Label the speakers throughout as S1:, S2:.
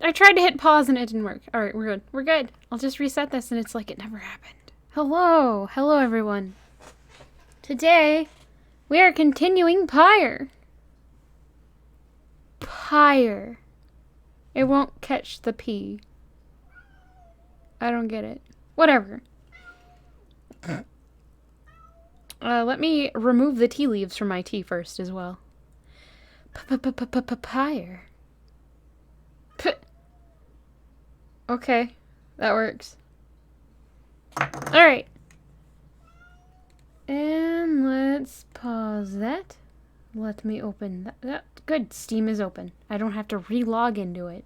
S1: I tried to hit pause and it didn't work. Alright, we're good. We're good. I'll just reset this and it's like it never happened. Hello. Hello, everyone. Today, we are continuing Pyre. Pyre. It won't catch the P. I don't get it. Whatever. Let me remove the tea leaves from my tea first as well. Pyre. Okay, that works. Alright. And let's pause that. Let me open that. Good, Steam is open. I don't have to re-log into it.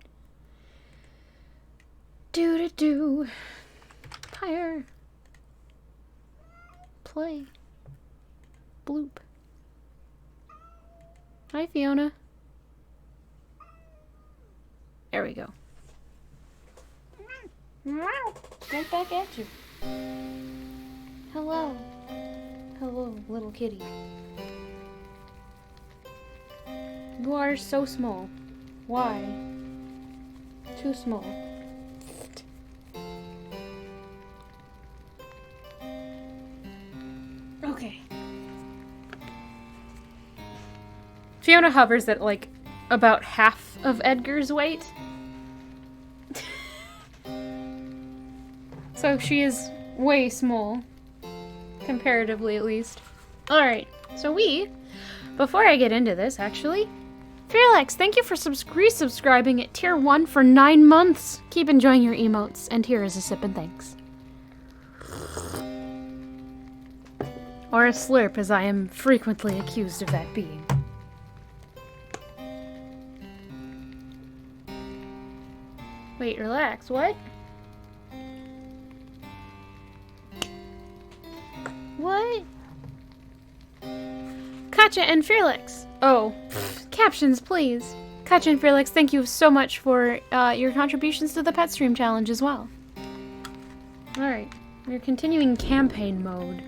S1: Do-do-do. Pyre. Play. Bloop. Hi, Fiona. There we go. Right back at you. Hello. Hello, little kitty. You are so small. Why? Too small. Okay. Fiona hovers at, like, about half of Edgar's weight. So she is way small. Comparatively, at least. Alright, so before I get into this, actually, Felix, thank you for resubscribing at Tier 1 for 9 months. Keep enjoying your emotes, and here is a sip and thanks. Or a slurp, as I am frequently accused of that being. Wait, relax, what? What? Katja and Felix. Oh, captions, please. Katja and Felix, thank you so much for your contributions to the Pet Stream Challenge as well. Alright, we're continuing campaign mode.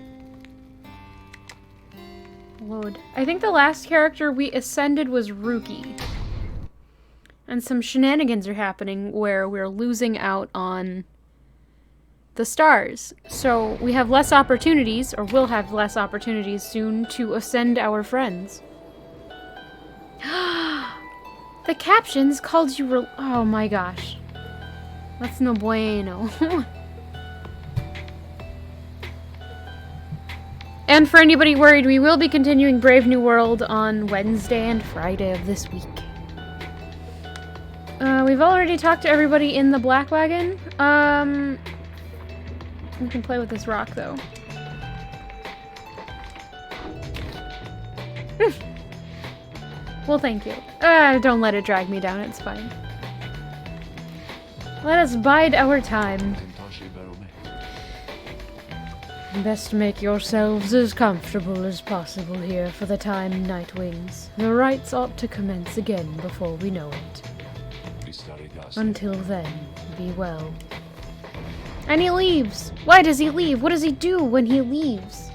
S1: Load. I think the last character we ascended was Ruki. And some shenanigans are happening where we're losing out on the stars. So we have less opportunities, or will have less opportunities soon, to ascend our friends. The captions called you oh my gosh. That's no bueno. And for anybody worried, we will be continuing Brave New World on Wednesday and Friday of this week. We've already talked to everybody in the Black Wagon. We can play with this rock, though. Well, thank you. Don't let it drag me down, it's fine. Let us bide our time. Best make yourselves as comfortable as possible here for the time, Nightwings. The rites ought to commence again before we know it. Until then, be well. And he leaves! Why does he leave? What does he do when he leaves?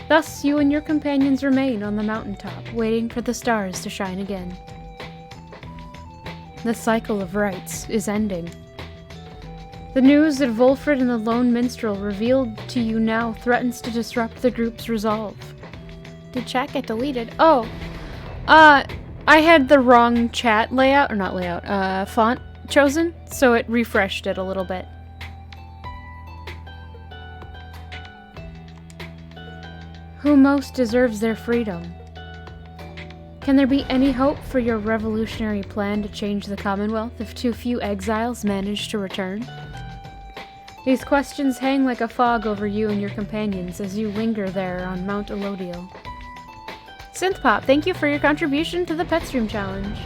S1: Thus, you and your companions remain on the mountaintop, waiting for the stars to shine again. The cycle of rites is ending. The news that Volfred and the Lone Minstrel revealed to you now threatens to disrupt the group's resolve. Did chat get deleted? Oh! I had the wrong chat layout, or not layout, font chosen, so it refreshed it a little bit. Who most deserves their freedom? Can there be any hope for your revolutionary plan to change the Commonwealth if too few exiles manage to return? These questions hang like a fog over you and your companions as you linger there on Mount Elodiel. Synthpop, thank you for your contribution to the Pet Stream Challenge.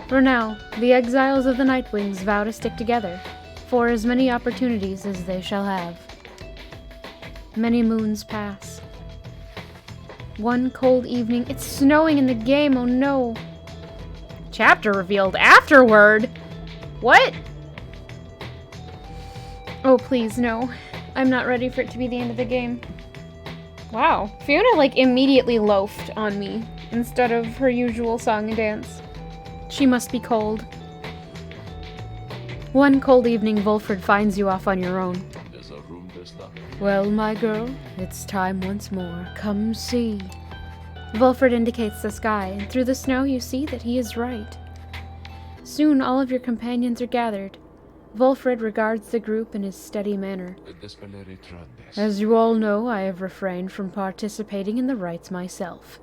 S1: For now, the exiles of the Nightwings vow to stick together, for as many opportunities as they shall have. Many moons pass. One cold evening, it's snowing in the game, oh no! Chapter revealed afterward? What? Oh please, no. I'm not ready for it to be the end of the game. Wow, Fiona like immediately loafed on me, instead of her usual song and dance. She must be cold. One cold evening, Volfred finds you off on your own. Well, my girl, it's time once more. Come see. Volfred indicates the sky, and through the snow you see that he is right. Soon all of your companions are gathered. Volfred regards the group in his steady manner. As you all know, I have refrained from participating in the rites myself.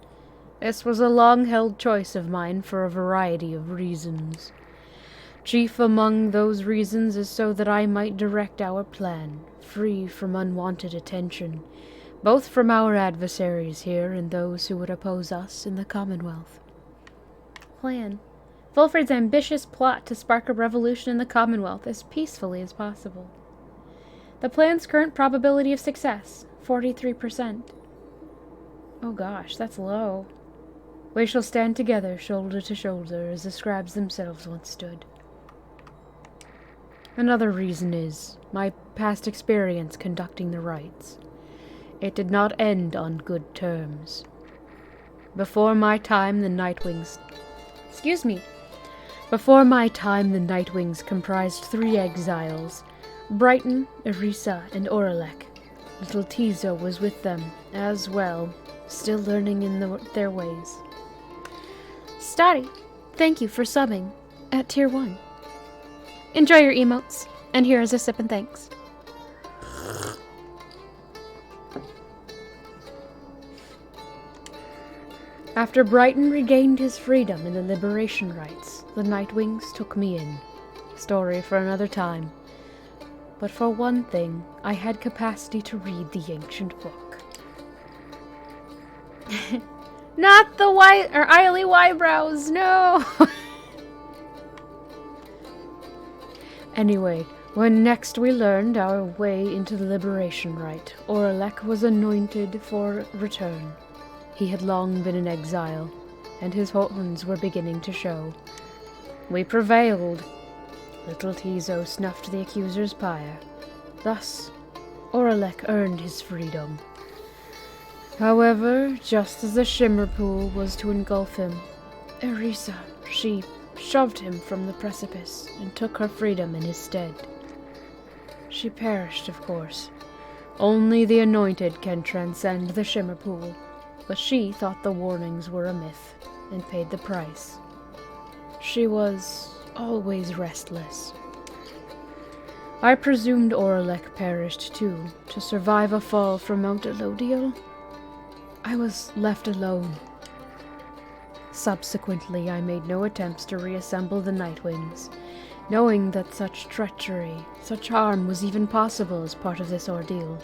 S1: This was a long-held choice of mine for a variety of reasons. Chief among those reasons is so that I might direct our plan, free from unwanted attention, both from our adversaries here and those who would oppose us in the Commonwealth. Plan. Volfred's ambitious plot to spark a revolution in the Commonwealth as peacefully as possible. The plan's current probability of success, 43%. Oh gosh, that's low. We shall stand together, shoulder to shoulder, as the scribes themselves once stood. Another reason is my past experience conducting the rites. It did not end on good terms. Before my time, the Nightwings comprised 3 exiles, Brighton, Erisa, and Oralek. Little Tizo was with them, as well, still learning in their ways. Stari, thank you for subbing at Tier 1. Enjoy your emotes, and here is a sip and thanks. After Brighton regained his freedom in the liberation rites, the Nightwings took me in. Story for another time. But for one thing, I had capacity to read the ancient book. Not the Eily Eyebrows, no! Anyway, when next we learned our way into the liberation rite, Oralek was anointed for return. He had long been in exile, and his horns were beginning to show. We prevailed. Little Tizo snuffed the accuser's pyre. Thus, Oralek earned his freedom. However, just as the shimmer pool was to engulf him, Erisa, she shoved him from the precipice and took her freedom in his stead. She perished, of course. Only the anointed can transcend the shimmer pool, but she thought the warnings were a myth and paid the price. She was always restless. I presumed Oralek perished too, to survive a fall from Mount Elodiel. I was left alone. Subsequently, I made no attempts to reassemble the Nightwings, knowing that such treachery, such harm was even possible as part of this ordeal.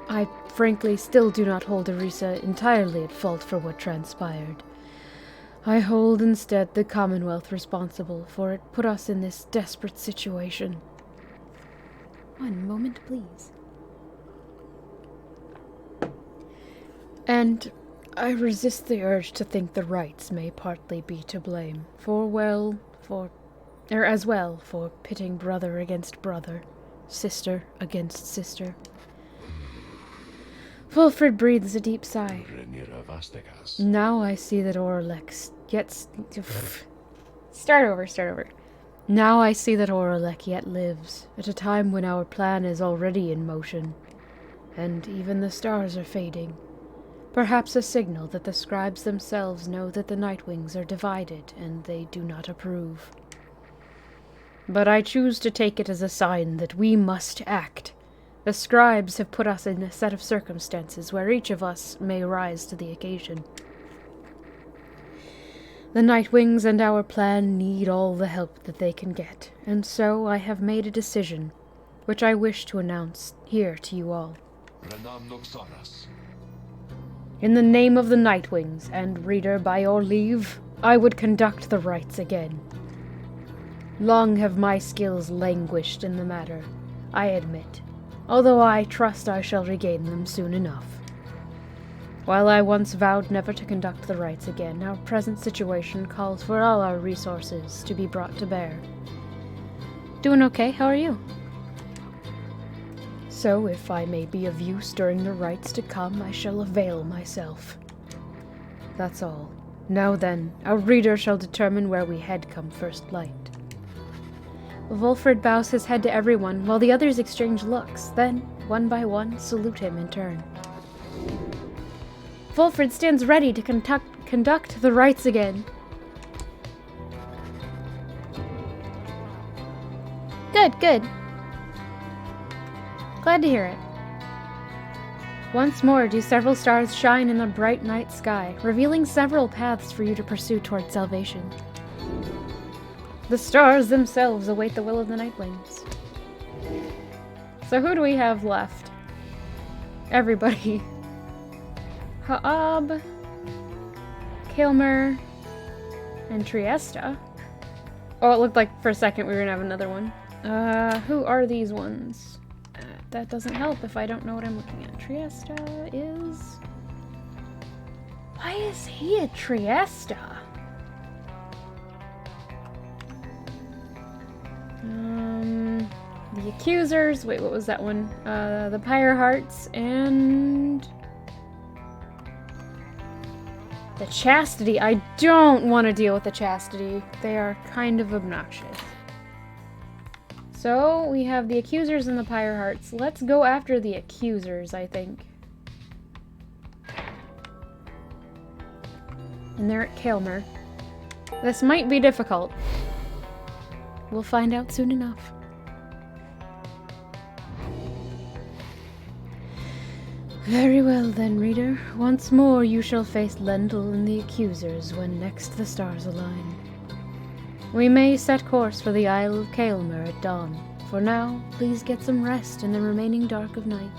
S1: I frankly still do not hold Erisa entirely at fault for what transpired. I hold instead the Commonwealth responsible, for it put us in this desperate situation. One moment, please. And I resist the urge to think the rites may partly be to blame, for pitting brother against brother, sister against sister. Volfred breathes a deep sigh. Now I see that Oralek Start over. Now I see that Oralek yet lives, at a time when our plan is already in motion, and even the stars are fading. Perhaps a signal that the scribes themselves know that the Nightwings are divided, and they do not approve. But I choose to take it as a sign that we must act. The scribes have put us in a set of circumstances where each of us may rise to the occasion. The Nightwings and our plan need all the help that they can get, and so I have made a decision, which I wish to announce here to you all. In the name of the Nightwings, and reader, by your leave, I would conduct the rites again. Long have my skills languished in the matter, I admit, although I trust I shall regain them soon enough. While I once vowed never to conduct the rites again, our present situation calls for all our resources to be brought to bear. Doing okay? How are you? So, if I may be of use during the rites to come, I shall avail myself. That's all. Now then, our reader shall determine where we head come first light. Wolfred bows his head to everyone, while the others exchange looks, then, one by one, salute him in turn. Wolfred stands ready to conduct the rites again. Good, good. Glad to hear it. Once more do several stars shine in the bright night sky, revealing several paths for you to pursue toward salvation. The stars themselves await the will of the Nightwings. So who do we have left? Everybody. Ha'ab, Kilmer, and Triesta. Oh, it looked like for a second we were gonna have another one. Who are these ones? That doesn't help if I don't know what I'm looking at. Triesta is... Why is he a Triesta? The Accusers. Wait, what was that one? The Pyre Hearts and... The Chastity. I don't want to deal with the Chastity. They are kind of obnoxious. So, we have the Accusers and the Pyre Hearts. Let's go after the Accusers, I think. And they're at Kaelmer. This might be difficult. We'll find out soon enough. Very well then, reader. Once more you shall face Lendl and the Accusers when next the stars align. We may set course for the Isle of Kaelmer at dawn. For now, please get some rest in the remaining dark of night.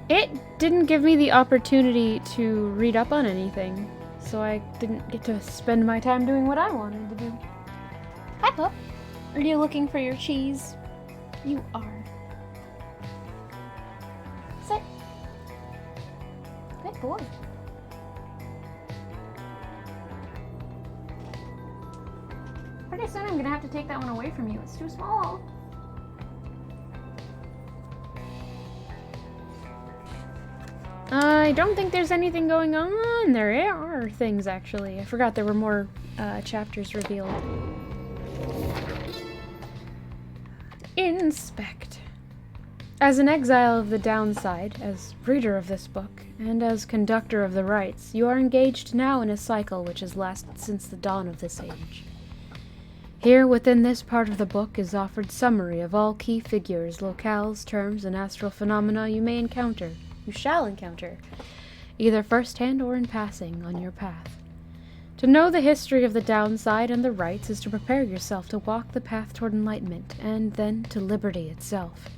S1: It didn't give me the opportunity to read up on anything, so I didn't get to spend my time doing what I wanted to do. Hi, pup. Are you looking for your cheese? You are. Sit. Good boy. Pretty soon I'm gonna have to take that one away from you. It's too small. I don't think there's anything going on. There are things, actually. I forgot there were more chapters revealed. Inspect. As an exile of the downside, as reader of this book, and as conductor of the rites, you are engaged now in a cycle which has lasted since the dawn of this age. Here, within this part of the book, is offered summary of all key figures, locales, terms, and astral phenomena you shall encounter, either firsthand or in passing, on your path. To know the history of the downside and the rites is to prepare yourself to walk the path toward enlightenment, and then to liberty itself.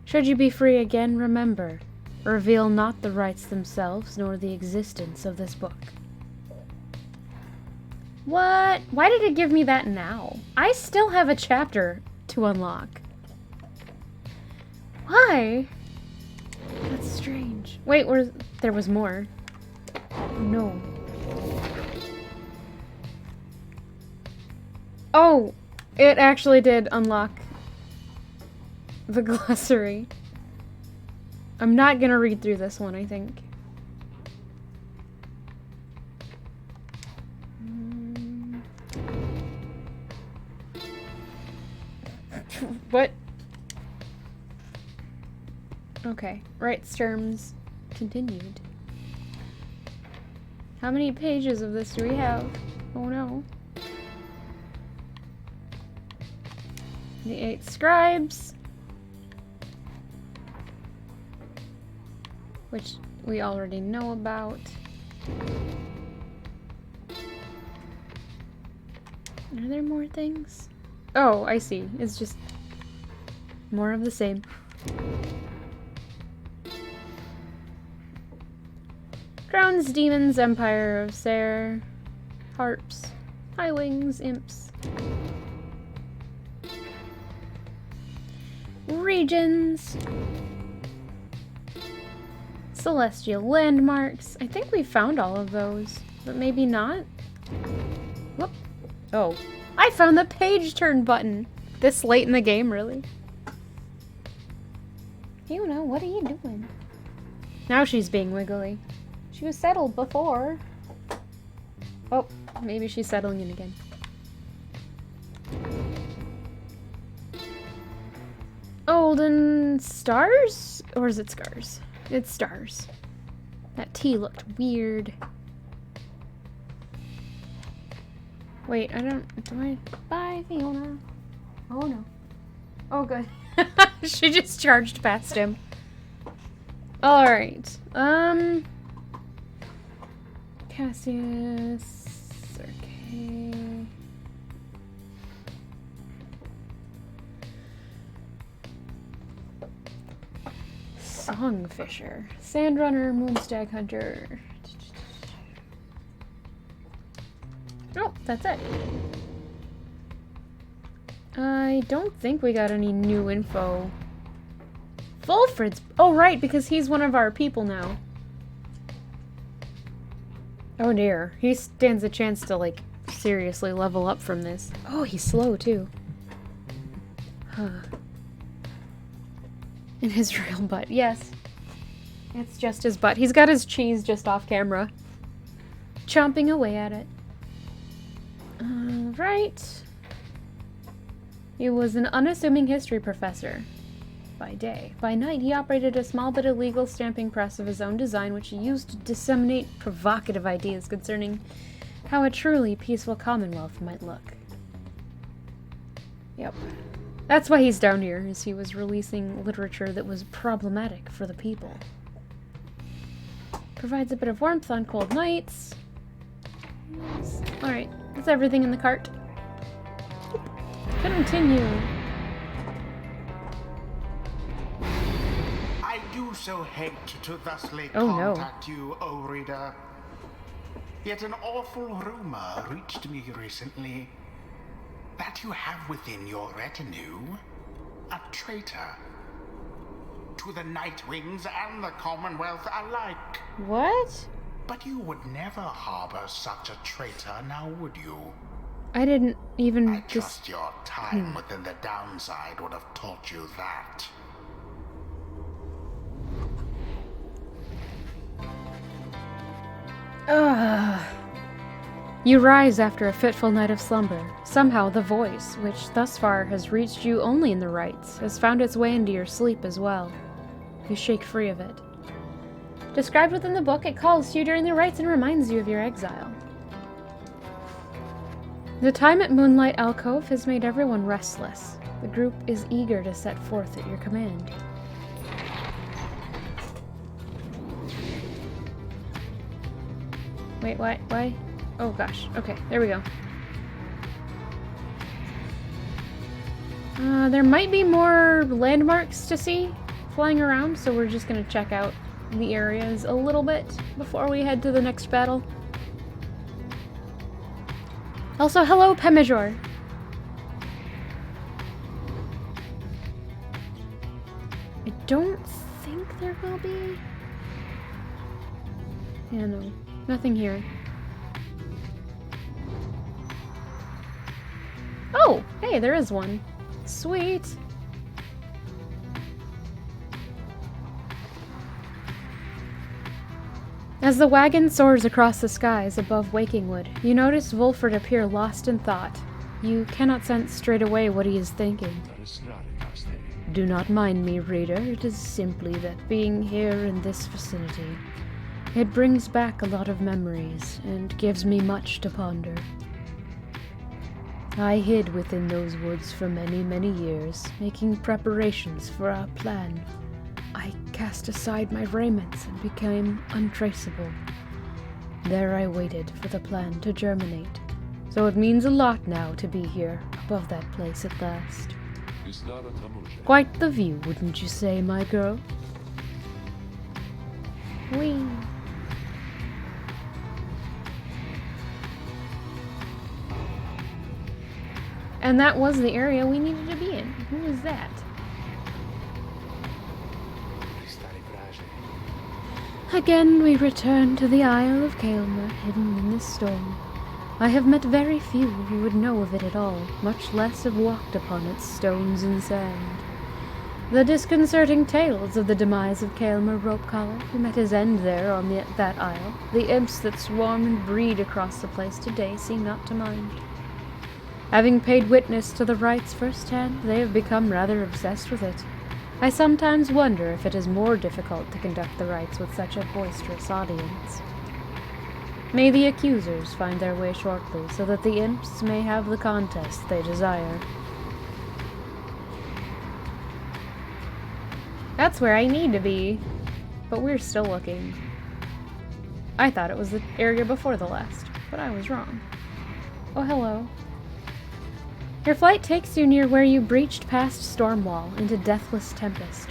S1: Should you be free again, remember, reveal not the rites themselves, nor the existence of this book. What? Why did it give me that now? I still have a chapter to unlock. Why? That's strange. Wait, there was more. Oh, no. Oh, it actually did unlock the glossary. I'm not gonna read through this one, I think. What? Okay. Rights terms continued. How many pages of this do we have? Oh no. The 8 scribes. Which we already know about. Are there more things? Oh, I see. It's just more of the same. Crowns, demons, empire of Ser, harps, high wings, imps. Regions. Celestial landmarks. I think we found all of those, but maybe not. Whoop. Oh. I found the page turn button. This late in the game, really? You know, what are you doing? Now she's being wiggly. She was settled before. Oh, maybe she's settling in again. golden stars? Or is it scars? It's stars. That T looked weird. Wait, do I buy Fiona? Oh no. Oh good. She just charged past him. Alright. Cassius. Okay. Songfisher. Sandrunner, Moonstag Hunter. Oh, that's it. I don't think we got any new info. Fulfred's... Oh, right, because he's one of our people now. Oh, dear. He stands a chance to, like, seriously level up from this. Oh, he's slow, too. Huh. In his real butt. Yes. It's just his butt. He's got his cheese just off camera. Chomping away at it. Right. He was an unassuming history professor by day. By night, he operated a small but illegal stamping press of his own design, which he used to disseminate provocative ideas concerning how a truly peaceful commonwealth might look. Yep. That's why he's down here, is he was releasing literature that was problematic for the people. Provides a bit of warmth on cold nights. Yes. Alright, that's everything in the cart. Continue.
S2: I do so hate to thusly contact you, O reader. Yet an awful rumor reached me recently that you have within your retinue a traitor to the Nightwings and the Commonwealth alike.
S1: What?
S2: But you would never harbor such a traitor, now would you?
S1: I didn't even...
S2: I trust your time within the downside would have taught you that.
S1: Ugh. You rise after a fitful night of slumber. Somehow the voice, which thus far has reached you only in the rites, has found its way into your sleep as well. You shake free of it. Described within the book, it calls to you during the rites and reminds you of your exile. The time at Moonlight Alcove has made everyone restless. The group is eager to set forth at your command. Wait, what? Why? Oh gosh. Okay, there we go. There might be more landmarks to see flying around, so we're just gonna check out the areas a little bit before we head to the next battle. Also, hello, Pemajor. I don't think there will be. Yeah, no. Nothing here. Oh! Hey, there is one. Sweet! As the wagon soars across the skies above Wakingwood, you notice Wolford appear lost in thought. You cannot sense straight away what he is thinking. Do not mind me, reader. It is simply that being here in this vicinity, it brings back a lot of memories and gives me much to ponder. I hid within those woods for many, many years, making preparations for our plan. I cast aside my raiments and became untraceable. There I waited for the plan to germinate. So it means a lot now to be here, above that place at last. Quite the view, wouldn't you say, my girl? Whee! And that was the area we needed to be in. Who was that? Again we return to the Isle of Kaelmer, hidden in this storm. I have met very few who would know of it at all, much less have walked upon its stones and sand. The disconcerting tales of the demise of Kaelmer Ropecollar, who met his end there on that isle, the imps that swarm and breed across the place today, seem not to mind. Having paid witness to the rites firsthand, they have become rather obsessed with it. I sometimes wonder if it is more difficult to conduct the rites with such a boisterous audience. May the accusers find their way shortly, so that the imps may have the contest they desire. That's where I need to be, but we're still looking. I thought it was the area before the last, but I was wrong. Oh, hello. Your flight takes you near where you breached past Stormwall into Deathless Tempest.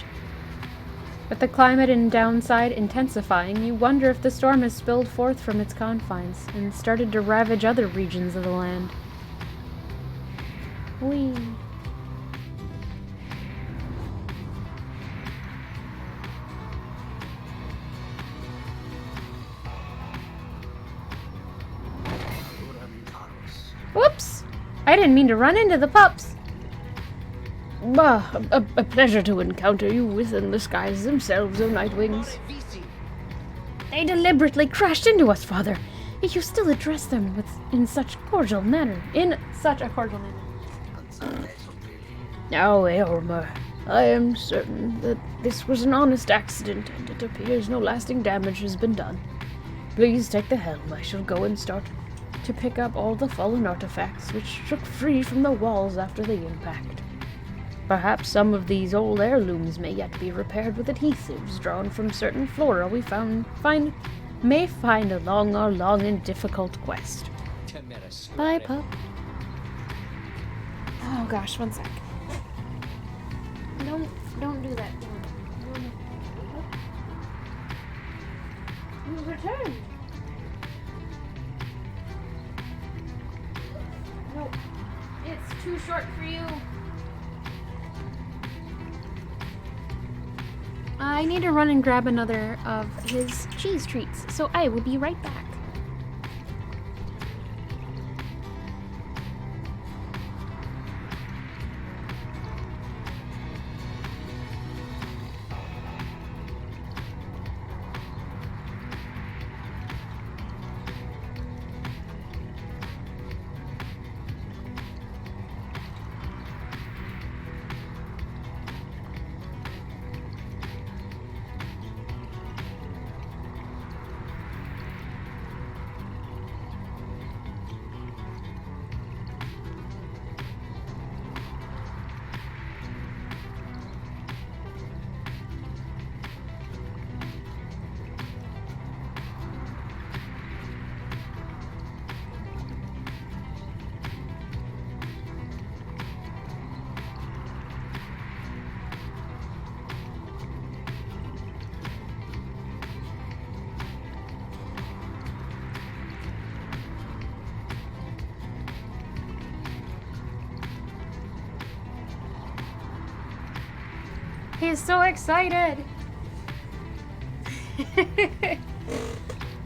S1: With the climate and downside intensifying, you wonder if the storm has spilled forth from its confines and started to ravage other regions of the land. Whee! Whoops! I didn't mean to run into the pups! A pleasure to encounter you within the skies themselves, O Nightwings. They deliberately crashed into us, Father, yet you still address them in such a cordial manner. Now, Eormer, I am certain that this was an honest accident, and it appears no lasting damage has been done. Please take the helm. I shall go and start to pick up all the fallen artifacts which shook free from the walls after the impact. Perhaps some of these old heirlooms may yet be repaired with adhesives drawn from certain flora we may find along our long and difficult quest. Bye, pup. Oh gosh, one sec. Don't do that. You returned. No, it's too short for you. I need to run and grab another of his cheese treats, so I will be right back. He's so excited!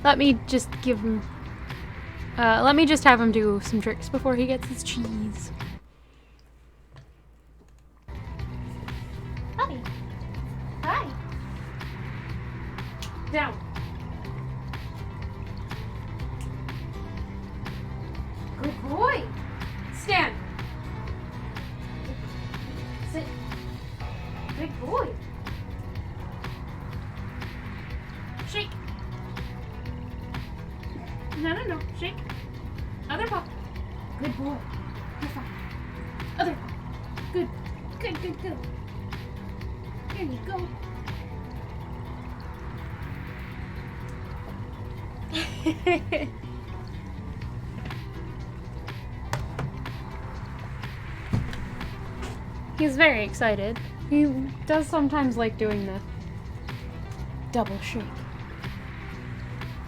S1: Let me just have him do some tricks before he gets his cheese. Puppy! Hi! Down! Good boy! Stand! Sit! Big boy! Shake! No, shake! Other paw! Good boy! High five! Other paw! Good! Here you go! He's very excited. He does sometimes like doing the double shake.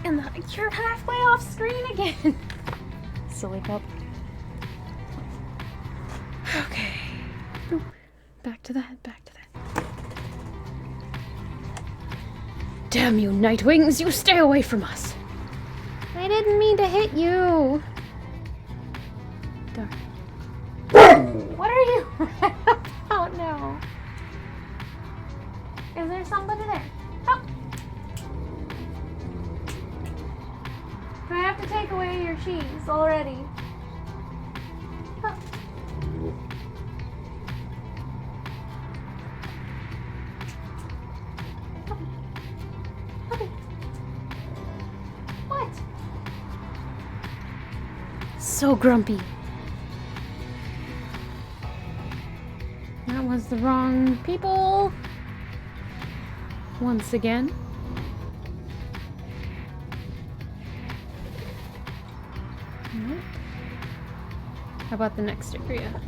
S1: And you're halfway off screen again. Silly pup. Okay. Boop. Back to that. Damn you, Nightwings! You stay away from us! I didn't mean to hit you! Darn. What are you? Oh no. Is there somebody there? Oh. Do I have to take away your cheese already? Oh. so grumpy. That was the wrong people. Once again. Nope. How about the next area?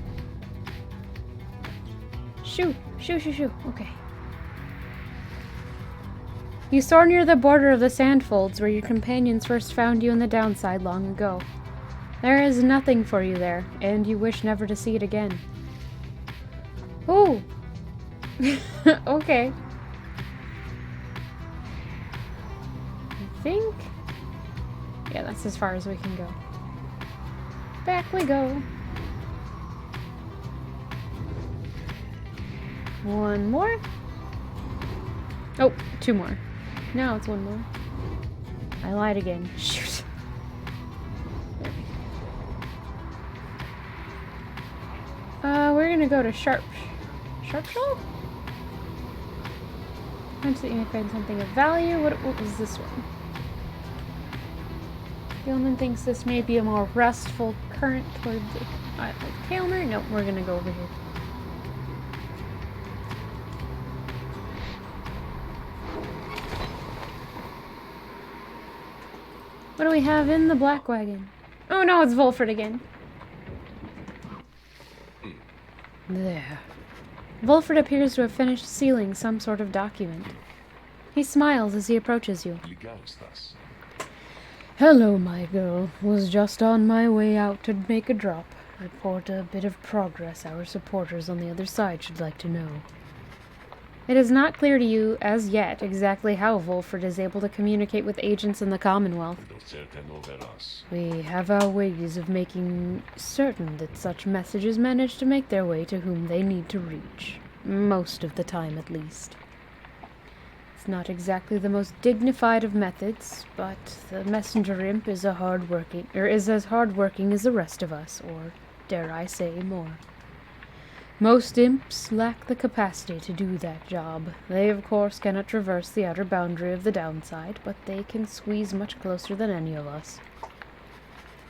S1: Shoo! Shoo, shoo, shoo. Okay. You soar near the border of the sandfolds where your companions first found you in the downside long ago. There is nothing for you there, and you wish never to see it again. Ooh! Okay. I think... yeah, that's as far as we can go. Back we go. One more. Oh, two more. Now it's one more. I lied again. Shoot. We're gonna go to Sharpshell? Once that you may find something of value. What was this one? Gilman thinks this may be a more restful current toward the Isle of Kaelmer. Nope, we're gonna go over here. What do we have in the black wagon? Oh no, it's Volfred again. There. Volfred appears to have finished sealing some sort of document. He smiles as he approaches you. Hello, my girl. Was just on my way out to make a drop. Report a bit of progress our supporters on the other side should like to know. It is not clear to you, as yet, exactly how Volfred is able to communicate with agents in the Commonwealth. We have our ways of making certain that such messages manage to make their way to whom they need to reach. Most of the time, at least. It's not exactly the most dignified of methods, but the messenger imp is as hardworking as the rest of us, or, dare I say, more. Most imps lack the capacity to do that job. They, of course, cannot traverse the outer boundary of the downside, but they can squeeze much closer than any of us.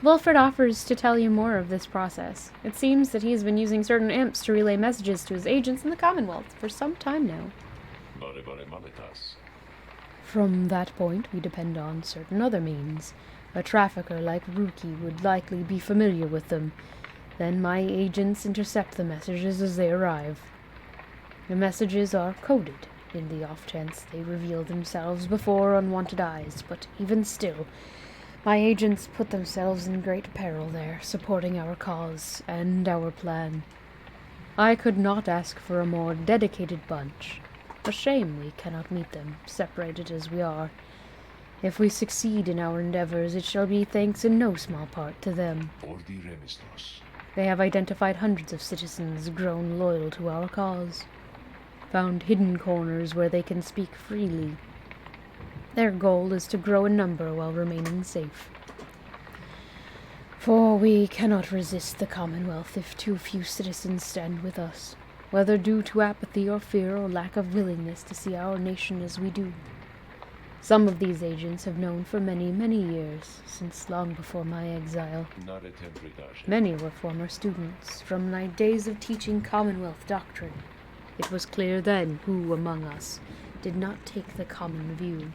S1: Volfred offers to tell you more of this process. It seems that he has been using certain imps to relay messages to his agents in the Commonwealth for some time now. From that point, we depend on certain other means. A trafficker like Ruki would likely be familiar with them. Then my agents intercept the messages as they arrive. The messages are coded, in the off chance they reveal themselves before unwanted eyes, but even still, my agents put themselves in great peril there, supporting our cause and our plan. I could not ask for a more dedicated bunch. A shame we cannot meet them, separated as we are. If we succeed in our endeavors, it shall be thanks in no small part to them. They have identified hundreds of citizens grown loyal to our cause, found hidden corners where they can speak freely. Their goal is to grow in number while remaining safe. For we cannot resist the Commonwealth if too few citizens stand with us, whether due to apathy or fear or lack of willingness to see our nation as we do. Some of these agents have known for many, many years, since long before my exile. Many were former students, from my days of teaching Commonwealth doctrine. It was clear then who among us did not take the common view.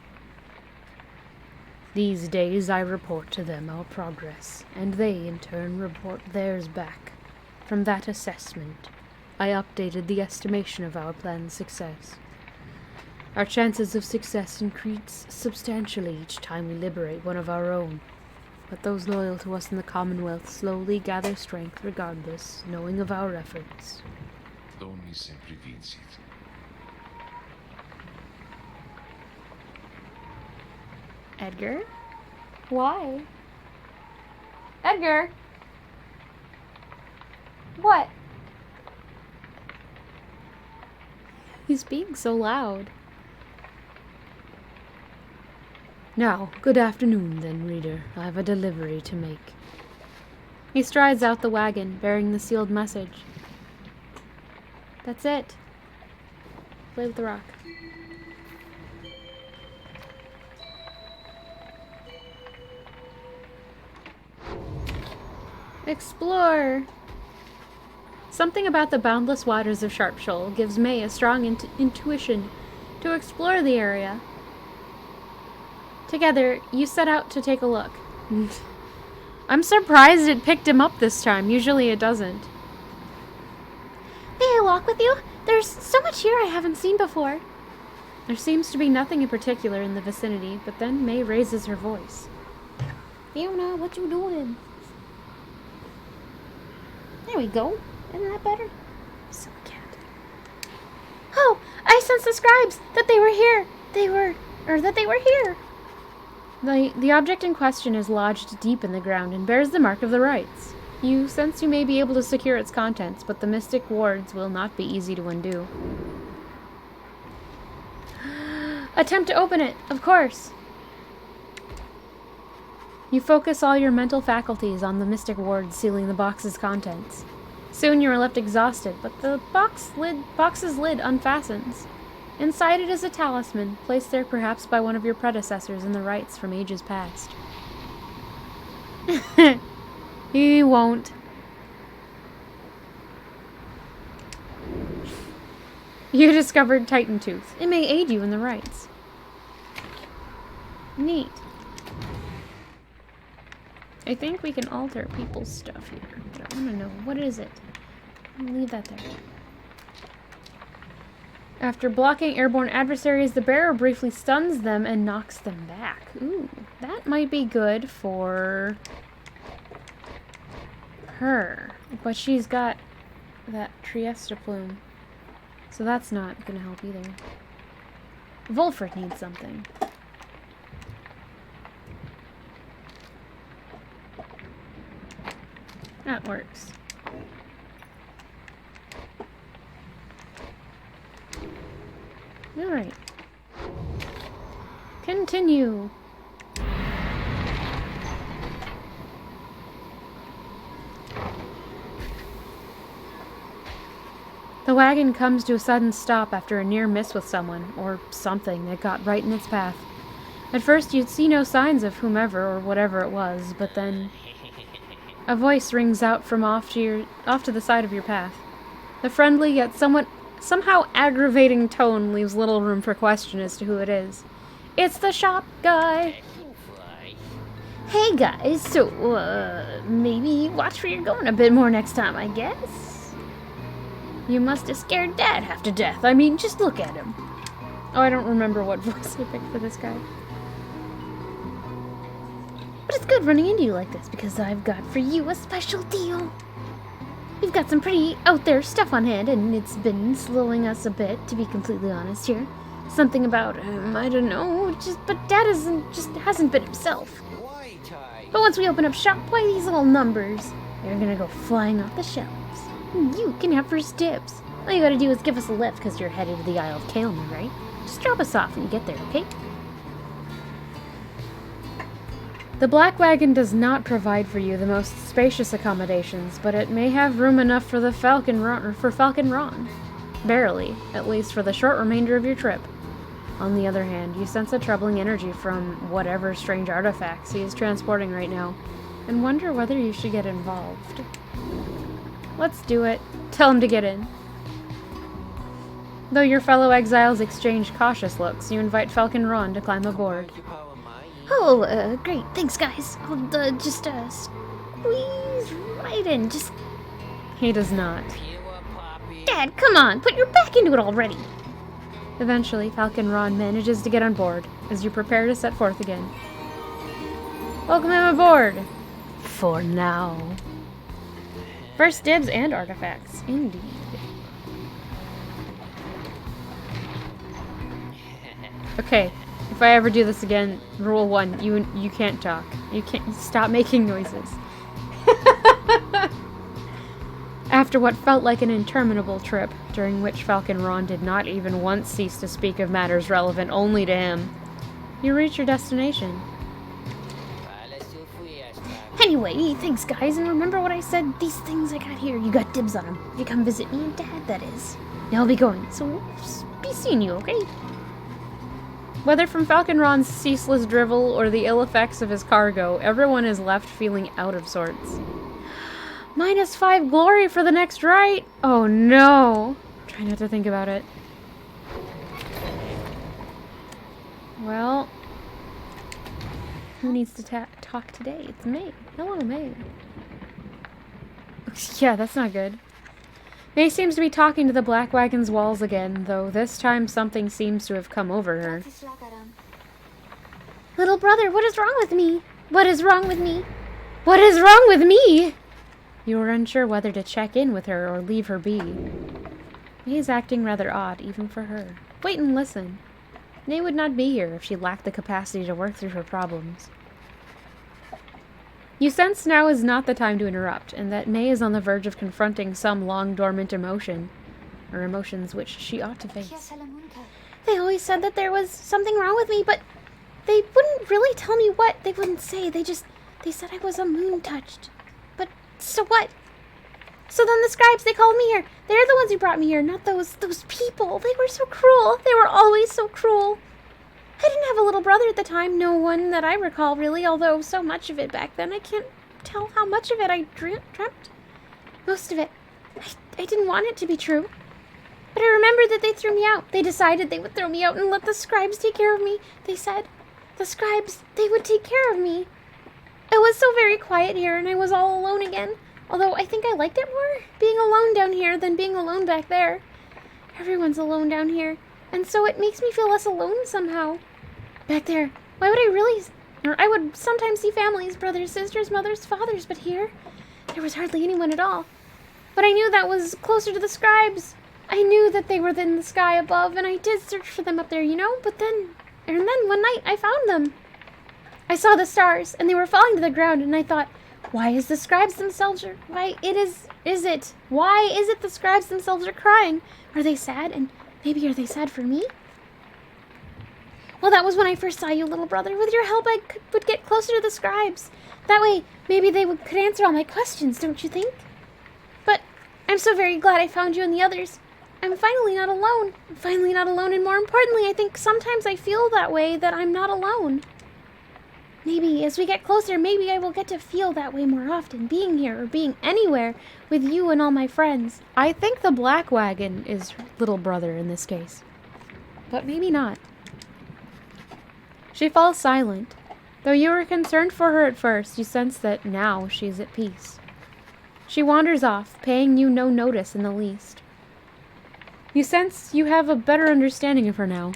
S1: These days I report to them our progress, and they in turn report theirs back. From that assessment, I updated the estimation of our plan's success. Our chances of success increase substantially each time we liberate one of our own. But those loyal to us in the Commonwealth slowly gather strength regardless, knowing of our efforts. Edgar? Why? Edgar? What? He's being so loud. Now, good afternoon, then, reader. I have a delivery to make. He strides out the wagon, bearing the sealed message. That's it. Play with the rock. Explore! Something about the boundless waters of Sharp Shoal gives May a strong intuition to explore the area. Together, you set out to take a look. I'm surprised it picked him up this time. Usually it doesn't.
S3: May I walk with you? There's so much here I haven't seen before.
S1: There seems to be nothing in particular in the vicinity, but then May raises her voice.
S3: Fiona, what you doing? There we go. Isn't that better?
S1: So cat.
S3: Oh, I sense the scribes! That they were here! That they were here!
S1: The object in question is lodged deep in the ground and bears the mark of the rites. You sense you may be able to secure its contents, but the mystic wards will not be easy to undo. Attempt to open it, of course! You focus all your mental faculties on the mystic ward sealing the box's contents. Soon you are left exhausted, but the box's lid unfastens. Inside it is a talisman, placed there perhaps by one of your predecessors in the rites from ages past. He won't. You discovered Titan Tooth. It may aid you in the rites. Neat. I think we can alter people's stuff here, but I want to know, what is it? I'll leave that there. After blocking airborne adversaries, the bearer briefly stuns them and knocks them back. Ooh, that might be good for her. But she's got that Trieste plume. So that's not going to help either. Volfred needs something. That works. Alright. Continue. The wagon comes to a sudden stop after a near miss with someone, or something that got right in its path. At first you'd see no signs of whomever or whatever it was, but then a voice rings out from off to the side of your path. The friendly yet somehow aggravating tone leaves little room for question as to who it is. It's the shop guy.
S3: Hey guys, so, maybe watch where you're going a bit more next time, I guess?
S1: You must have scared Dad half to death. I mean, just look at him. Oh, I don't remember what voice I picked for this guy.
S3: But it's good running into you like this, because I've got for you a special deal. We've got some pretty out there stuff on hand, and it's been slowing us a bit, to be completely honest here. Something about, I don't know, but Dad hasn't been himself. But once we open up shop, why these little numbers? They're gonna go flying off the shelves. You can have first dibs. All you gotta do is give us a lift, because you're headed to the Isle of Kaelman, right? Just drop us off when you get there, okay?
S1: The black wagon does not provide for you the most spacious accommodations, but it may have room enough for Falcon Ron. Barely, at least for the short remainder of your trip. On the other hand, you sense a troubling energy from whatever strange artifacts he is transporting right now, and wonder whether you should get involved. Let's do it. Tell him to get in. Though your fellow exiles exchange cautious looks, you invite Falcon Ron to climb aboard.
S3: Oh, great. Thanks, guys. I'll, just, squeeze right in. Just...
S1: He does not.
S3: Dad, come on. Put your back into it already.
S1: Eventually, Falcon Ron manages to get on board, as you prepare to set forth again. Welcome him aboard! For now. First dibs and artifacts, indeed. Okay, if I ever do this again, rule 1, you can't talk. You can't stop making noises. After what felt like an interminable trip, during which Falcon Ron did not even once cease to speak of matters relevant only to him, you reach your destination.
S3: Anyway, thanks guys, and remember what I said? These things I got here, you got dibs on them. You come visit me and Dad, that is. Now I'll be going, so be seeing you, okay?
S1: Whether from Falcon Ron's ceaseless drivel or the ill effects of his cargo, everyone is left feeling out of sorts. -5 glory for the next right. Oh no. Try not to think about it. Well, who needs to talk today? It's May. Hello, May. Yeah, that's not good. May seems to be talking to the Black Wagon's walls again, though this time something seems to have come over her.
S3: Little brother, what is wrong with me? What is wrong with me?
S1: What is wrong with me? You were unsure whether to check in with her or leave her be. May is acting rather odd, even for her. Wait and listen. May would not be here if she lacked the capacity to work through her problems. You sense now is not the time to interrupt, and that May is on the verge of confronting some long-dormant emotion, or emotions which she ought to face.
S3: They always said that there was something wrong with me, but they wouldn't really tell me what. They wouldn't say. They said I was a moon-touched. But so what? So then the scribes, they called me here. They're the ones who brought me here, not those people. They were so cruel. They were always so cruel. I didn't have a little brother at the time, no one that I recall really, although so much of it back then, I can't tell how much of it I dreamt. Most of it. I didn't want it to be true. But I remember that they threw me out. They decided they would throw me out and let the scribes take care of me. They said the scribes, they would take care of me. It was so very quiet here, and I was all alone again. Although I think I liked it more, being alone down here than being alone back there. Everyone's alone down here, and so it makes me feel less alone somehow. Back there, why would I really... Or I would sometimes see families, brothers, sisters, mothers, fathers, but here, there was hardly anyone at all. But I knew that was closer to the scribes. I knew that they were in the sky above, and I did search for them up there, you know? But then one night, I found them. I saw the stars, and they were falling to the ground, and I thought, why is the scribes themselves why is it the scribes themselves are crying? Are they sad? And maybe are they sad for me? Well, that was when I first saw you, little brother. With your help, would get closer to the scribes. That way, maybe they could answer all my questions, don't you think? But I'm so very glad I found you and the others. I'm finally not alone. I'm finally not alone, and more importantly, I think sometimes I feel that way, that I'm not alone. Maybe as we get closer, maybe I will get to feel that way more often, being here or being anywhere with you and all my friends.
S1: I think the Black Wagon is little brother in this case. But maybe not. She falls silent. Though you were concerned for her at first, you sense that now she is at peace. She wanders off, paying you no notice in the least. You sense you have a better understanding of her now.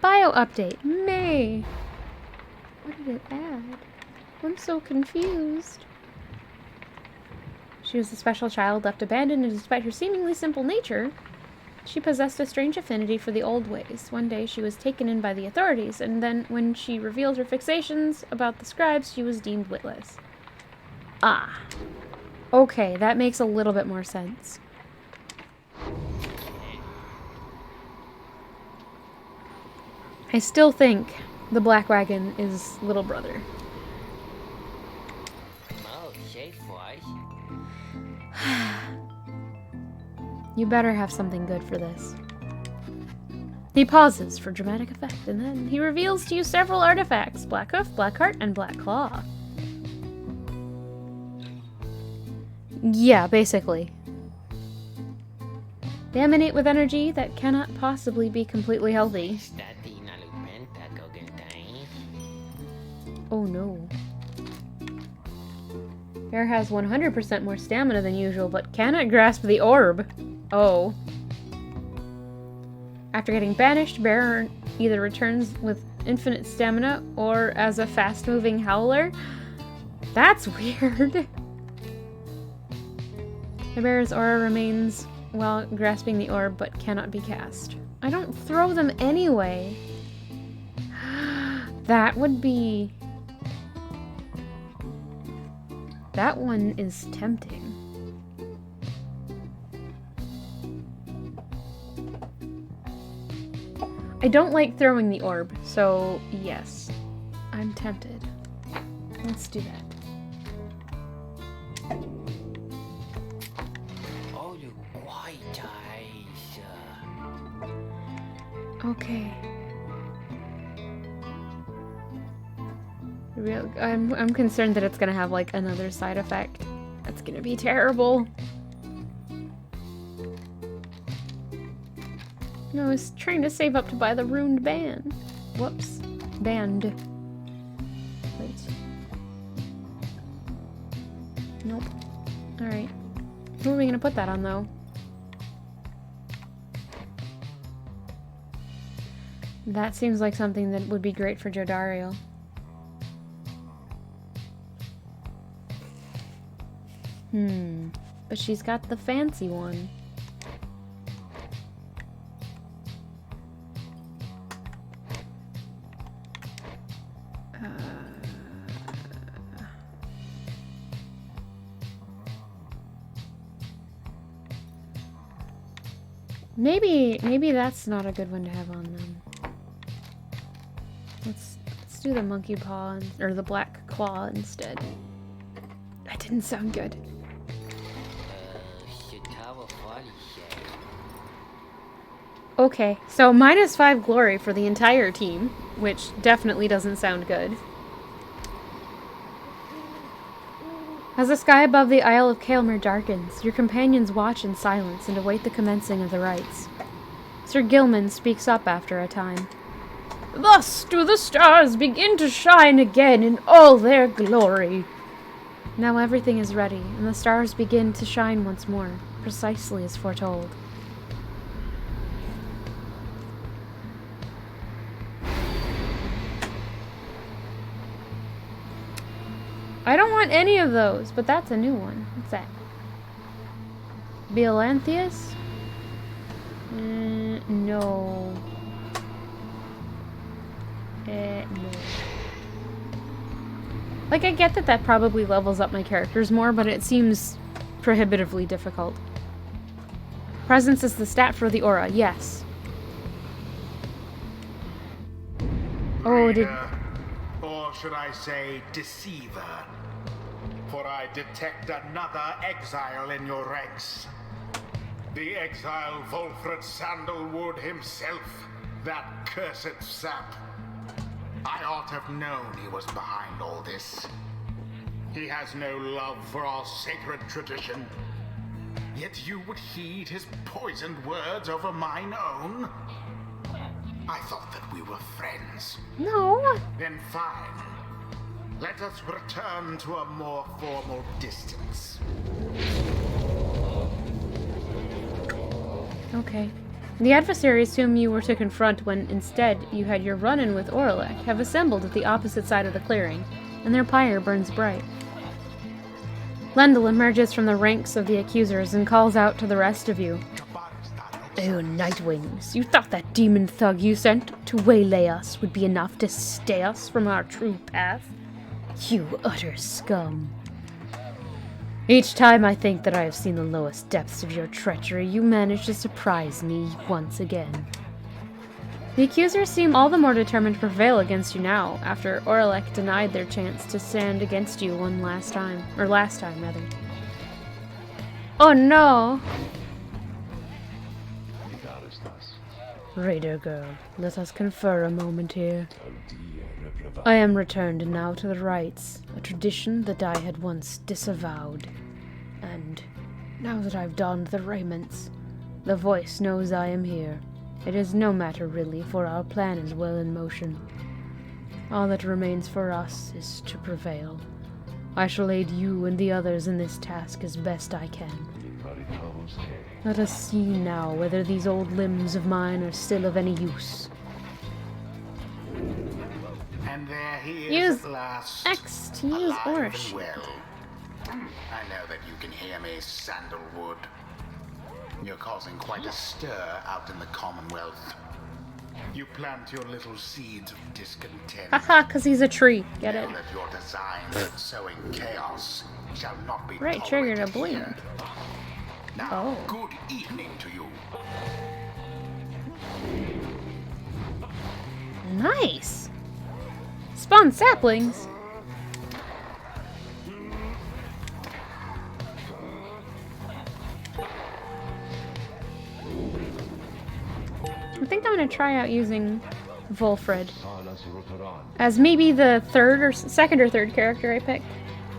S1: Bio update. May. What did it add? I'm so confused. She was a special child left abandoned, and despite her seemingly simple nature, she possessed a strange affinity for the old ways. One day she was taken in by the authorities, and then when she revealed her fixations about the scribes, she was deemed witless. Ah. Okay, that makes a little bit more sense. I still think the Black Wagon is little brother. You better have something good for this. He pauses for dramatic effect, and then he reveals to you several artifacts: Black Hoof, Black Heart, and Black Claw. Yeah, basically. They emanate with energy that cannot possibly be completely healthy. Oh no. Pyre has 100% more stamina than usual, but cannot grasp the orb. Oh. After getting banished, Pyre either returns with infinite stamina or as a fast-moving howler. That's weird. The Pyre's aura remains while grasping the orb, but cannot be cast. I don't throw them anyway. That would be... That one is tempting. I don't like throwing the orb, so yes, I'm tempted. Let's do that. Okay. I'm concerned that it's gonna have like another side effect. That's gonna be terrible. I was trying to save up to buy the ruined band. Whoops. Band. Wait. Nope. Alright. Who are we gonna put that on, though? That seems like something that would be great for Jodario. But she's got the fancy one. Maybe that's not a good one to have on them. Let's do the monkey paw or the black claw instead. That didn't sound good. Okay, so -5 glory for the entire team, which definitely doesn't sound good. As the sky above the Isle of Kaelmer darkens, your companions watch in silence and await the commencing of the rites. Sir Gilman speaks up after a time. Thus do the stars begin to shine again in all their glory. Now everything is ready, and the stars begin to shine once more, precisely as foretold. I don't want any of those, but that's a new one. What's that? Beolanthius? No. No. Like, I get that probably levels up my characters more, but it seems prohibitively difficult. Presence is the stat for the aura, yes. Oh, did...
S2: Or should I say deceiver? For I detect another exile in your ranks. The exile Volfred Sandalwood himself, that cursed sap. I ought to have known he was behind all this. He has no love for our sacred tradition. Yet you would heed his poisoned words over mine own? I thought that we were friends.
S1: No.
S2: Then fine. Let us return to a more formal distance.
S1: Okay. The adversaries whom you were to confront when instead you had your run-in with Orlek have assembled at the opposite side of the clearing, and their pyre burns bright. Lendl emerges from the ranks of the accusers and calls out to the rest of you. Oh, Nightwings, you thought that demon thug you sent to waylay us would be enough to stay us from our true path? You utter scum. Each time I think that I have seen the lowest depths of your treachery, you manage to surprise me once again. The accusers seem all the more determined to prevail against you now, after Orlek denied their chance to stand against you last time. Oh no! Raider girl, let us confer a moment here. I am returned now to the rites, a tradition that I had once disavowed. And now that I've donned the raiments, the voice knows I am here. It is no matter really, for our plan is well in motion. All that remains for us is to prevail. I shall aid you and the others in this task as best I can. Let us see now whether these old limbs of mine are still of any use.
S2: And there he is
S1: Use
S2: at last.
S1: X to use
S2: alive
S1: Orc.
S2: and well. I know that you can hear me, Sandalwood. You're causing quite a stir out in the Commonwealth. You plant your little seeds of discontent.
S1: Haha, because he's a tree. Get it?
S2: Know that your designs of sowing chaos shall not be
S1: Right trigger to
S2: tolerated
S1: blink.
S2: here. Now,
S1: Oh.
S2: good evening to you.
S1: Nice! Spawn saplings! I think I'm gonna try out using Volfred. as maybe the second or third character I picked.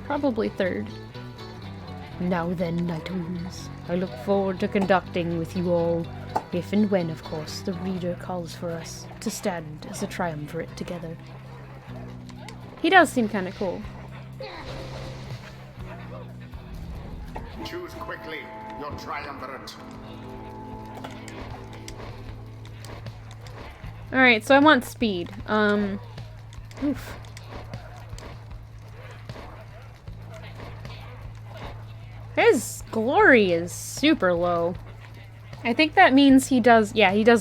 S1: Probably third. Now then, Nightwings, I look forward to conducting with you all, if and when, of course, the reader calls for us to stand as a triumvirate together. He does seem kind of cool.
S2: Choose quickly your triumvirate.
S1: Alright, so I want speed. Oof. His glory is super low. I think that means he does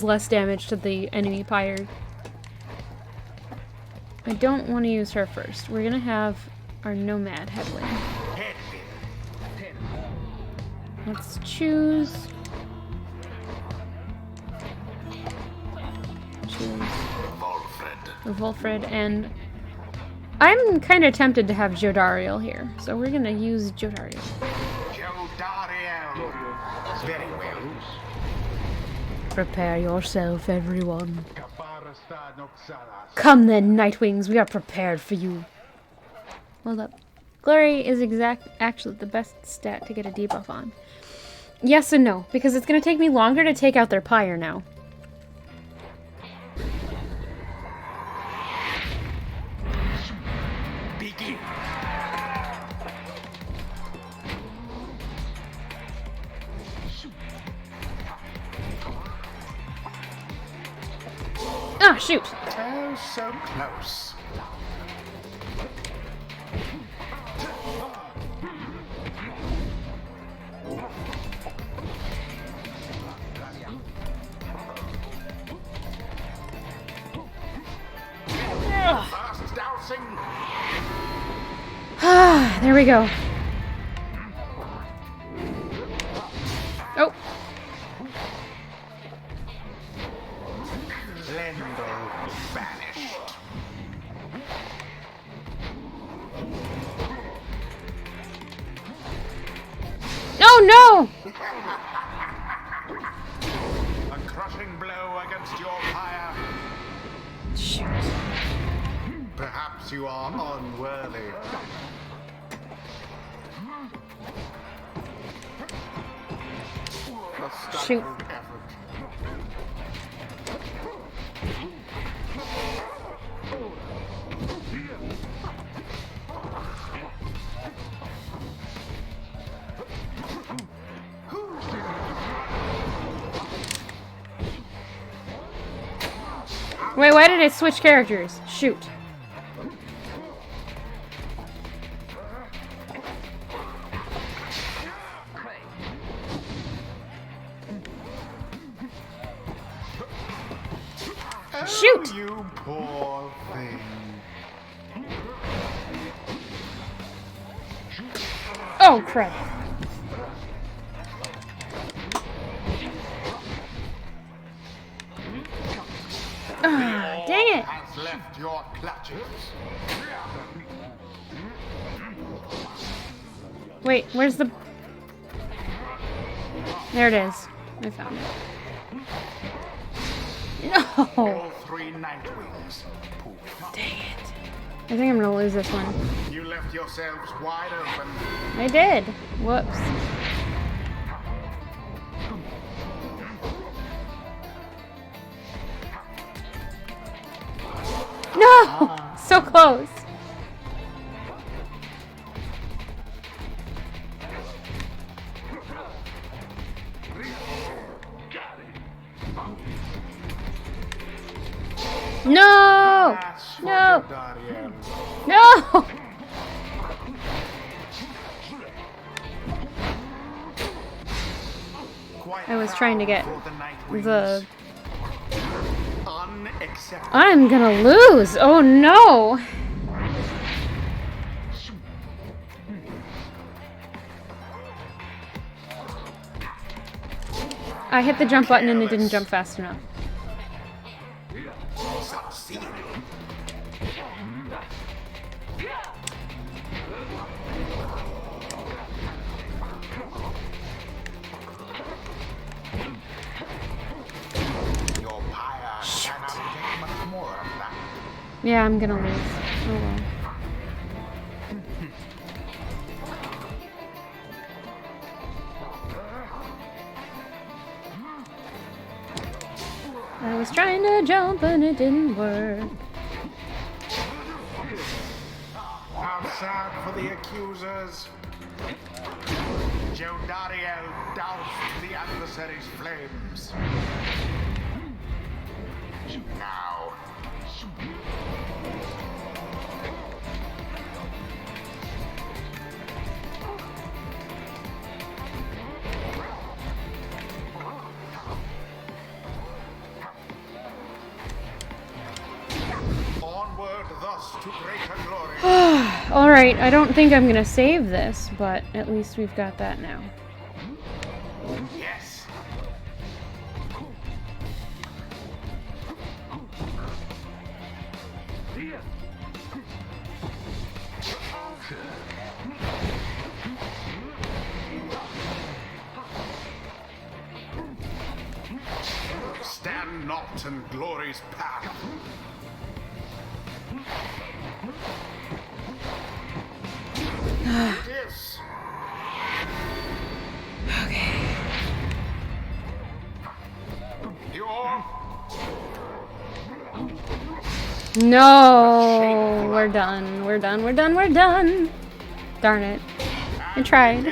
S1: less damage to the enemy Pyre. I don't want to use her first. We're gonna have our Nomad Headwind. Let's choose Volfred, and I'm kind of tempted to have Jodariel here, so we're gonna use Jodariel.
S2: Very well.
S1: Prepare yourself, everyone. Come then, Nightwings, we are prepared for you. Hold up. Glory is actually the best stat to get a debuff on. Yes and no, because it's going to take me longer to take out their Pyre now.
S2: Begin.
S1: Ah, shoot!
S2: Oh, so close. Fast dousing.
S1: Ah, there we go. Oh.
S2: Lendo vanished.
S1: Oh no!
S2: A crushing blow against your Pyre.
S1: Shoot.
S2: Perhaps you are unworthy. A
S1: Shoot.
S2: stifled effort.
S1: Wait, why did it switch characters? Shoot. Shoot!
S2: Oh, you poor thing.
S1: Oh, crap. Ah, dang it!
S2: Has left your clutches.
S1: Wait, where's the... There it is. I found it. No!
S2: All three Nightwings. Poof.
S1: Dang it. I think I'm gonna lose this one.
S2: You left yourselves wide open.
S1: I did. Whoops. No! So close. No! No! No! I was trying to get the...
S2: Unacceptable.
S1: I'm gonna lose! Oh no! I hit the jump button and it didn't jump fast enough.
S2: Succeed. Your Pyre cannot take much more of that.
S1: Yeah, I'm gonna lose. Oh well. I was trying to jump and it didn't work.
S2: How sad for the accusers. Jodariel doused the adversary's flames. Now. Onward thus to greater glory.
S1: Alright, I don't think I'm gonna save this, but at least we've got that now.
S2: Yes. Stand not in glory's path. It is.
S1: Okay.
S2: You're
S1: No! We're done. We're done. We're done. We're done. Darn it. I tried.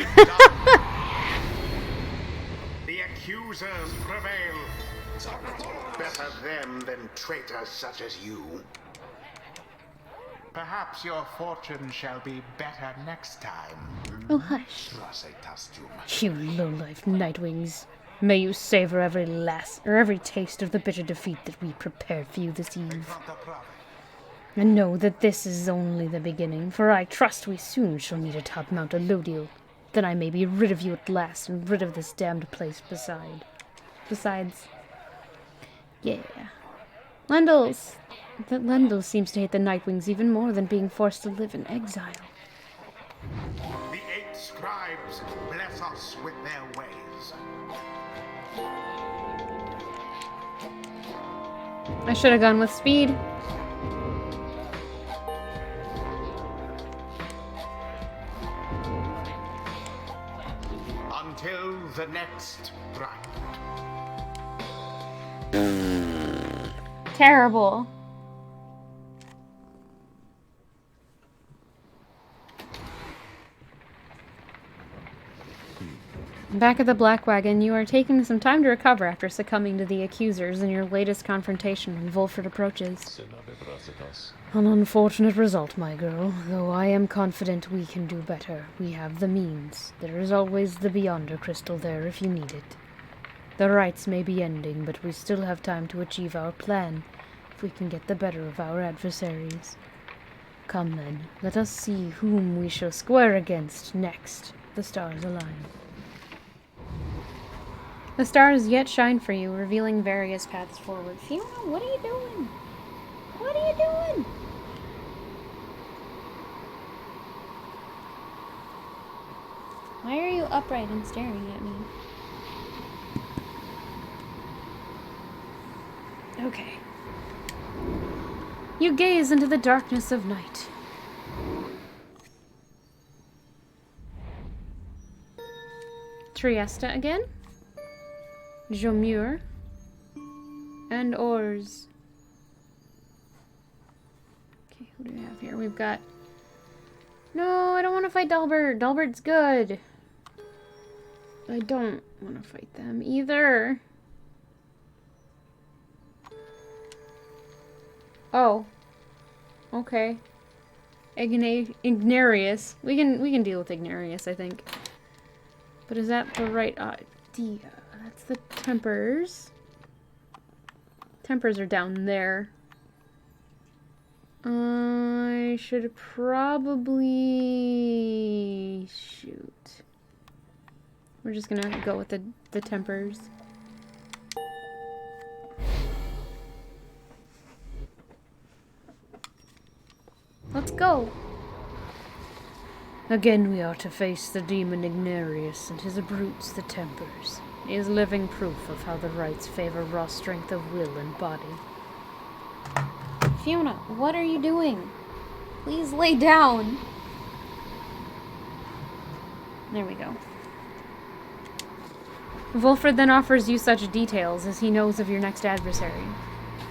S2: the accusers prevail. Better them than traitors such as you. Perhaps your fortune shall be better next time.
S3: Oh, hush.
S1: You low-life Nightwings. May you savor every taste of the bitter defeat that we prepared for you this eve. And know that this is only the beginning, for I trust we soon shall meet atop Mount Elodiel. Then I may be rid of you at last, and rid of this damned place besides. Yeah. Lendls! That Lendl seems to hate the Nightwings even more than being forced to live in exile.
S2: The 8 scribes bless us with their ways.
S1: I should have gone with speed.
S2: Until the next round.
S1: Terrible. Back at the Black Wagon, you are taking some time to recover after succumbing to the accusers in your latest confrontation when Volford approaches. An unfortunate result, my girl, though I am confident we can do better. We have the means. There is always the Beyonder Crystal there if you need it. The rites may be ending, but we still have time to achieve our plan, if we can get the better of our adversaries. Come then, let us see whom we shall square against next. The stars align. The stars yet shine for you, revealing various paths forward. Fiona, what are you doing? What are you doing? Why are you upright and staring at me? Okay. You gaze into the darkness of night. Triesta again? Jomur, and Ors. Okay, who do we have here? We've got... No, I don't want to fight Dalbert. Dalbert's good. I don't want to fight them either. Oh. Okay. Ignarius. We can deal with Ignarius, I think. But is that the right idea? That's the Tempers. Tempers are down there. I should probably... Shoot. We're just gonna go with the Tempers. Let's go. Again we are to face the demon Ignarius and his brutes, the Tempers. He is living proof of how the rites favor raw strength of will and body. Fiona, what are you doing? Please lay down. There we go. Wolfred then offers you such details as he knows of your next adversary.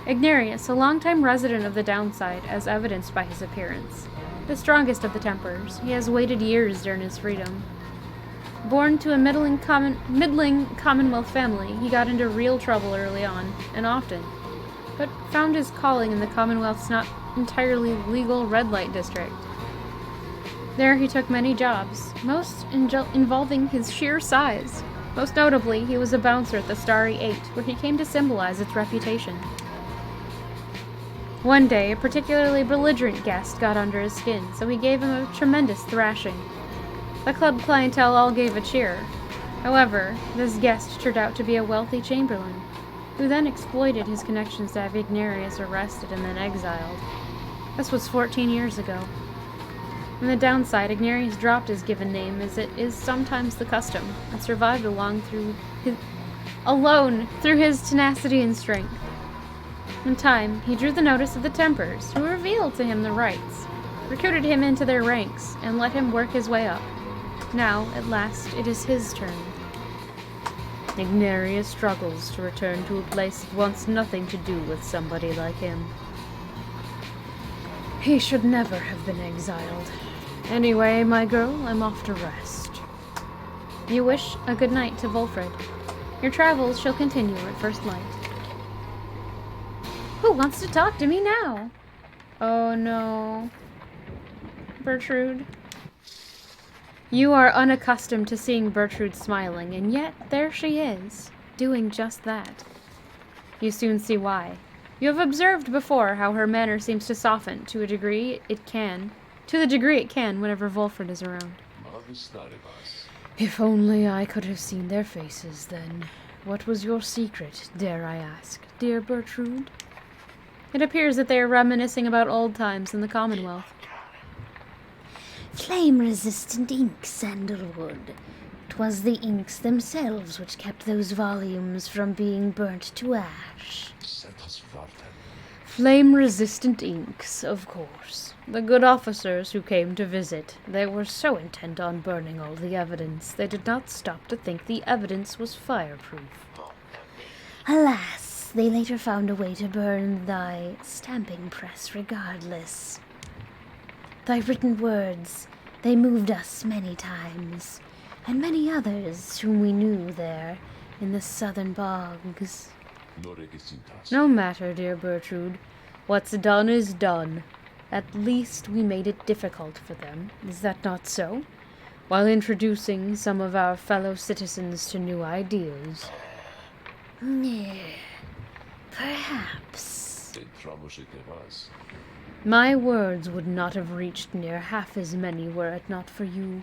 S1: Ignarius, a longtime resident of the downside, as evidenced by his appearance. The strongest of the Templars, he has waited years to earn his freedom. Born to a middling Commonwealth family, he got into real trouble early on, and often, but found his calling in the Commonwealth's not entirely legal red light district. There he took many jobs, most involving his sheer size. Most notably, he was a bouncer at the Starry Eight, where he came to symbolize its reputation. One day, a particularly belligerent guest got under his skin, so he gave him a tremendous thrashing. The club clientele all gave a cheer. However, this guest turned out to be a wealthy chamberlain, who then exploited his connections to have Ignarius arrested and then exiled. This was 14 years ago. On the downside, Ignarius dropped his given name, as it is sometimes the custom, and survived alone through his tenacity and strength. In time, he drew the notice of the Templars, who revealed to him the rights, recruited him into their ranks, and let him work his way up. Now, at last, it is his turn. Ignarius struggles to return to a place that wants nothing to do with somebody like him. He should never have been exiled. Anyway, my girl, I'm off to rest. You wish a good night to Wolfred. Your travels shall continue at first light. Who wants to talk to me now? Oh no. Bertrude. You are unaccustomed to seeing Bertrude smiling, and yet there she is, doing just that. You soon see why. You have observed before how her manner seems to soften to the degree it can whenever Wolfred is around. If only I could have seen their faces then. What was your secret, dare I ask, dear Bertrude? It appears that they are reminiscing about old times in the Commonwealth.
S3: Flame-resistant ink, sandalwood. 'Twas the inks themselves which kept those volumes from being burnt to ash.
S1: Flame-resistant inks, of course. The good officers who came to visit, they were so intent on burning all the evidence, they did not stop to think the evidence was fireproof.
S3: Alas, they later found a way to burn thy stamping press regardless. Thy written words, they moved us many times, and many others whom we knew there in the southern bogs.
S1: No matter, dear Bertrude. What's done is done. At least we made it difficult for them, is that not so? While introducing some of our fellow citizens to new ideas.
S3: Perhaps.
S1: My words would not have reached near half as many were it not for you.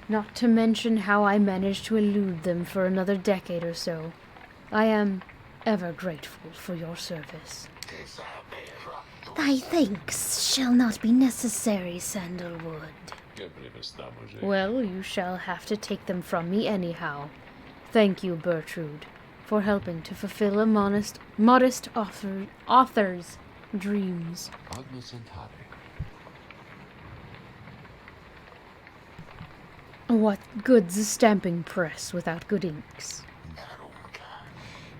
S1: Not to mention how I managed to elude them for another decade or so. I am ever grateful for your service.
S3: Thy thanks shall not be necessary, Sandalwood.
S1: Well, you shall have to take them from me anyhow. Thank you, Bertrude, for helping to fulfill a modest author's dreams. What good's a stamping press without good inks?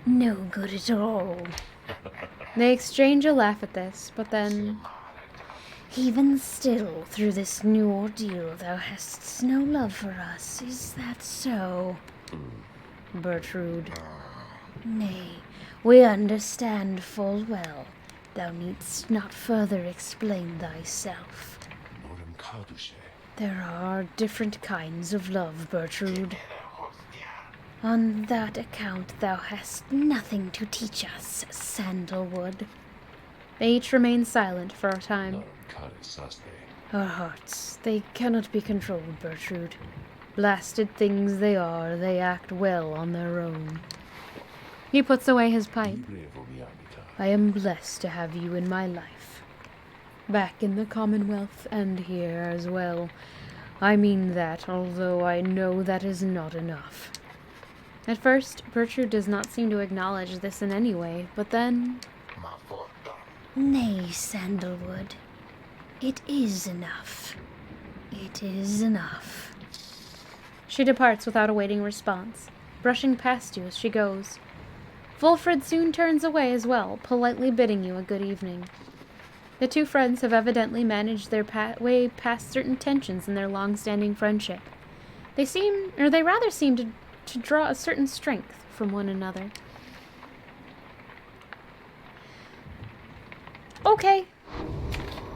S3: No good at all.
S1: They exchange a laugh at this, but then...
S3: Even still, through this new ordeal, thou hast no love for us, is that so?
S1: Bertrude.
S3: Nay, we understand full well. Thou needst not further explain thyself.
S1: There are different kinds of love, Bertrude.
S3: On that account thou hast nothing to teach us, Sandalwood.
S1: They each remain silent for a time. Our hearts, they cannot be controlled, Bertrude. Blasted things they are, they act well on their own. He puts away his pipe. I am blessed to have you in my life. Back in the Commonwealth and here as well. I mean that, although I know that is not enough. At first, Bertrude does not seem to acknowledge this in any way, but then...
S3: Nay, Sandalwood. It is enough. It is enough.
S1: She departs without awaiting response, brushing past you as she goes. Wolfred soon turns away as well, politely bidding you a good evening. The two friends have evidently managed their way past certain tensions in their long-standing friendship. They rather seem to draw a certain strength from one another. Okay.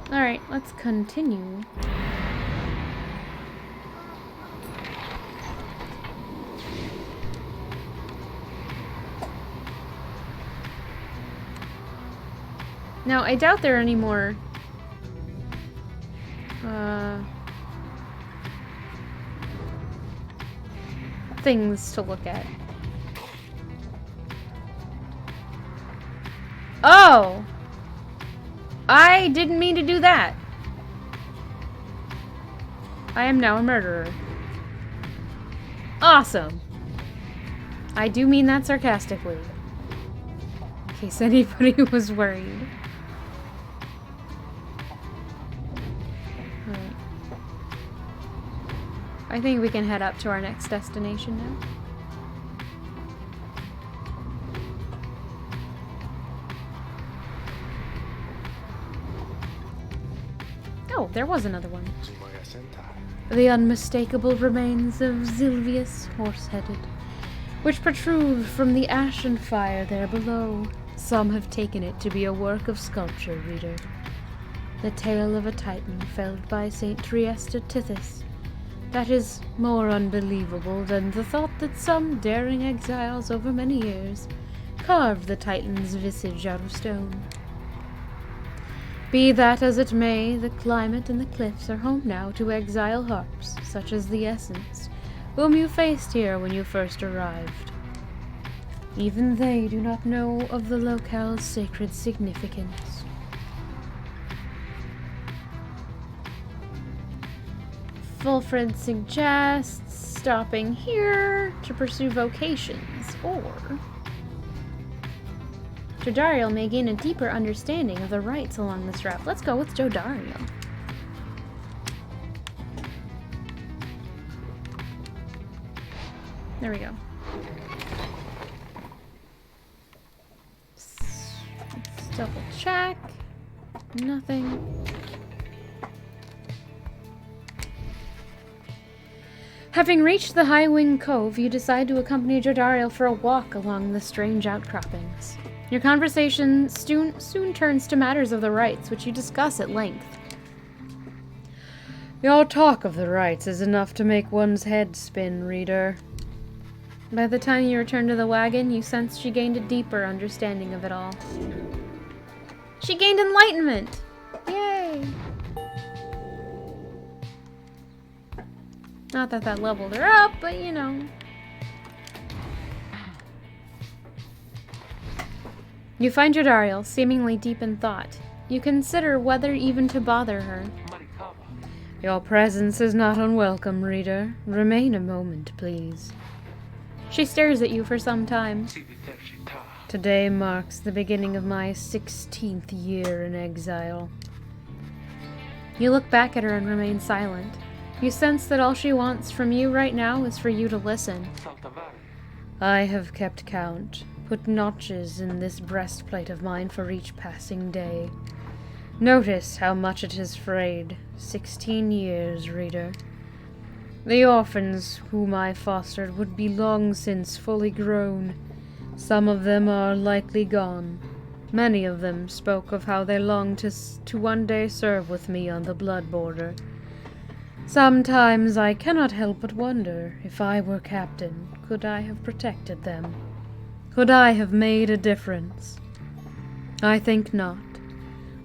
S1: Alright, let's continue. Now, I doubt there are any more things to look at. Oh! I didn't mean to do that. I am now a murderer. Awesome. I do mean that sarcastically. In case anybody was worried. Alright. I think we can head up to our next destination now. Oh, there was another one. The unmistakable remains of Zilvius Horse-Headed, which protrude from the ash and fire there below. Some have taken it to be a work of sculpture, reader. The tale of a titan felled by St. Triesta Tithys. That is more unbelievable than the thought that some daring exiles over many years carved the titan's visage out of stone. Be that as it may, the climate and the cliffs are home now to exile harps, such as the Essence, whom you faced here when you first arrived. Even they do not know of the locale's sacred significance. Fulfred suggests stopping here to pursue vocations, or Jodariel may gain a deeper understanding of the rites along this route. Let's go with Jodariel. There we go. Let's double check. Nothing. Having reached the High Wing Cove, you decide to accompany Jodariel for a walk along the strange outcroppings. Your conversation soon turns to matters of the rites, which you discuss at length. Your talk of the rites is enough to make one's head spin, reader. By the time you return to the wagon, you sense she gained a deeper understanding of it all. She gained enlightenment! Yay! Not that that leveled her up, but you know. You find Jodariel, seemingly deep in thought. You consider whether even to bother her. Your presence is not unwelcome, reader. Remain a moment, please. She stares at you for some time. Today marks the beginning of my 16th year in exile. You look back at her and remain silent. You sense that all she wants from you right now is for you to listen. I have kept count. Put notches in this breastplate of mine for each passing day. Notice how much it has frayed. 16 years, reader. The orphans whom I fostered would be long since fully grown. Some of them are likely gone. Many of them spoke of how they longed to one day serve with me on the blood border. Sometimes I cannot help but wonder, if I were captain, could I have protected them? Could I have made a difference? I think not.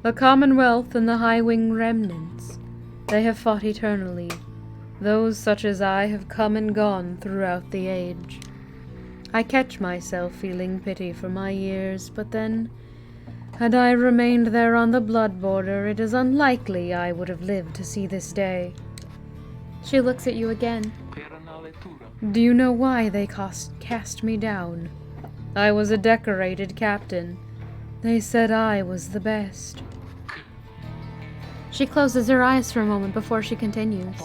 S1: The Commonwealth and the High Wing remnants, they have fought eternally. Those such as I have come and gone throughout the age. I catch myself feeling pity for my years, but then, had I remained there on the blood border, it is unlikely I would have lived to see this day. She looks at you again. Do you know why they cast me down? I was a decorated captain. They said I was the best. She closes her eyes for a moment before she continues.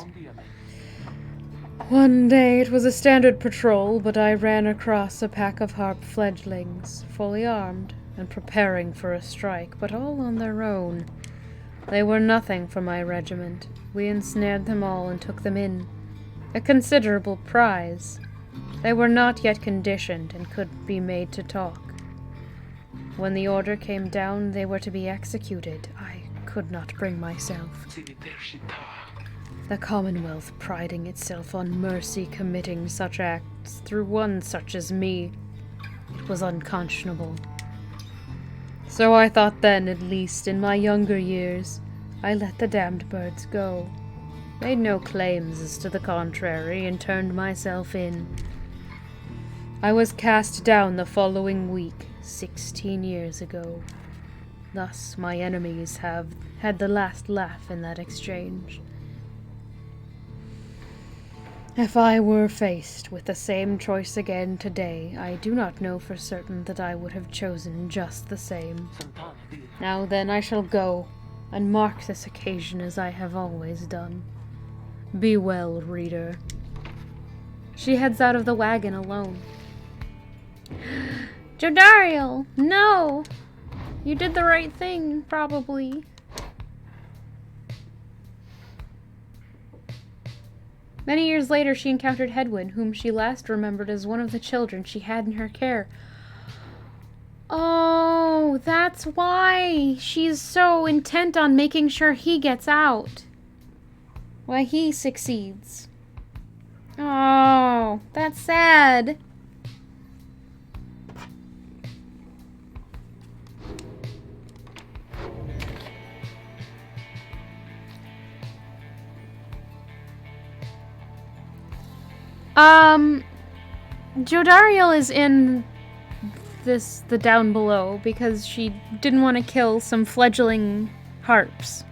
S1: One day it was a standard patrol, but I ran across a pack of harp fledglings, fully armed and preparing for a strike, but all on their own. They were nothing for my regiment. We ensnared them all and took them in. A considerable prize. They were not yet conditioned and could be made to talk. When the order came down, they were to be executed. I could not bring myself. The Commonwealth priding itself on mercy committing such acts through one such as me. It was unconscionable. So I thought then, at least in my younger years, I let the damned birds go. Made no claims as to the contrary, and turned myself in. I was cast down the following week, 16 years ago. Thus my enemies have had the last laugh in that exchange. If I were faced with the same choice again today, I do not know for certain that I would have chosen just the same. Now then, I shall go, and mark this occasion as I have always done. Be well, reader. She heads out of the wagon alone.
S3: Jodariel, no! You did the right thing, probably.
S1: Many years later, she encountered Hedwyn, whom she last remembered as one of the children she had in her care.
S3: Oh, that's why she's so intent on making sure he gets out.
S1: Why he succeeds.
S3: Oh, that's sad.
S1: Jodariel is in the down below because she didn't want to kill some fledgling harps.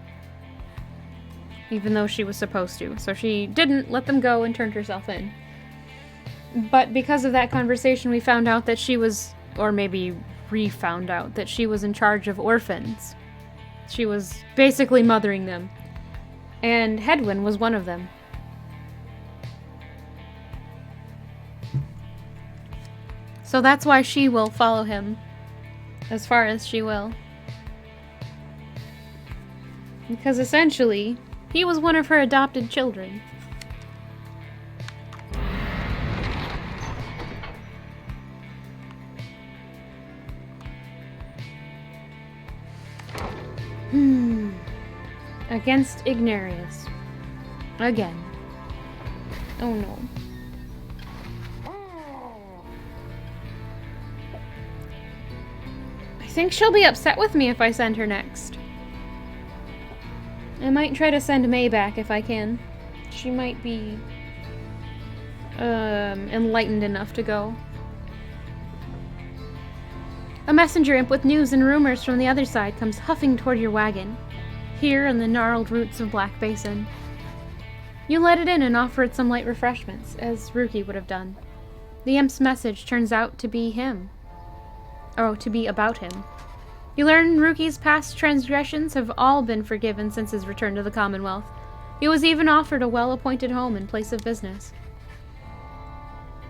S1: Even though she was supposed to. So she didn't let them go and turned herself in. But because of that conversation, we found out that she was, or maybe re-found out, that she was in charge of orphans. She was basically mothering them. And Hedwyn was one of them. So that's why she will follow him as far as she will. Because essentially, he was one of her adopted children. Against Ignarius. Again. Oh no. I think she'll be upset with me if I send her next. I might try to send May back if I can. She might be enlightened enough to go. A messenger imp with news and rumors from the other side comes huffing toward your wagon, here in the gnarled roots of Black Basin. You let it in and offer it some light refreshments, as Ruki would have done. The imp's message turns out to be him. Oh, to be about him. You learn Ruki's past transgressions have all been forgiven since his return to the Commonwealth. He was even offered a well-appointed home in place of business.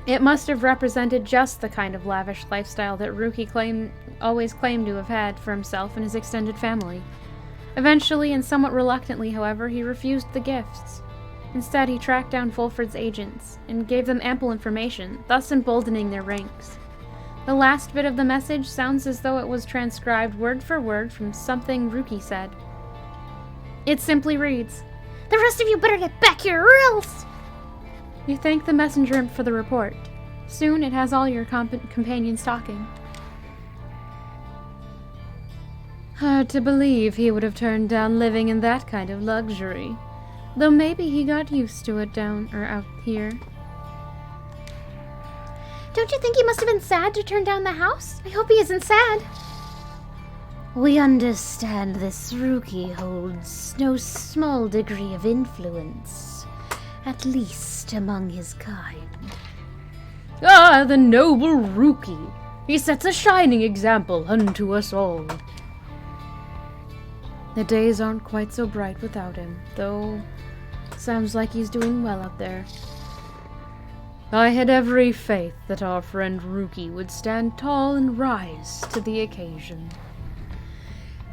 S1: It must have represented just the kind of lavish lifestyle that Ruki always claimed to have had for himself and his extended family. Eventually, and somewhat reluctantly, however, he refused the gifts. Instead, he tracked down Fulford's agents and gave them ample information, thus emboldening their ranks. The last bit of the message sounds as though it was transcribed word for word from something Ruki said. It simply reads,
S3: "The rest of you better get back here or else!"
S1: You thank the messenger imp for the report. Soon it has all your companions talking. Hard to believe he would have turned down living in that kind of luxury. Though maybe he got used to it out here.
S3: Don't you think he must have been sad to turn down the house? I hope he isn't sad.
S4: We understand this Ruki holds no small degree of influence, at least among his kind.
S1: Ah, the noble Ruki! He sets a shining example unto us all. The days aren't quite so bright without him, though sounds like he's doing well out there. I had every faith that our friend Rookie would stand tall and rise to the occasion.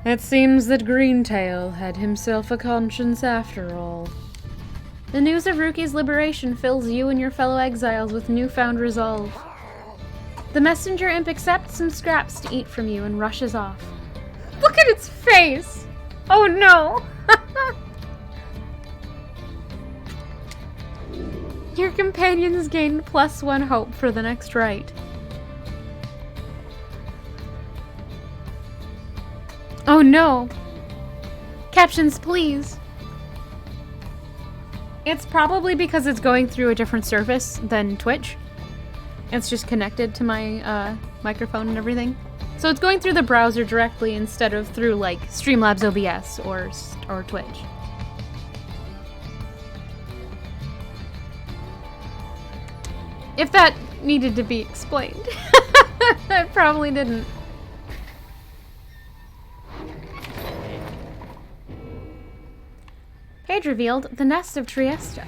S1: It seems that Greentail had himself a conscience after all. The news of Rookie's liberation fills you and your fellow exiles with newfound resolve. The messenger imp accepts some scraps to eat from you and rushes off. Look at its face! Oh no! Your companions gained +1 hope for the next rite. Oh no! Captions, please! It's probably because it's going through a different service than Twitch. It's just connected to my microphone and everything. So it's going through the browser directly instead of through like Streamlabs OBS or Twitch. If that needed to be explained. It probably didn't. Page revealed the nest of Trieste.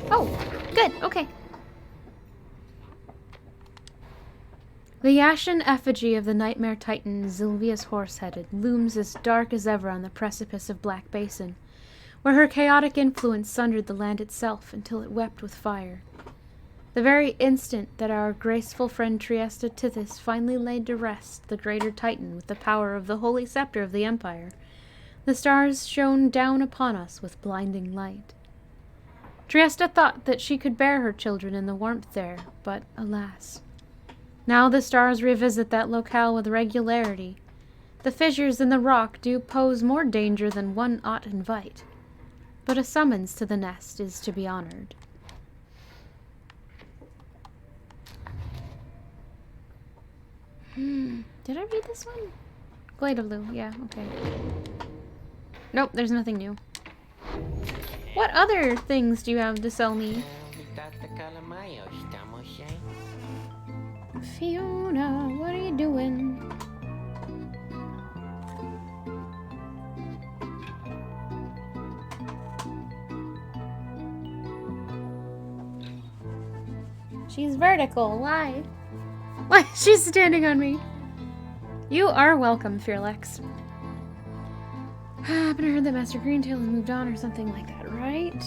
S1: Oh, good, okay. The ashen effigy of the nightmare titan Zilvius Horseheaded looms as dark as ever on the precipice of Black Basin, where her chaotic influence sundered the land itself until it wept with fire. The very instant that our graceful friend Trieste Tithys finally laid to rest the greater titan with the power of the holy scepter of the Empire, the stars shone down upon us with blinding light. Trieste thought that she could bear her children in the warmth there, but alas. Now the stars revisit that locale with regularity. The fissures in the rock do pose more danger than one ought invite, but a summons to the nest is to be honored. Did I read this one? Glade of Lou, yeah, okay. Nope, there's nothing new. What other things do you have to sell me? Fiona, what are you doing? She's vertical, why? Why, she's standing on me. You are welcome, Fearlex. But I heard that Master Greentail has moved on or something like that, right?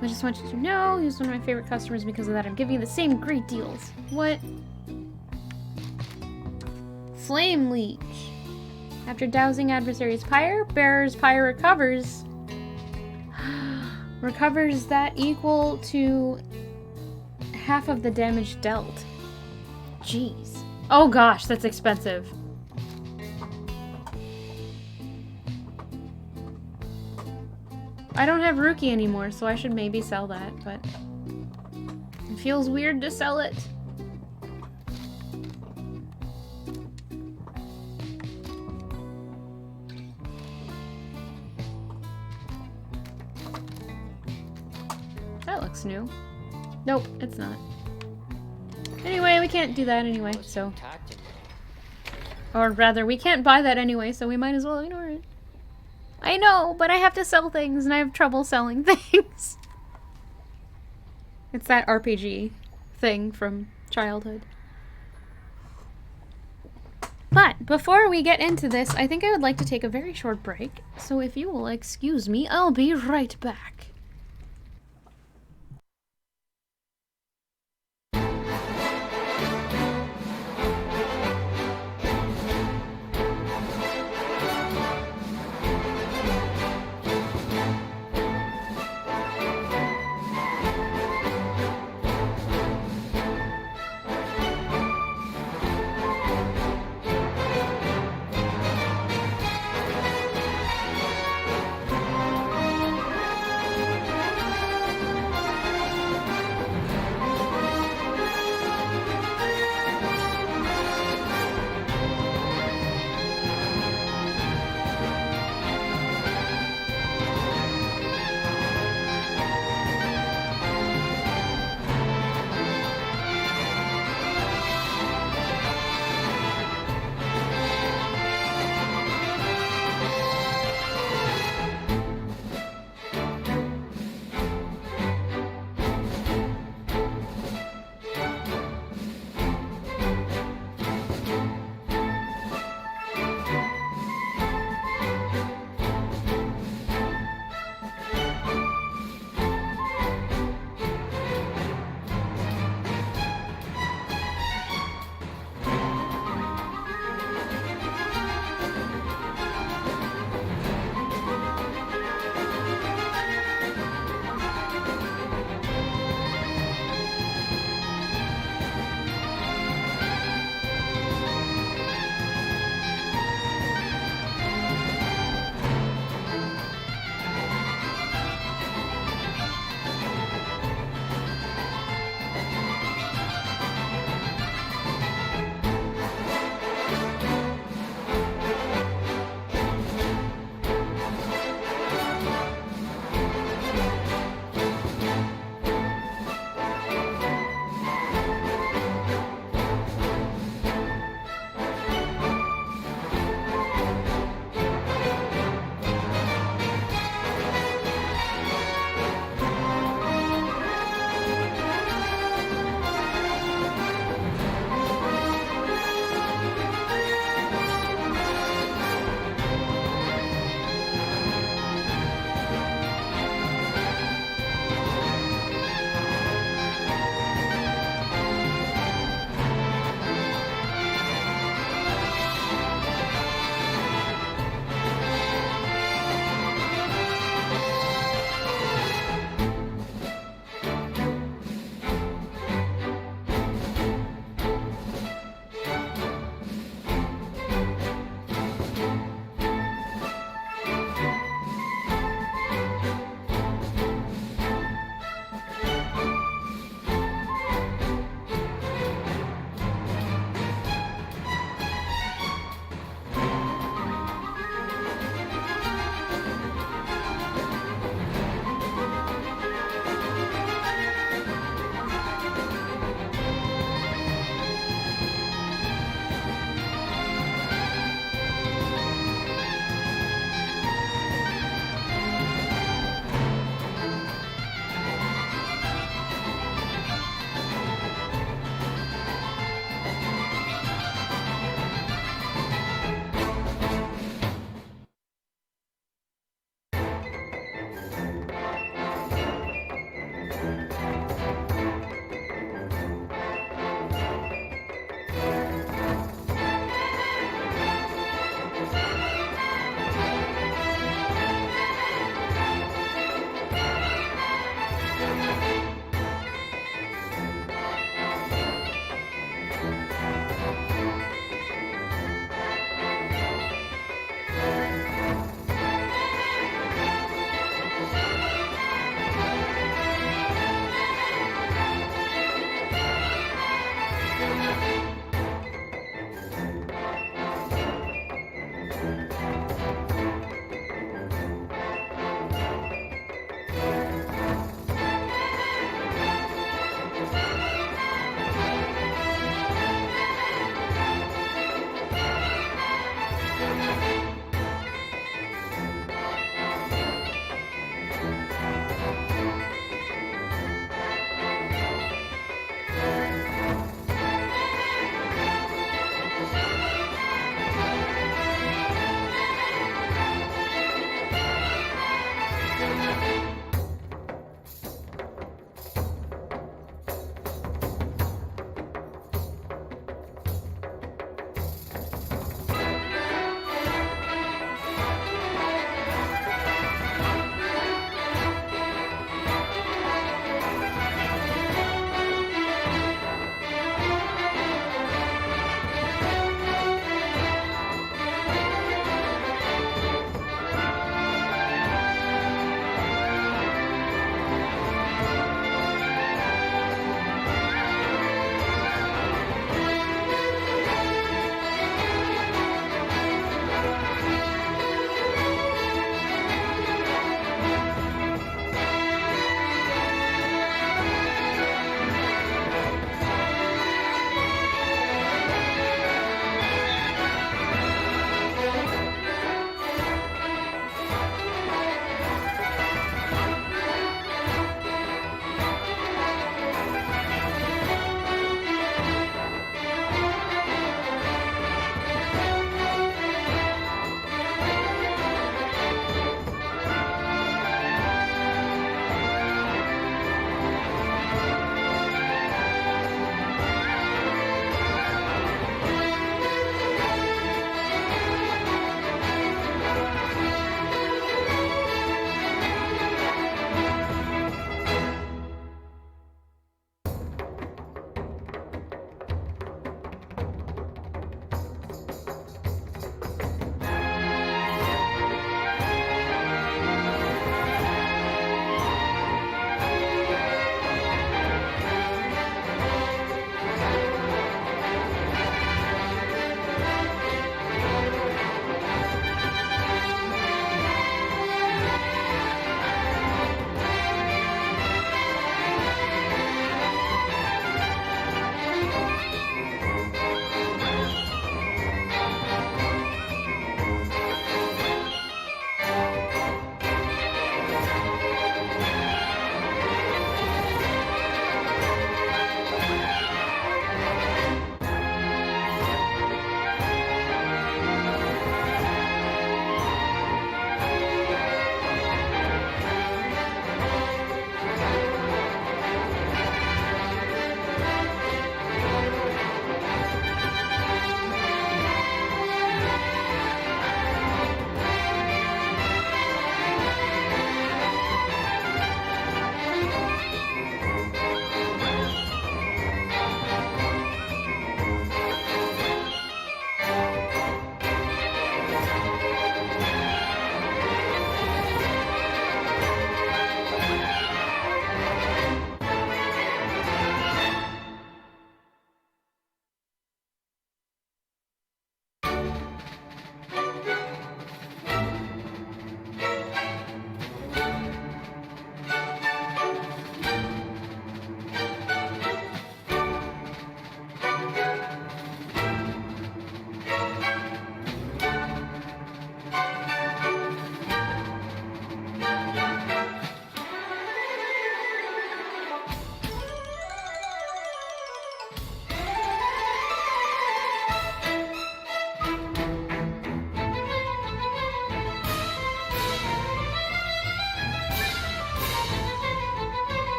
S1: I just want you to know he was one of my favorite customers because of that. I'm giving you the same great deals. What? Flame Leech. After dousing adversary's Pyre, bearer's Pyre recovers. Recovers that equal to half of the damage dealt. Jeez. Oh gosh, that's expensive. I don't have Rookie anymore, so I should maybe sell that, but it feels weird to sell it. That looks new. Nope, it's not. Anyway, we can't do that anyway, so. Or rather, we can't buy that anyway, so we might as well ignore it. I know, but I have to sell things, and I have trouble selling things. It's that RPG thing from childhood. But before we get into this, I think I would like to take a very short break. So if you will excuse me, I'll be right back.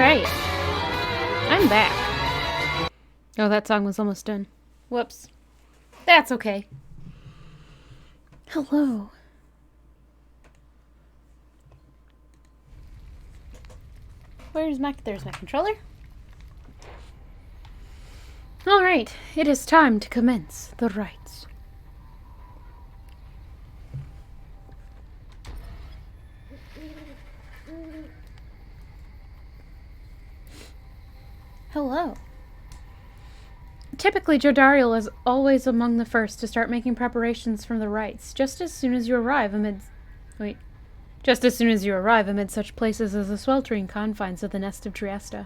S1: Alright. I'm back. Oh, that song was almost done. Whoops. That's okay. Hello. There's my controller. Alright, it is time to commence the rites. Hello. Typically, Jodariel is always among the first to start making preparations for the rites, just as soon as you arrive amid such places as the sweltering confines of the nest of Trieste.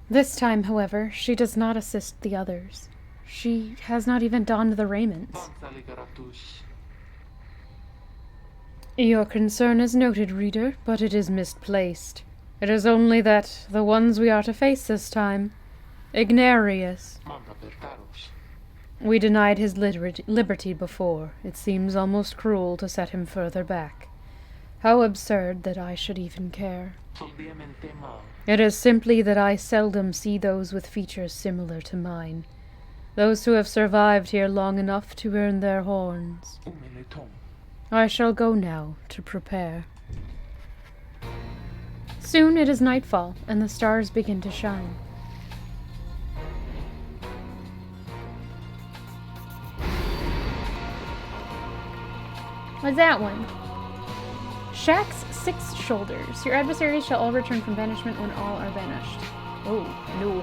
S1: This time, however, she does not assist the others. She has not even donned the raiments. Your concern is noted, reader, but it is misplaced. It is only that the ones we are to face this time, Ignarius. We denied his liberty before. It seems almost cruel to set him further back. How absurd that I should even care. It is simply that I seldom see those with features similar to mine. Those who have survived here long enough to earn their horns. I shall go now to prepare. Soon it is nightfall, and the stars begin to shine. What's that one? Shax's 6 shoulders. Your adversaries shall all return from banishment when all are banished. Oh, no.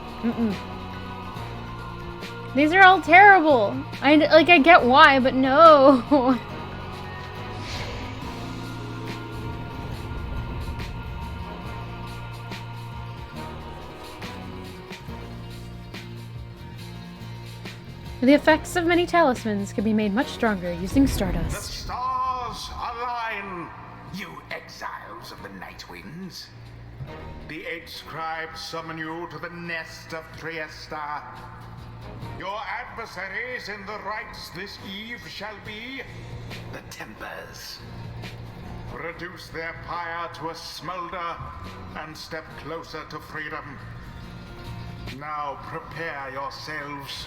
S1: These are all terrible. I get why, but no. The effects of many talismans can be made much stronger using
S2: The
S1: stardust.
S2: stars align, you exiles of the Night Winds. The 8 scribes summon you to the nest of Trieste. Your adversaries in the rites this eve shall be the Tempers. Reduce their pyre to a smolder and step closer to freedom. Now prepare yourselves.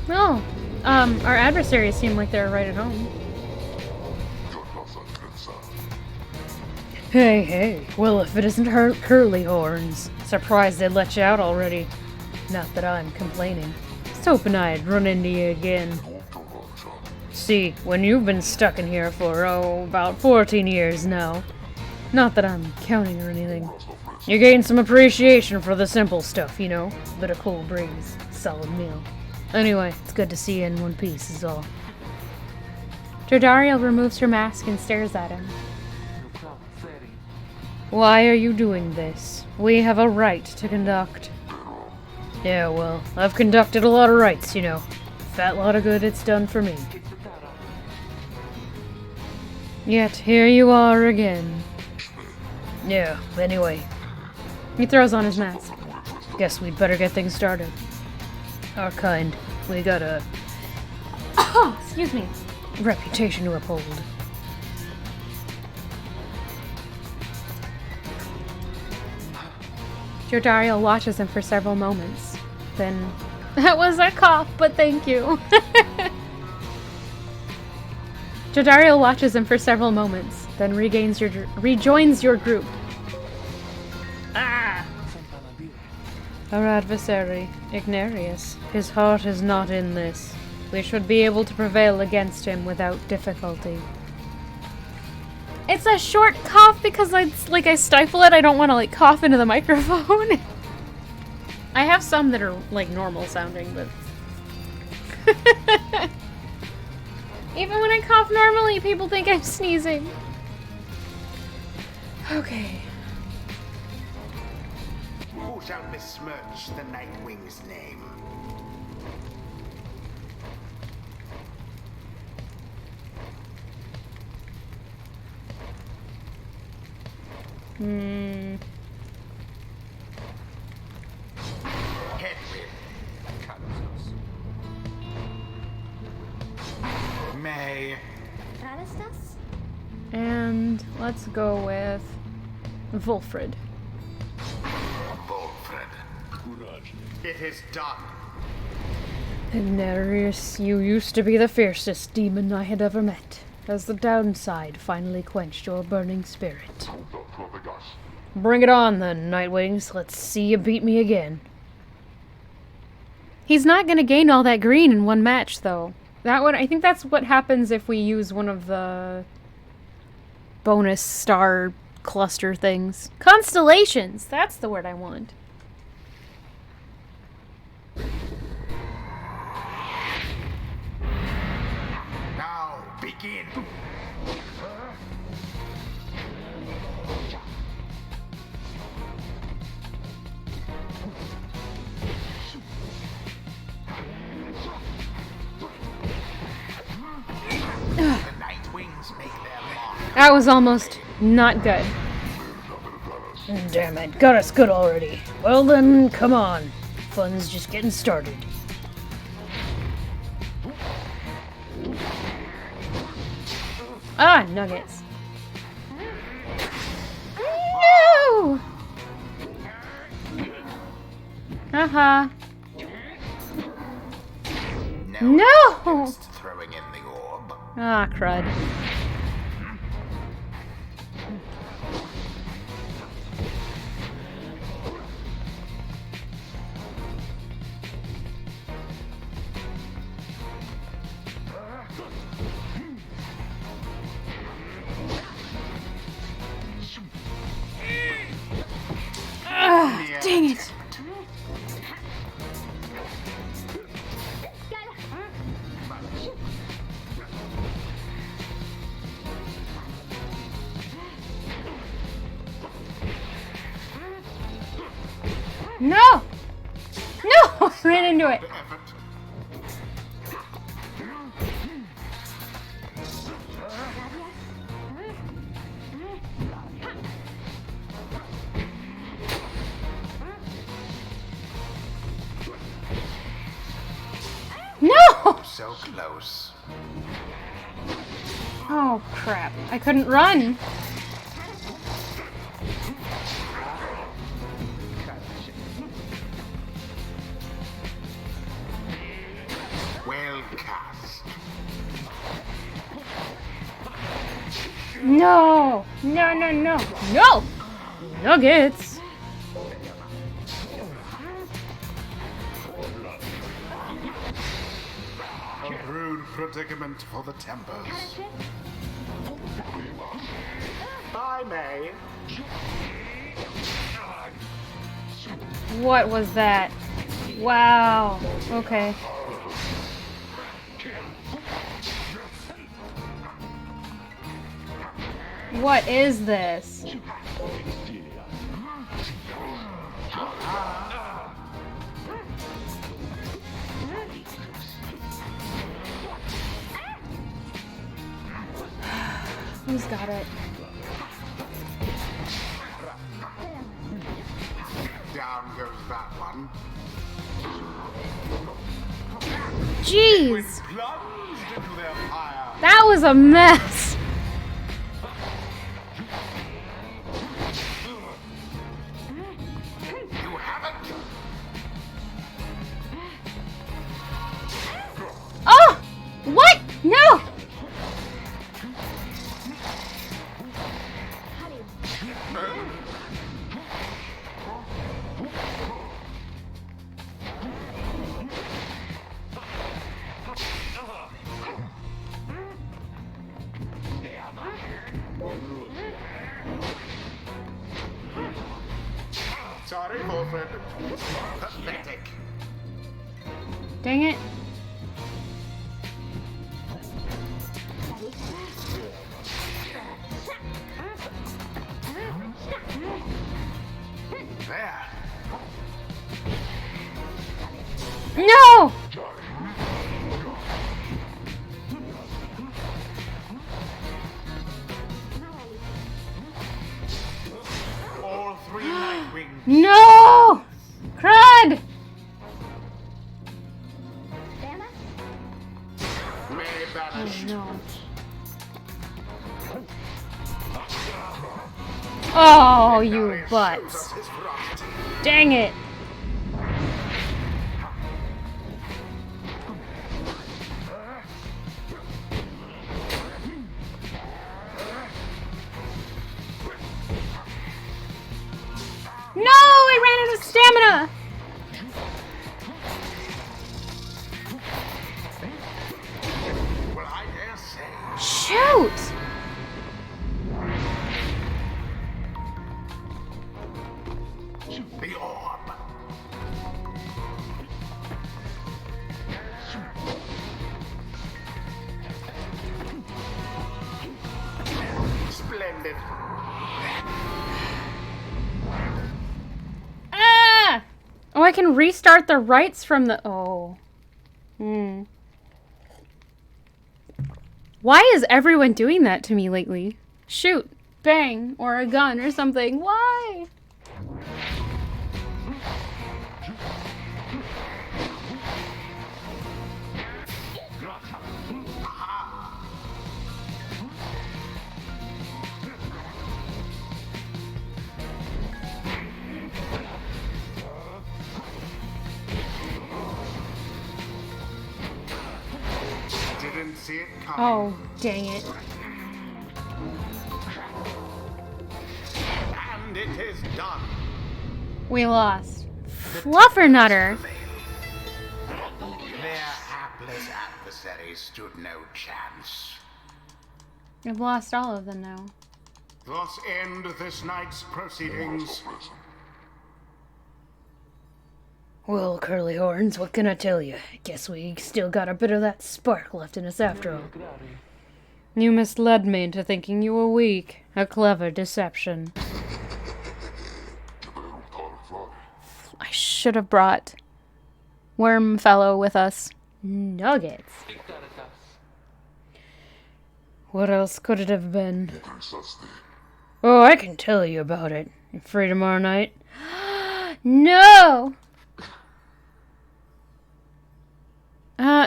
S1: Oh, our adversaries seem like they're right at home. Hey, well, if it isn't Curly Horns. Surprised they let you out already. Not that I'm complaining. Just hoping I'd run into you again. See, when you've been stuck in here for, about 14 years now. Not that I'm counting or anything. You gain some appreciation for the simple stuff, you know? Bit of cool breeze, solid meal. Anyway, it's good to see you in one piece is all. Jodariel removes her mask and stares at him. Why are you doing this? We have a rite to conduct. Yeah, well, I've conducted a lot of rites, you know. Fat lot of good it's done for me. Yet here you are again. Yeah, anyway. He throws on his mask. Guess we'd better get things started. Our kind, we got a excuse me, reputation to uphold. Jodariel watches him for several moments. Then, that was a cough, but thank you. Jodariel watches him for several moments, then rejoins your group. Our adversary, Ignarius. His heart is not in this. We should be able to prevail against him without difficulty. It's a short cough because I stifle it. I don't want to cough into the microphone. I have some that are normal sounding, but even when I cough normally, people think I'm sneezing. Okay.
S2: Who shall besmirch the Nightwing's name? Hedwig. May.
S3: Radistas?
S1: And let's go with Wolfred.
S2: Wolfred. It is done.
S1: Ignarius, you used to be the fiercest demon I had ever met. Has the downside finally quenched your burning spirit? Bring it on then, Nightwings. Let's see you beat me again. He's not gonna gain all that green in one match, though. I think that's what happens if we use one of the bonus star cluster things. Constellations! That's the word I want.
S2: Now, begin. The Nightwings make their mark.
S1: That was almost not good.
S5: Damn it, got us good already. Well then, come on. Fun's just getting started.
S1: Ah, nuggets. No! Haha. No!
S2: Against throwing in the orb.
S1: Ah, crud. Ah, dang it. No! No! Ran into it. No!
S2: So close.
S1: Oh, crap. I couldn't run.
S2: Well cast.
S1: No! No, no, no. No! Nuggets!
S2: A rude predicament for the Tempers. I may.
S1: What was that? Wow. Okay. What is this? Who's got it?
S2: Down goes that one.
S1: Jeez!
S2: Plunged into their fire.
S1: That was a mess!
S2: You haven't.
S1: Oh! What? No!
S2: Sorry, Wilfred. Pathetic.
S1: Dang it.
S2: There.
S1: No!
S2: All three Nightwings.
S1: No! Crud!
S2: May banished.
S1: No. Oh, you butts. Dang it. No, I ran out of stamina.
S2: Well, I dare say.
S1: Shoot.
S2: The orb. Splendid.
S1: Ah! Oh, I can restart the rights from the... Oh. Why is everyone doing that to me lately? Shoot, bang, or a gun or something. Why?
S2: Didn't see it coming.
S1: Oh, dang it.
S2: And it is done.
S1: We lost. Fluffernutter.
S2: Their hapless adversaries stood no chance.
S1: I've lost all of them now.
S2: Thus end this night's proceedings.
S5: Well, Curly Horns, what can I tell you? Guess we still got a bit of that spark left in us after all.
S1: You misled me into thinking you were weak. A clever deception. I should have brought Worm Fellow with us. Nuggets. What else could it have been?
S5: Oh, I can tell you about it. You free tomorrow night?
S1: No!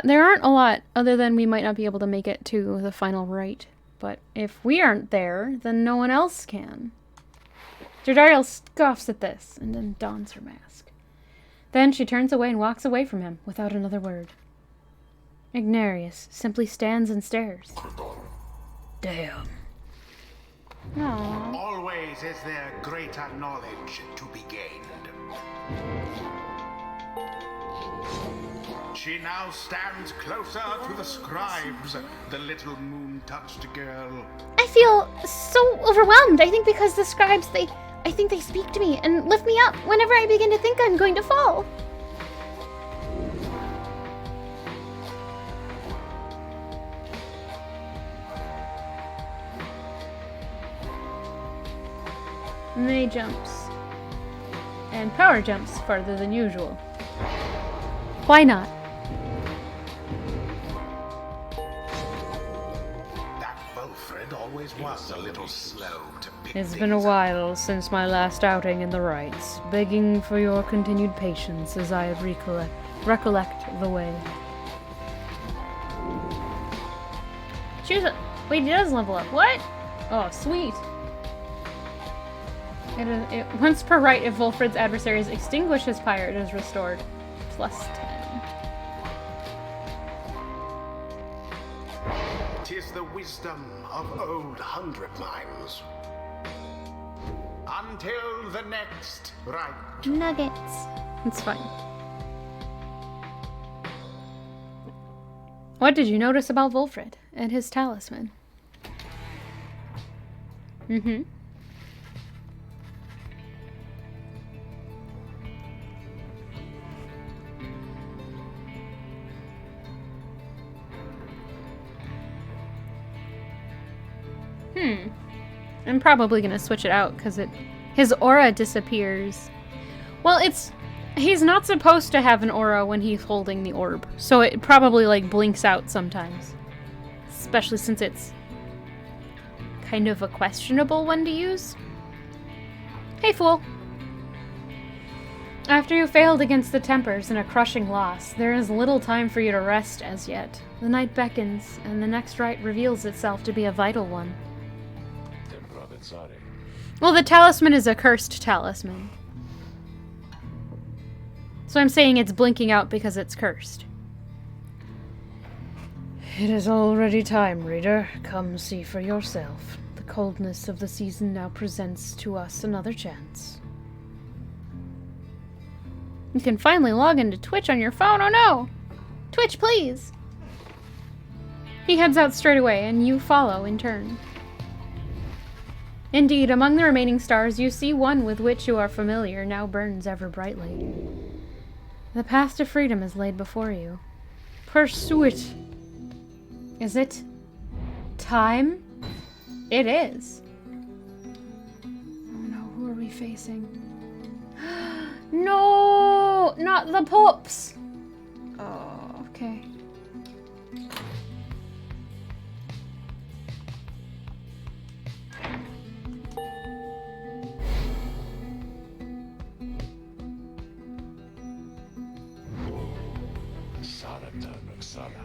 S1: There aren't a lot, other than we might not be able to make it to the final rite. But if we aren't there, then no one else can. Jardariel scoffs at this, and then dons her mask. Then she turns away and walks away from him, without another word. Ignarius simply stands and stares.
S5: Damn.
S1: Aww.
S2: Always is there greater knowledge to be gained. She now stands closer to the scribes, the little moon-touched girl.
S3: I feel so overwhelmed. I think because the scribes, I think they speak to me and lift me up whenever I begin to think I'm going to fall.
S1: May jumps. And power jumps farther than usual. Why not?
S2: That Wilfred always was a little slow to pick
S1: It's been a
S2: things up.
S1: while since my last outing in the rites, begging for your continued patience as I recollect the way. Wait, he does level up. What? Oh, sweet. Once per rite, if Volfred's adversaries extinguish his pyre, it is restored. +10.
S2: 'Tis the wisdom of old 100 Miles. Until the next rite.
S3: Nuggets.
S1: It's fine. What did you notice about Volfred and his talisman? Mm-hmm. I'm probably gonna switch it out because his aura disappears. Well, he's not supposed to have an aura when he's holding the orb, so it probably like blinks out sometimes. Especially since it's kind of a questionable one to use. Hey, fool. After you failed against the Tempers in a crushing loss, there is little time for you to rest as yet. The night beckons, and the next rite reveals itself to be a vital one. Well, the talisman is a cursed talisman. So I'm saying it's blinking out because it's cursed.
S5: It is already time, reader. Come see for yourself. The coldness of the season now presents to us another chance.
S1: You can finally log into Twitch on your phone. Oh no! Twitch, please! He heads out straight away, and you follow in turn. Indeed, among the remaining stars, you see one with which you are familiar now burns ever brightly. The path to freedom is laid before you. Pursue it! Is it time? It is. Oh no, who are we facing? No! Not the pups! Oh, okay.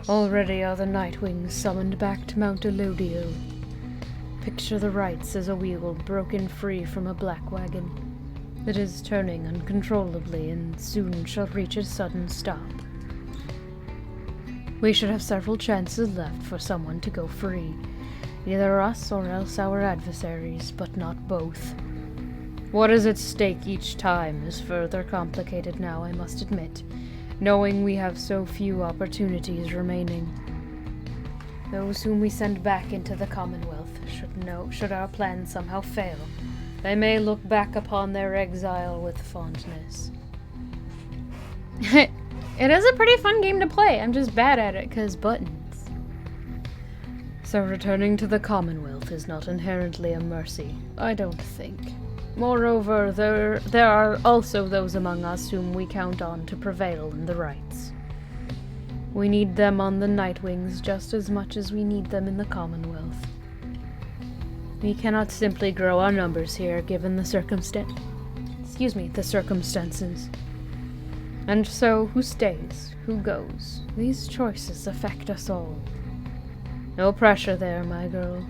S5: Already are the Nightwings summoned back to Mount Elodiel. Picture the rites as a wheel broken free from a black wagon. It is turning uncontrollably and soon shall reach a sudden stop. We should have several chances left for someone to go free. Either us or else our adversaries, but not both. What is at stake each time is further complicated now, I must admit, knowing we have so few opportunities remaining. Those whom we send back into the Commonwealth should our plan somehow fail, they may look back upon their exile with fondness.
S1: It is a pretty fun game to play. I'm just bad at it because buttons.
S5: So returning to the Commonwealth is not inherently a mercy, I don't think. Moreover, there are also those among us whom we count on to prevail in the rites. We need them on the Nightwings just as much as we need them in the Commonwealth. We cannot simply grow our numbers here, given the circumstances. And so, who stays? Who goes? These choices affect us all. No pressure there, my girl.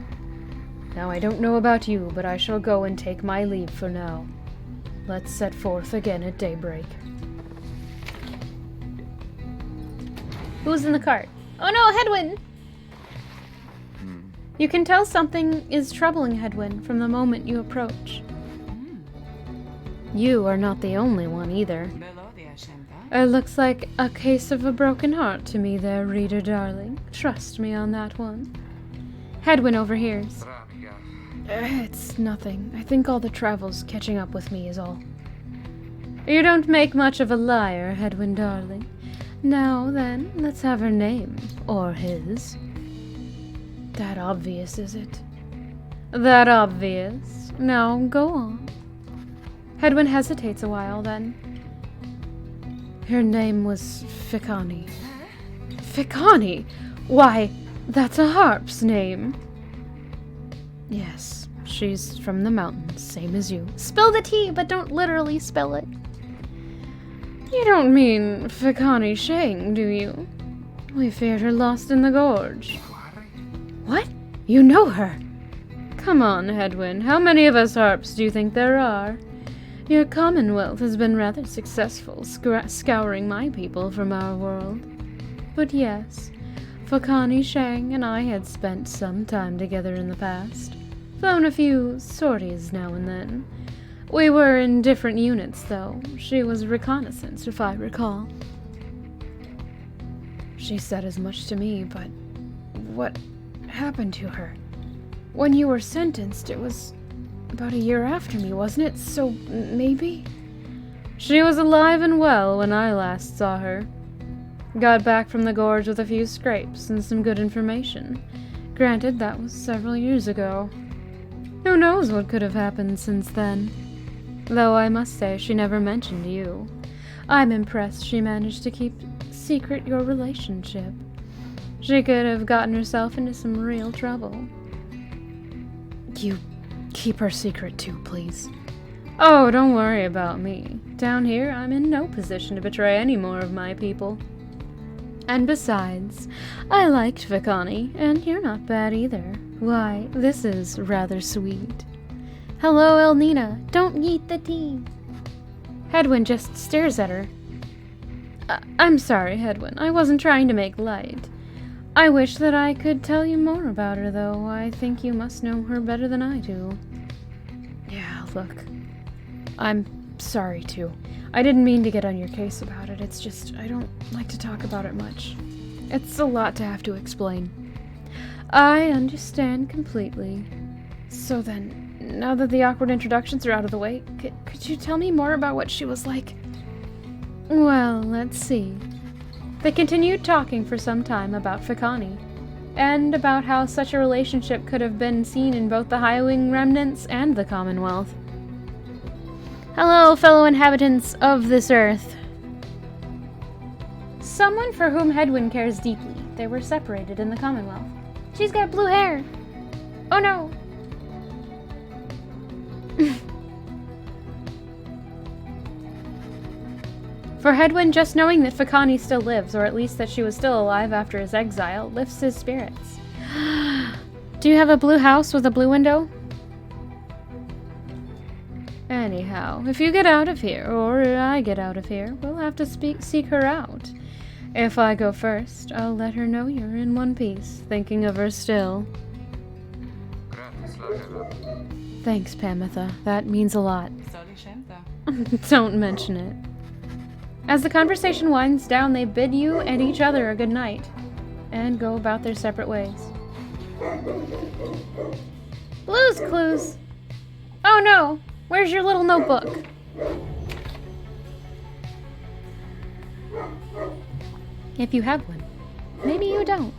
S5: Now, I don't know about you, but I shall go and take my leave for now. Let's set forth again at daybreak.
S1: Who's in the cart? Oh no, Hedwyn! You can tell something is troubling Hedwyn from the moment you approach. You are not the only one either. It looks like a case of a broken heart to me there, reader darling. Trust me on that one. Hedwyn overhears.
S5: It's nothing. I think all the travel's catching up with me is all.
S1: You don't make much of a liar, Hedwyn darling. Now then, let's have her name. Or his.
S5: That obvious, is it?
S1: That obvious. Now, go on. Hedwyn hesitates a while, then.
S5: Her name was Fikani.
S1: Fikani? Why, that's a harp's name.
S5: Yes, she's from the mountains, same as you.
S1: Spill the tea, but don't literally spill it. You don't mean Fikani Shang, do you? We feared her lost in the gorge. What? You know her? Come on, Hedwyn. How many of us harps do you think there are? Your Commonwealth has been rather successful scouring my people from our world. But yes, Fikani Shang and I had spent some time together in the past. Flown a few sorties now and then. We were in different units, though. She was reconnaissance, if I recall.
S5: She said as much to me, but what happened to her? When you were sentenced, it was about a year after me, wasn't it? So, maybe?
S1: She was alive and well when I last saw her. Got back from the gorge with a few scrapes and some good information. Granted, that was several years ago. Who knows what could have happened since then? Though I must say she never mentioned you. I'm impressed she managed to keep secret your relationship. She could have gotten herself into some real trouble.
S5: You keep her secret too, please.
S1: Oh, don't worry about me. Down here, I'm in no position to betray any more of my people. And besides, I liked Fikani, and you're not bad either. Why, this is rather sweet. Hello, Elnina.
S3: Don't yeet the tea.
S1: Hedwyn just stares at her. I'm sorry, Hedwyn. I wasn't trying to make light. I wish that I could tell you more about her, though. I think you must know her better than I do. Yeah, look. I'm sorry, too. I didn't mean to get on your case about it. It's just, I don't like to talk about it much. It's a lot to have to explain. I understand completely. So then, now that the awkward introductions are out of the way, could you tell me more about what she was like? Well, let's see. They continued talking for some time about Fikani, and about how such a relationship could have been seen in both the Highwing remnants and the Commonwealth. Hello, fellow inhabitants of this earth. Someone for whom Hedwyn cares deeply. They were separated in the Commonwealth.
S3: She's got blue hair.
S1: Oh no! For Hedwyn, just knowing that Fikani still lives, or at least that she was still alive after his exile, lifts his spirits. Do you have a blue house with a blue window? Anyhow, if you get out of here, or I get out of here, we'll have to seek her out. If I go first, I'll let her know you're in one piece, thinking of her still. Thanks, Pamitha. That means a lot. Don't mention it. As the conversation winds down, they bid you and each other a good night, and go about their separate ways.
S3: Blue's Clues.
S1: Oh no! Where's your little notebook? If you have one. Maybe you don't.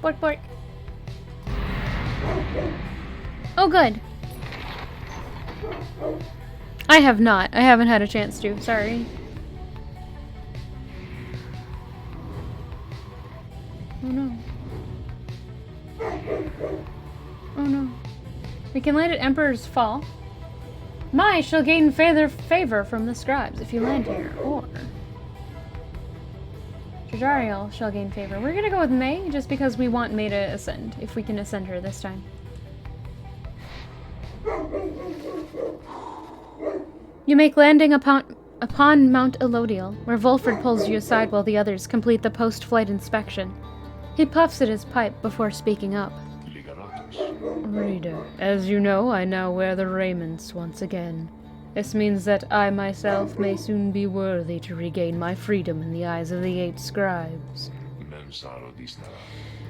S1: Bork bork. Oh good. I have not. I haven't had a chance to. Sorry. Oh no. Oh no. We can land at Emperor's Fall. Mai shall gain favor from the scribes if you land here, or Jadariel shall gain favor. We're gonna go with May, just because we want May to ascend, if we can ascend her this time. You make landing upon Mount Elodiel, where Volfred pulls you aside while the others complete the post-flight inspection. He puffs at his pipe before speaking up. Reader, as you know, I now wear the raiments once again. This means that I myself may soon be worthy to regain my freedom in the eyes of the 8 scribes.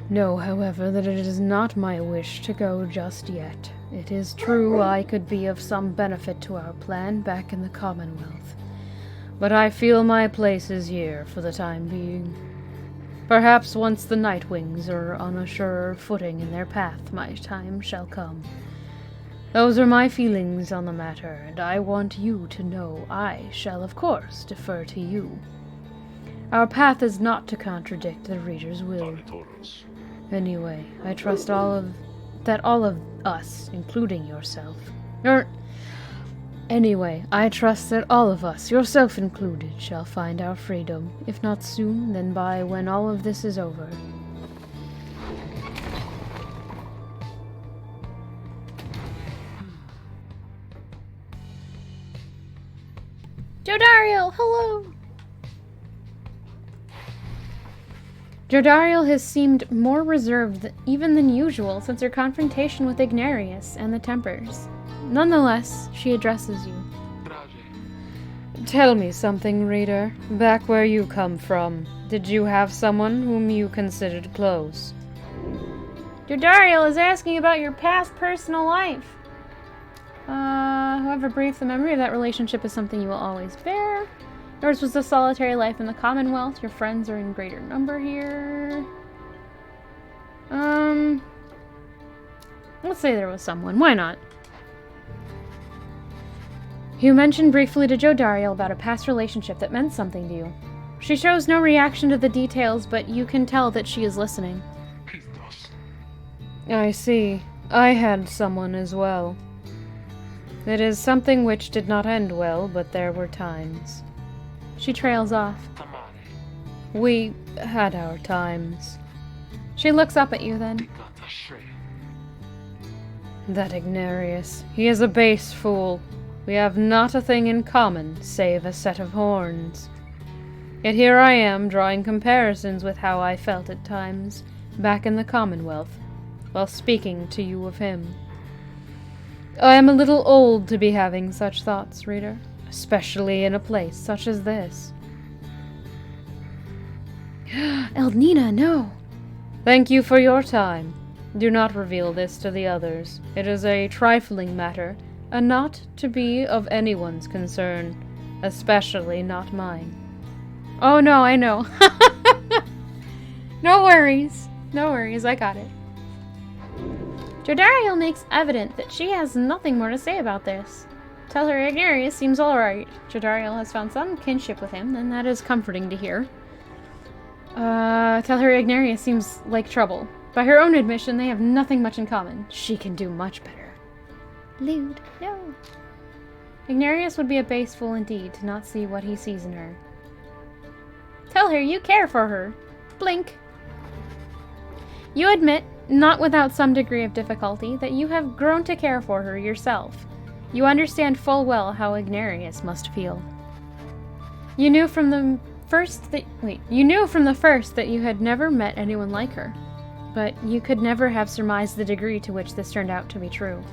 S1: Know, however, that it is not my wish to go just yet. It is true I could be of some benefit to our plan back in the Commonwealth, but I feel my place is here for the time being. Perhaps once the Nightwings are on a surer footing in their path, my time shall come. Those are my feelings on the matter, and I want you to know I shall, of course, defer to you. Our path is not to contradict the reader's will. Anyway, I trust that all of us, including yourself, Anyway, I trust that all of us, yourself included, shall find our freedom. If not soon, then by when all of this is over.
S3: Jodariel, hello!
S1: Jodariel has seemed more reserved even than usual since her confrontation with Ignarius and the Tempers. Nonetheless, she addresses you. Tell me something, reader. Back where you come from, did you have someone whom you considered close? Jodariel is asking about your past personal life. However brief, the memory of that relationship is something you will always bear. Yours was a solitary life in the Commonwealth. Your friends are in greater number here. Let's say there was someone. Why not? You mentioned briefly to Jodariel about a past relationship that meant something to you. She shows no reaction to the details, but you can tell that she is listening. I see. I had someone as well. It is something which did not end well, but there were times. She trails off. We had our times. She looks up at you then.
S5: That Ignarius, he is a base fool. We have not a thing in common, save a set of horns. Yet here I am, drawing comparisons with how I felt at times, back in the Commonwealth, while speaking to you of him. I am a little old to be having such thoughts, reader, especially in a place such as this.
S3: Eldnina, no!
S5: Thank you for your time. Do not reveal this to the others. It is a trifling matter, and not to be of anyone's concern, especially not mine.
S1: Oh no, I know. No worries. No worries, I got it. Jodariel makes evident that she has nothing more to say about this. Tell her Ignarius seems alright. Jodariel has found some kinship with him, and that is comforting to hear. Tell her Ignarius seems like trouble. By her own admission, they have nothing much in common. She can do much better.
S3: Lewd, no.
S1: Ignarius would be a base fool indeed to not see what he sees in her. Tell her you care for her. Blink. You admit, not without some degree of difficulty, that you have grown to care for her yourself. You understand full well how Ignarius must feel. You knew from the first that you had never met anyone like her, but you could never have surmised the degree to which this turned out to be true.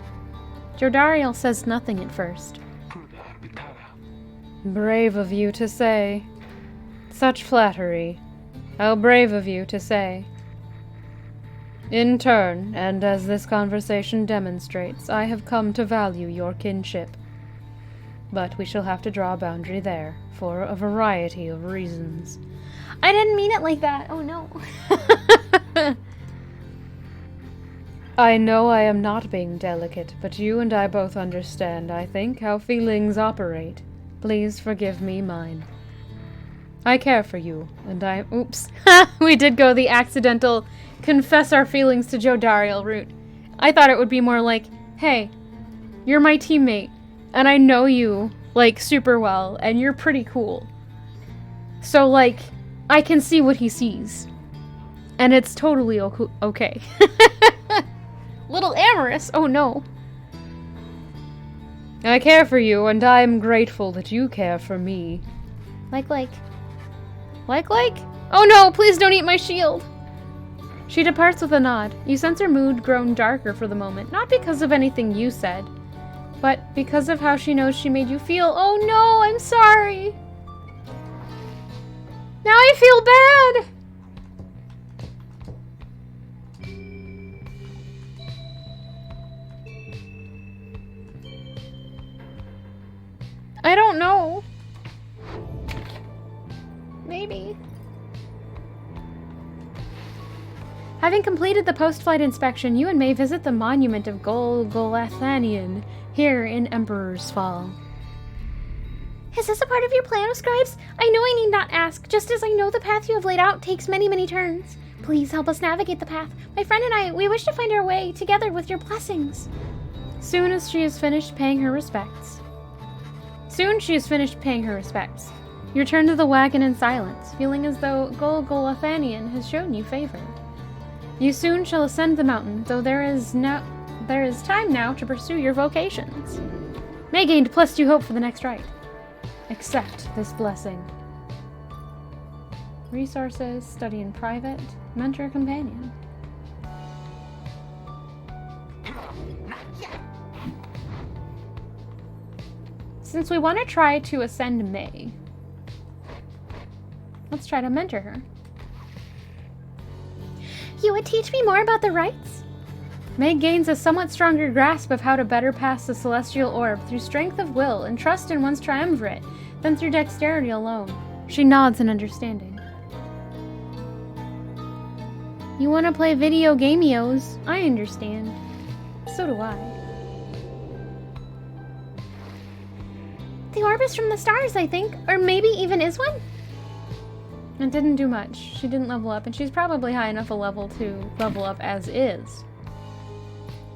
S1: Jodariel says nothing at first.
S5: Brave of you to say. Such flattery. How brave of you to say. In turn, and as this conversation demonstrates, I have come to value your kinship. But we shall have to draw a boundary there, for a variety of reasons.
S3: I didn't mean it like that. Oh no.
S5: I know I am not being delicate, but you and I both understand, I think, how feelings operate. Please forgive me mine. I care for you, and oops.
S1: We did go the accidental confess our feelings to Jodariel route. I thought it would be more like, hey, you're my teammate, and I know you, like, super well, and you're pretty cool. So, like, I can see what he sees. And it's totally okay. Little amorous, oh no.
S5: I care for you, and I am grateful that you care for me.
S1: Like? Oh no, please don't eat my shield! She departs with a nod. You sense her mood grown darker for the moment, not because of anything you said, but because of how she knows she made you feel. Oh no, I'm sorry! Now I feel bad! I don't know. Maybe. Having completed the post-flight inspection, you and May visit the monument of Golgolathanion, here in Emperor's Fall.
S3: Is this a part of your plan, scribes? I know I need not ask, just as I know the path you have laid out takes many, many turns. Please help us navigate the path. My friend and I, we wish to find our way together with your blessings.
S1: Soon she is finished paying her respects. You return to the wagon in silence, feeling as though Golgolathanion has shown you favor. You soon shall ascend the mountain, though there is time now to pursue your vocations. May gained +2 hope for the next rite. Accept this blessing. Resources, study in private, mentor companion. Since we want to try to ascend May, let's try to mentor her.
S3: You would teach me more about the rites?
S1: May gains a somewhat stronger grasp of how to better pass the celestial orb through strength of will and trust in one's triumvirate than through dexterity alone. She nods in understanding. You want to play video gamios? I understand. So do I.
S3: The orb is from the stars, I think. Or maybe even is one?
S1: It didn't do much. She didn't level up, and she's probably high enough a level to level up as is.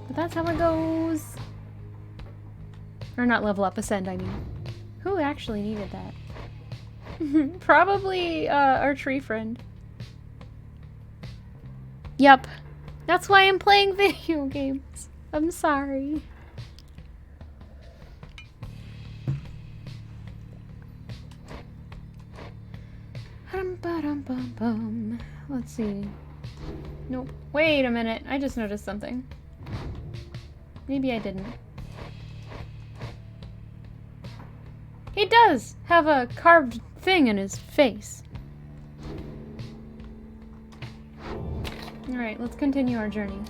S1: But that's how it goes. Or not level up, ascend, I mean. Who actually needed that? Probably our tree friend. Yep. That's why I'm playing video games. I'm sorry. Let's see. Nope. Wait a minute. I just noticed something. Maybe I didn't. He does have a carved thing in his face. Alright, let's continue our journey.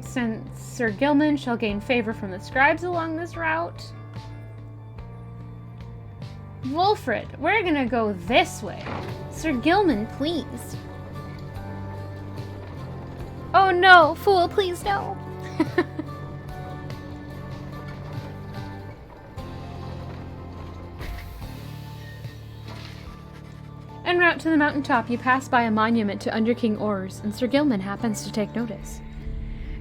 S1: Since Sir Gilman shall gain favor from the scribes along this route. Wolfred, we're gonna go this way.
S3: Sir Gilman, please.
S1: Oh no, fool, please no. En route to the mountaintop, you pass by a monument to Under King Ors, and Sir Gilman happens to take notice.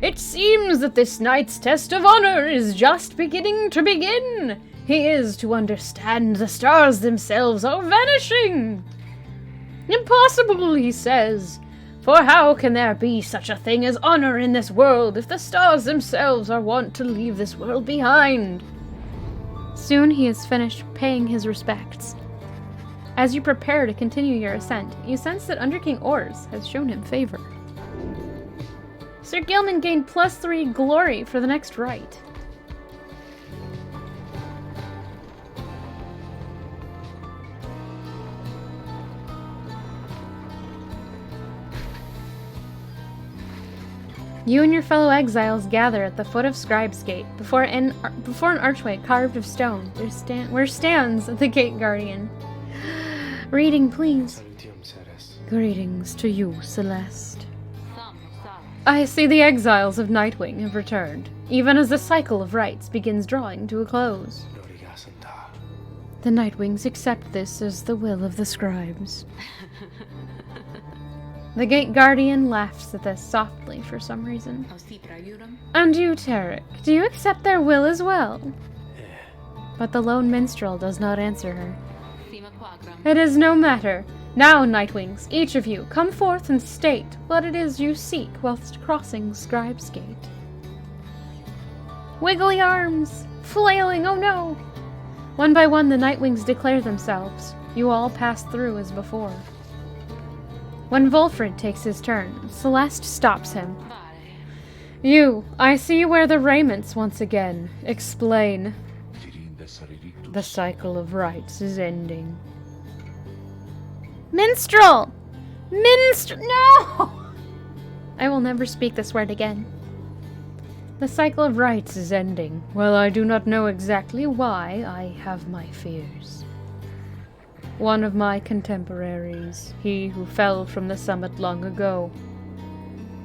S1: It seems that this knight's test of honor is just beginning to begin. He is to understand the stars themselves are vanishing. Impossible, he says. For how can there be such a thing as honor in this world if the stars themselves are wont to leave this world behind? Soon he is finished paying his respects. As you prepare to continue your ascent, you sense that Under King Ors has shown him favor. Sir Gilman gained +3 glory for the next rite. You and your fellow exiles gather at the foot of Scribe's Gate, before an archway carved of stone, where stands the Gate Guardian. Reading, please. Greetings to you, Celeste. I see the exiles of Nightwing have returned, even as the cycle of rites begins drawing to a close. The Nightwings accept this as the will of the scribes. The Gate Guardian laughs at this softly for some reason. And you, Tarek, do you accept their will as well? But the lone minstrel does not answer her. It is no matter. Now, Nightwings, each of you, come forth and state what it is you seek whilst crossing Scribe's Gate. Wiggly arms! Flailing, oh no! One by one the Nightwings declare themselves. You all pass through as before. When Wolfred takes his turn, Celeste stops him. You, I see you wear the raiments once again. Explain. The cycle of rites is ending.
S3: Minstrel! Minstrel! No!
S1: I will never speak this word again. The cycle of rites is ending. Well, I do not know exactly why. I have my fears. One of my contemporaries, he who fell from the summit long ago,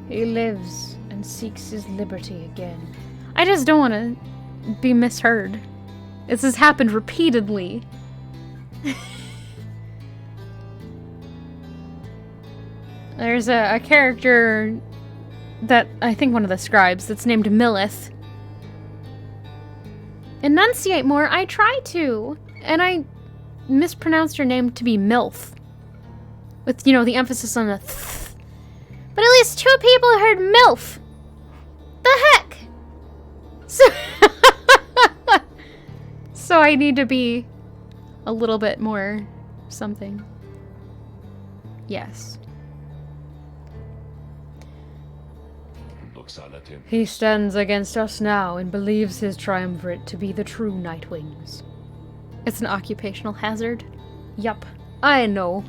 S1: he lives and seeks his liberty again. I just don't want to be misheard. This has happened repeatedly. There's a character that I think one of the scribes that's named Millith. Enunciate more. I try to, and I mispronounced her name to be MILF, with the emphasis on the th. But at least 2 people heard MILF. The heck. So I need to be a little bit more something. Yes. He stands against us now and believes his triumvirate to be the true Nightwings. It's an occupational hazard. Yup. I know.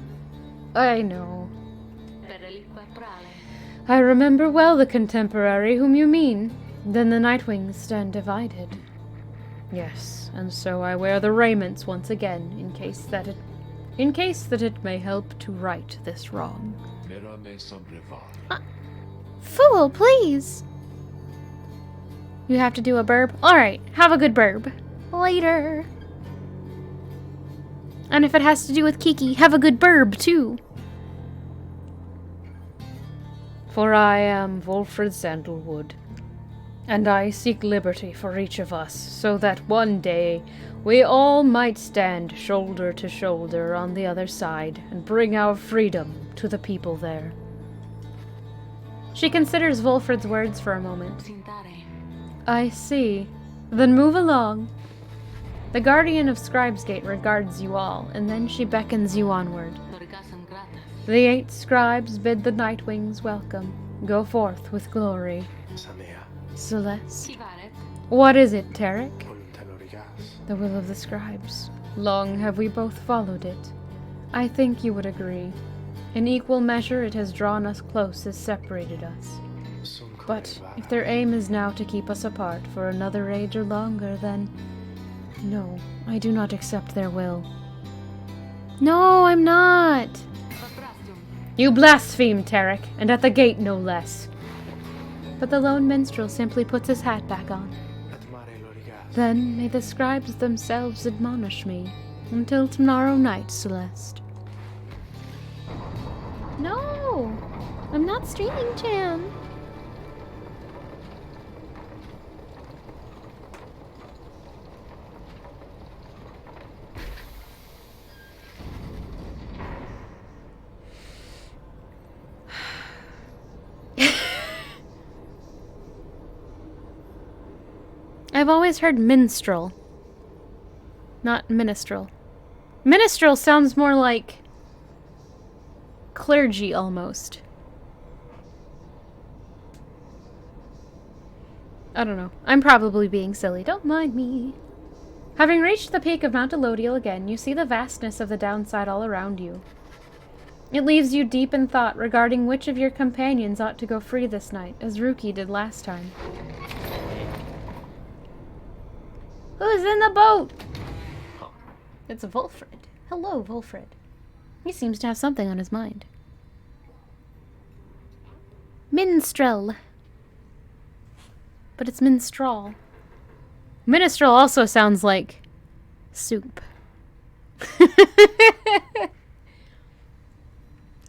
S1: I know. I remember well the contemporary whom you mean. Then the Nightwings stand divided. Yes, and so I wear the raiments once again, in case that it may help to right this wrong.
S3: Fool, please!
S1: You have to do a burb? Alright, have a good burb.
S3: Later.
S1: And if it has to do with Kiki, have a good burb, too. For I am Wolfred Sandalwood,
S5: And I seek liberty for each of us, so that one day we all might stand shoulder to shoulder on the other side and bring our freedom to the people there.
S1: She considers Volfred's words for a moment. I see. Then move along. The guardian of Scribesgate regards you all, and then she beckons you onward. The 8 scribes bid the Nightwings welcome. Go forth with glory. Celeste. What is it, Tarek? The will of the scribes. Long have we both followed it. I think you would agree. In equal measure it has drawn us close as separated us. But if their aim is now to keep us apart for another age or longer, then... No, I do not accept their will.
S3: No, I'm not.
S1: You blaspheme, Tarek, and at the gate no less. But the lone minstrel simply puts his hat back on. Then may the scribes themselves admonish me. Until tomorrow night, Celeste.
S3: No, I'm not streaming, Chan.
S1: I've always heard minstrel, not ministrel. Ministrel sounds more like clergy, almost. I don't know. I'm probably being silly. Don't mind me. Having reached the peak of Mount Elodiel again, you see the vastness of the downside all around you. It leaves you deep in thought regarding which of your companions ought to go free this night, as Ruki did last time. Who's in the boat? It's Volfred. Hello, Volfred. He seems to have something on his mind.
S3: Minstrel.
S1: But it's minstrel. Minstrel also sounds like soup.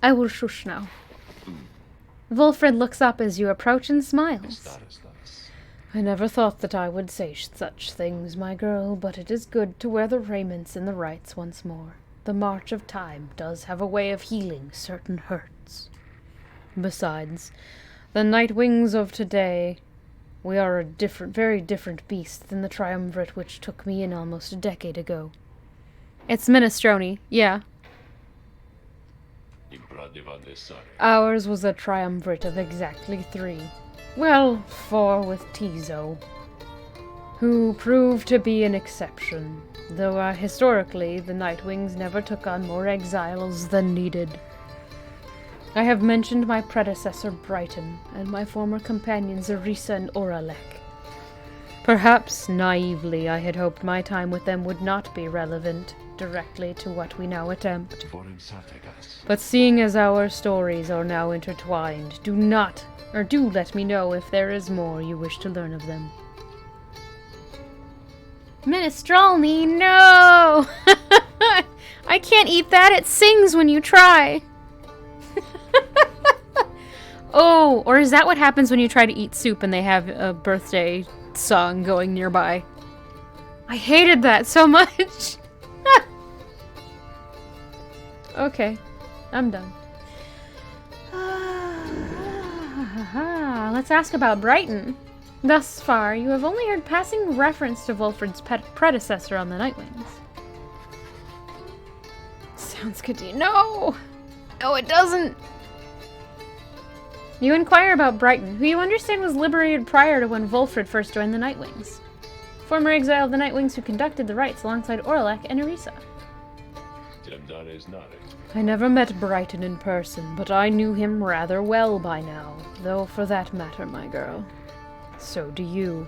S1: I will shush now. Volfred looks up as you approach and smiles. I never thought that I would say such things, my girl, but it is good to wear the raiments and the rites once more. The march of time does have a way of healing certain hurts. Besides, the Nightwings of today, we are a very different beast than the triumvirate which took me in almost a decade ago. It's minestrone, yeah. Ours was a triumvirate of exactly 3. Well, 4 with Tizo, who proved to be an exception, though historically the Nightwings never took on more exiles than needed. I have mentioned my predecessor Brighton, and my former companions Arisa and Oralek. Perhaps, naively, I had hoped my time with them would not be relevant directly to what we now attempt. But seeing as our stories are now intertwined, do let me know if there is more you wish to learn of them.
S3: Minestrone, no! I can't eat that, it sings when you try.
S1: Oh, or is that what happens when you try to eat soup and they have a birthday song going nearby? I hated that so much. Okay, I'm done. Let's ask about Brighton. Thus far, you have only heard passing reference to Volfred's predecessor on the Nightwings. Sounds good to you. No! No, it doesn't! You inquire about Brighton, who you understand was liberated prior to when Volfred first joined the Nightwings. Former exile of the Nightwings who conducted the rites alongside Oralek and Arisa. I never met Brighton in person, but I knew him rather well by now, though for that matter, my girl, so do you.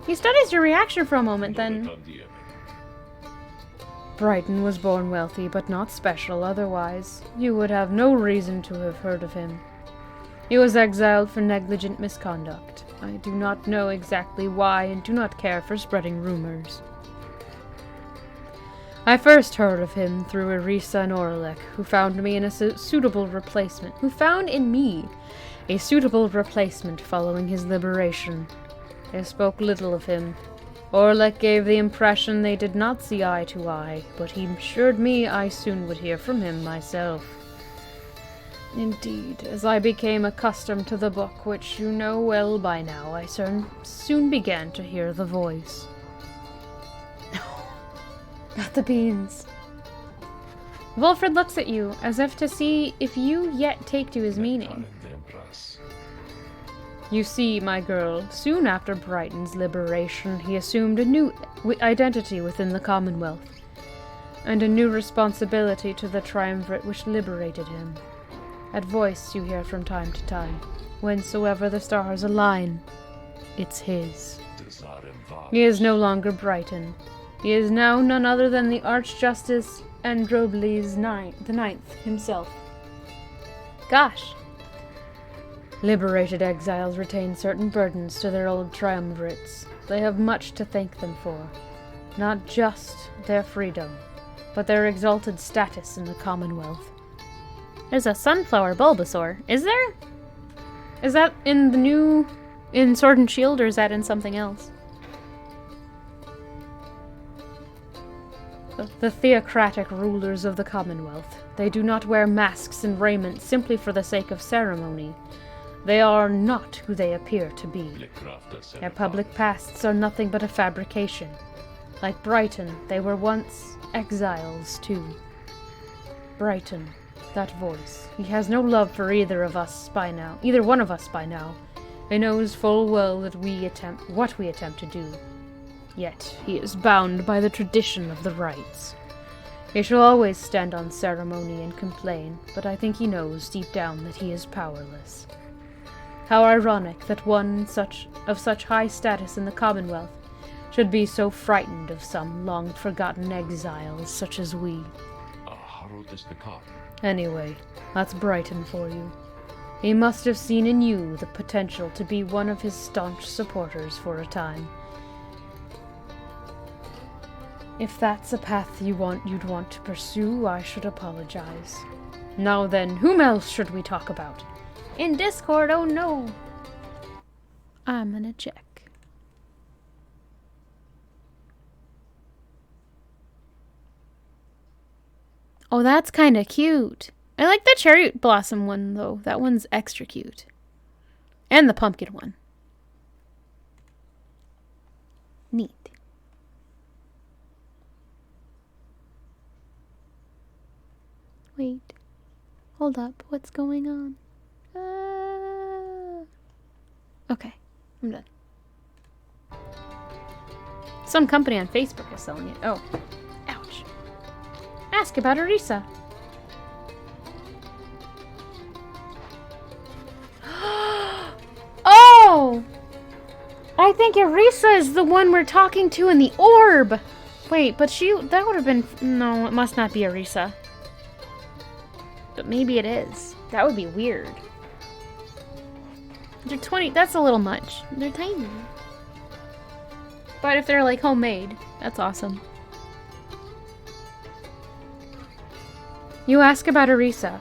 S1: He studies your reaction for a moment, then... Brighton was born wealthy, but not special otherwise. You would have no reason to have heard of him. He was exiled for negligent misconduct. I do not know exactly why and do not care for spreading rumors. I first heard of him through Arisa and Oralek, who found in me a suitable replacement,
S5: a suitable replacement following his liberation. They spoke little of him. Orlek gave the impression they did not see eye to eye, but he assured me I soon would hear from him myself. Indeed, as I became accustomed to the book, which you know well by now, I soon began to hear the voice.
S1: Not the beans. Wilfred looks at you, as if to see if you yet take to his meaning.
S5: You see, my girl, soon after Brighton's liberation, he assumed a new identity within the Commonwealth, and a new responsibility to the triumvirate which liberated him. That voice you hear from time to time, whensoever the stars align, it's his. He is no longer Brighton. He is now none other than the Archjustice Androbles the Ninth himself.
S1: Gosh.
S5: Liberated exiles retain certain burdens to their old triumvirates. They have much to thank them for. Not just their freedom, but their exalted status in the Commonwealth.
S1: There's a sunflower Bulbasaur. Is there? Is that in the new... in Sword and Shield, or is that in something else?
S5: The theocratic rulers of the Commonwealth. They do not wear masks and raiment simply for the sake of ceremony. They are not who they appear to be. Their public pasts are nothing but a fabrication. Like Brighton, they were once exiles too. Brighton, that voice. He has no love for either one of us by now. He knows full well that what we attempt to do. Yet he is bound by the tradition of the rites. He shall always stand on ceremony and complain, but I think he knows deep down that he is powerless. How ironic that one of such high status in the Commonwealth should be so frightened of some long-forgotten exiles such as we. Anyway, that's Brighton for you. He must have seen in you the potential to be one of his staunch supporters for a time. If that's a path you'd want to pursue, I should apologize. Now then, whom else should we talk about?
S1: In Discord, oh no!
S3: I'm gonna check.
S1: Oh, that's kinda cute. I like the cherry blossom one, though. That one's extra cute. And the pumpkin one. Neat.
S3: Wait. Hold up. What's going on?
S1: Okay. I'm done. Some company on Facebook is selling it. Oh. Ouch. Ask about Arisa. Oh! I think Arisa is the one we're talking to in the orb. Wait, but that would have been... No, it must not be Arisa. But maybe it is. That would be weird. They're 20... That's a little much. They're tiny. But if they're, like, homemade, that's awesome. You ask about Arisa,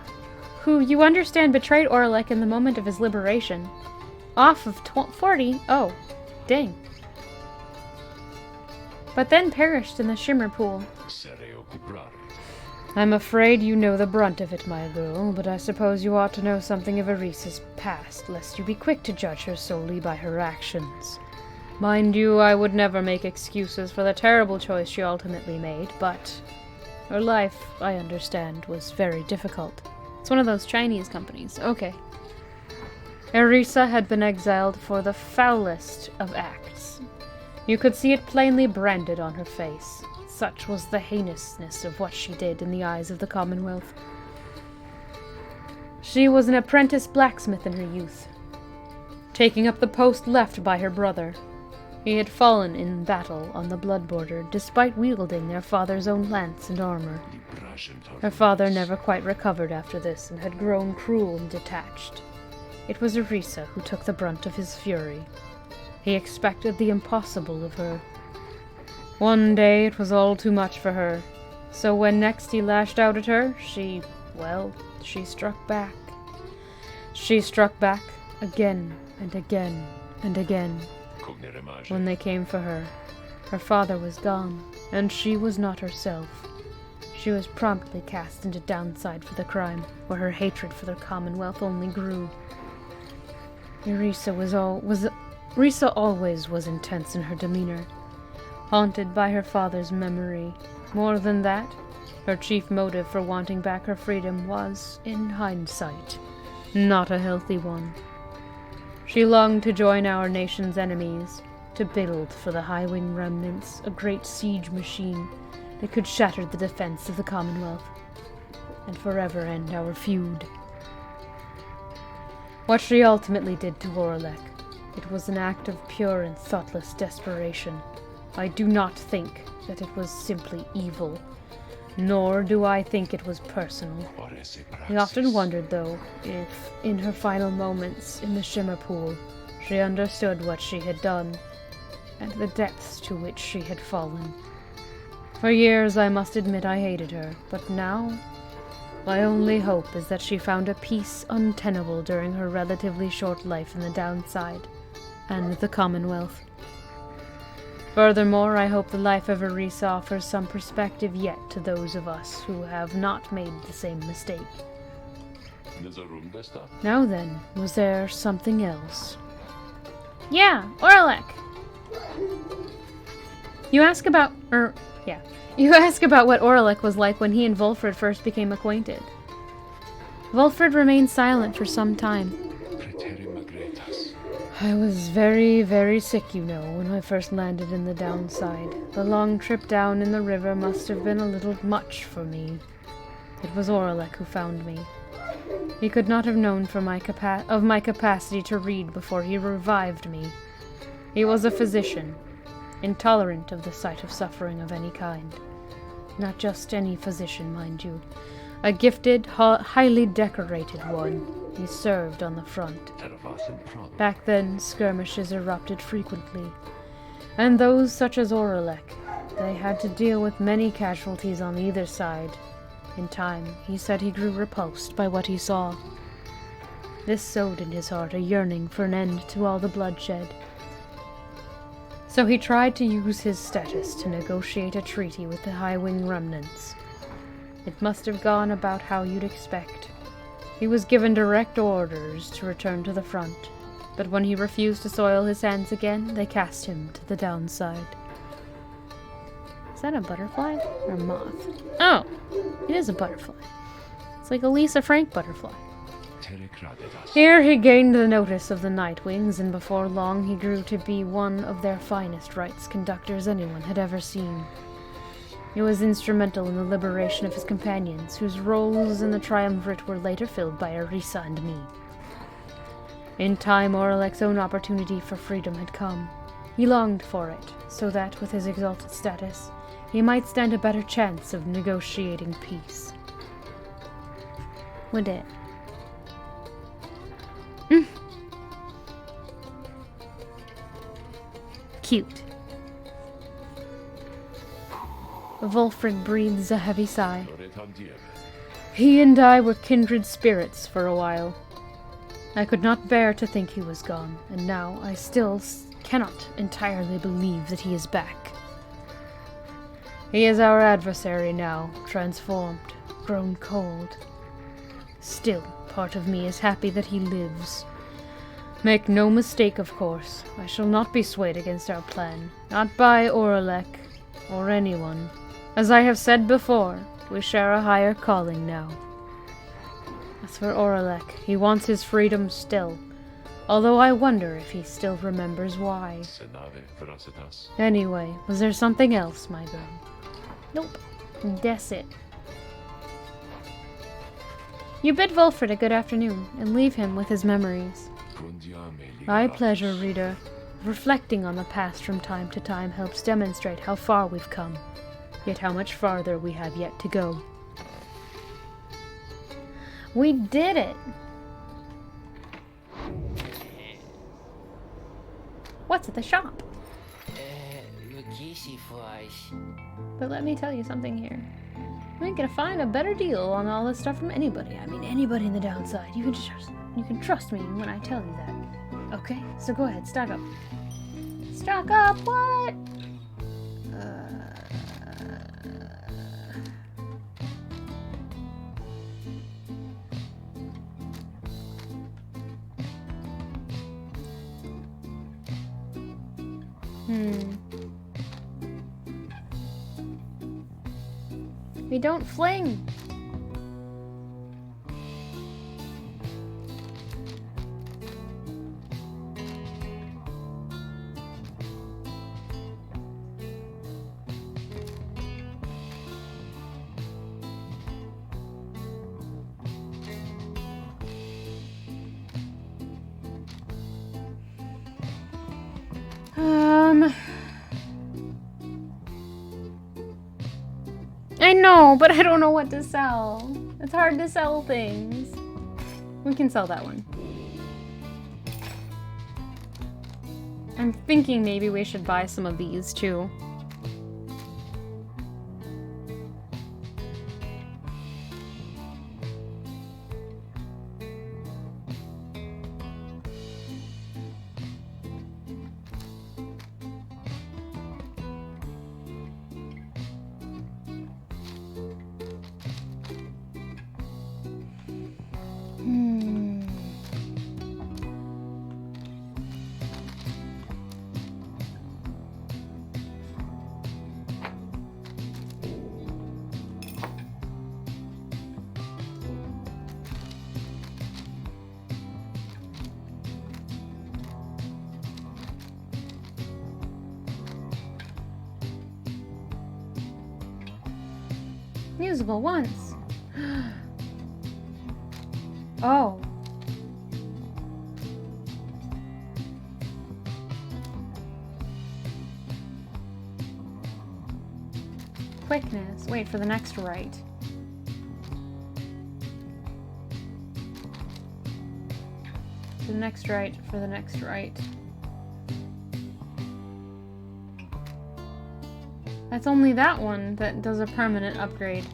S1: who you understand betrayed Orlek in the moment of his liberation. Off of 40? Oh, dang. But then perished in the Shimmer Pool. I'm afraid you know the brunt of it, my girl, but I suppose you ought to know something of Arisa's past, lest you be quick to judge her solely by her actions. Mind you, I would never make excuses for the terrible choice she ultimately made, but her life, I understand, was very difficult. It's one of those Chinese companies. Okay.
S5: Arisa had been exiled for the foulest of acts. You could see it plainly branded on her face. Such was the heinousness of what she did in the eyes of the Commonwealth. She was an apprentice blacksmith in her youth, taking up the post left by her brother. He had fallen in battle on the blood border, despite wielding their father's own lance and armor. Her father never quite recovered after this, and had grown cruel and detached. It was Arisa who took the brunt of his fury. He expected the impossible of her. One day it was all too much for her, so when next he lashed out at her, she struck back. She struck back, again and again and again. When they came for her, her father was gone, and she was not herself. She was promptly cast into downside for the crime, where her hatred for the Commonwealth only grew. Risa always was intense in her demeanor, haunted by her father's memory. More than that, her chief motive for wanting back her freedom was, in hindsight, not a healthy one. She longed to join our nation's enemies, to build for the High-Wing remnants a great siege machine that could shatter the defense of the Commonwealth, and forever end our feud. What she ultimately did to Oralek, it was an act of pure and thoughtless desperation. I do not think that it was simply evil, nor do I think it was personal. I often wondered, though, if, in her final moments in the Shimmer Pool, she understood what she had done, and the depths to which she had fallen. For years, I must admit I hated her, but now, my only hope is that she found a peace untenable during her relatively short life in the Downside, and the Commonwealth. Furthermore, I hope the life of Arisa offers some perspective yet to those of us who have not made the same mistake. Now then, was there something else?
S1: Yeah, Oralek! You ask about what Oralek was like when he and Volfred first became acquainted. Volfred remained silent for some time.
S5: I was very, very sick, you know, when I first landed in the Downside. The long trip down in the river must have been a little much for me. It was Oralek who found me. He could not have known of my capacity to read before he revived me. He was a physician, intolerant of the sight of suffering of any kind. Not just any physician, mind you. A gifted, highly decorated one. He served on the front. Back then, skirmishes erupted frequently, and those such as Oralek, they had to deal with many casualties on either side. In time, he said he grew repulsed by what he saw. This sowed in his heart a yearning for an end to all the bloodshed. So he tried to use his status to negotiate a treaty with the High-Wing remnants. It must have gone about how you'd expect. He was given direct orders to return to the front, but when he refused to soil his hands again, they cast him to the Downside.
S1: Is that a butterfly or a moth? Oh, it is a butterfly. It's like a Lisa Frank butterfly.
S5: Here he gained the notice of the Nightwings, and before long he grew to be one of their finest rites conductors anyone had ever seen. He was instrumental in the liberation of his companions, whose roles in the Triumvirate were later filled by Arisa and me. In time, Oralek's own opportunity for freedom had come. He longed for it, so that, with his exalted status, he might stand a better chance of negotiating peace.
S1: Would it? Cute. Volfred breathes a heavy sigh.
S5: He and I were kindred spirits for a while. I could not bear to think he was gone, and now I still cannot entirely believe that he is back. He is our adversary now, transformed, grown cold. Still, part of me is happy that he lives. Make no mistake, of course, I shall not be swayed against our plan, not by Oralek, or anyone. As I have said before, we share a higher calling now. As for Oralek, he wants his freedom still, although I wonder if he still remembers why. Anyway, was there something else, my girl?
S1: Nope. That's it. You bid Volfred a good afternoon, and leave him with his memories.
S5: My pleasure, reader. Reflecting on the past from time to time helps demonstrate how far we've come, yet how much farther we have yet to go.
S1: We did it! What's at the shop? But let me tell you something here. You ain't gonna find a better deal on all this stuff from anybody. I mean, anybody in the Downside. You can just You can trust me when I tell you that. Okay, so go ahead, stock up. Stock up, what? We don't fling. I know, but I don't know what to sell. It's hard to sell things. We can sell that one. I'm thinking maybe we should buy some of these too. Musical once. Oh. Quickness. Wait for the next right. For the next right, for the next right. That's only that one that does a permanent upgrade.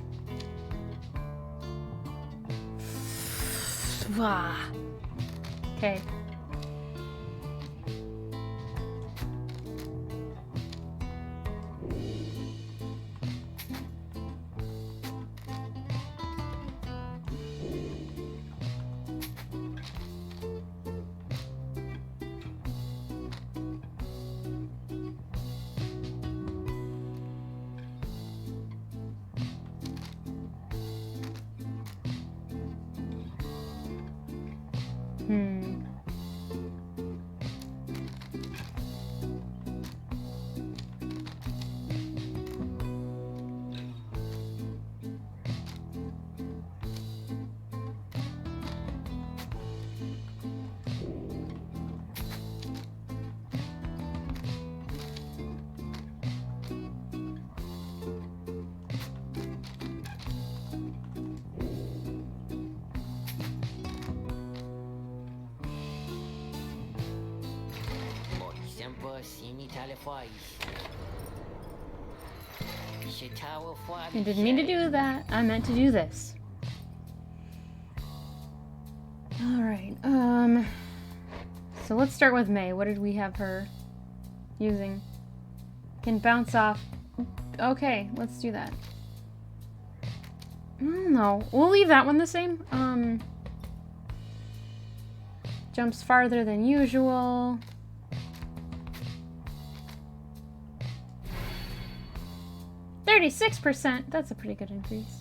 S1: Okay. I didn't mean to do that. I meant to do this. Alright, so let's start with May. What did we have her using? Can bounce off. Okay, let's do that. No, we'll leave that one the same. Jumps farther than usual. 36%. That's a pretty good increase.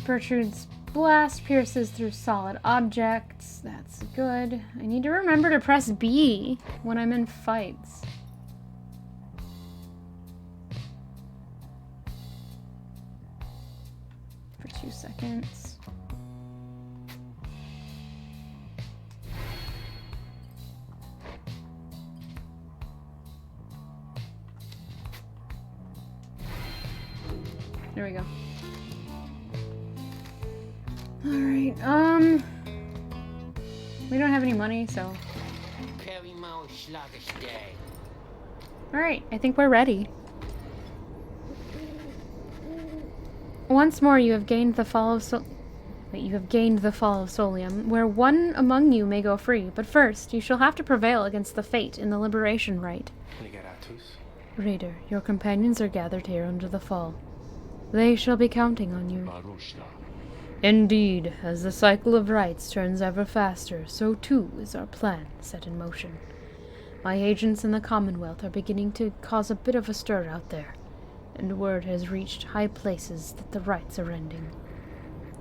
S1: Bertrude's blast pierces through solid objects. That's good. I need to remember to press B when I'm in fights. For 2 seconds. There we go. Alright, we don't have any money, so... Alright, I think we're ready. Once more you have gained the fall of Solium, where one among you may go free, but first you shall have to prevail against the fate in the liberation rite. Reader, your companions are gathered here under the fall. They shall be counting on you. Indeed, as the cycle of rites turns ever faster, so too is our plan set in motion. My agents in the Commonwealth are beginning to cause a bit of a stir out there, and word has reached high places that the rites are ending.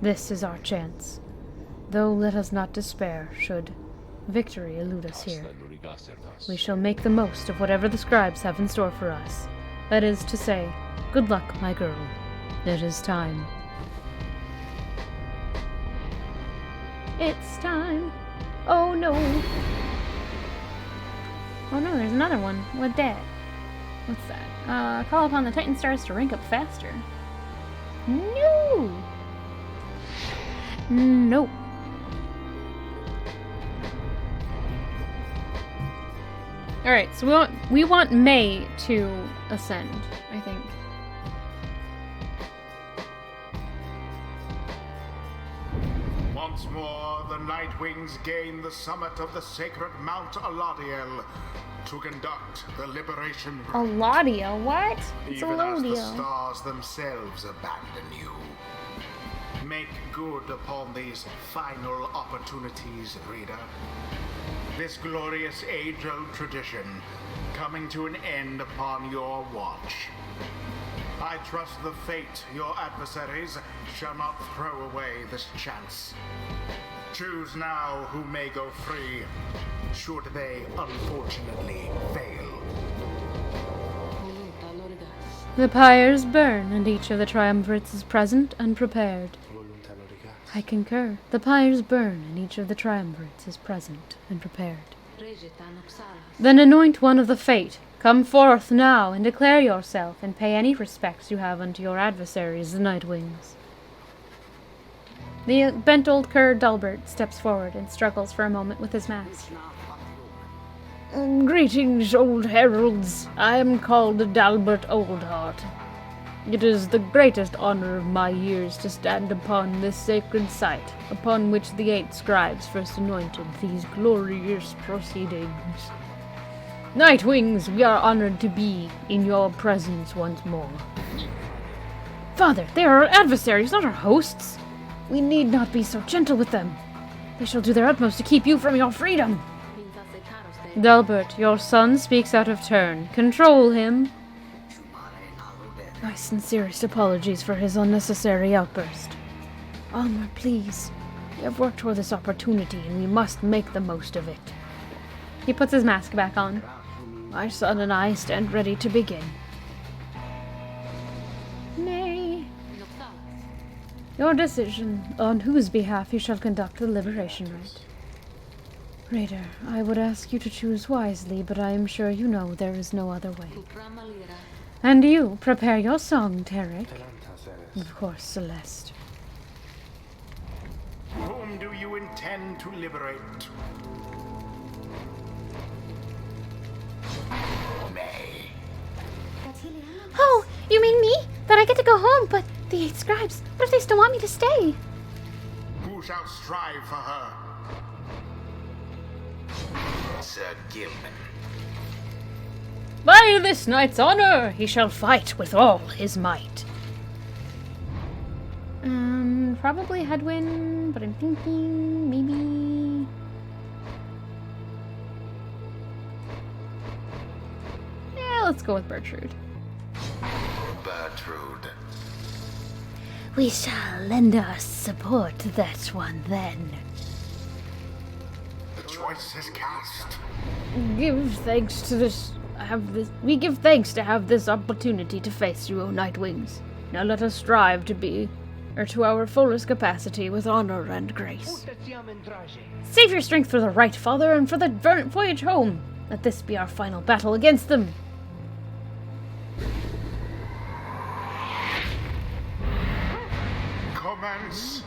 S1: This is our chance, though let us not despair should victory elude us here. We shall make the most of whatever the scribes have in store for us. That is to say, good luck, my girl. It is time.
S3: It's time. Oh no. Oh no, there's another one. What's that? What's that? Call upon the Titan stars to rank up faster. No! Nope.
S1: Alright, so we want May to ascend, I think.
S2: Once more, the Nightwings gain the summit of the sacred Mount Aladiel to conduct the liberation.
S3: Aladia? What? It's
S2: Even as the
S3: Alodia.
S2: stars themselves abandon you. Make good upon these final opportunities, reader. This glorious age-old tradition coming to an end upon your watch. I trust the fate your adversaries shall not throw away this chance. Choose now who may go free, should they unfortunately fail.
S1: The pyres burn, and each of the triumvirates is present and prepared. I concur. The pyres burn, and each of the triumvirates is present and prepared. Then anoint one of the fate. Come forth now, and declare yourself, and pay any respects you have unto your adversaries, the Nightwings. The bent old cur Dalbert steps forward and struggles for a moment with his mask.
S5: Greetings, old heralds. I am called Dalbert Oldheart. It is the greatest honor of my years to stand upon this sacred site, upon which the 8 scribes first anointed these glorious proceedings. Nightwings, we are honored to be in your presence once more.
S3: Father, they are our adversaries, not our hosts. We need not be so gentle with them. They shall do their utmost to keep you from your freedom.
S1: Dalbert, your son speaks out of turn. Control him.
S5: My sincerest apologies for his unnecessary outburst. Almer, please. We have worked toward this opportunity, and we must make the most of it.
S1: He puts his mask back on.
S5: My son and I stand ready to begin.
S3: Nay.
S5: Your decision on whose behalf you shall conduct the liberation rite. Raider, I would ask you to choose wisely, but I am sure you know there is no other way. And you, prepare your song, Tarek. Of course, Celeste.
S2: Whom do you intend to liberate? May.
S3: Oh, you mean me? Then I get to go home, but the 8 scribes, what if they still want me to stay?
S2: Who shall strive for her? Sir Gilman.
S5: By this knight's honor, he shall fight with all his might.
S3: Probably Hedwin, but I'm thinking maybe...
S1: Yeah, let's go with Bertrude.
S2: Bertrude.
S4: We shall lend our support to that one then.
S2: The choice is cast.
S5: We give thanks to have this opportunity to face you, O Nightwings. Now let us strive to our fullest capacity with honor and grace. Save your strength for the right, Father, and for the voyage home. Let this be our final battle against them.
S2: Commence.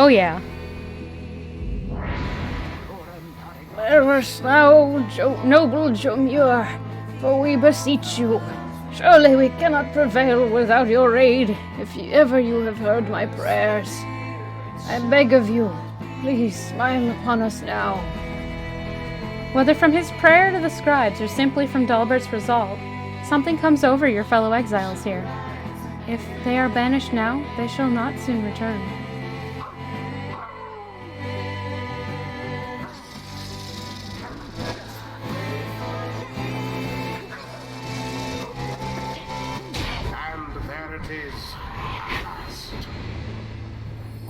S1: Oh yeah.
S5: Spare us now, noble Jomur, for we beseech you. Surely we cannot prevail without your aid, if ever you have heard my prayers. I beg of you, please smile upon us now.
S1: Whether from his prayer to the scribes or simply from Dalbert's resolve, something comes over your fellow exiles here. If they are banished now, they shall not soon return.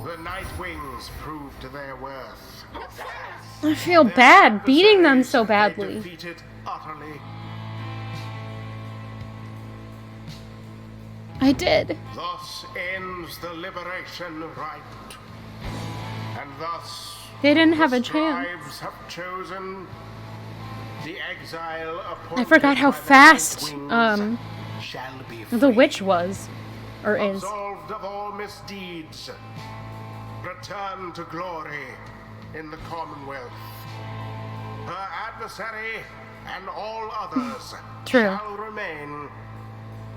S2: The Night Wings proved their worth.
S1: I feel bad beating them so badly.
S2: Defeated utterly.
S1: I did.
S2: Thus ends the liberation rite. And thus
S1: They didn't have a
S2: the
S1: chance.
S2: scribes have chosen the exile appointed
S1: I forgot how
S2: by the
S1: fast
S2: Night Wings shall be
S1: the
S2: free.
S1: witch was. Or is.
S2: Absolved of all misdeeds, return to glory in the Commonwealth. Her adversary and all others
S1: True.
S2: shall remain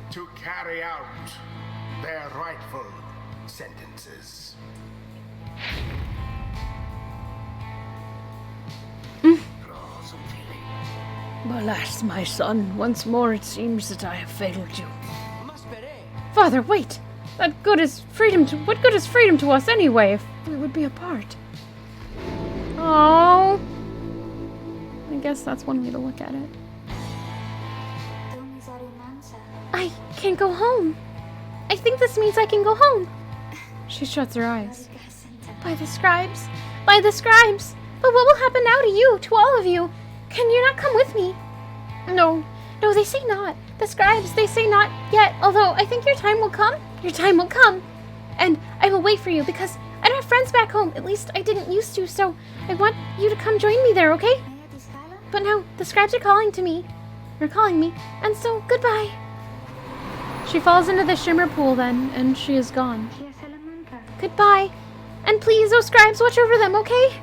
S2: to carry out their rightful sentences.
S5: Alas, my son, once more it seems that I have failed you.
S1: Father, wait! What good is freedom to us anyway if we would be apart? Oh. I guess that's one way to look at it. I can go home. I think this means I can go home. She shuts her eyes. By the scribes. By the scribes. But what will happen now to you, to all of you? Can you not come with me? No, they say not. The scribes, they say not yet, although I think your time will come. Your time will come. And I will wait for you because I don't have friends back home. At least I didn't used to, so I want you to come join me there, okay? But no, the scribes are calling me, and so goodbye. She falls into the shimmer pool then, and she is gone. Goodbye. And please, oh scribes, watch over them, okay?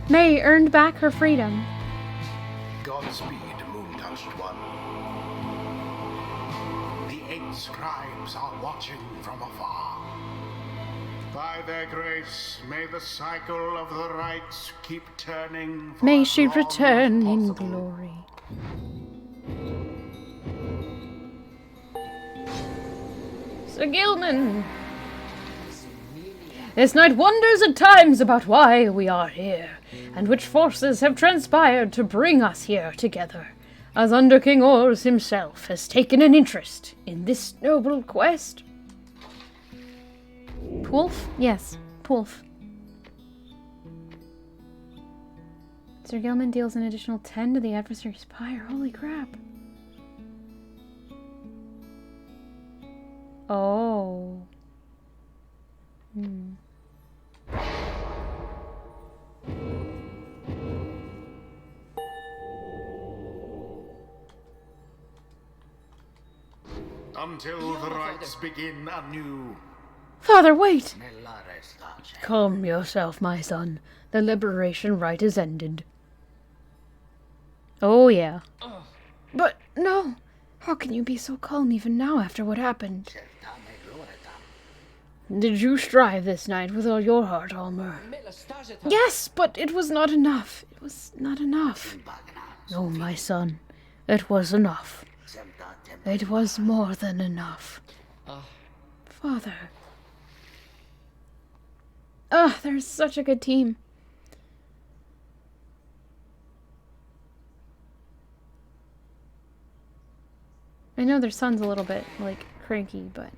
S1: May earned back her freedom.
S2: Godspeed, Moon-touched one. The 8 scribes are watching from afar. By their grace, may the cycle of the rites keep turning.
S1: May she return in glory.
S5: Sir Gilman! This night wonders at times about why we are here, and which forces have transpired to bring us here together, as Under King Ors himself has taken an interest in this noble quest.
S1: Pulf? Yes, Pulf. Sir Gilman deals an additional 10 to the adversary's pyre. Holy crap. Oh.
S2: Until the rites begin anew.
S1: Father, wait!
S5: Calm yourself, my son. The liberation rite is ended.
S1: Oh, yeah.
S5: But no! How can you be so calm even now after what happened? Did you strive this night with all your heart, Almer? Yes, but it was not enough. It was not enough. No, my son. It was enough. It was more than enough. Father.
S1: They're such a good team. I know their son's a little bit, cranky, but...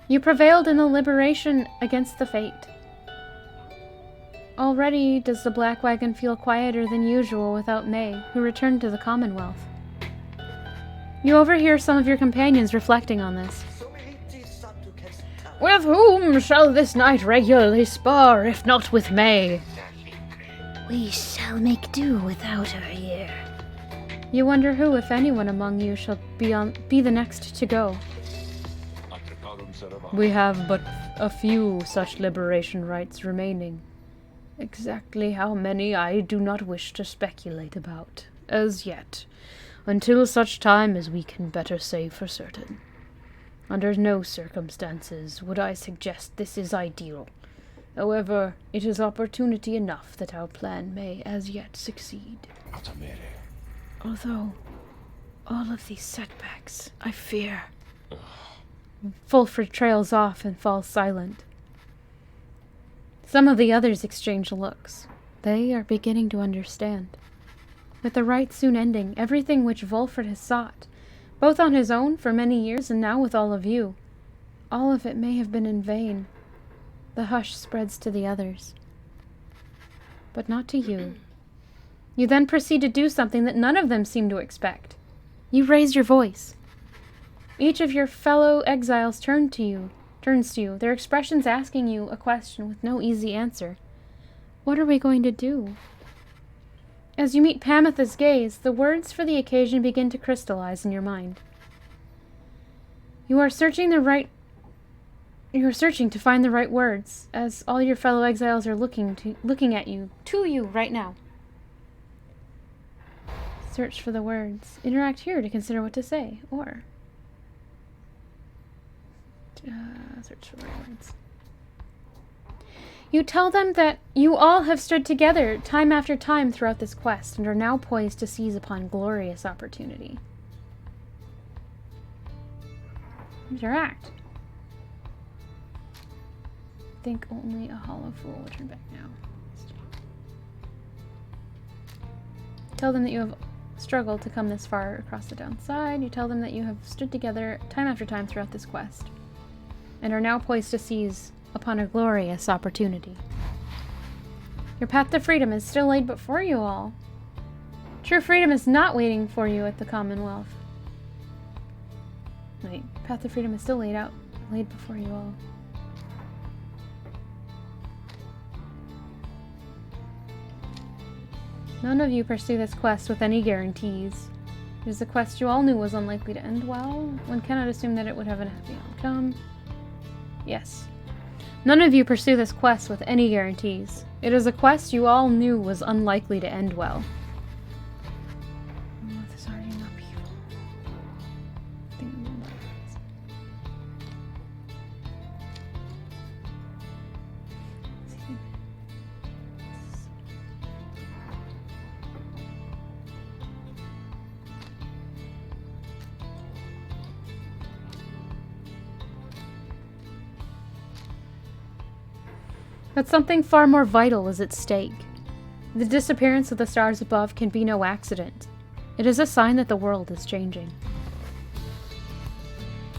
S1: You prevailed in the liberation against the fate. Already does the Black Wagon feel quieter than usual without May, who returned to the Commonwealth. You overhear some of your companions reflecting on this.
S5: With whom shall this knight regularly spar, if not with May?
S4: We shall make do without her here.
S1: You wonder who, if anyone among you, shall be the next to go.
S5: We have but a few such liberation rites remaining. Exactly how many I do not wish to speculate about, as yet, until such time as we can better say for certain. Under no circumstances would I suggest this is ideal. However, it is opportunity enough that our plan may as yet succeed. Although, all of these setbacks, I fear. Fulford trails off and falls silent. Some of the others exchange looks. They are beginning to understand. With the rite soon ending, everything which Fulford has sought, both on his own for many years and now with all of you, all of it may have been in vain. The hush spreads to the others. But not to you. You then proceed to do something that none of them seem to expect. You raise your voice. Each of your fellow exiles turns to you, their expressions asking you a question with no easy answer. What are we going to do? As you meet Pamitha's gaze, the words for the occasion begin to crystallize in your mind. You are searching to find the right words, as all your fellow exiles are looking at you, to you right now. Search for the words. Interact here to consider what to say, or search for the words. You tell them that you all have stood together time after time throughout this quest and are now poised to seize upon glorious opportunity. Interact. Think only a hollow fool will turn back now. Tell them that you have struggled to come this far across the downside. You tell them that you have stood together time after time throughout this quest and are now poised to seize upon a glorious opportunity. Your path to freedom is still laid before you all. True freedom is not waiting for you at the Commonwealth. Wait, path to freedom is still laid before you all. None of you pursue this quest with any guarantees. It is a quest you all knew was unlikely to end well. One cannot assume that it would have a happy outcome. Yes. None of you pursue this quest with any guarantees. It is a quest you all knew was unlikely to end well. Oh, this is already not beautiful. But something far more vital is at stake. The disappearance of the stars above can be no accident. It is a sign that the world is changing.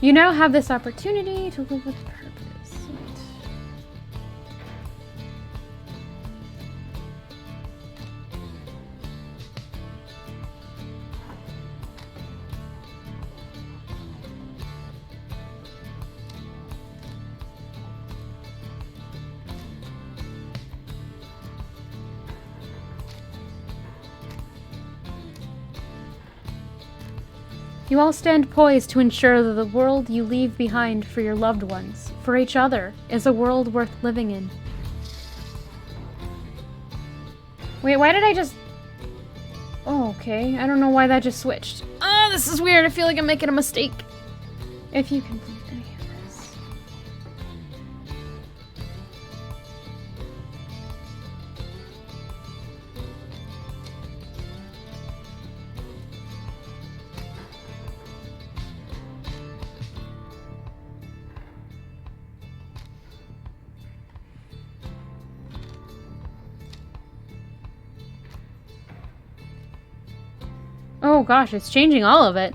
S5: You now have this opportunity to live with purpose. You all stand poised to ensure that the world you leave behind for your loved ones, for each other, is a world worth living in. Wait, why did I just... Oh, okay. I don't know why that just switched. Oh, this is weird. I feel like I'm making a mistake. If you can believe any of this. Oh gosh, it's changing all of it.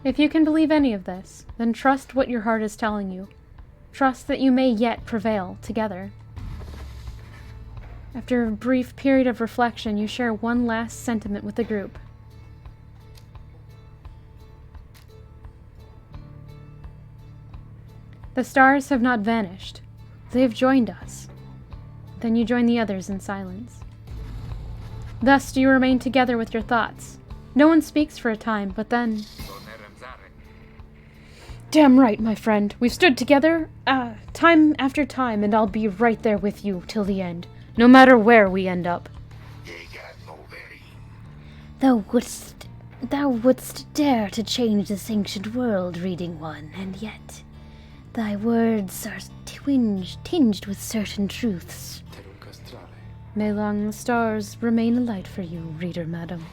S5: If you can believe any of this, then trust what your heart is telling you. Trust that you may yet prevail together. After a brief period of reflection, you share one last sentiment with the group.
S1: The stars have not vanished. They have joined us. Then you join the others in silence. Thus do you remain together with your thoughts. No one speaks for a time, but then... Damn right, my friend. We've stood together, time after time, and I'll be right there with you till the end, no matter where we end up.
S4: Thou wouldst dare to change this ancient world, Reading One, and yet thy words are tinged with certain truths.
S1: May long the stars remain alight for you, reader madam.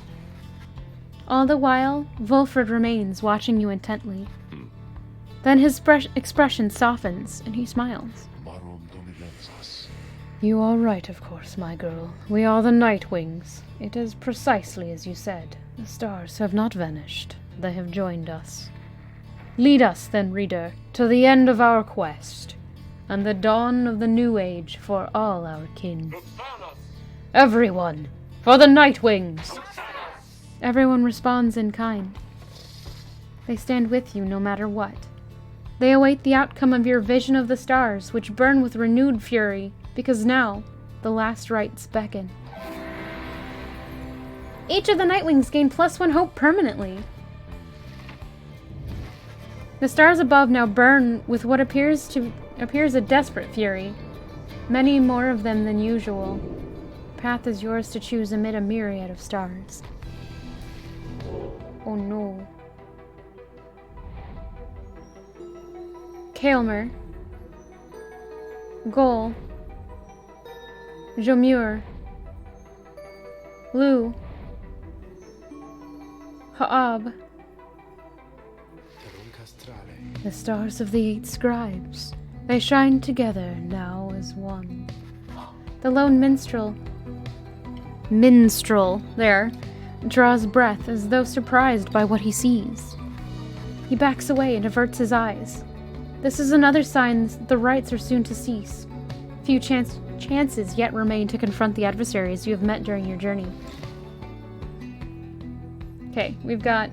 S1: All the while, Volfred remains, watching you intently. Then his expression softens, and he smiles. You are right, of course, my girl. We are the Nightwings. It is precisely as you said. The stars have not vanished. They have joined us. Lead us, then, reader, to the end of our quest, and the dawn of the new age for all our kin. Everyone, for the Nightwings! Everyone responds in kind. They stand with you no matter what. They await the outcome of your vision of the stars, which burn with renewed fury, because now the last rites beckon. Each of the Nightwings gain +1 hope permanently. The stars above now burn with what appears a desperate fury. Many more of them than usual. Path is yours to choose amid a myriad of stars. Oh no. Kaelmer, Gol, Jomur, Lu, Ha'ab, the stars of the 8 scribes. They shine together now as one. The lone minstrel there, draws breath as though surprised by what he sees. He backs away and averts his eyes. This is another sign the rites are soon to cease. Few chances yet remain to confront the adversaries you have met during your journey. Okay, we've got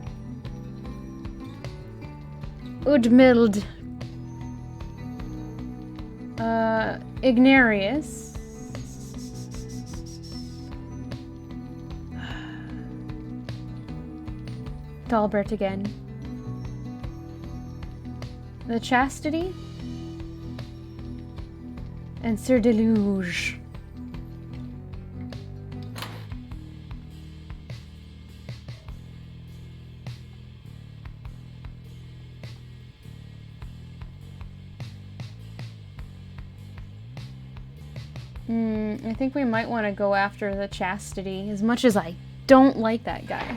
S1: Udmild, Ignarius, Dalbert again, the Chastity, and Sir Deluge. I think we might want to go after the Chastity, as much as I don't like that guy.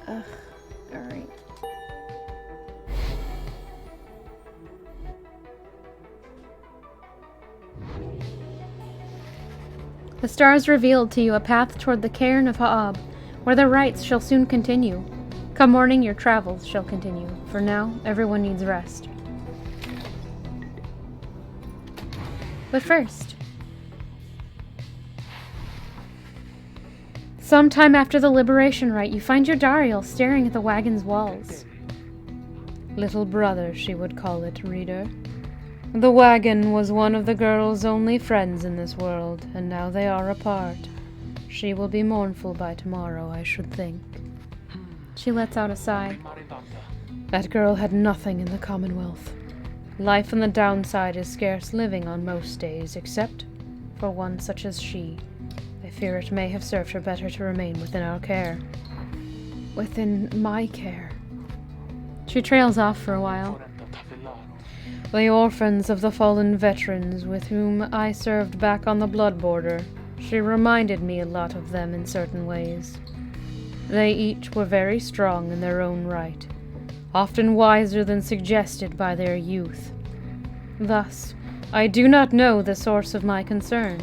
S1: Ugh, alright. The stars revealed to you a path toward the cairn of Ha'ab, where the rites shall soon continue. Come morning, your travels shall continue. For now, everyone needs rest. But first, sometime after the liberation rite, you find your Dariel staring at the wagon's walls. Little brother, she would call it, reader. The wagon was one of the girl's only friends in this world, and now they are apart. She will be mournful by tomorrow, I should think. She lets out a sigh. That girl had nothing in the Commonwealth. Life on the downside is scarce living on most days, except for one such as she. I fear it may have served her better to remain within our care. Within my care. She trails off for a while. The orphans of the fallen veterans with whom I served back on the blood border. She reminded me a lot of them in certain ways. They each were very strong in their own right, often wiser than suggested by their youth. Thus, I do not know the source of my concern.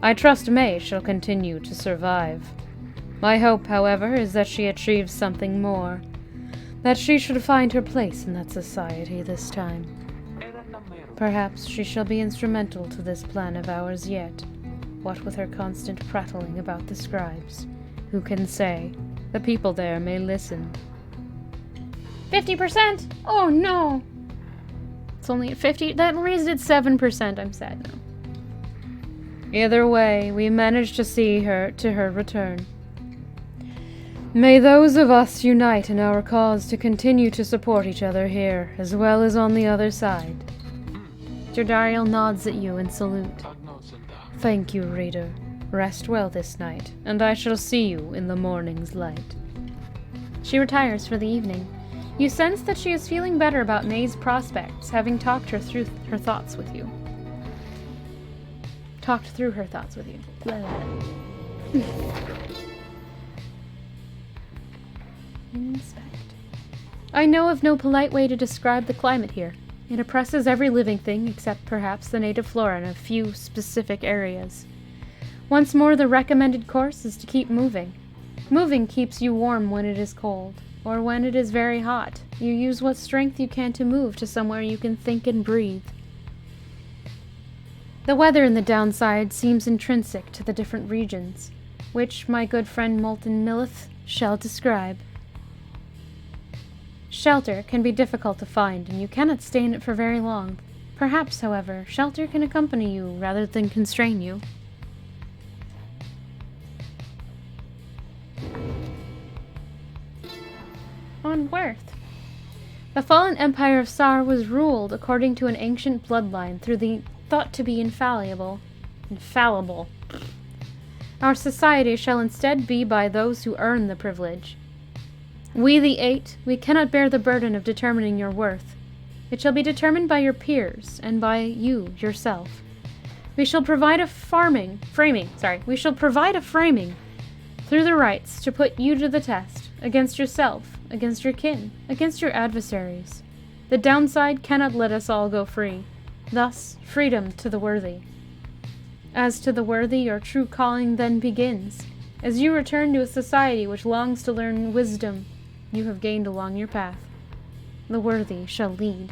S1: I trust May shall continue to survive. My hope, however, is that she achieves something more, that she should find her place in that society this time. Perhaps she shall be instrumental to this plan of ours yet, what with her constant prattling about the scribes. Who can say? The people there may listen. 50%? Oh no! It's only at 50. That raised it 7%. I'm sad now. Either way, we managed to see her to her return. May those of us unite in our cause to continue to support each other here, as well as on the other side. Jodariel nods at you in salute. Thank you, reader. Rest well this night, and I shall see you in the morning's light. She retires for the evening. You sense that she is feeling better about May's prospects, having talked her through her thoughts with you. Talked through her thoughts with you. Blah, blah. Inspect. I know of no polite way to describe the climate here. It oppresses every living thing, except perhaps the native flora in a few specific areas. Once more, the recommended course is to keep moving. Moving keeps you warm when it is cold, or when it is very hot. You use what strength you can to move to somewhere you can think and breathe. The weather in the downside seems intrinsic to the different regions, which my good friend Molten Millith shall describe. Shelter can be difficult to find, and you cannot stay in it for very long. Perhaps, however, shelter can accompany you rather than constrain you. On Worth. The fallen empire of Sar was ruled according to an ancient bloodline through the thought to be infallible. Our society shall instead be by those who earn the privilege. We, the 8, we cannot bear the burden of determining your worth. It shall be determined by your peers and by you yourself. We shall provide a framing through the rites to put you to the test, against yourself, against your kin, against your adversaries. The downside cannot let us all go free. Thus, freedom to the worthy. As to the worthy, your true calling then begins. As you return to a society which longs to learn wisdom you have gained along your path, the worthy shall lead.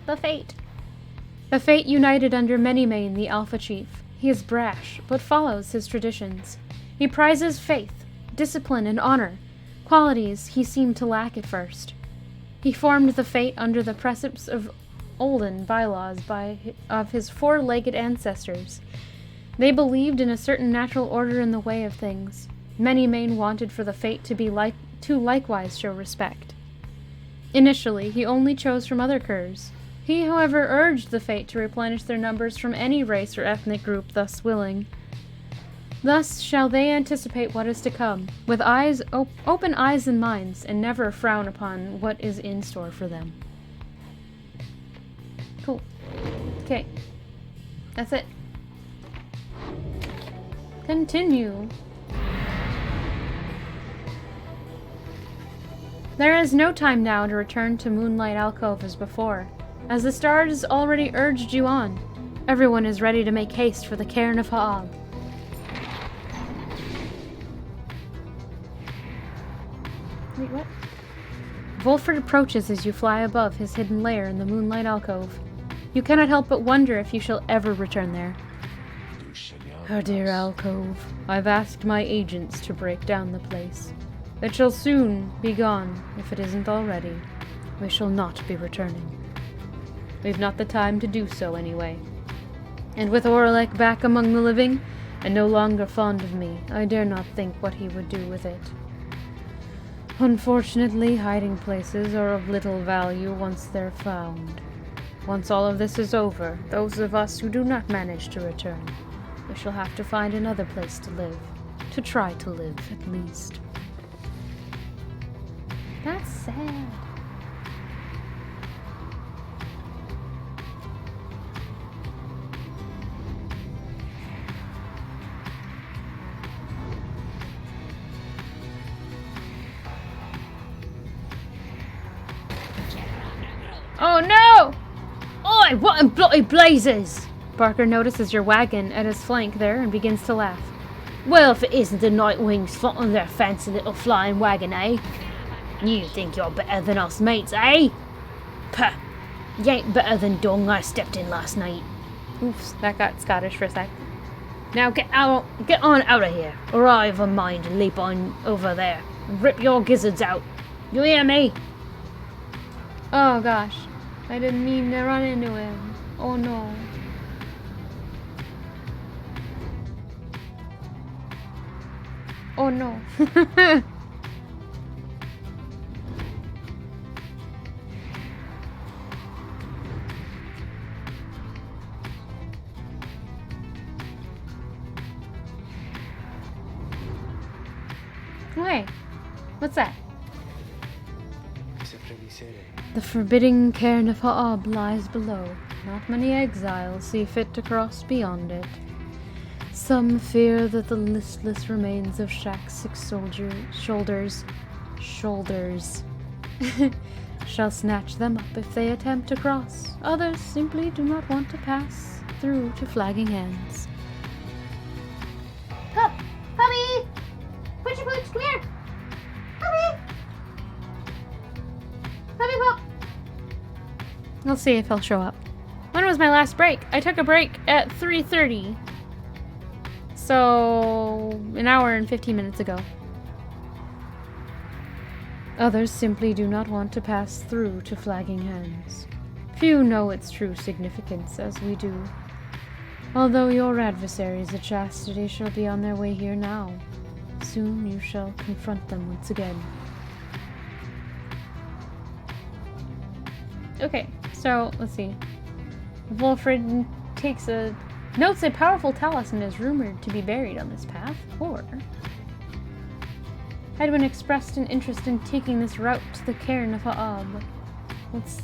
S1: The Fate. The Fate united under Manymane, the Alpha Chief. He is brash, but follows his traditions. He prizes faith, discipline, and honor, qualities he seemed to lack at first. He formed the Fate under the precepts of olden bylaws of his four-legged ancestors. They believed in a certain natural order in the way of things. Manymane wanted for the Fate to likewise show respect. Initially, he only chose from other curs. He, however, urged the Fate to replenish their numbers from any race or ethnic group thus willing. Thus shall they anticipate what is to come, with open eyes and minds, and never frown upon what is in store for them. Cool. Okay. That's it. Continue. There is no time now to return to Moonlight Alcove as before, as the stars already urged you on. Everyone is ready to make haste for the Cairn of Ha'ab. Wait, what? Volford approaches as you fly above his hidden lair in the Moonlight Alcove. You cannot help but wonder if you shall ever return there. Our dear alcove, I've asked my agents to break down the place. It shall soon be gone, if it isn't already. We shall not be returning. We've not the time to do so anyway. And with Oralek back among the living, and no longer fond of me, I dare not think what he would do with it. Unfortunately, hiding places are of little value once they're found. Once all of this is over, those of us who do not manage to return, we shall have to find another place to live. To try to live, at least. That's sad. Oh no! Oi, what in bloody blazes! Barker notices your wagon at his flank there and begins to laugh. Well, if it isn't the Nightwings flaunting their fancy little flying wagon, eh? You think you're better than us mates, eh? Puh! You ain't better than dung I stepped in last night. Oops, that got Scottish for a sec. Now get on out of here, or I've a mind to leap on over there.
S5: Rip your gizzards out. You hear me?
S1: Oh gosh. I didn't mean to run into him. Oh no. Oh no. Wait. What's that?
S5: The forbidding cairn of Ha'ab lies below. Not many exiles see fit to cross beyond it. Some fear that the listless remains of Shaq's 6 shoulders shall snatch them up if they attempt to cross. Others simply do not want to pass through to flagging hands.
S3: Pup! Puppy! Poochie pooch, come here! Puppy! Puppy pup!
S1: Let's see if he'll show up. When was my last break? I took a break at 3:30. So, an hour and 15 minutes ago.
S5: Others simply do not want to pass through to flagging hands. Few know its true significance as we do. Although your adversaries at Chastity shall be on their way here now, soon you shall confront them once again.
S1: Okay, so, let's see. Wolfred notes a powerful talisman is rumored to be buried on this path, or Edwin expressed an interest in taking this route to the cairn of Ha'ab. Let's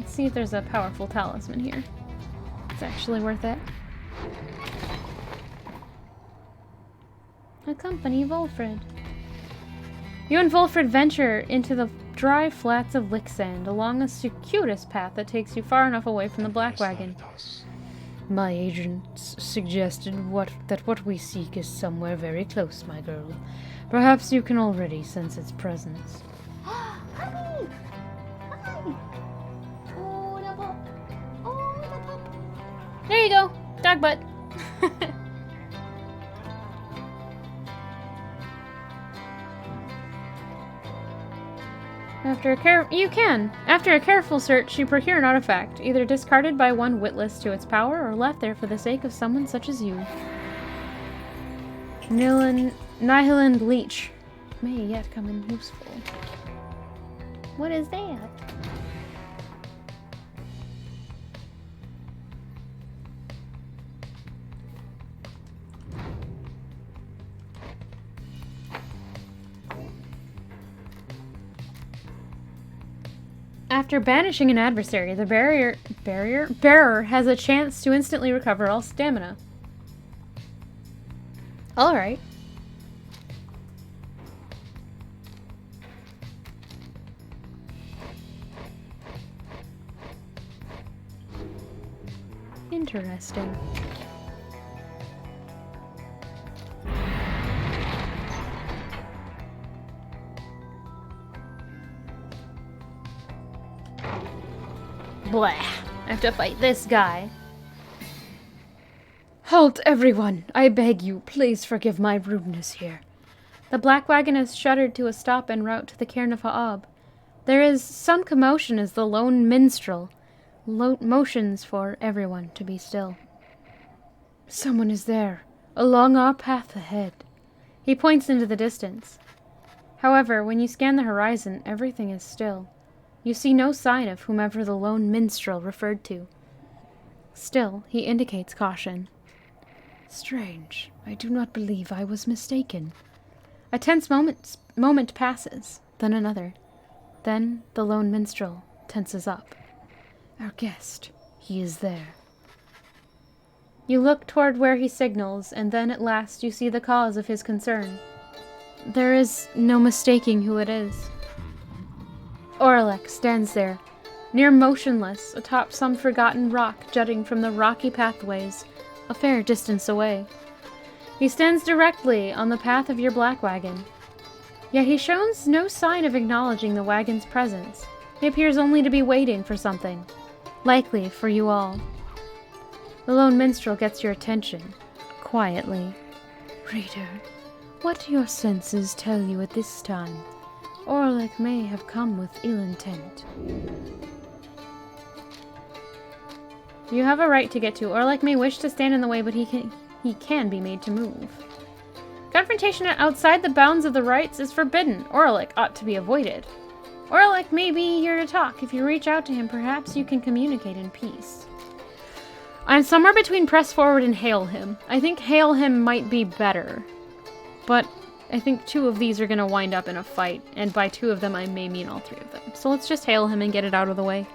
S1: see if there's a powerful talisman here. It's actually worth it. Accompany Wolfred. You and Wolfred venture into the dry flats of Licksand along a circuitous path that takes you far enough away from the Black Wagon.
S5: My agents suggested that what we seek is somewhere very close, my girl. Perhaps you can already sense its presence.
S3: Puppy! Puppy! Oh, the pup! Oh, the pup!
S1: There you go, dog butt. After a careful search, you procure an artifact, either discarded by one witless to its power or left there for the sake of someone such as you. Nihilin Bleach. May yet come in useful.
S3: What is that?
S1: After banishing an adversary, the bearer has a chance to instantly recover all stamina. Alright. Interesting. Blah. I have to fight this guy.
S5: Halt, everyone! I beg you, please forgive my rudeness here.
S1: The Black Wagon has shuddered to a stop en route to the cairn of Ha'ab. There is some commotion as the lone minstrel motions for everyone to be still.
S5: Someone is there, along our path ahead.
S1: He points into the distance. However, when you scan the horizon, everything is still. You see no sign of whomever the lone minstrel referred to. Still, he indicates caution.
S5: Strange. I do not believe I was mistaken.
S1: A tense moment passes, then another. Then the lone minstrel tenses up.
S5: Our guest. He is there.
S1: You look toward where he signals, and then at last you see the cause of his concern. There is no mistaking who it is. Oralek stands there, near motionless, atop some forgotten rock jutting from the rocky pathways, a fair distance away. He stands directly on the path of your Black Wagon. Yet he shows no sign of acknowledging the wagon's presence. He appears only to be waiting for something, likely for you all. The lone minstrel gets your attention, quietly.
S5: Reader,
S1: What do your senses tell you at this time? Orlick may have come with ill intent.
S5: You have a right to get to. Orlick may wish to stand in the way, but he can be made to move. Confrontation outside the bounds of the rights is forbidden. Orlick ought to be avoided. Orlick may be here to talk. If you reach out to him, perhaps you can communicate in peace. I'm somewhere between press forward and hail him. I think hail him might be better. But I think two of these are going to wind up in a fight, and by two of them I may mean all three of them. So let's just hail him and get it out of the way.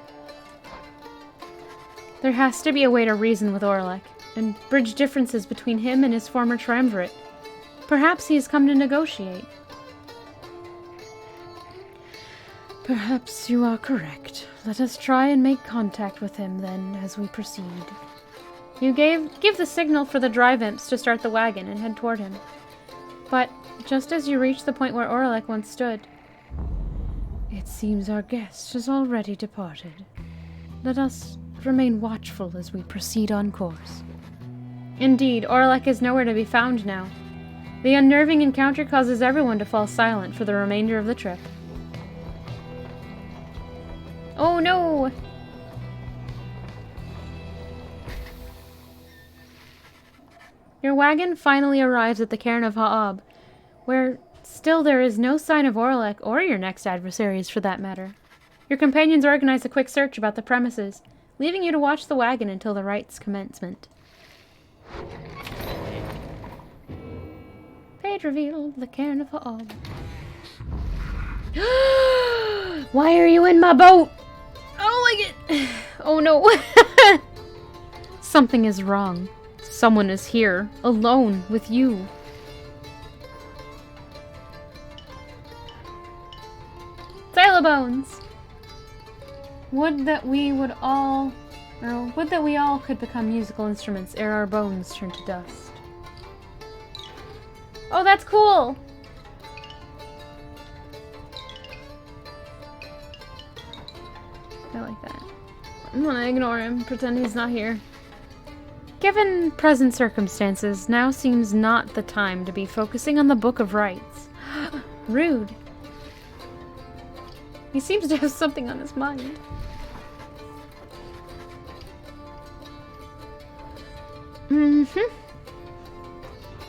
S5: There has to be a way to reason with Orlick, and bridge differences between him and his former triumvirate. Perhaps he has come to negotiate.
S1: Perhaps you are correct. Let us try and make contact with him, then, as we proceed.
S5: You give the signal for the drive imps to start the wagon and head toward him. But just as you reach the point where Orlick once stood...
S1: It seems our guest has already departed. Let us remain watchful as we proceed on course.
S5: Indeed, Orlick is nowhere to be found now. The unnerving encounter causes everyone to fall silent for the remainder of the trip. Oh no! Your wagon finally arrives at the cairn of Ha'ab, where still there is no sign of Orlick or your next adversaries for that matter. Your companions organize a quick search about the premises, leaving you to watch the wagon until the rites commencement. Page revealed the cairn of Ha'ab.
S3: Why are you in my boat?
S5: I don't like it. Oh no. Something is wrong. Someone is here, alone with you. Bones. Would that we all could become musical instruments ere our bones turn to dust. Oh, that's cool! I like that. I'm gonna ignore him, pretend he's not here. Given present circumstances, now seems not the time to be focusing on the Book of Rites. Rude. He seems to have something on his mind.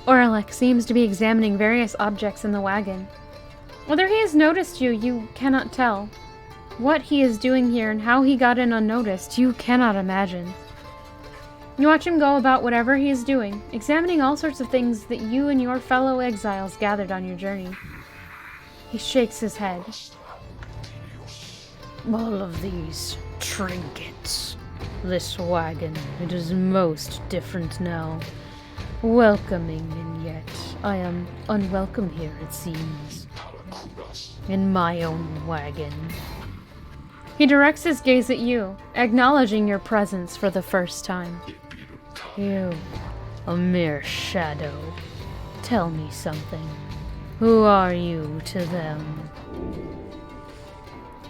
S5: Orlick seems to be examining various objects in the wagon. Whether he has noticed you, you cannot tell. What he is doing here and how he got in unnoticed, you cannot imagine. You watch him go about whatever he is doing, examining all sorts of things that you and your fellow exiles gathered on your journey. He shakes his head.
S1: All of these trinkets. This wagon, it is most different now. Welcoming, and yet I am unwelcome here, it seems. In my own wagon.
S5: He directs his gaze at you, acknowledging your presence for the first time.
S1: You, a mere shadow. Tell me something. Who are you to them?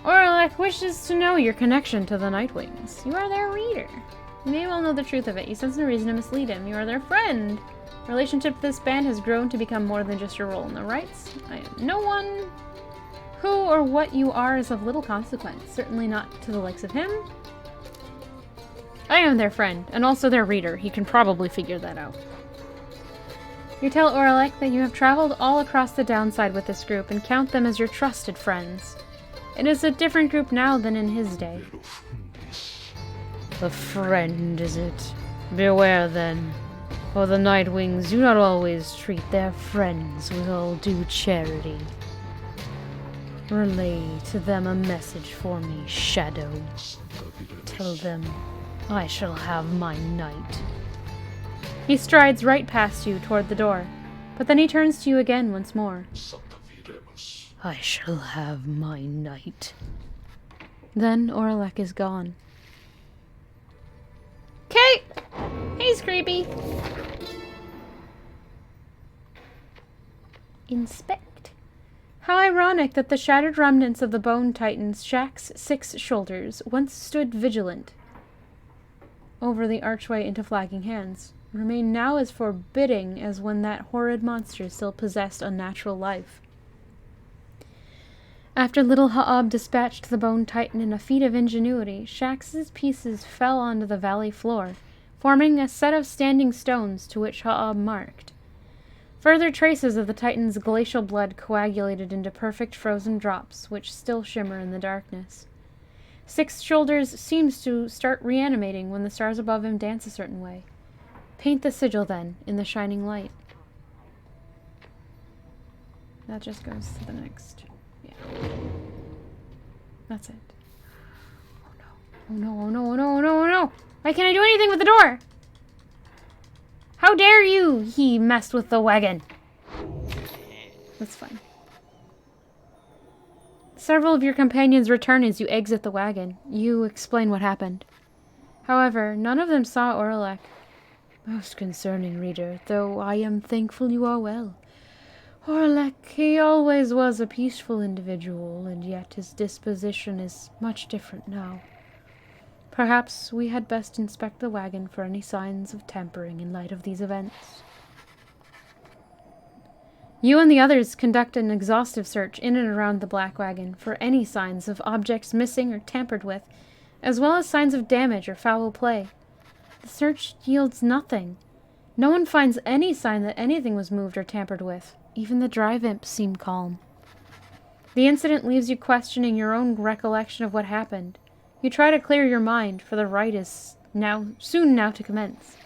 S5: Orlick wishes to know your connection to the Nightwings. You are their reader. You may well know the truth of it. You sense no reason to mislead him. You are their friend. Relationship with this band has grown to become more than just your role in the rites. I am no one. Who or what you are is of little consequence. Certainly not to the likes of him. I am their friend, and also their reader. He can probably figure that out. You tell Orlick that you have traveled all across the downside with this group and count them as your trusted friends. It is a different group now than in his day.
S1: A friend, is it? Beware then, for the Nightwings do not always treat their friends with all due charity. Relay to them a message for me, Shadow. Tell them I shall have my night.
S5: He strides right past you toward the door, but then he turns to you again once more.
S1: I shall have my night.
S5: Then Orlick is gone. Kate! He's creepy. Inspect. How ironic that the shattered remnants of the Bone Titan's Shack's 6 shoulders once stood vigilant over the archway into Flagging Hands.
S1: remain now as forbidding as when that horrid monster still possessed unnatural life. After little Ha'ab dispatched the Bone Titan in a feat of ingenuity, Shax's pieces fell onto the valley floor, forming a set of standing stones to which Ha'ab marked. Further traces of the Titan's glacial blood coagulated into perfect frozen drops, which still shimmer in the darkness. Six Shoulders seems to start reanimating when the stars above him dance a certain way. Paint the sigil, then, in the shining light. That just goes to the next. Yeah. That's it. Oh no. Oh no, oh no, oh no, oh no, oh no! Why can't I do anything with the door? How dare you! He messed with the wagon. That's fine. Several of your companions return as you exit the wagon. You explain what happened. However, none of them saw Oralek. Most concerning, reader, though I am thankful you are well. Oralek, he always was a peaceful individual, and yet his disposition is much different now. Perhaps we had best inspect the wagon for any signs of tampering in light of these events. You and the others conduct an exhaustive search in and around the black wagon for any signs of objects missing or tampered with, as well as signs of damage or foul play. The search yields nothing. No one finds any sign that anything was moved or tampered with. Even the drive imps seem calm. The incident leaves you questioning your own recollection of what happened. You try to clear your mind, for the rite is soon to commence.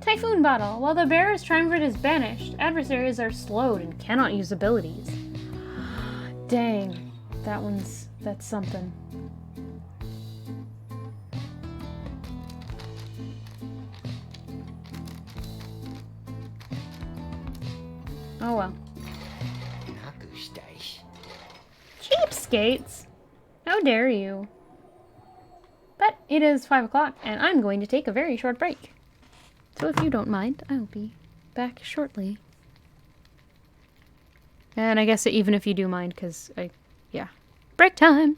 S1: Typhoon Bottle. While the bearer's triumvirate is banished, adversaries are slowed and cannot use abilities. Dang. That's something. Oh well. Cheapskates! How dare you? But it is 5 o'clock, and I'm going to take a very short break. So if you don't mind, I'll be back shortly. And I guess even if you do mind, because yeah. Break time!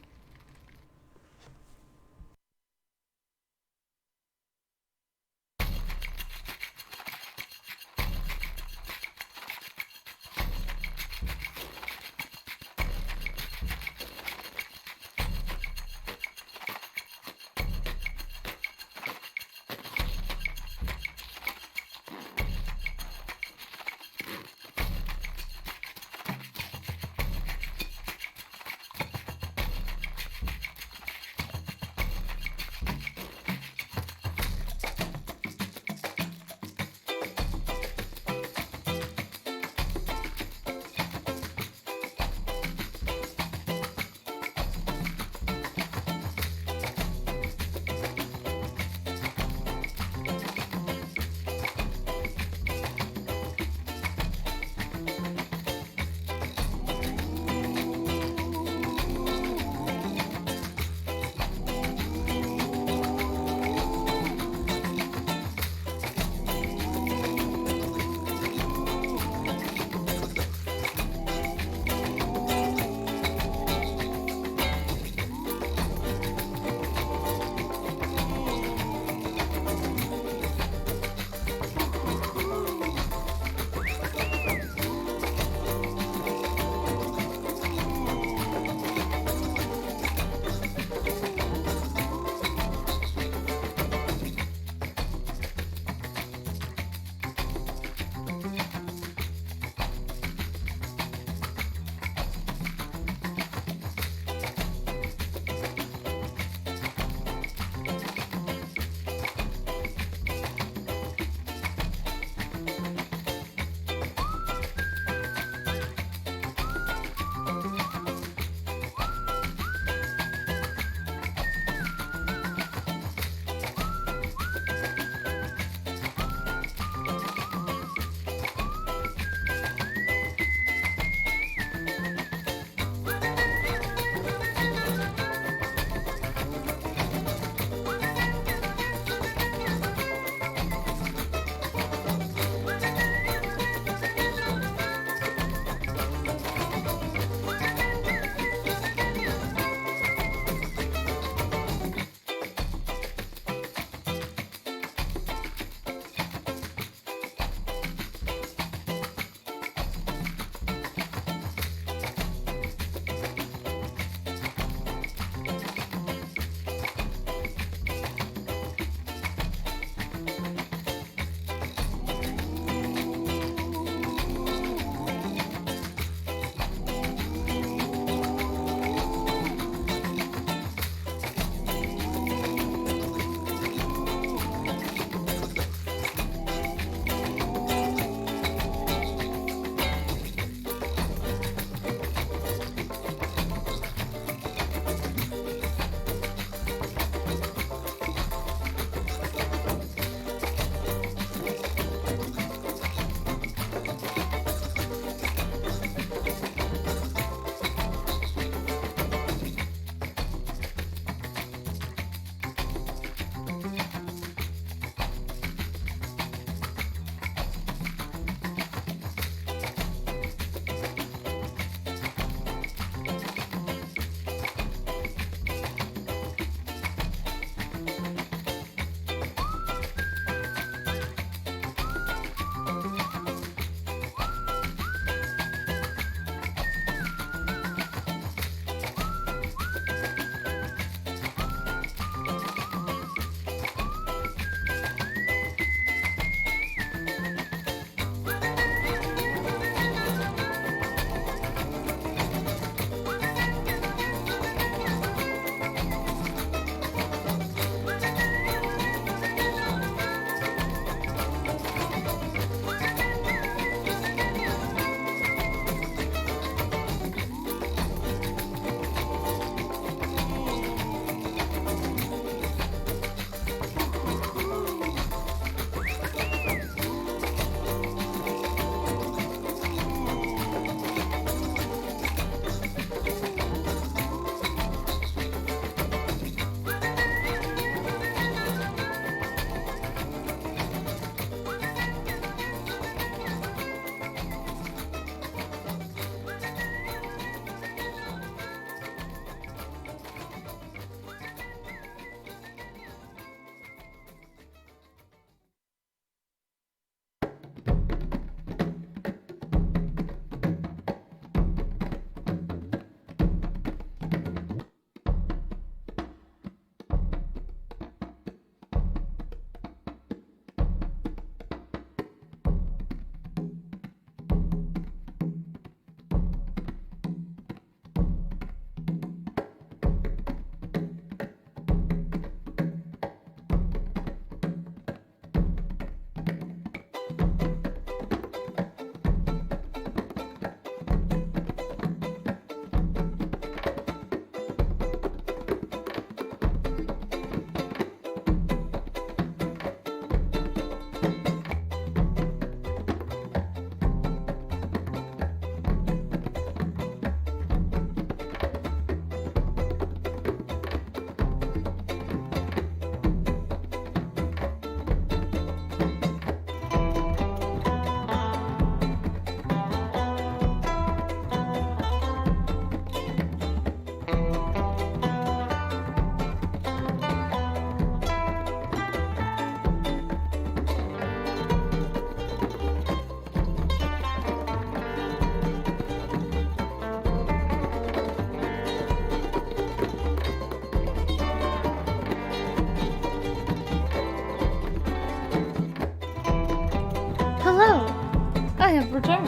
S1: returned.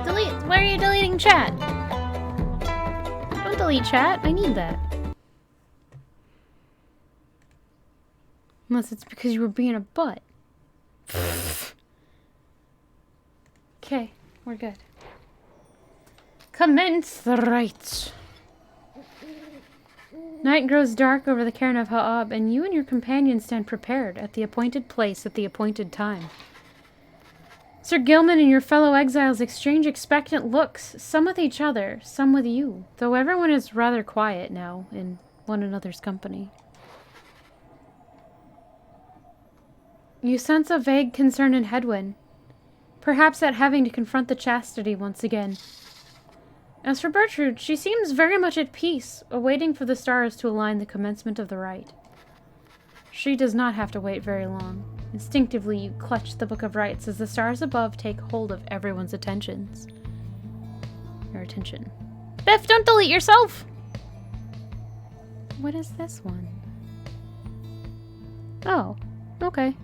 S3: Delete. Why are you deleting chat? Don't delete chat. I need that.
S1: Unless it's because you were being a butt. Okay, we're good. Commence the rites. Night grows dark over the cairn of Ha'ab, and you and your companions stand prepared at the appointed place at the appointed time. Sir Gilman and your fellow exiles exchange expectant looks, some with each other, some with you, though everyone is rather quiet now in one another's company. You sense a vague concern in Hedwyn, perhaps at having to confront the chastity once again. As for Bertrude, she seems very much at peace, awaiting for the stars to align the commencement of the rite. She does not have to wait very long. Instinctively, you clutch the Book of Rites as the stars above take hold of everyone's attentions. Your attention.
S3: Biff, don't delete yourself!
S1: What is this one? Oh, okay.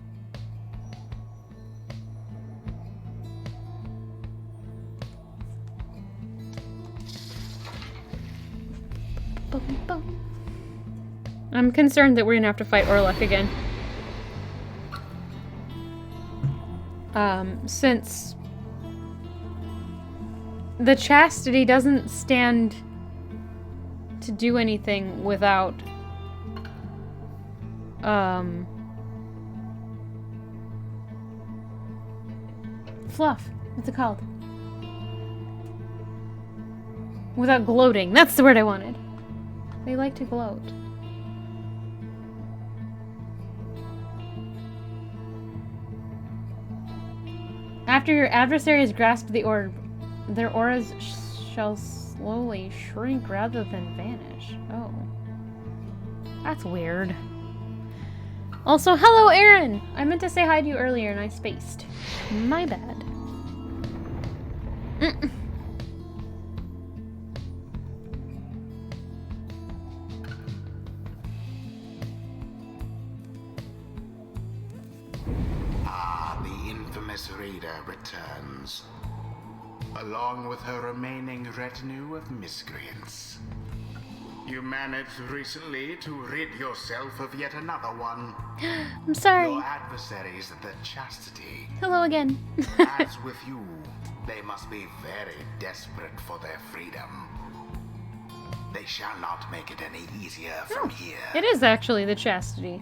S1: I'm concerned that we're gonna have to fight Orlok again. Since the chastity doesn't stand to do anything without fluff. What's it called? Without gloating. That's the word I wanted. They like to gloat. After your adversaries grasp the orb, their auras shall slowly shrink rather than vanish. Oh. That's weird. Also, hello, Aaron! I meant to say hi to you earlier and I spaced. My bad.
S2: Rita returns, along with her remaining retinue of miscreants. You managed recently to rid yourself of yet another one.
S3: I'm sorry.
S2: Your adversaries, the Chastity.
S3: Hello again.
S2: As with you, they must be very desperate for their freedom. They shall not make it any easier from here.
S1: It is actually the Chastity.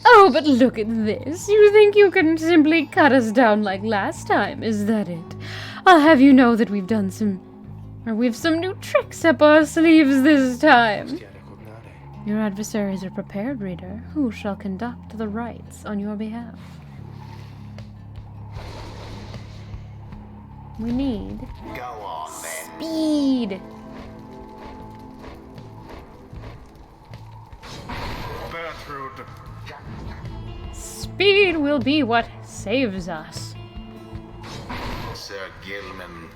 S1: Oh, but look at this. You think you can simply cut us down like last time, is that it? I'll have you know that we've some new tricks up our sleeves this time. Your adversaries are prepared, reader. Who shall conduct the rites on your behalf? We need...
S2: Go on, then.
S1: Speed!
S2: Bertrude.
S1: Speed will be what saves us.
S2: Sir Gilman.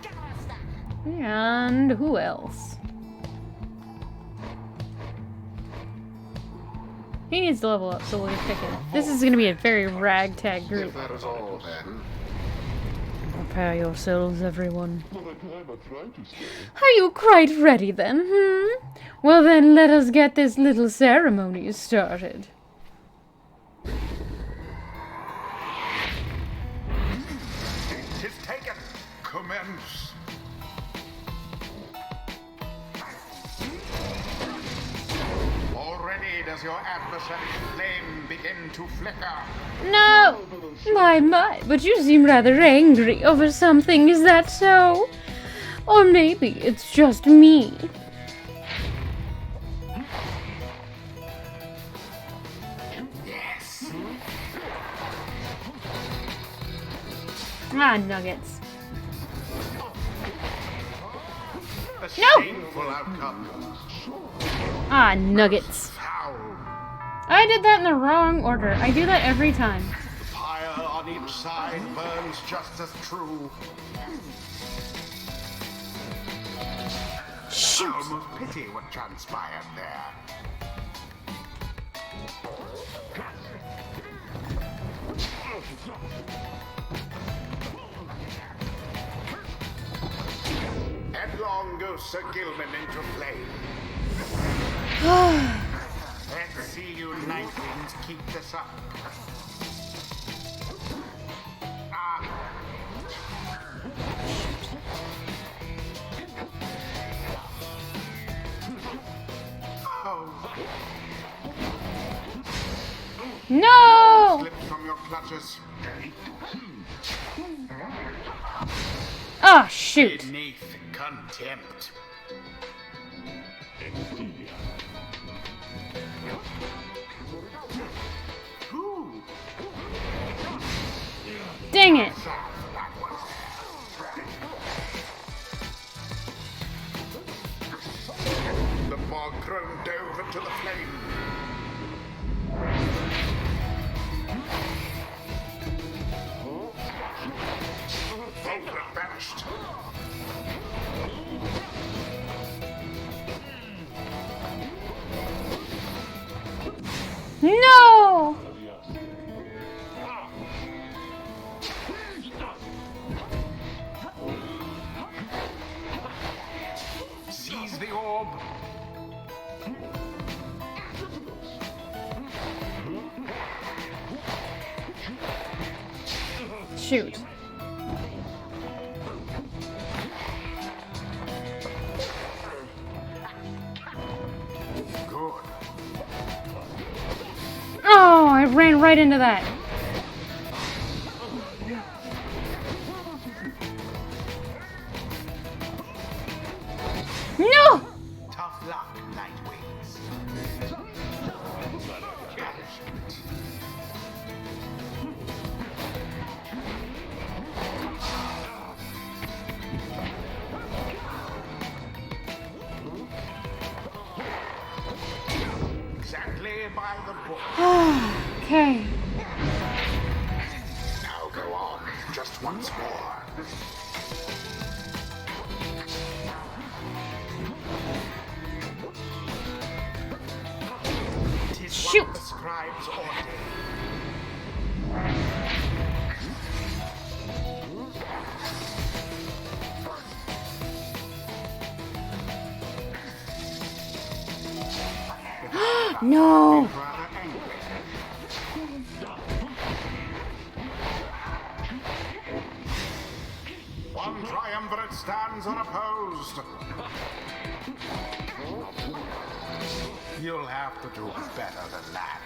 S1: And who else? He needs to level up, so we'll just pick him. This is going to be a very ragtag group.
S2: If that is all, then.
S1: Prepare yourselves, everyone. Are you quite ready, then, Well, then, let us get this little ceremony started.
S2: It is taken. Commence. Already does your adversary's flame begin to flicker.
S1: No! My, but you seem rather angry over something, is that so? Or maybe it's just me.
S2: Yes.
S1: Ah, nuggets.
S2: A
S1: No!
S2: shameful outcome.
S1: Ah, nuggets.
S2: Foul.
S1: I did that in the wrong order. I do that every time.
S2: The pyre on each side burns just as true. I almost pity what transpired there. Headlong goes Sir Gilman into flame. Let's see you Nightwings keep this up.
S1: No!
S2: Slipped from your clutches.
S1: Oh, shoot.
S2: Beneath contempt.
S1: Dang it.
S2: The bog crone dove into the flame. Vulgar vanished.
S1: No!
S2: Seize the orb.
S1: Shoot.
S2: Good.
S1: Oh, I ran right into that. No!
S2: Tough luck, Nightwings. Exactly by the book.
S1: Okay.
S2: Now go on, just once more. Tis
S1: Shoot.
S2: what the scribes ordained.
S1: No!
S2: Rather angry. One triumvirate stands unopposed. You'll have to do better than that.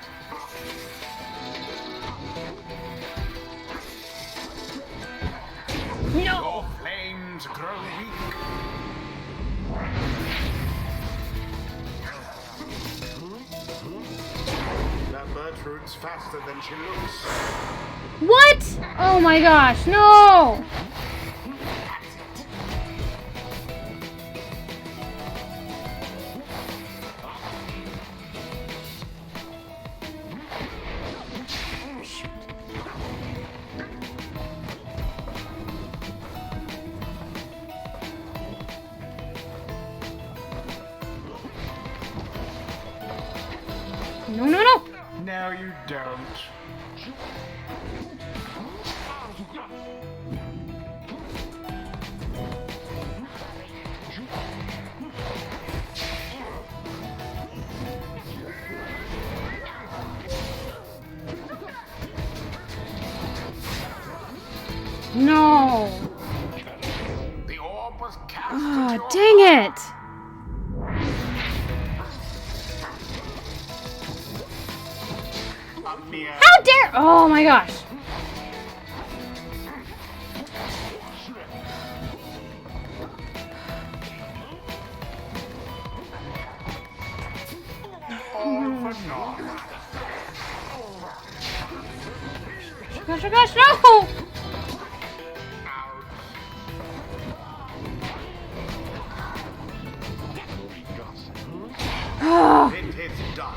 S1: No!
S2: Your flames grow weak. That Bertrude's faster than she looks.
S1: What? Oh my gosh, no! No, no, no!
S2: No, you don't.
S1: No!
S2: The orb was cast
S1: Oh,
S2: at your
S1: dang it!
S2: a mere
S1: How dare! Oh my gosh!
S2: all for naught.
S1: Gosh, oh gosh, no! Oh,
S2: It is done.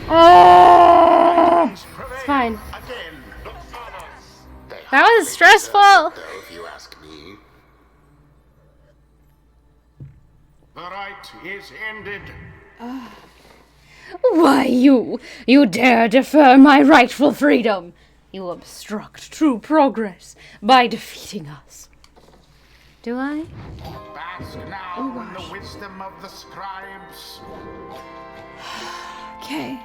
S1: oh, it's fine.
S2: Again.
S1: That was stressful.
S2: Though, if you ask me. The right is ended.
S5: Why, you dare defer my rightful freedom! You obstruct true progress by defeating us.
S1: Do I?
S2: Bask now in the wisdom of the scribes.
S1: Okay.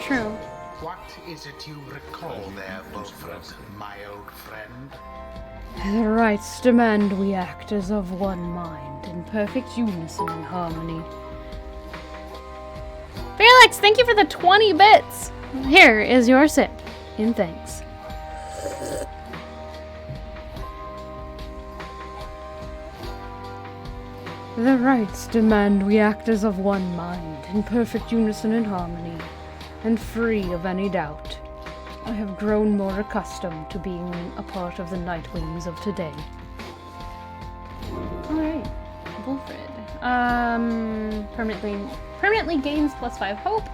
S1: True.
S2: What is it you recall there, Wilfred, my old friend?
S5: The rites demand we act as of one mind, in perfect unison and harmony.
S1: Felix, thank you for the 20 bits! Here is your sip. In thanks.
S5: The rites demand we act as of one mind, in perfect unison and harmony, and free of any doubt. I have grown more accustomed to being a part of the Nightwings of today.
S1: Alright. Wilfred. Permanently gains +5 hope.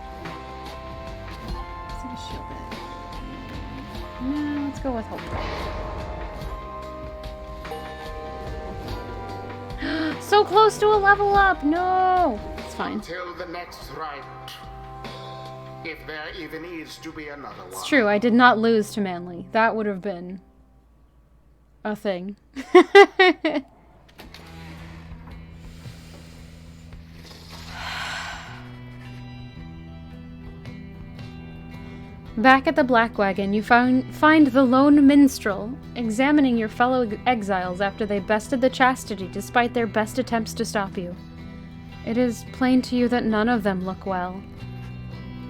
S1: Let's see, shield it. No, let's go with hope. So close to a level up! No! It's fine.
S2: Till the next rite. If there even is to be another one.
S1: It's true, I did not lose to Manly. That would have been a thing. Back at the Black Wagon, you find the lone minstrel examining your fellow exiles after they bested the chastity despite their best attempts to stop you. It is plain to you that none of them look well.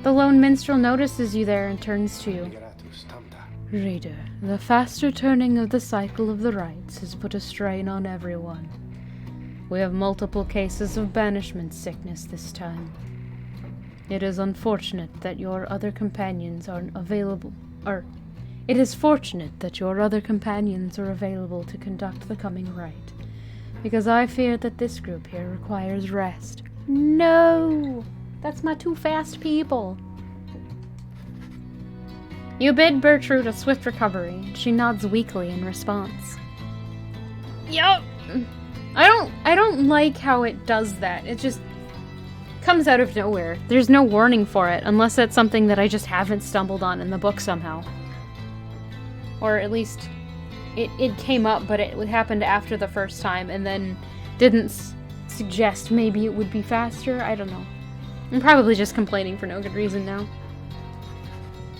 S1: The lone minstrel notices you there and turns to you. Reader, the faster turning of the cycle of the rites has put a strain on everyone. We have multiple cases of banishment sickness this time. It is unfortunate that your other companions aren't available, it is fortunate that your other companions are available to conduct the coming rite, because I fear that this group here requires rest. No! That's my too fast people. You bid Bertrude a swift recovery, and she nods weakly in response. Yup! I don't like how it does that. It just comes out of nowhere. There's no warning for it, unless it's something that I just haven't stumbled on in the book somehow. Or at least it came up, but it happened after the first time, and then didn't suggest maybe it would be faster. I don't know. I'm probably just complaining for no good reason now.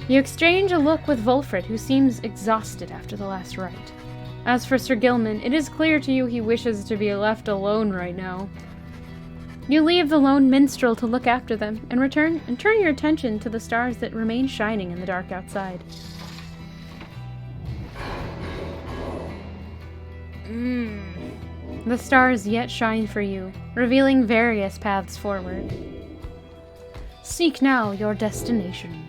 S1: You exchange a look with Wulfred, who seems exhausted after the last rite. As for Sir Gilman, it is clear to you he wishes to be left alone right now. You leave the lone minstrel to look after them, and turn your attention to the stars that remain shining in the dark outside. The stars yet shine for you, revealing various paths forward. Seek now your destination.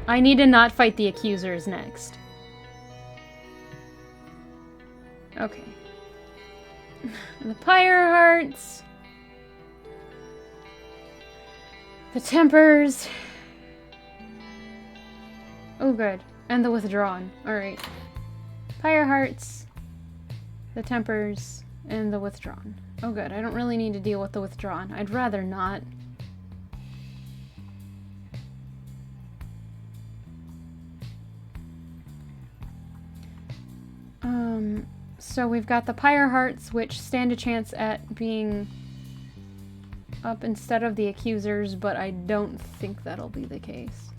S1: I need to not fight the accusers next. Okay. The Pyre Hearts. The Tempers. Oh, good. And the Withdrawn. Alright. Pyre Hearts, the Tempers, and the Withdrawn. Oh, good. I don't really need to deal with the Withdrawn. I'd rather not. So we've got the Pyre Hearts, which stand a chance at being up instead of the accusers, but I don't think that'll be the case.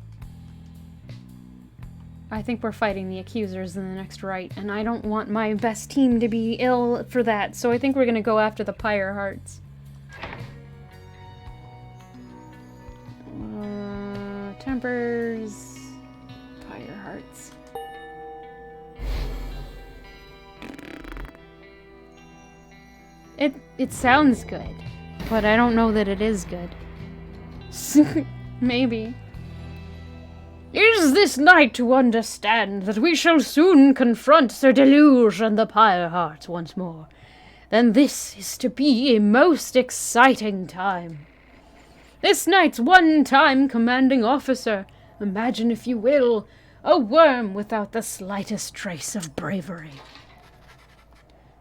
S1: I think we're fighting the accusers in the next rite, and I don't want my best team to be ill for that, so I think we're gonna go after the Pyre Hearts. Tempers, Pyre Hearts. It sounds good, but I don't know that it is good. Maybe.
S5: Is this night to understand that we shall soon confront Sir Deluge and the Pyre Hearts once more? Then this is to be a most exciting time. This night's one-time commanding officer, imagine if you will, A worm without the slightest trace of bravery.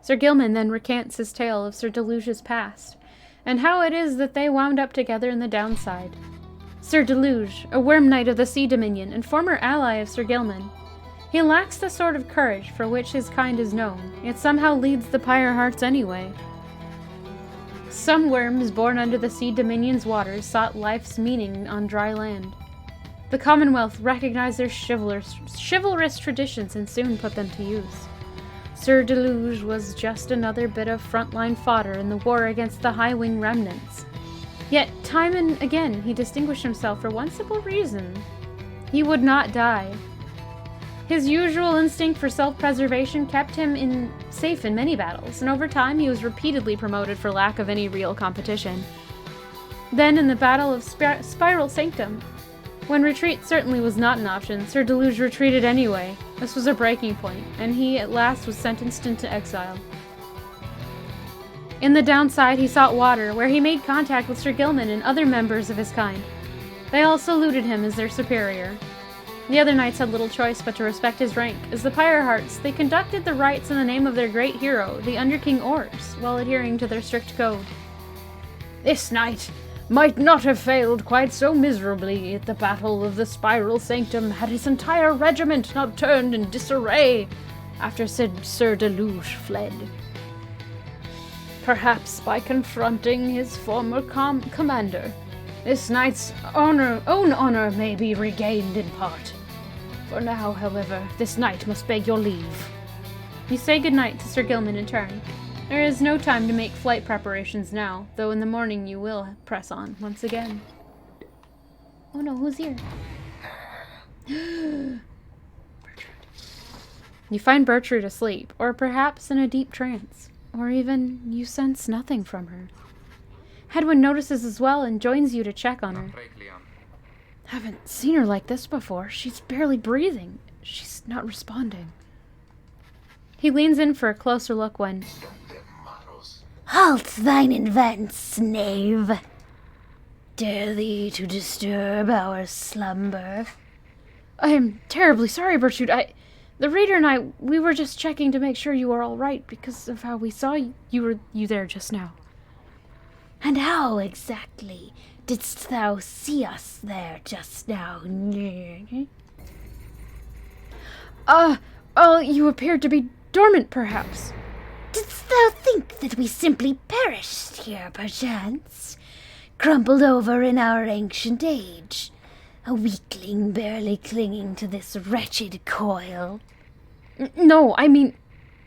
S1: Sir Gilman then recants his tale of Sir Deluge's past, and how it is that they wound up together in the downside. Sir Deluge, a worm knight of the Sea Dominion and former ally of Sir Gilman, he lacks the sort of courage for which his kind is known, yet somehow leads the Pyre Hearts anyway. Some worms born under the Sea Dominion's waters sought life's meaning on dry land. The Commonwealth recognized their chivalrous traditions and soon put them to use. Sir Deluge was just another bit of frontline fodder in the war against the High Wing remnants. Yet, time and again, he distinguished himself for one simple reason. He would not die. His usual instinct for self-preservation kept him safe in many battles, and over time he was repeatedly promoted for lack of any real competition. Then, in the Battle of Spiral Sanctum, when retreat certainly was not an option, Sir Deluge retreated anyway. This was a breaking point, and he at last was sentenced into exile. In the downside, he sought water, where he made contact with Sir Gilman and other members of his kind. They all saluted him as their superior. The other knights had little choice but to respect his rank. As the Pyre Hearts, they conducted the rites in the name of their great hero, the Under King Ors, while adhering to their strict code.
S5: This knight might not have failed quite so miserably at the Battle of the Spiral Sanctum had his entire regiment not turned in disarray after Sir Deluge fled. Perhaps by confronting his former commander, this knight's own honor may be regained in part. For now, however, this knight must beg your leave.
S1: You say goodnight to Sir Gilman in turn. There is no time to make flight preparations now, though in the morning you will press on once again.
S3: Oh no, who's here?
S1: You find Bertrude asleep, or perhaps in a deep trance, or even you sense nothing from her. Hedwyn notices as well and joins you to check on her.
S5: Haven't seen her like this before. She's barely breathing. She's not responding.
S1: He leans in for a closer look when...
S4: Halt thine invents, knave! Dare thee to disturb our slumber?
S5: I am terribly sorry, Bertrude. The reader and I, we were just checking to make sure you were all right because of how we saw you there just now.
S4: And how exactly didst thou see us there just now?
S5: You appeared to be dormant, perhaps.
S4: Didst thou think that we simply perished here, perchance? Crumpled over in our ancient age? A weakling barely clinging to this wretched coil?
S5: No, I mean,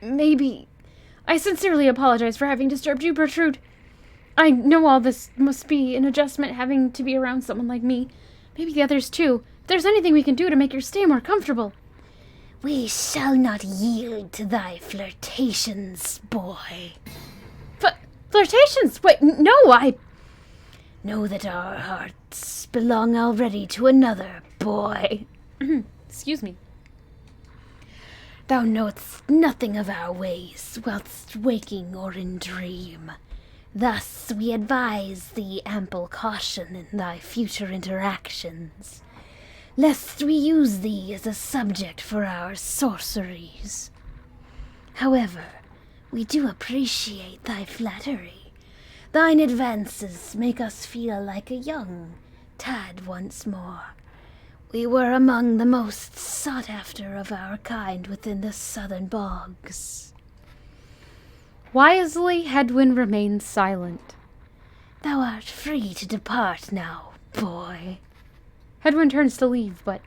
S5: maybe... I sincerely apologize for having disturbed you, Bertrude. I know all this must be an adjustment having to be around someone like me. Maybe the others too. If there's anything we can do to make your stay more comfortable.
S4: We shall not yield to thy flirtations, boy.
S5: Flirtations? Wait, no, I...
S4: Know that our hearts belong already to another, boy.
S1: Excuse me.
S4: Thou knowest nothing of our ways, whilst waking or in dream. Thus we advise thee ample caution in thy future interactions, lest we use thee as a subject for our sorceries. However, we do appreciate thy flattery. Thine advances make us feel like a young tad once more. We were among the most sought after of our kind within the southern bogs.
S1: Wisely, Hedwyn remains silent.
S4: Thou art free to depart now, boy.
S1: Hedwyn turns to leave, but...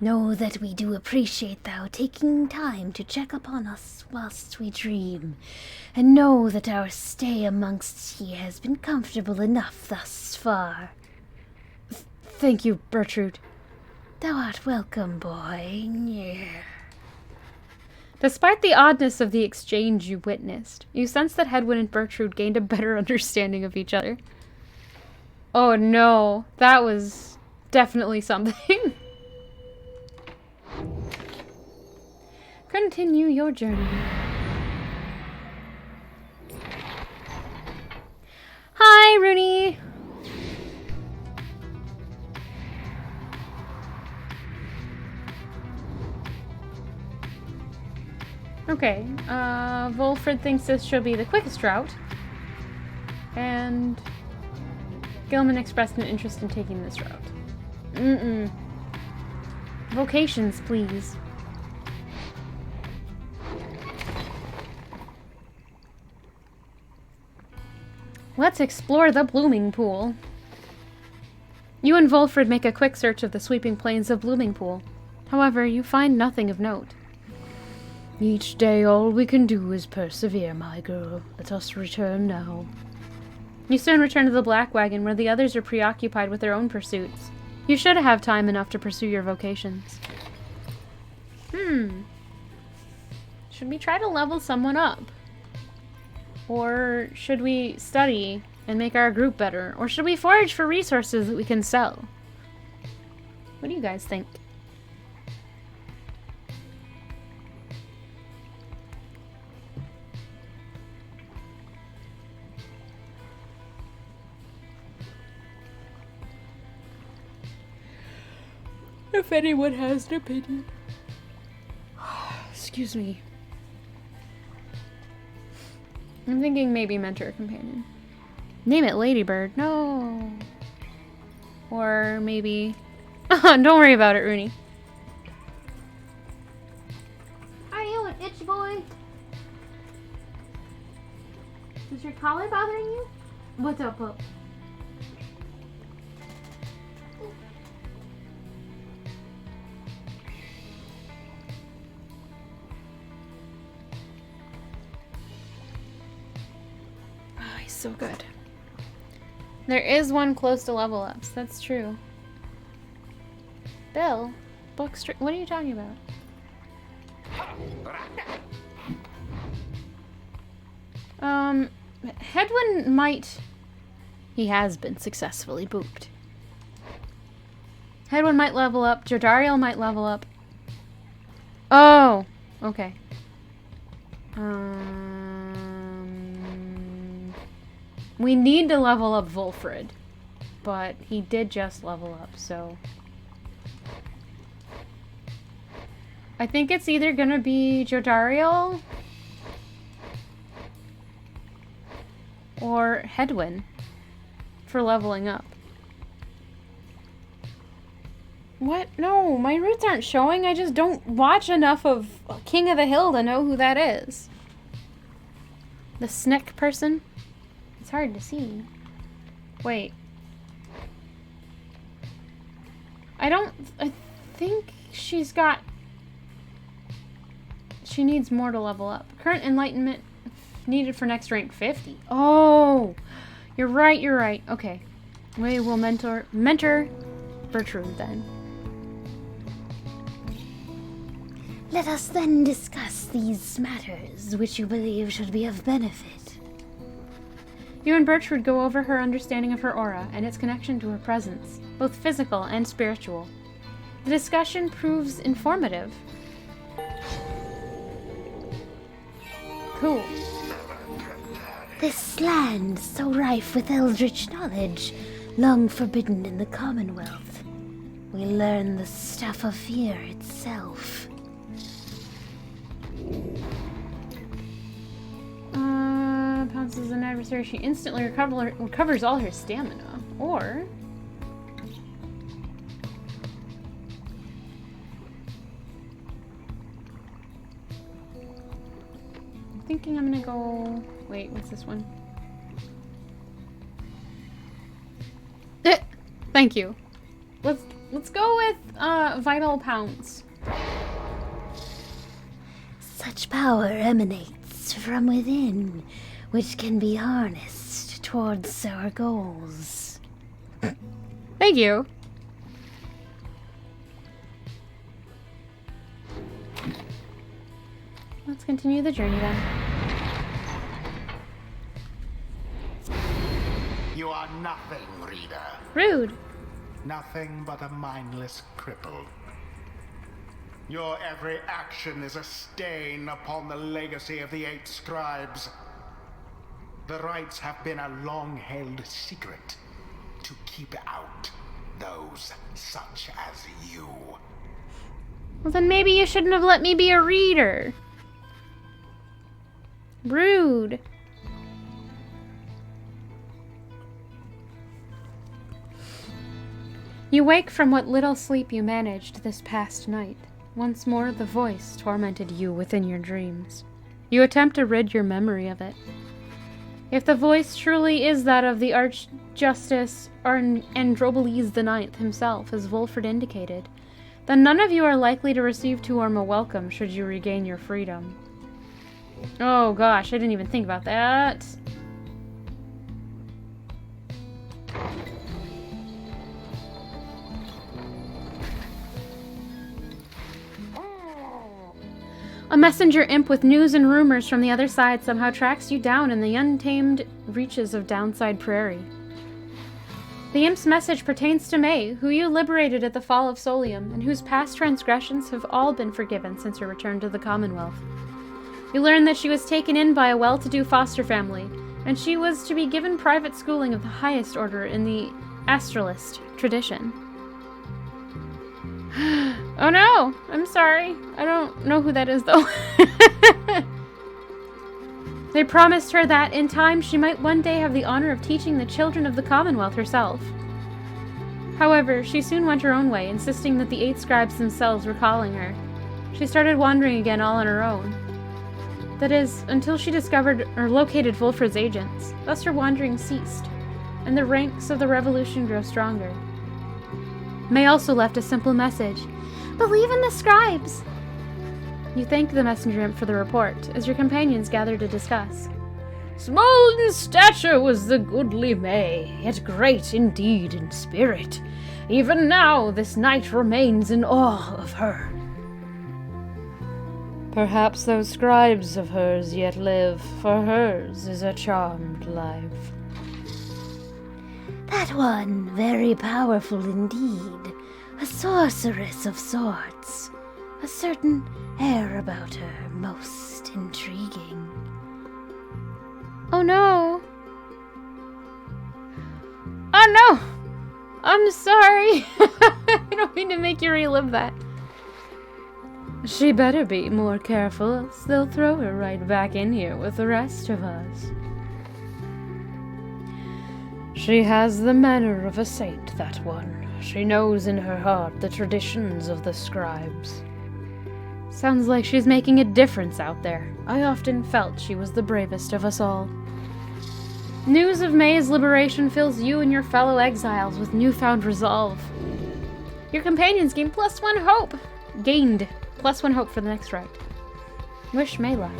S4: Know that we do appreciate thou taking time to check upon us whilst we dream, and know that our stay amongst ye has been comfortable enough thus far.
S5: Thank you, Bertrude.
S4: Thou art welcome, boy.
S1: Despite the oddness of the exchange you witnessed, you sense that Hedwyn and Bertrude gained a better understanding of each other. Oh no, that was definitely something. Continue your journey. Hi, Rooney! Okay, Volfred thinks this should be the quickest route. And Gilman expressed an interest in taking this route. Vocations, please. Let's explore the blooming pool. You and Volfred make a quick search of the sweeping plains of Blooming Pool. However, you find nothing of note.
S5: Each day all we can do is persevere, my girl. Let us return now.
S1: You soon return to the Black Wagon, where the others are preoccupied with their own pursuits. You should have time enough to pursue your vocations. Should we try to level someone up? Or should we study and make our group better? Or should we forage for resources that we can sell? What do you guys think? If anyone has an opinion. Excuse me. I'm thinking maybe mentor or companion. Name it Ladybird. No. Or maybe... don't worry about it, Rooney.
S3: Are you an itch boy? Is your collar bothering you? What's up, pup?
S1: So good. There is one close to level ups. That's true. Bill, what are you talking about? Hedwin might... He has been successfully booped. Hedwin might level up. Jodariel might level up. Oh, okay. We need to level up Volfred, but he did just level up, so... I think it's either gonna be Jodariel or Hedwin for leveling up. What? No, my roots aren't showing. I just don't watch enough of King of the Hill to know who that is. The Snick person? It's hard to see. Wait. I think she's got... She needs more to level up. Current enlightenment needed for next rank 50. Oh! You're right. Okay. We will mentor Bertrude then.
S4: Let us then discuss these matters which you believe should be of benefit.
S1: You and Bertrude go over her understanding of her aura and its connection to her presence, both physical and spiritual. The discussion proves informative. Cool.
S4: This land, so rife with eldritch knowledge, long forbidden in the Commonwealth. We learn the stuff of fear itself.
S1: Pounces an adversary, she instantly recovers all her stamina. Or... I'm thinking I'm gonna go... Wait, what's this one? Thank you. Let's go with Vital Pounce.
S4: Such power emanates from within, which can be harnessed towards our goals.
S1: Thank you. Let's continue the journey then.
S2: You are nothing, reader.
S1: Rude.
S2: Nothing but a mindless cripple. Your every action is a stain upon the legacy of the 8 scribes. The rites have been a long-held secret to keep out those such as you.
S1: Well, then maybe you shouldn't have let me be a reader. Rude. You wake from what little sleep you managed this past night. Once more, the voice tormented you within your dreams. You attempt to rid your memory of it. If the voice truly is that of the Archjustice Androboles IX himself, as Wolford indicated, then none of you are likely to receive too warm a welcome should you regain your freedom. Oh gosh, I didn't even think about that. A messenger imp with news and rumors from the other side somehow tracks you down in the untamed reaches of Downside Prairie. The imp's message pertains to May, who you liberated at the fall of Solium, and whose past transgressions have all been forgiven since her return to the Commonwealth. You learn that she was taken in by a well-to-do foster family, and she was to be given private schooling of the highest order in the Astralist tradition. Oh no! I'm sorry. I don't know who that is, though. They promised her that, in time, she might one day have the honor of teaching the children of the Commonwealth herself. However, she soon went her own way, insisting that the 8 scribes themselves were calling her. She started wandering again all on her own. That is, until she discovered or located Wolford's agents. Thus her wandering ceased, and the ranks of the revolution grew stronger. May also left a simple message.
S3: Believe in the scribes!
S1: You thank the messenger imp for the report, as your companions gather to discuss. Small in stature was the goodly May, yet great indeed in spirit. Even now this knight remains in awe of her. Perhaps those scribes of hers yet live, for hers is a charmed life.
S4: That one, very powerful indeed. A sorceress of sorts. A certain air about her, most intriguing.
S1: Oh no! Oh no! I'm sorry! I don't mean to make you relive that. She better be more careful, else they'll throw her right back in here with the rest of us. She has the manner of a saint, that one. She knows in her heart the traditions of the scribes. Sounds like she's making a difference out there. I often felt she was the bravest of us all. News of May's liberation fills you and your fellow exiles with newfound resolve. Your companions gained +1 hope. Gained +1 hope for the next rite. Wish May luck.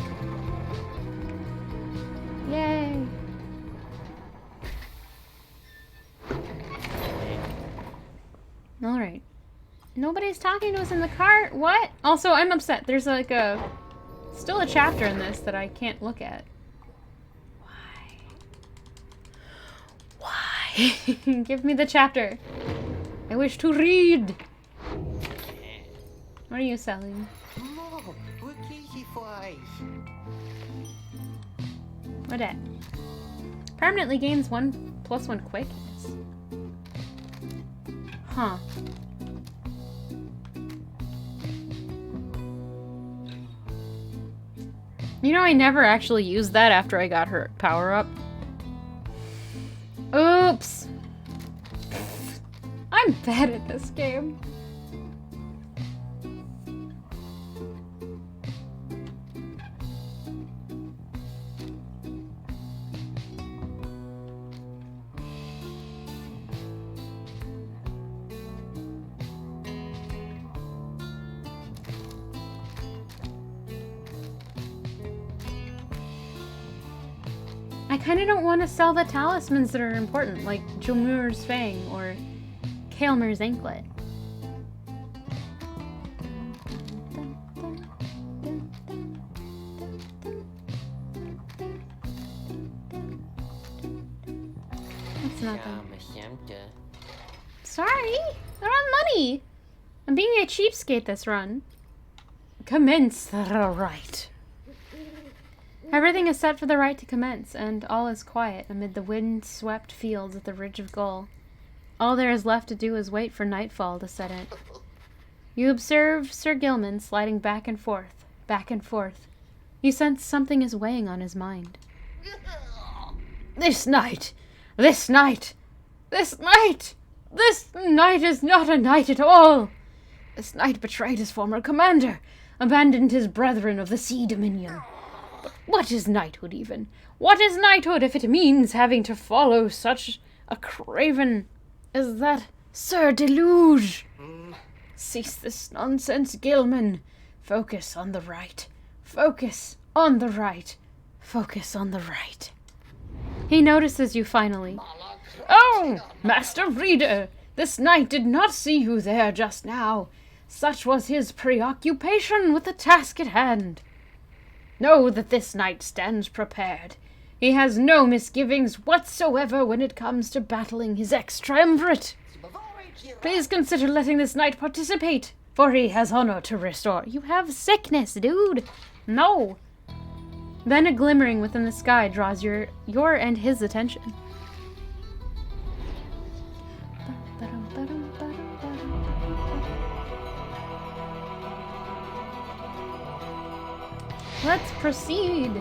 S1: Yay! Alright. Nobody's talking to us in the cart? What? Also, I'm upset. There's like still a chapter in this that I can't look at. Why? Give me the chapter. I wish to read. What are you selling? What at? Permanently gains +1 quickness. Huh. You know, I never actually used that after I got her power up. Oops. I'm bad at this game. I kind of don't want to sell the talismans that are important, like Jomur's Fang or Kaelmer's Anklet. That's not that. Sorry, I don't have money. I'm being a cheapskate this run. Commence the rite. Everything is set for the rite to commence, and all is quiet amid the wind-swept fields at the ridge of Gull. All there is left to do is wait for nightfall to set in. You observe Sir Gilman sliding back and forth, He sensed something is weighing on his mind.
S5: This night! This night! This night! This night is not a night at all! This night betrayed his former commander, abandoned his brethren of the Sea Dominion. But what is knighthood, even? What is knighthood if it means having to follow such a craven as that Sir Deluge? Cease this nonsense, Gilman. Focus on the right. Focus on the right. Focus on the right.
S1: He notices you finally.
S5: Oh, Master Reader, this knight did not see you there just now. Such was his preoccupation with the task at hand. Know that this knight stands prepared. He has no misgivings whatsoever when it comes to battling his ex-triumvirate. Please consider letting this knight participate, for he has honor to restore.
S1: You have sickness, dude. No. Then a glimmering within the sky draws your and his attention. Let's proceed.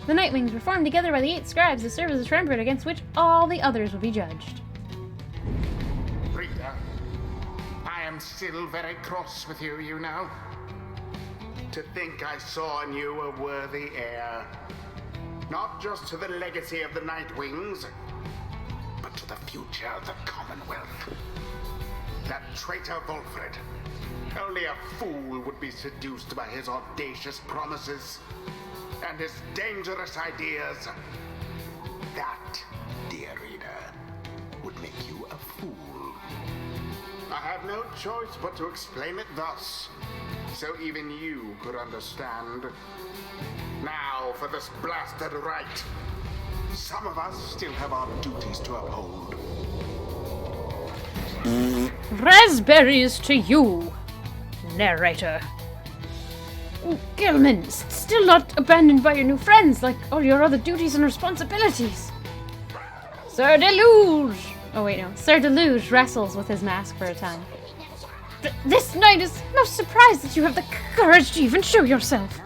S1: The Nightwings were formed together by the 8 scribes to serve as a triumvirate against which all the others would be judged.
S2: Rita, I am still very cross with you, you know. To think I saw in you a worthy heir. Not just to the legacy of the Nightwings, but to the future of the Commonwealth. That traitor Volfred. Only a fool would be seduced by his audacious promises and his dangerous ideas. That, dear reader, would make you a fool. I have no choice but to explain it thus, so even you could understand. Now for this blasted right. Some of us still have our duties to uphold.
S5: Raspberries to you, narrator. Gilman, still not abandoned by your new friends like all your other duties and responsibilities. Sir Deluge!
S1: Oh wait, no. Sir Deluge wrestles with his mask for a time.
S5: This knight is most surprised that you have the courage to even show yourself.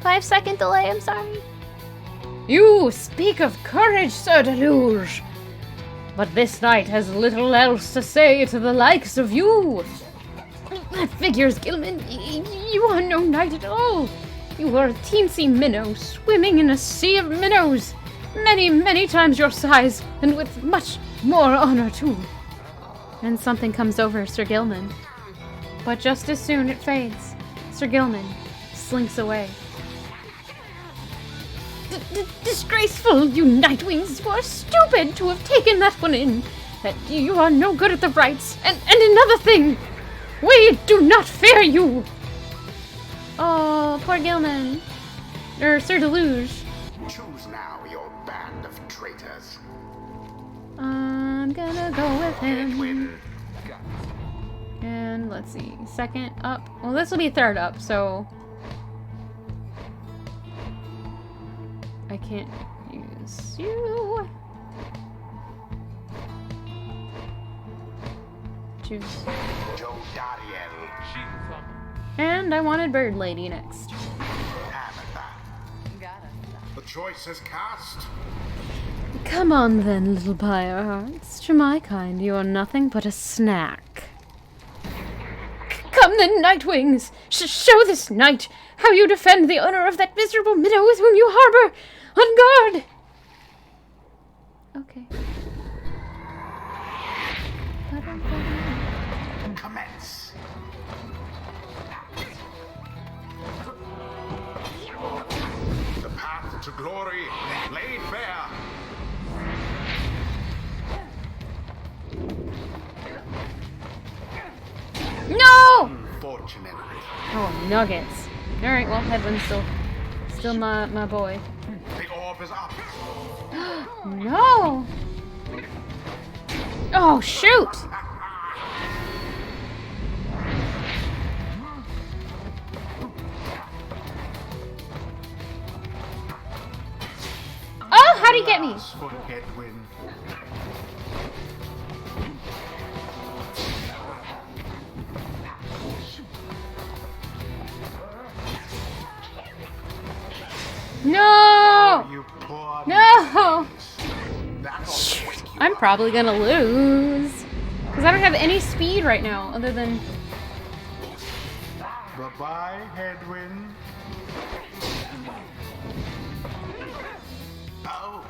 S3: 5-second delay, I'm sorry.
S5: You speak of courage, Sir Deluge. But this knight has little else to say to the likes of you. That figures, Gilman. You are no knight at all. You are a teensy minnow swimming in a sea of minnows. Many, many times your size, and with much more honor, too.
S1: And something comes over Sir Gilman. But just as soon it fades. Sir Gilman slinks away.
S5: Disgraceful, you Nightwings! You are stupid to have taken that one in. That you are no good at the rights. And another thing, we do not fear you.
S1: Oh, poor Gilman. Or Sir Deluge.
S2: Choose now your band of traitors.
S1: I'm gonna go with him.
S2: Edwin.
S1: And let's see, second up. Well, this will be third up, so I can't use you. Choose.
S2: Joe Dariel.
S1: And I wanted Bird Lady next.
S2: Agatha. The choice is cast.
S1: Come on then, little Pyre hearts. To my kind, you are nothing but a snack.
S5: Come then, Nightwings! Show this knight how you defend the honor of that miserable minnow with whom you harbor! On guard!
S1: Okay.
S2: Commence. The path to glory laid bare.
S5: No!
S2: Unfortunately.
S1: Oh, nuggets. Alright, well, Headwind's still my boy.
S2: The orb is up.
S1: No! Oh, shoot! Oh, how'd he get me?
S2: For Edwin.
S1: No!
S2: Oh, you poor
S1: No!
S2: That'll wake you
S1: I'm
S2: up.
S1: probably gonna lose. Because I don't have any speed right now, other than...
S2: Bye-bye, headwind. Oh,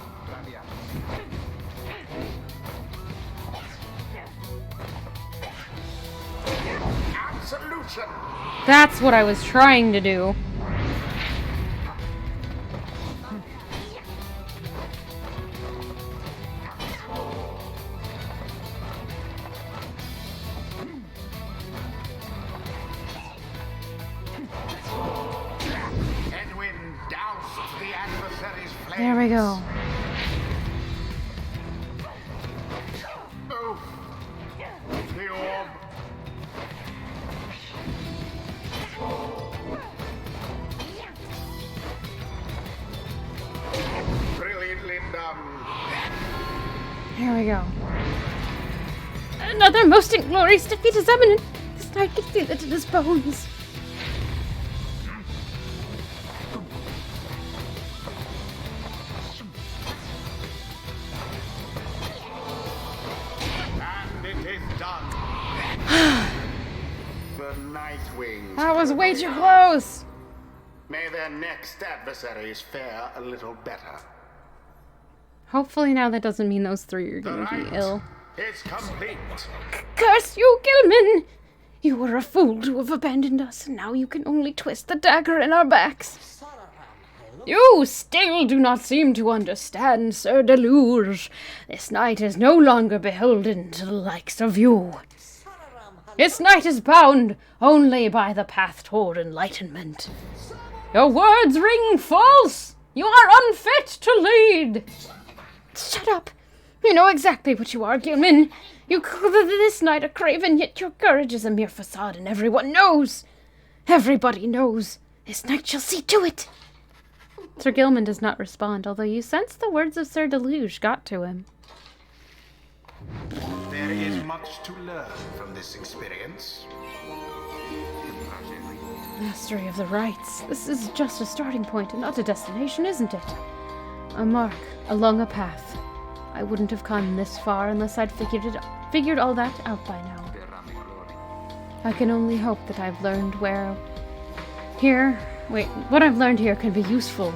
S2: absolution.
S1: That's what I was trying to do.
S2: Headwind doused the adversary's flames.
S1: There we go.
S2: Oh, the orb. Brilliantly done.
S1: Here we go. Another most inglorious defeat is imminent. This knight can feel it in his bones.
S2: And it is done. The Nightwings.
S1: That was way too close.
S2: May their next adversaries fare a little better.
S1: Hopefully now that doesn't mean those three are
S2: The
S1: gonna be
S2: night
S1: ill.
S2: is complete.
S1: Curse you, Gilman! You were a fool to have abandoned us, and now you can only twist the dagger in our backs. You still do not seem to understand, Sir Deluge. This knight is no longer beholden to the likes of you. This knight is bound only by the path toward enlightenment. Your words ring false! You are unfit to lead! Shut up! You know exactly what you are, Gilman. You call this knight a craven, yet your courage is a mere facade, and everyone knows. Everybody knows. This knight shall see to it. Sir Gilman does not respond, although you sense the words of Sir Deluge got to him.
S2: There is much to learn from this experience.
S1: Mastery of the rites. This is just a starting point and not a destination, isn't it? A mark along a path. I wouldn't have come this far unless I'd figured all that out by now. I can only hope that I've learned what I've learned here can be useful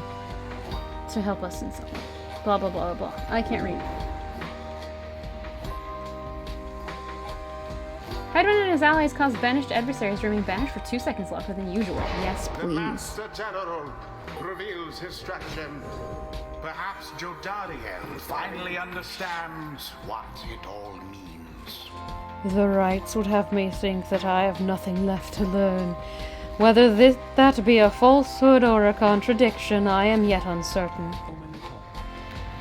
S1: to help us in some way. Blah, blah, blah, blah, blah. I can't read. Headwind and his allies cause banished adversaries to remain banished for 2 seconds longer than usual. Yes,
S2: The
S1: please.
S2: Master General reveals his stratagem. Perhaps Jodariel finally understands what it all means.
S1: The rites would have me think that I have nothing left to learn. Whether that be a falsehood or a contradiction, I am yet uncertain.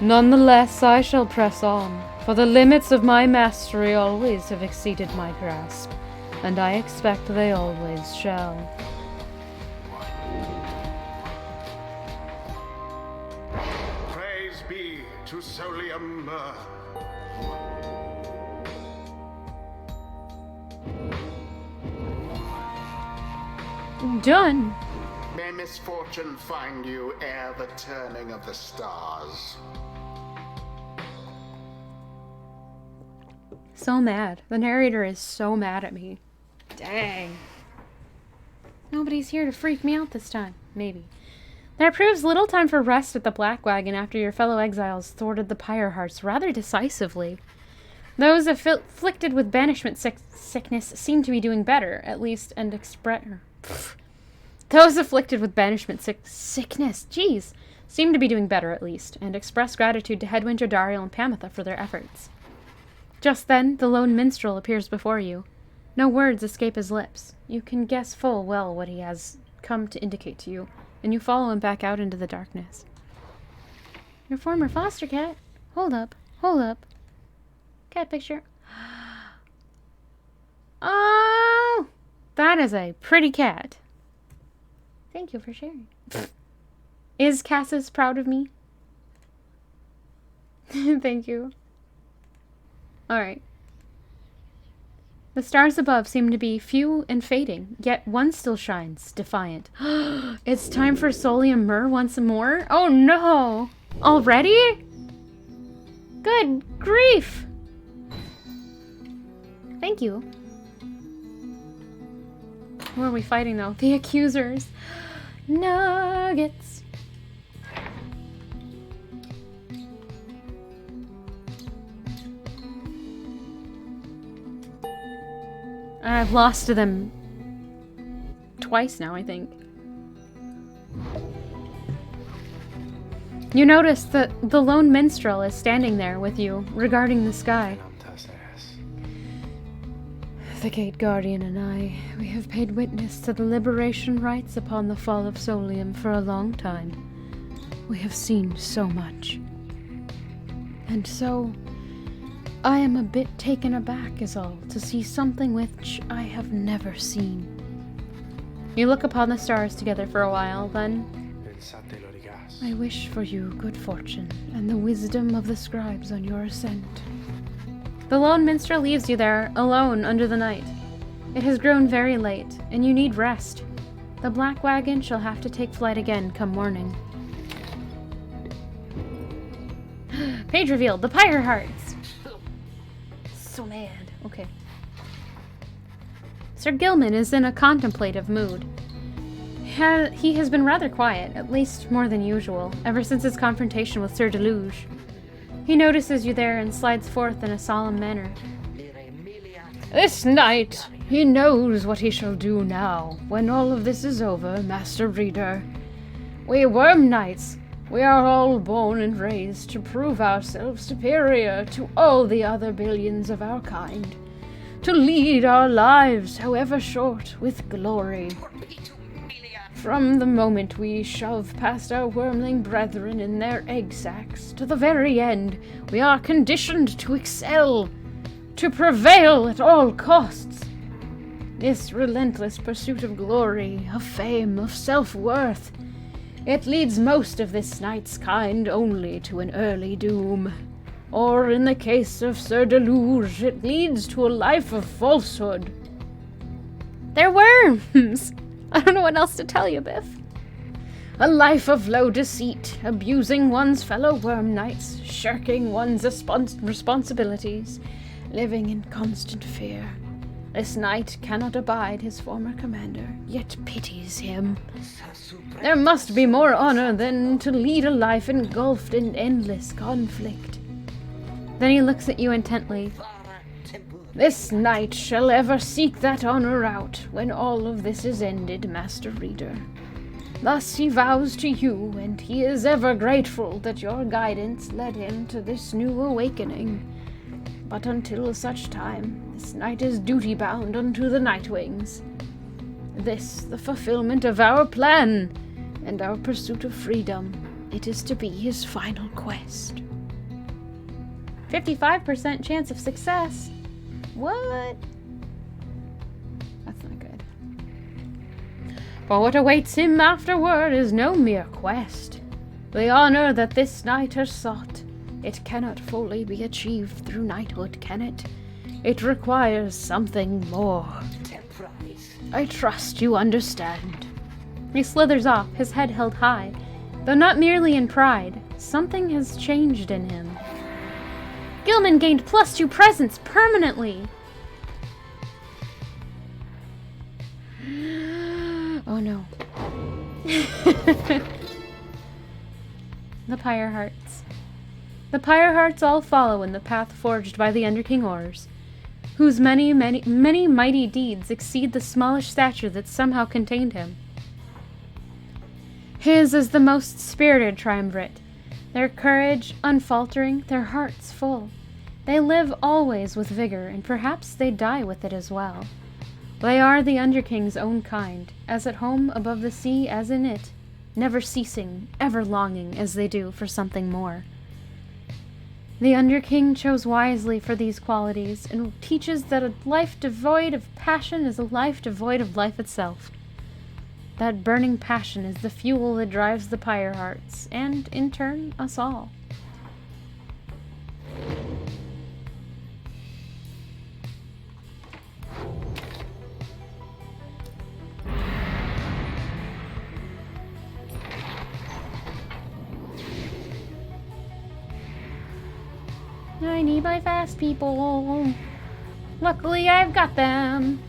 S1: Nonetheless, I shall press on, for the limits of my mastery always have exceeded my grasp, and I expect they always shall.
S2: Praise be to Solium.
S1: Done!
S2: May misfortune find you ere the turning of the stars.
S1: So mad. The narrator is so mad at me. Dang. Nobody's here to freak me out this time. Maybe. There proves little time for rest at the Black Wagon after your fellow exiles thwarted the Pyre hearts rather decisively. Those afflicted with banishment sickness seem to be doing better, at least, and Those afflicted with banishment sickness, jeez, seem to be doing better, at least, and express gratitude to Headwind, Jodariel, and Pamitha for their efforts. Just then, the lone minstrel appears before you. No words escape his lips. You can guess full well what he has come to indicate to you, and you follow him back out into the darkness. Your former foster cat? Hold up. Cat picture. Oh! That is a pretty cat. Thank you for sharing. Is Cassis proud of me? Thank you. Alright. The stars above seem to be few and fading, yet one still shines, defiant. It's time for Solium Myrrh once more? Oh no! Already? Good grief! Thank you. Who are we fighting though? The accusers. Nuggets. I've lost to them twice now, I think. You notice that the lone minstrel is standing there with you, regarding the sky. The Gate Guardian and I, we have paid witness to the liberation rites upon the fall of Solium for a long time. We have seen so much. And so, I am a bit taken aback is all, to see something which I have never seen. You look upon the stars together for a while, then... I wish for you good fortune, and the wisdom of the scribes on your ascent. The lone minstrel leaves you there, alone under the night. It has grown very late, and you need rest. The black wagon shall have to take flight again come morning. Page revealed, the Pyre hearts! So mad. Okay. Sir Gilman is in a contemplative mood. He has been rather quiet, at least more than usual, ever since his confrontation with Sir Deluge. He notices you there and slides forth in a solemn manner. This night, he knows what he shall do now, when all of this is over, Master Reader. We Worm Knights, we are all born and raised to prove ourselves superior to all the other billions of our kind, to lead our lives, however short, with glory. From the moment we shove past our wormling brethren in their egg sacs to the very end, we are conditioned to excel, to prevail at all costs. This relentless pursuit of glory, of fame, of self-worth, it leads most of this knight's kind only to an early doom. Or, in the case of Sir Deluge, it leads to a life of falsehood. They're worms! I don't know what else to tell you, Biff. A life of low deceit, abusing one's fellow worm knights, shirking one's responsibilities, living in constant fear. This knight cannot abide his former commander, yet pities him. There must be more honor than to lead a life engulfed in endless conflict. Then he looks at you intently. This knight shall ever seek that honor out when all of this is ended, Master Reader. Thus he vows to you, and he is ever grateful that your guidance led him to this new awakening. But until such time, this knight is duty-bound unto the Nightwings. This, the fulfillment of our plan, and our pursuit of freedom, it is to be his final quest. 55% chance of success. What? That's not good. But what awaits him afterward is no mere quest. The honor that this knight has sought, it cannot fully be achieved through knighthood, can it? It requires something more. I trust you understand. He slithers off, his head held high. Though not merely in pride, something has changed in him. Gilman gained +2 presence permanently! Oh no. The Pyre Hearts. The Pyre Hearts all follow in the path forged by the Underking Ors, whose many mighty deeds exceed the smallish stature that somehow contained him. His is the most spirited triumvirate, their courage unfaltering, their hearts full. They live always with vigor, and perhaps they die with it as well. They are the Underking's own kind, as at home above the sea as in it, never ceasing, ever longing as they do for something more. The Underking chose wisely for these qualities, and teaches that a life devoid of passion is a life devoid of life itself. That burning passion is the fuel that drives the Pyre Hearts, and, in turn, us all. I need my fast people. Luckily, I've got them.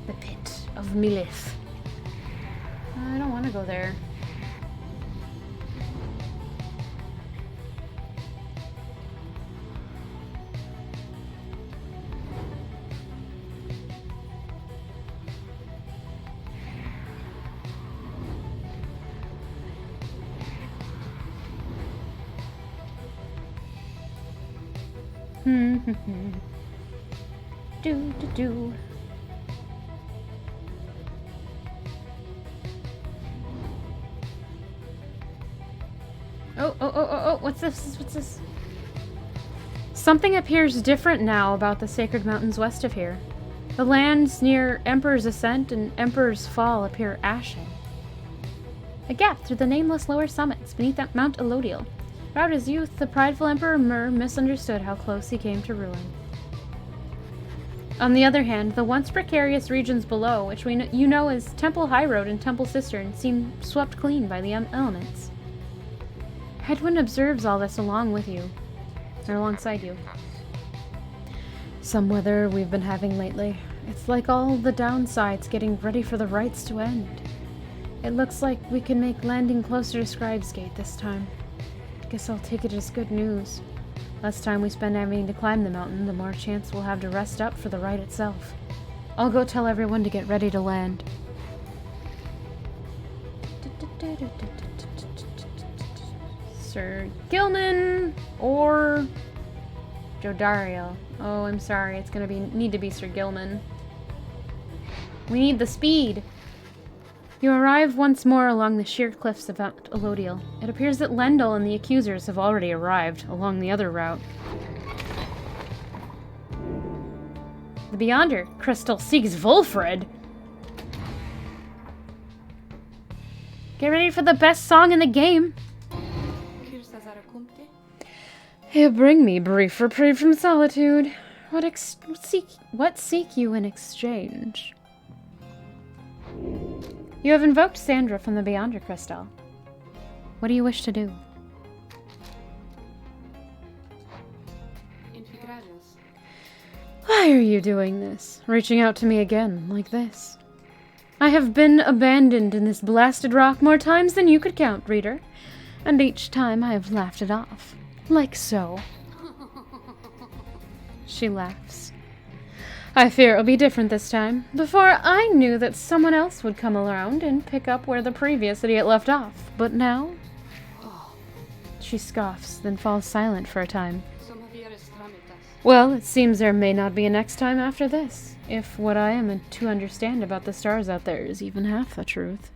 S1: The pit of Milith. I don't want to go there. Do. Oh, what's this? What's this? Something appears different now about the sacred mountains west of here. The lands near Emperor's Ascent and Emperor's Fall appear ashen. A gap through the nameless lower summits beneath Mount Elodiel. Throughout his youth, the prideful Emperor Myr misunderstood how close he came to ruin. On the other hand, the once precarious regions below, which you know as Temple High Road and Temple Cistern, seem swept clean by the elements. Headwind observes all this along with you, or alongside you. Some weather we've been having lately. It's like all the downsides getting ready for the rites to end. It looks like we can make landing closer to Scribe's Gate this time. Guess I'll take it as good news. Less time we spend having to climb the mountain, the more chance we'll have to rest up for the rite itself. I'll go tell everyone to get ready to land. Sir Gilman or Jodariel. Oh, I'm sorry. It's gonna need to be Sir Gilman. We need the speed. You arrive once more along the sheer cliffs of Mount Elodiel. It appears that Lendl and the accusers have already arrived along the other route. The Beyonder Crystal seeks Volfred. Get ready for the best song in the game. Here, bring me brief reprieve from solitude. What seek you in exchange? You have invoked Sandra from the Beyonder Crystal. What do you wish to do? Why are you doing this? Reaching out to me again, like this? I have been abandoned in this blasted rock more times than you could count, reader. And each time I have laughed it off. Like so. She laughs. I fear it'll be different this time. Before, I knew that someone else would come around and pick up where the previous idiot left off. But now? She scoffs, then falls silent for a time. Well, it seems there may not be a next time after this, if what I am to understand about the stars out there is even half the truth.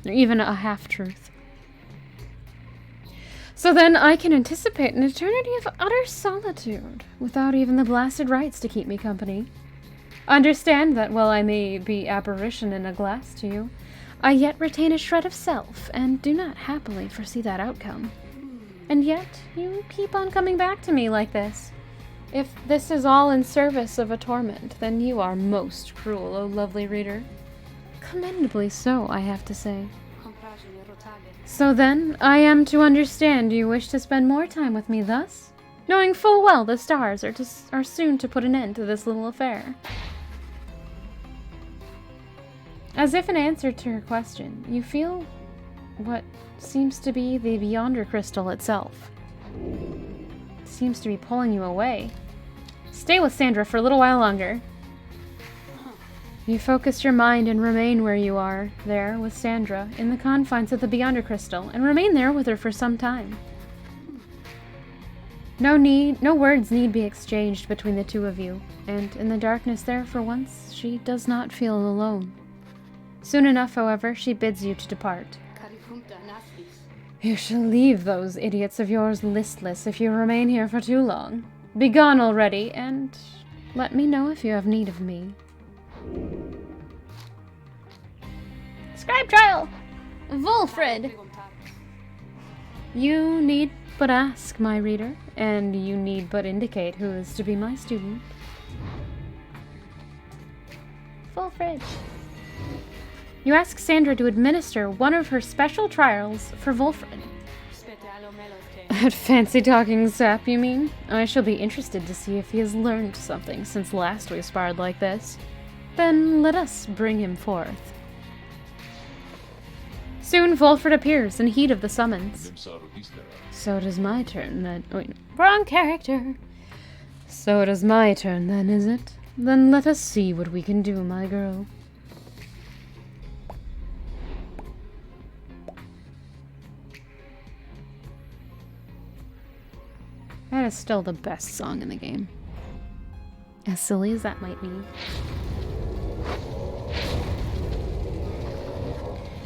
S1: Or even a half-truth. So then I can anticipate an eternity of utter solitude, without even the blasted rites to keep me company. Understand that while I may be apparition in a glass to you, I yet retain a shred of self, and do not happily foresee that outcome. And yet, you keep on coming back to me like this. If this is all in service of a torment, then you are most cruel, O lovely reader. Commendably so, I have to say. So then, I am to understand you wish to spend more time with me thus? Knowing full well the stars are soon to put an end to this little affair. As if in answer to her question, you feel what seems to be the Beyonder Crystal itself. It seems to be pulling you away. Stay with Sandra for a little while longer. You focus your mind and remain where you are, there with Sandra, in the confines of the Beyonder Crystal, and remain there with her for some time. No words need be exchanged between the two of you, and in the darkness there, for once, she does not feel alone. Soon enough, however, she bids you to depart. You shall leave those idiots of yours listless if you remain here for too long. Begone already, and let me know if you have need of me. Scribe trial! Volfred! You need but ask, my reader, and you need but indicate who is to be my student. Volfred. You ask Sandra to administer one of her special trials for Volfred. That fancy talking sap, you mean? I shall be interested to see if he has learned something since last we sparred like this. Then let us bring him forth. Soon Volfred appears in heat of the summons. So it is my turn then. Wait, wrong character. So it is my turn then, is it? Then let us see what we can do, my girl. That is still the best song in the game. As silly as that might be.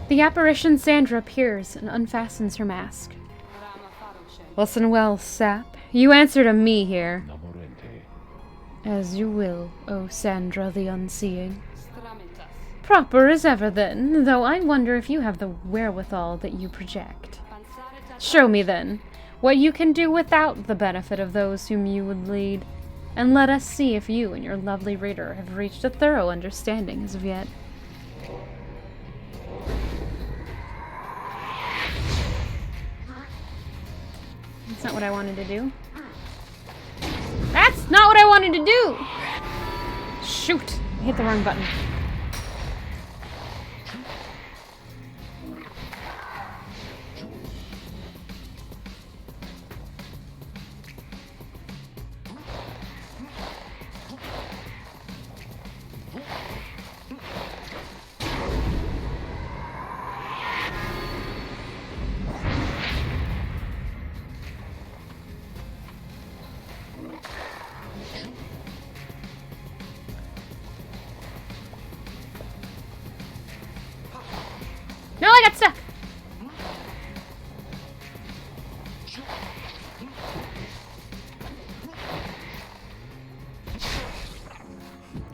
S1: The apparition Sandra appears and unfastens her mask. Listen well, sap. You answer to me here. As you will, O Sandra the Unseeing. Proper as ever then, though I wonder if you have the wherewithal that you project. Show me then what you can do without the benefit of those whom you would lead, and let us see if you and your lovely reader have reached a thorough understanding as of yet. That's not what I wanted to do. That's not what I wanted to do! Shoot! I hit the wrong button. No, I got stuck!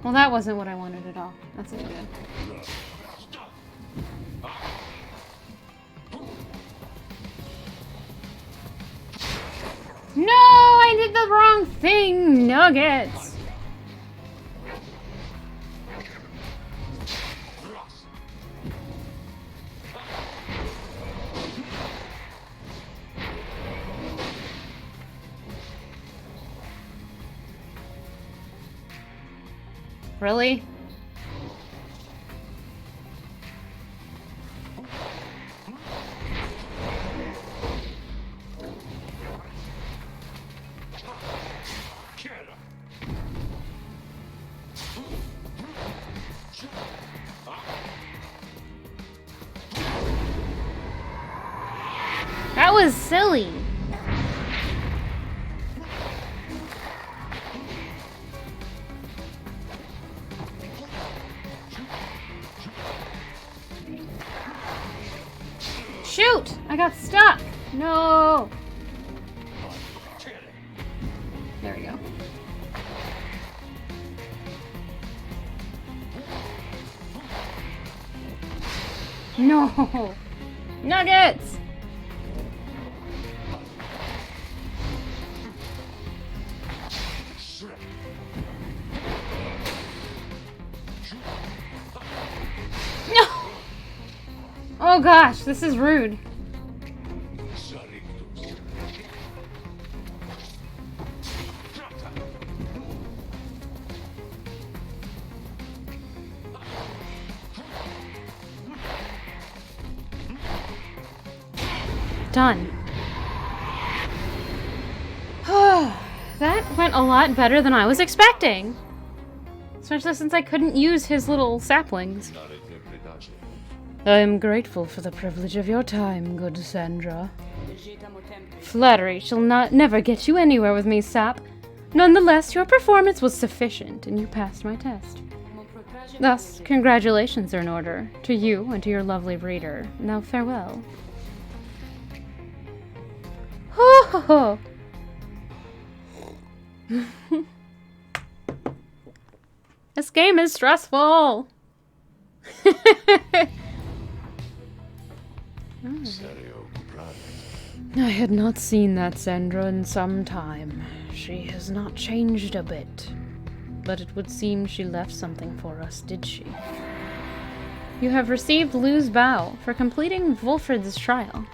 S1: Well, that wasn't what I wanted at all. That's not good. No, I did the wrong thing! Nuggets! Really? That was silly. Shoot! I got stuck! No! There we go. No! Nuggets! No! Oh gosh, this is rude. Done. That went a lot better than I was expecting. Especially since I couldn't use his little saplings. I am grateful for the privilege of your time, good Sandra. Flattery shall never get you anywhere with me, sap. Nonetheless, your performance was sufficient, and you passed my test. Thus, congratulations are in order, to you and to your lovely reader. Now farewell. Ho ho ho! This game is stressful! I had not seen that Sandra in some time. She has not changed a bit. But it would seem she left something for us, did she? You have received Lou's bow for completing Volfred's trial.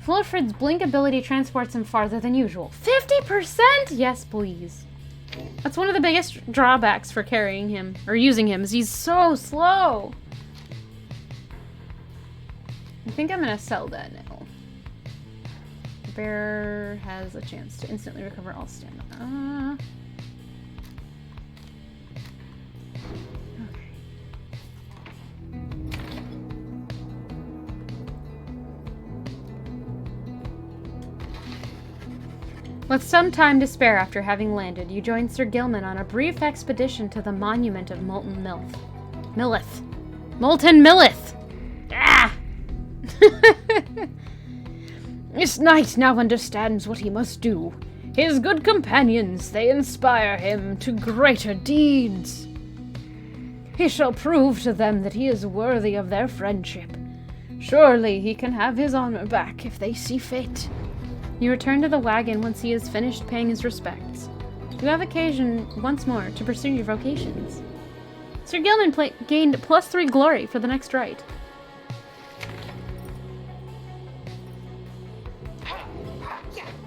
S1: Wilfred's blink ability transports him farther than usual. 50%? Yes, please. That's one of the biggest drawbacks for carrying him, or using him, is he's so slow. I think I'm gonna sell that now. The bear has a chance to instantly recover all stamina. Okay. With some time to spare after having landed, you join Sir Gilman on a brief expedition to the monument of Molten Millith. Molten Millith! Ah! This knight now understands what he must do. His good companions, they inspire him to greater deeds. He shall prove to them that he is worthy of their friendship. Surely he can have his honor back if they see fit. You return to the wagon once he has finished paying his respects. You have occasion once more to pursue your vocations. Sir Gilman gained +3 glory for the next rite.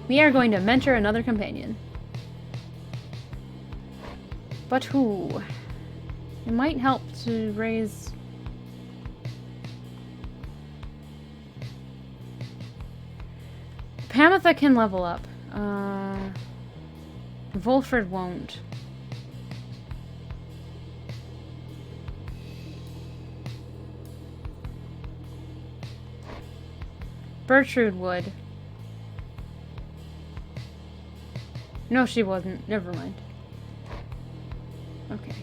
S1: We are going to mentor another companion. But who? It might help to raise... Pamitha can level up. Wolfred won't. Bertrude would. No, she wasn't. Never mind. Okay.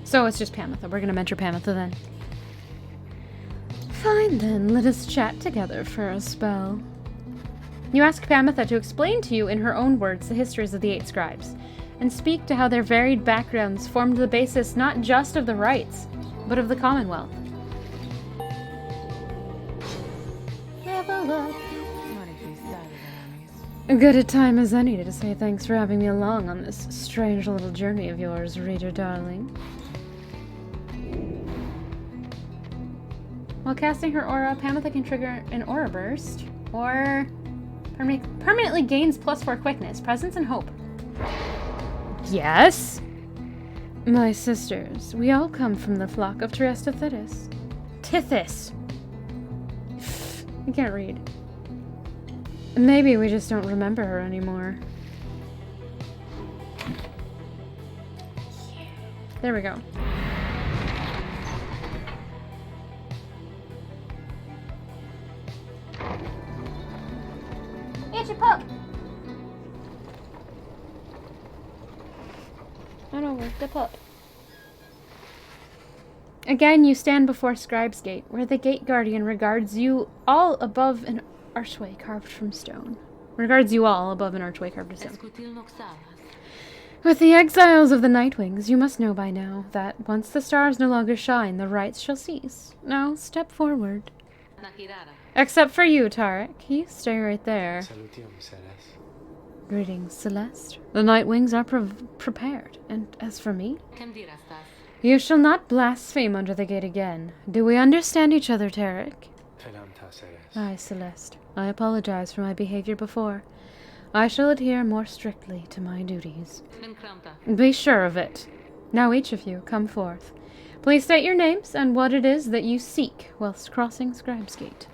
S1: So it's just Pamitha. We're gonna mentor Pamitha then. Fine then, let us chat together for a spell. You ask Pamitha to explain to you in her own words the histories of the 8 scribes, and speak to how their varied backgrounds formed the basis not just of the rites, but of the Commonwealth. Level up. Good a time as any to say thanks for having me along on this strange little journey of yours, reader darling. While casting her aura, Pamitha can trigger an aura burst, or permanently gains +4 quickness, presence, and hope. Yes? My sisters, we all come from the flock of Triesta Tithys. Tithys. I can't read. Maybe we just don't remember her anymore. There we go. It's a pup! I don't know, the pup. Again, you stand before Scribe's Gate, where the gate guardian regards you all above an archway carved from stone. Regards you all above an archway carved from stone. With the exiles of the Nightwings, you must know by now that once the stars no longer shine, the rites shall cease. Now, step forward. Except for you, Tarek. You stay right there. Greetings, Celeste. The Nightwings are prepared, and as for me, you shall not blaspheme under the gate again. Do we understand each other, Tarek? Aye, Celeste. I apologize for my behavior before. I shall adhere more strictly to my duties. Be sure of it. Now each of you, come forth. Please state your names and what it is that you seek whilst crossing Scribe's Gate.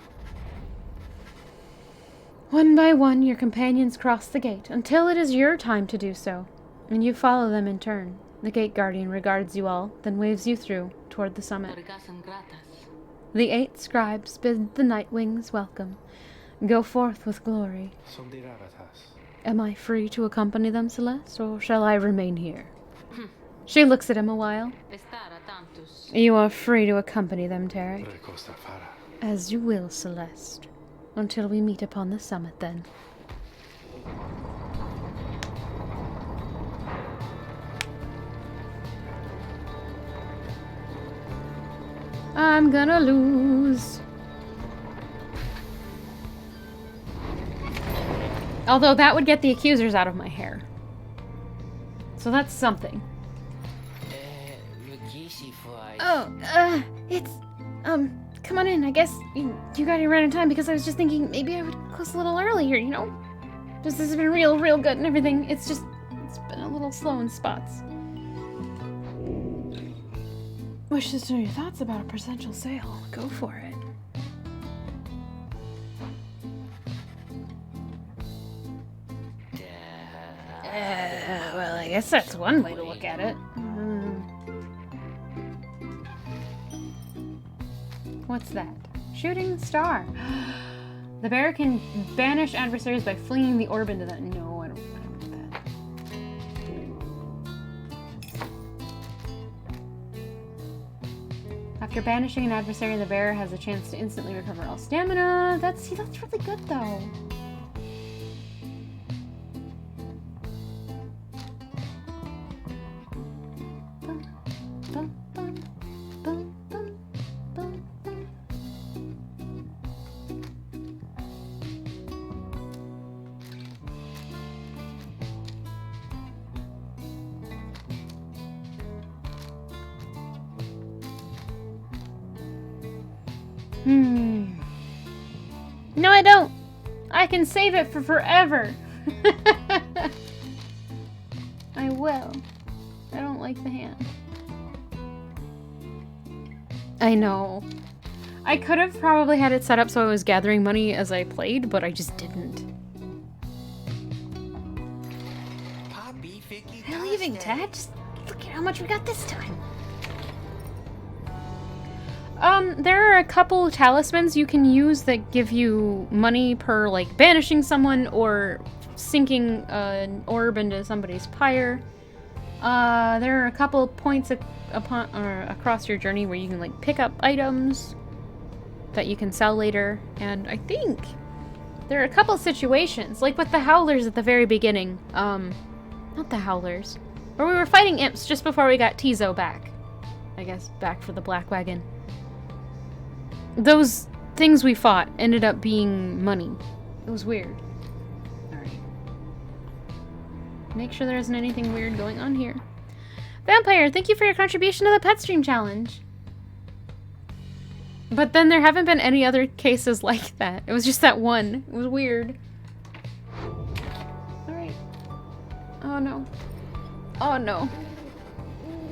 S1: One by one, your companions cross the gate until it is your time to do so, and you follow them in turn. The gate guardian regards you all, then waves you through toward the summit. The 8 scribes bid the Nightwings welcome. Go forth with glory. Am I free to accompany them, Celeste, or shall I remain here? She looks at him a while. You are free to accompany them, Tarek. As you will, Celeste. Until we meet upon the summit, then. I'm gonna lose. Although that would get the accusers out of my hair. So that's something.
S3: Oh, it's, come on in. I guess you got here right in time because I was just thinking maybe I would close a little earlier, you know? Just this has been real good and everything. It's been a little slow in spots.
S1: Wishes to know your thoughts about a potential sale. Go for it.
S3: Well, I guess that's one way to look at it.
S1: What's that? Shooting star. The bear can banish adversaries by flinging the orb into them. No, I don't do that. After banishing an adversary, the bear has a chance to instantly recover all stamina. That's really good though.
S3: No, I don't.
S1: I can save it for forever. I will. I don't like the hand. I know. I could have probably had it set up so I was gathering money as I played, but I just didn't.
S3: They're leaving, Dad. Just look at how much we got this time.
S1: There are a couple talismans you can use that give you money per, like, banishing someone or sinking an orb into somebody's pyre. There are a couple points across your journey where you can, like, pick up items that you can sell later. And I think there are a couple situations, like with the Howlers at the very beginning. Not the Howlers. Where we were fighting imps just before we got Tizo back. I guess back for the Black Wagon. Those things we fought ended up being money. It was weird. Alright. Make sure there isn't anything weird going on here. Vampire, thank you for your contribution to the Pet Stream Challenge. But then there haven't been any other cases like that. It was just that one. It was weird. Alright. Oh no. Oh no.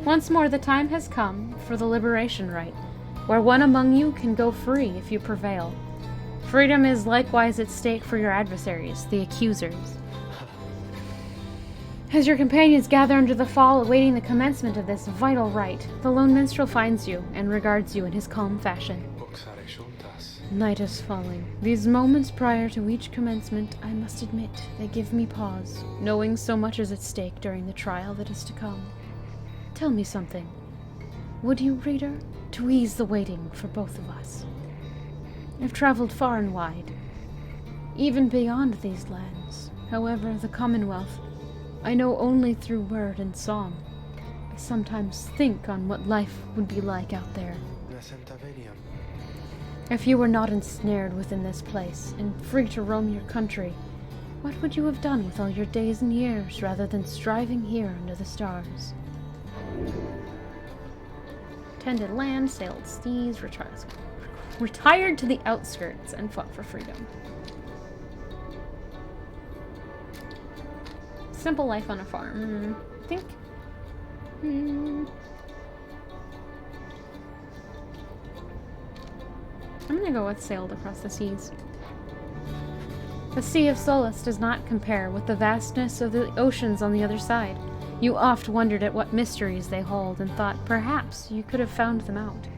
S1: Once more, the time has come for the liberation rite, where one among you can go free if you prevail. Freedom is likewise at stake for your adversaries, the accusers. As your companions gather under the fall awaiting the commencement of this vital rite, the lone minstrel finds you and regards you in his calm fashion. Night is falling. These moments prior to each commencement, I must admit, they give me pause, knowing so much is at stake during the trial that is to come. Tell me something. Would you, reader, to ease the waiting for both of us? I've traveled far and wide, even beyond these lands. However, the Commonwealth, I know only through word and song. I sometimes think on what life would be like out there. If you were not ensnared within this place, and free to roam your country, what would you have done with all your days and years, rather than striving here under the stars? Tended land, sailed seas, retired to the outskirts, and fought for freedom. Simple life on a farm. I think. I'm gonna go with sailed across the seas. The Sea of Solace does not compare with the vastness of the oceans on the other side. You oft wondered at what mysteries they hold and thought perhaps you could have found them out.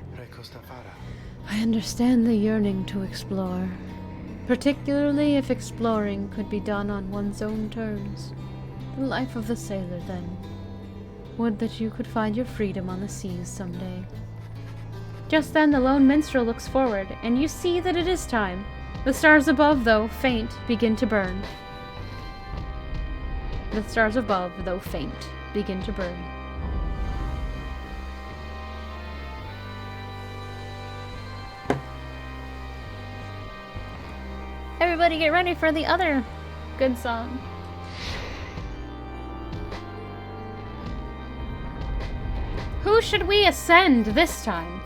S1: I understand the yearning to explore, particularly if exploring could be done on one's own terms. The life of the sailor, then. Would that you could find your freedom on the seas someday. Just then the lone minstrel looks forward, and you see that it is time. The stars above, though faint, begin to burn. The stars above, though faint, begin to burn. Everybody get ready for the other good song. Who should we ascend this time?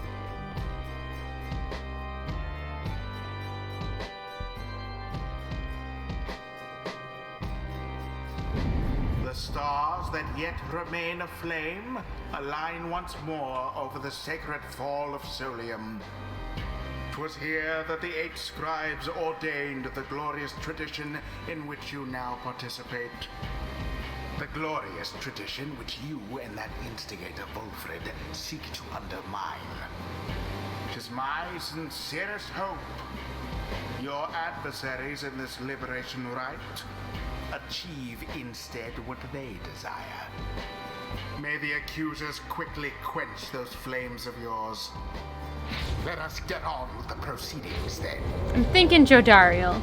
S2: stars that yet remain aflame align once more over the sacred fall of Solium. 'Twas here that the 8 scribes ordained the glorious tradition in which you now participate. The glorious tradition which you and that instigator Wolfred seek to undermine. 'Tis my sincerest hope your adversaries in this liberation rite achieve instead what they desire. May the accusers quickly quench those flames of yours. Let us get on with the proceedings then.
S1: I'm thinking Jodariel.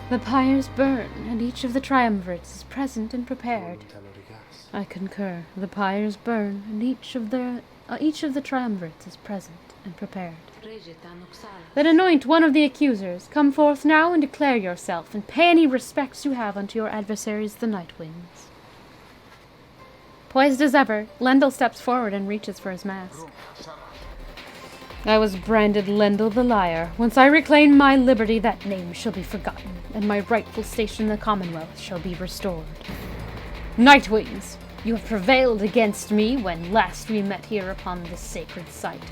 S1: The pyres burn, and each of the triumvirates is present and prepared. I concur. The pyres burn, and each of the triumvirates is present and prepared. Then anoint one of the accusers. Come forth now and declare yourself, and pay any respects you have unto your adversaries, the Nightwings. Poised as ever, Lendl steps forward and reaches for his mask. I was branded Lendl the Liar. Once I reclaim my liberty, that name shall be forgotten, and my rightful station in the Commonwealth shall be restored. Nightwings, you have prevailed against me when last we met here upon this sacred site.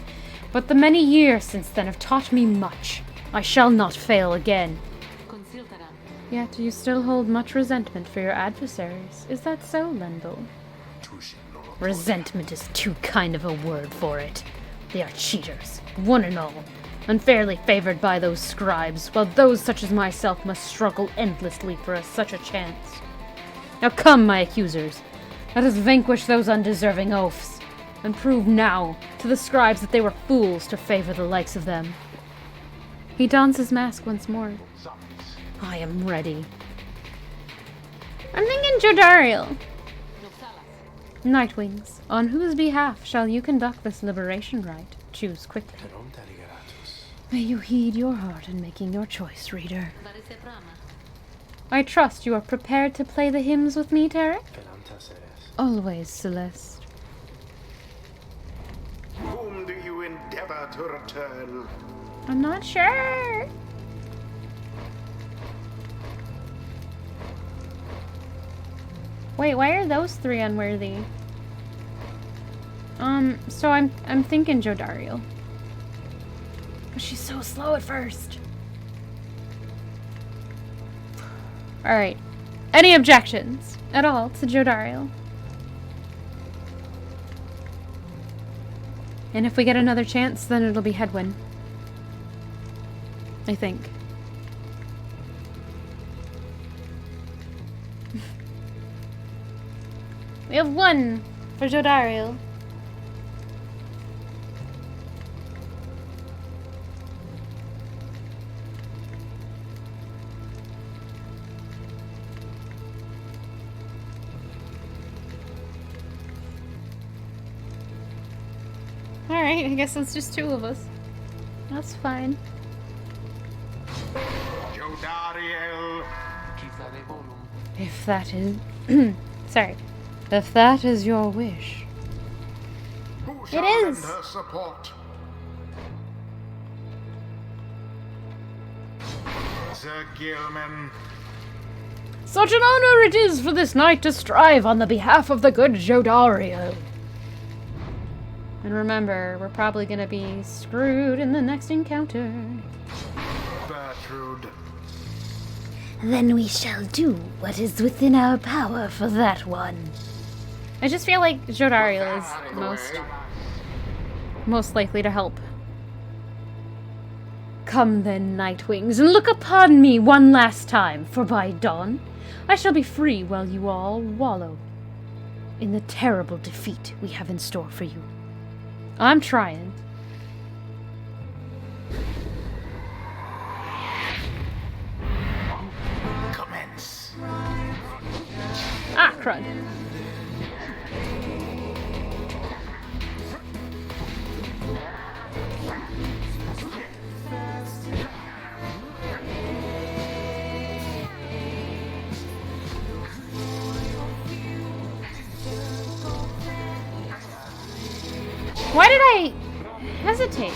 S1: But the many years since then have taught me much. I shall not fail again. Yet you still hold much resentment for your adversaries. Is that so, Lendl? Resentment is too kind of a word for it. They are cheaters, one and all, unfairly favored by those scribes, while those such as myself must struggle endlessly for such a chance. Now come, my accusers, let us vanquish those undeserving oafs, and prove now to the scribes that they were fools to favor the likes of them. He dons his mask once more. I am ready. I'm thinking Jodariel. Nightwings, on whose behalf shall you conduct this liberation rite? Choose quickly. May you heed your heart in making your choice, reader. I trust you are prepared to play the hymns with me, Tarek? Always, Celeste.
S2: Whom do you endeavor to return?
S1: I'm not sure. Wait, why are those 3 unworthy? So I'm thinking Jodariel. But she's so slow at first. Alright. Any objections at all to Jodariel? And if we get another chance, then it'll be Hedwyn. I think. We have 1 for Jodariel. Alright, I guess it's just 2 of us. That's fine.
S2: Jodariel.
S1: If that is... Sorry. If that is your wish.
S2: Who shall
S1: It
S2: lend
S1: is.
S2: her support? Sir Gilman.
S5: Such an honor it is for this knight to strive on the behalf of the good Jodariel.
S1: And remember, we're probably gonna be screwed in the next encounter.
S2: Bertrude.
S4: Then we shall do what is within our power for that one.
S1: I just feel like Jodariel is most likely to help. Come then, Nightwings, and look upon me one last time, for by dawn I shall be free while you all wallow in the terrible defeat we have in store for you. I'm trying.
S2: Commence.
S1: Ah, crud. Why did I hesitate?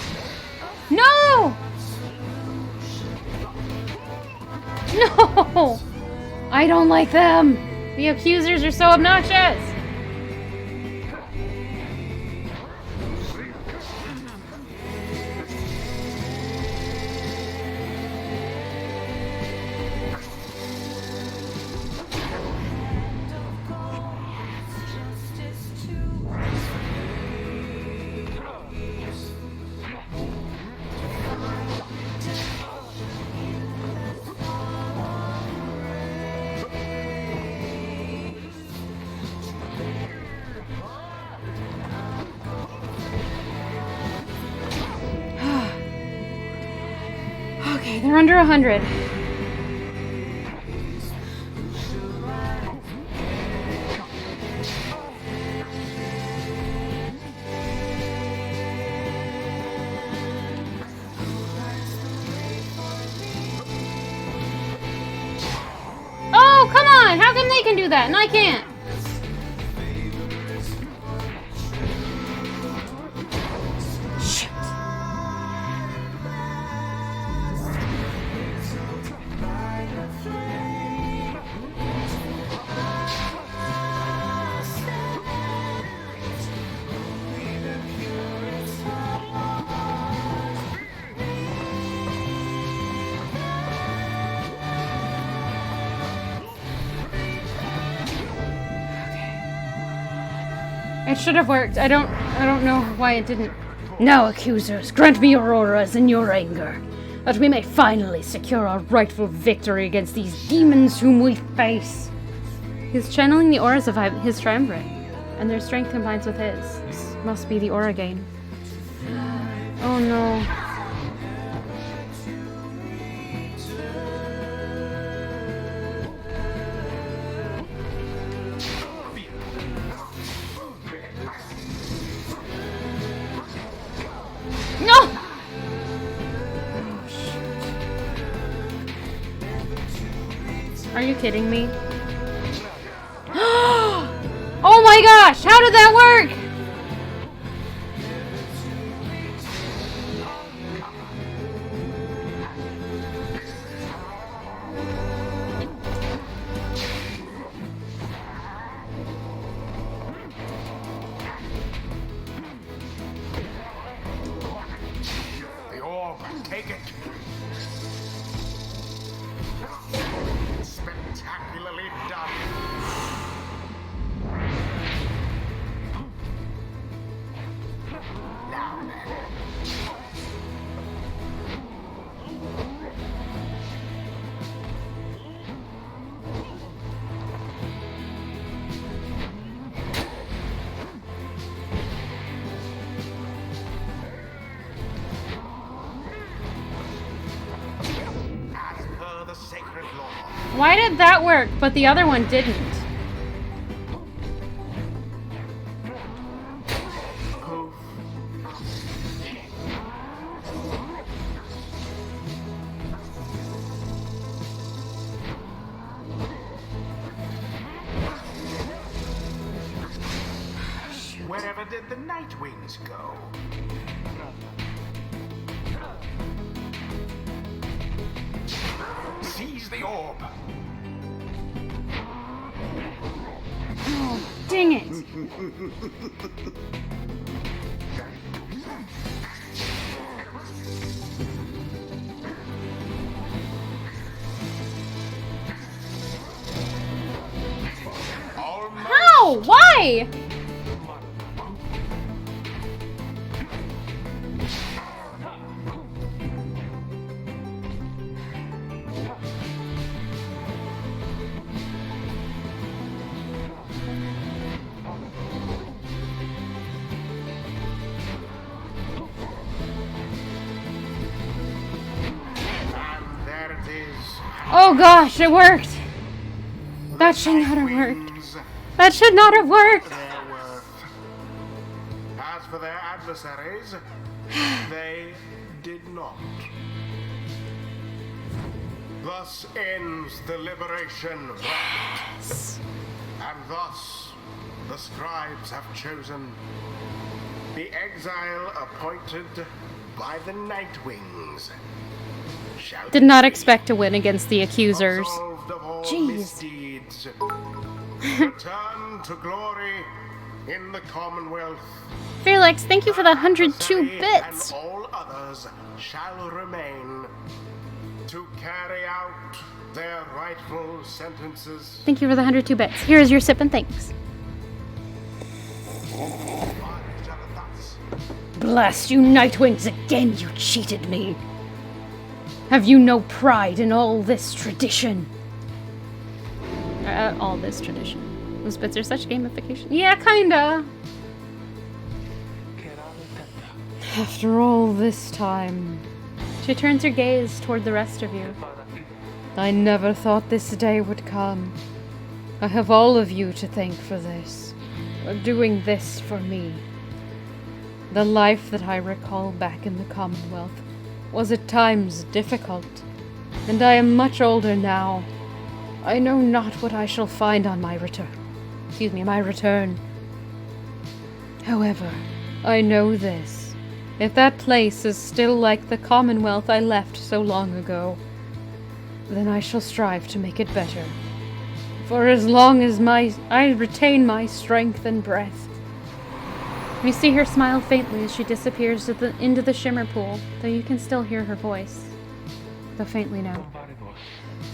S1: No! No! I I don't like them! The accusers are so obnoxious! Okay, they're under 100. Oh, come on! How come they can do that and I can't? It should have worked. I don't know why it didn't.
S5: Now, accusers, grant me your auras in your anger, that we may finally secure our rightful victory against these demons whom we face.
S1: He's channeling the auras of his triumvirate, and their strength combines with his. This must be the aura gain. Oh no. No! Are you kidding me? Oh my gosh! How did that work?
S2: Take it. Spectacularly done. Now then. Sacred law.
S1: Why did that work, but the other one didn't?
S2: Wherever did the night wings go? Seize the orb.
S1: Oh, dang it. How? Why? Oh gosh, it worked! That should not have worked. That should not have worked!
S2: As for their adversaries, they did not. Thus ends the liberation rite.
S1: Yes.
S2: And thus the scribes have chosen the exile appointed by the Nightwings.
S1: Did not expect to win against the accusers.
S2: Jeez. misdeeds. Return to glory in the Commonwealth.
S3: Felix, thank you for the 102 bits.
S2: And all others shall remain to carry out their rightful sentences.
S3: Thank you for the 102 bits. Here's your sip and thanks.
S5: Blast you, Nightwings, again you cheated me. Have you no pride in all this tradition?
S3: All this tradition. Those bits are such gamification. Yeah, kinda.
S5: After all this time,
S3: She turns her gaze toward the rest of you.
S5: I never thought this day would come. I have all of you to thank for this, for doing this for me. The life that I recall back in the Commonwealth was at times difficult, and I am much older now. I know not what I shall find on my return. My return. However, I know this. If that place is still like the Commonwealth I left so long ago, then I shall strive to make it better. For as long as I retain my strength and breath.
S3: You see her smile faintly as she disappears into the shimmer pool, though you can still hear her voice. Though faintly now.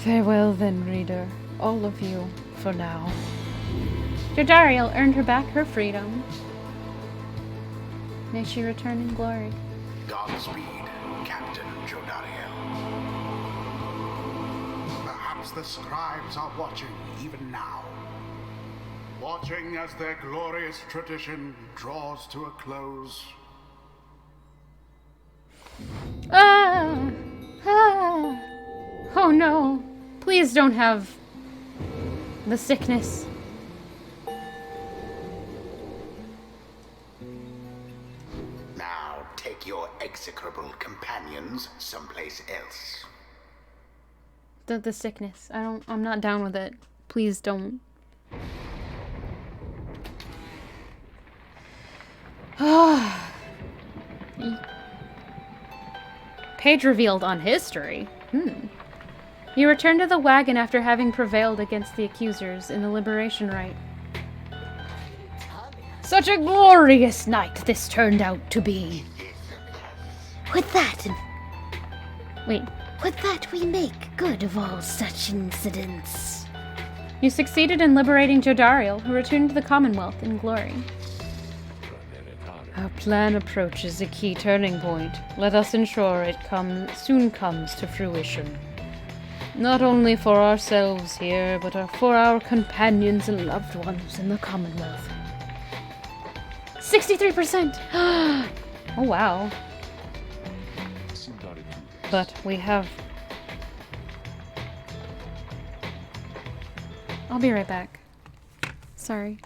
S5: Farewell then, reader, all of you, for now.
S3: Jodariel earned her back her freedom. May she return in glory.
S2: Godspeed, Captain Jodariel. Perhaps the scribes are watching even now. Watching as their glorious tradition draws to a close.
S3: Ah! Ah! Oh no! Please don't have the sickness.
S2: Now take your execrable companions someplace else.
S3: The sickness. I'm not down with it. Please don't. Page revealed on history. You return to the wagon after having prevailed against the accusers in the liberation rite.
S5: Such a glorious night this turned out to be.
S4: With that we make good of all such incidents.
S3: You succeeded in liberating Jodariel, who returned to the Commonwealth in glory.
S5: Our plan approaches a key turning point. Let us ensure it soon comes to fruition. Not only for ourselves here, but for our companions and loved ones in the Commonwealth.
S3: 63%! Oh wow.
S5: But we have...
S3: I'll be right back. Sorry.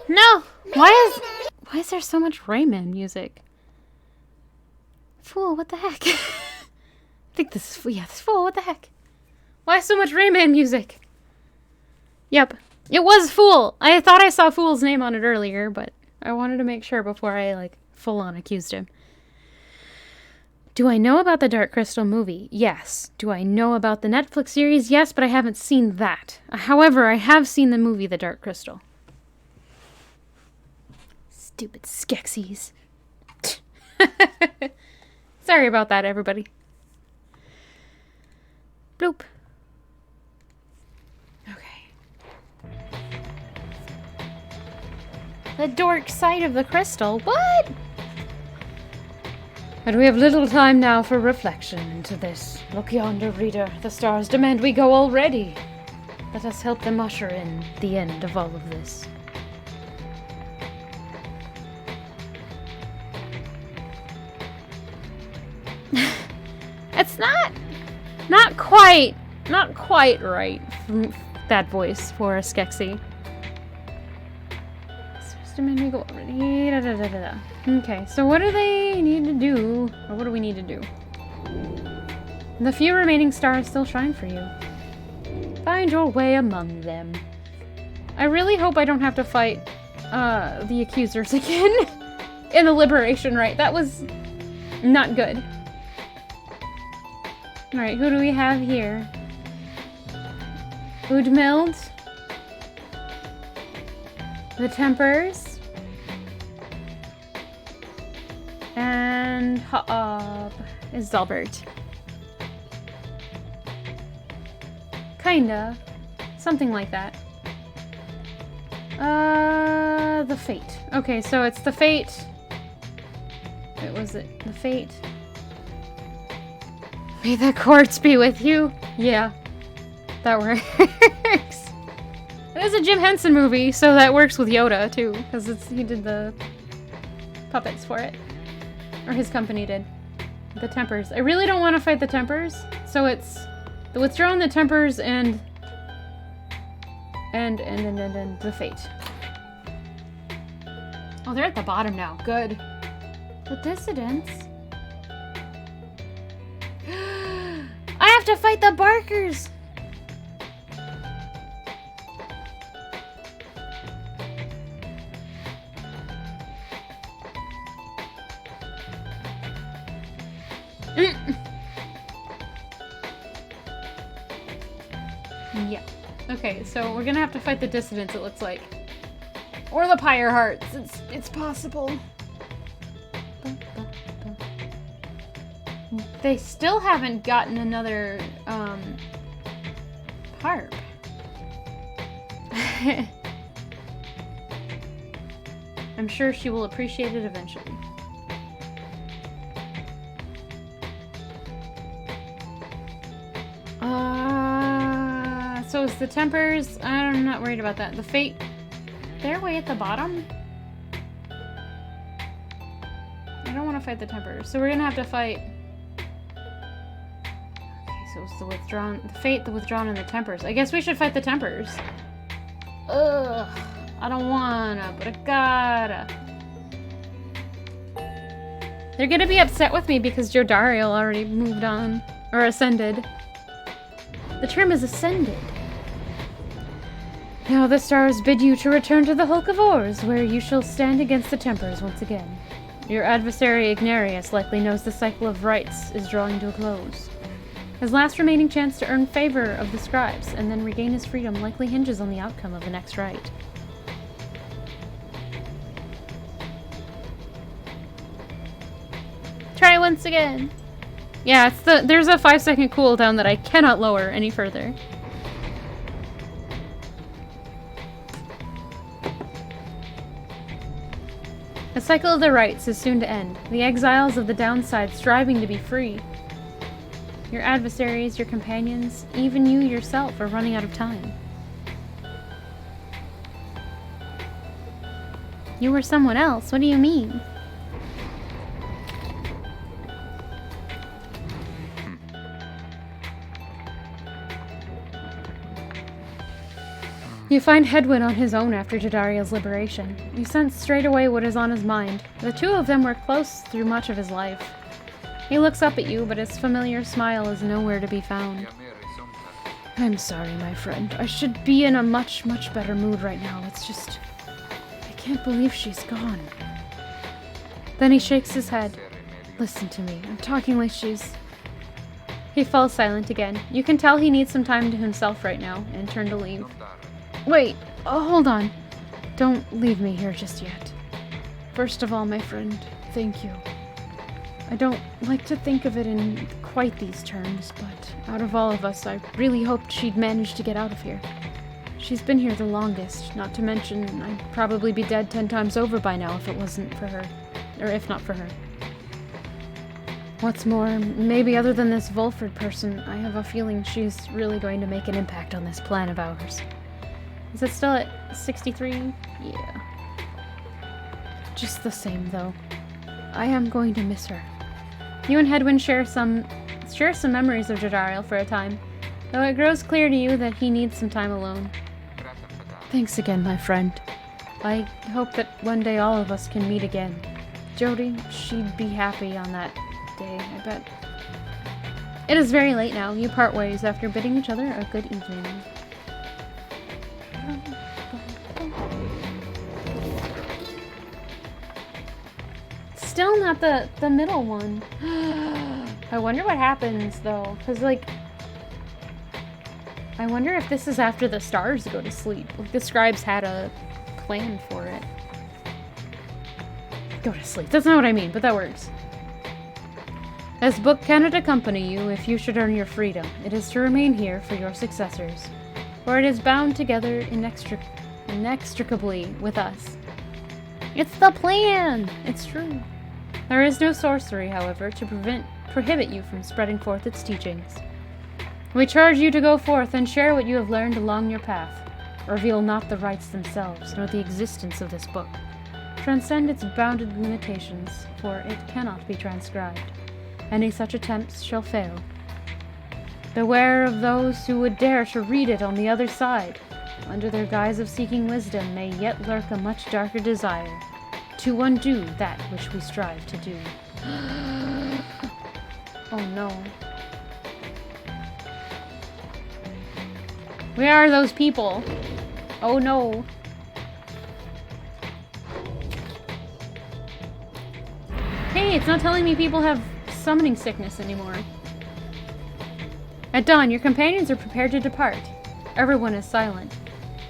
S3: No! Why is there so much Rayman music? Fool, what the heck? I think this is Fool, what the heck? Why so much Rayman music? Yep, it was Fool. I thought I saw Fool's name on it earlier, but I wanted to make sure before I, full on accused him. Do I know about the Dark Crystal movie? Yes. Do I know about the Netflix series? Yes, but I haven't seen that. However, I have seen the movie The Dark Crystal. Stupid Skeksis.
S1: Sorry about that, everybody. Bloop. Okay. The dork side of the crystal. What?
S5: And we have little time now for reflection into this. Look yonder, reader. The stars demand we go already. Let us help them usher in the end of all of this.
S1: It's not quite right from that voice for a Skeksis. Supposed to make me go already. Da, da, da, da, da. Okay, so what do they need to do? Or what do we need to do? The few remaining stars still shine for you. Find your way among them. I really hope I don't have to fight the accusers again in the liberation rite. That was not good. Alright, who do we have here? Udmild. The Tempers. And Ha'ab is Zalbert. Kinda. Something like that. The Fate. Okay, so it's the Fate. Wait, was it the Fate? May the courts be with you. Yeah, that works. It is a Jim Henson movie, so that works with Yoda too, because he did the puppets for it, or his company did. The Tempers. I really don't want to fight the Tempers, so it's the Withdrawn, the Tempers, and the Fate. Oh, they're at the bottom now. Good. The Dissidents. I have to fight the Barkers! Yeah. Okay, so we're gonna have to fight the Dissidents, it looks like. Or the Pyre Hearts. It's possible. They still haven't gotten another, harp. I'm sure she will appreciate it eventually. So it's the Tempers. I'm not worried about that. The Fate, they're way at the bottom. I don't want to fight the Tempers, so we're gonna have to fight. So it's the Withdrawn, the Fate, the Withdrawn, and the Tempers. I guess we should fight the Tempers. Ugh. I don't wanna, but I gotta. They're gonna be upset with me because Jodariel already moved on. Or ascended. The term is ascended. Now the stars bid you to return to the Hulk of Ors, where you shall stand against the Tempers once again. Your adversary Ignarius likely knows the cycle of rites is drawing to a close. His last remaining chance to earn favor of the scribes and then regain his freedom likely hinges on the outcome of the next rite. Try once again. Yeah, there's a 5-second cooldown that I cannot lower any further. The cycle of the rites is soon to end, the exiles of the downside striving to be free. Your adversaries, your companions, even you yourself are running out of time. You were someone else? What do you mean? You find Hedwyn on his own after Jodariel's liberation. You sense straight away what is on his mind. The two of them were close through much of his life. He looks up at you, but his familiar smile is nowhere to be found. I'm sorry, my friend. I should be in a much, much better mood right now. It's just... I can't believe she's gone. Then he shakes his head. Listen to me. I'm talking like she's... He falls silent again. You can tell he needs some time to himself right now, and turn to leave. Wait, hold on. Don't leave me here just yet. First of all, my friend, thank you. I don't like to think of it in quite these terms, but out of all of us, I really hoped she'd manage to get out of here. She's been here the longest, not to mention I'd probably be dead 10 times over by now if it wasn't for her. Or if not for her. What's more, maybe other than this Volford person, I have a feeling she's really going to make an impact on this plan of ours. Is it still at 63? Yeah. Just the same, though. I am going to miss her. You and Hedwyn share some memories of Jadariel for a time, though it grows clear to you that he needs some time alone. Thanks again, my friend. I hope that one day all of us can meet again. Jody, she'd be happy on that day, I bet. It is very late now. You part ways after bidding each other a good evening. Still not the middle one. I wonder what happens, though. Because, like, I wonder if this is after the stars go to sleep. Like, the scribes had a plan for it. Go to sleep. That's not what I mean, but that works. This book cannot accompany you if you should earn your freedom. It is to remain here for your successors, for it is bound together inextricably with us. It's the plan! It's true. There is no sorcery, however, to prohibit you from spreading forth its teachings. We charge you to go forth and share what you have learned along your path. Reveal not the rites themselves, nor the existence of this book. Transcend its bounded limitations, for it cannot be transcribed. Any such attempts shall fail. Beware of those who would dare to read it on the other side. Under their guise of seeking wisdom may yet lurk a much darker desire, to undo that which we strive to do. Oh no. We are those people. Oh no. Hey, it's not telling me people have summoning sickness anymore. At dawn, your companions are prepared to depart. Everyone is silent.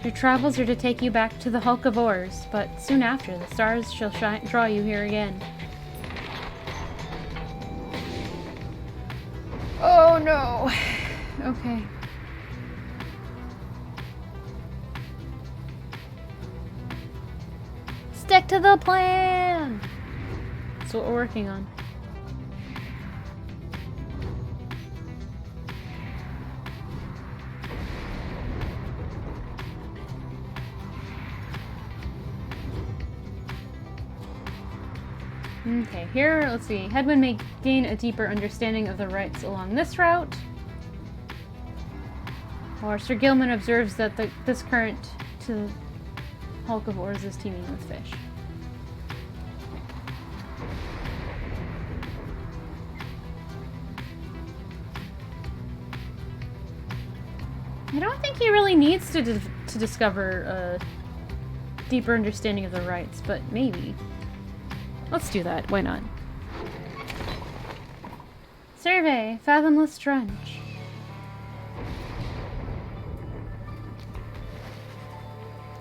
S1: Your travels are to take you back to the Hulk of Ores, but soon after, the stars shall draw you here again. Oh no. Okay. Stick to the plan! That's what we're working on. Okay, here, let's see. Hedwyn may gain a deeper understanding of the rites along this route. Or Sir Gilman observes that this current to Hulk of Ores is teeming with fish. I don't think he really needs to discover a deeper understanding of the rites, but maybe. Let's do that. Why not? Survey, Fathomless Trench.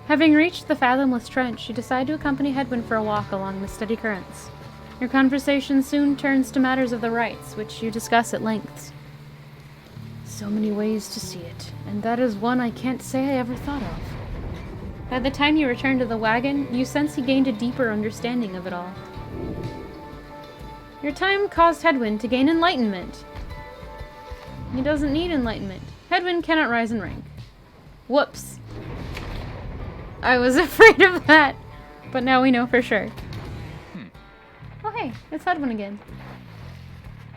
S1: Having reached the Fathomless Trench, you decide to accompany Hedwyn for a walk along the steady currents. Your conversation soon turns to matters of the rites, which you discuss at length. So many ways to see it, and that is one I can't say I ever thought of. By the time you return to the wagon, you sense he gained a deeper understanding of it all. Your time caused Hedwyn to gain enlightenment. He doesn't need enlightenment. Hedwyn cannot rise in rank. Whoops. I was afraid of that, but now we know for sure. Oh hey, it's Hedwyn again.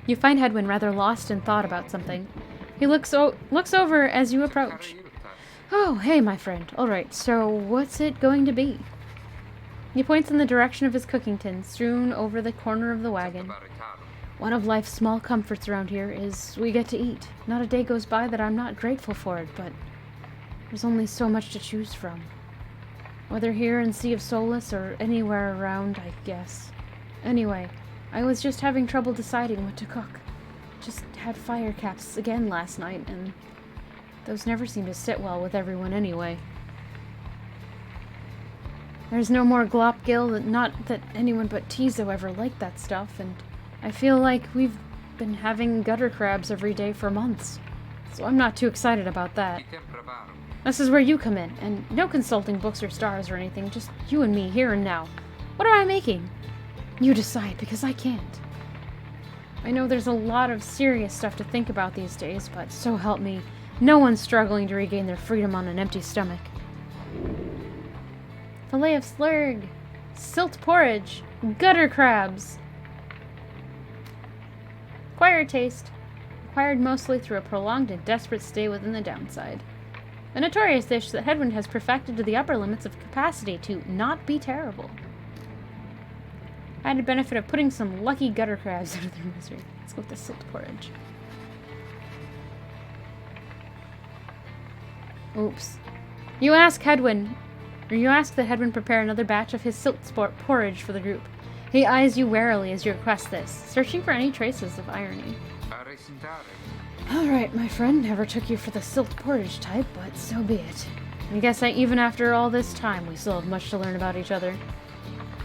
S1: You find Hedwyn rather lost in thought about something. He looks over as you approach. Oh, hey, my friend. All right, so what's it going to be? He points in the direction of his cooking tin, strewn over the corner of the wagon. One of life's small comforts around here is we get to eat. Not a day goes by that I'm not grateful for it, but there's only so much to choose from. Whether here in Sea of Solace or anywhere around, I guess. Anyway, I was just having trouble deciding what to cook. Just had fire caps again last night, and those never seem to sit well with everyone anyway. There's no more Glopgil, not that anyone but Tizo ever liked that stuff, and I feel like we've been having gutter crabs every day for months, so I'm not too excited about that. This is where you come in, and no consulting books or stars or anything, just you and me, here and now. What am I making? You decide, because I can't. I know there's a lot of serious stuff to think about these days, but so help me, no one's struggling to regain their freedom on an empty stomach. Fillet of slurg, silt porridge, gutter crabs. Acquired taste. Acquired mostly through a prolonged and desperate stay within the downside. A notorious dish that Headwind has perfected to the upper limits of capacity to not be terrible. I had the benefit of putting some lucky gutter crabs out of their misery. Let's go with the silt porridge. Oops. You ask that Headwind prepare another batch of his silt porridge for the group. He eyes you warily as you request this, searching for any traces of irony. Alright, my friend, never took you for the silt porridge type, but so be it. I guess even after all this time, we still have much to learn about each other.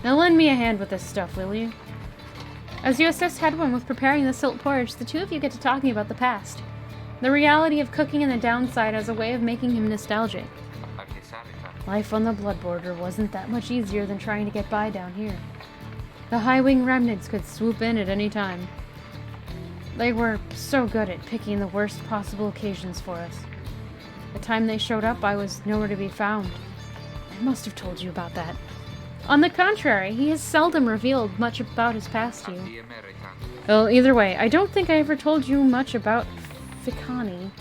S1: Now lend me a hand with this stuff, will you? As you assist Headwind with preparing the silt porridge, the two of you get to talking about the past. The reality of cooking and the downside as a way of making him nostalgic. Life on the blood border wasn't that much easier than trying to get by down here. The high-wing remnants could swoop in at any time. They were so good at picking the worst possible occasions for us. The time they showed up, I was nowhere to be found. I must have told you about that. On the contrary, he has seldom revealed much about his past to you. Well, either way, I don't think I ever told you much about Fikani.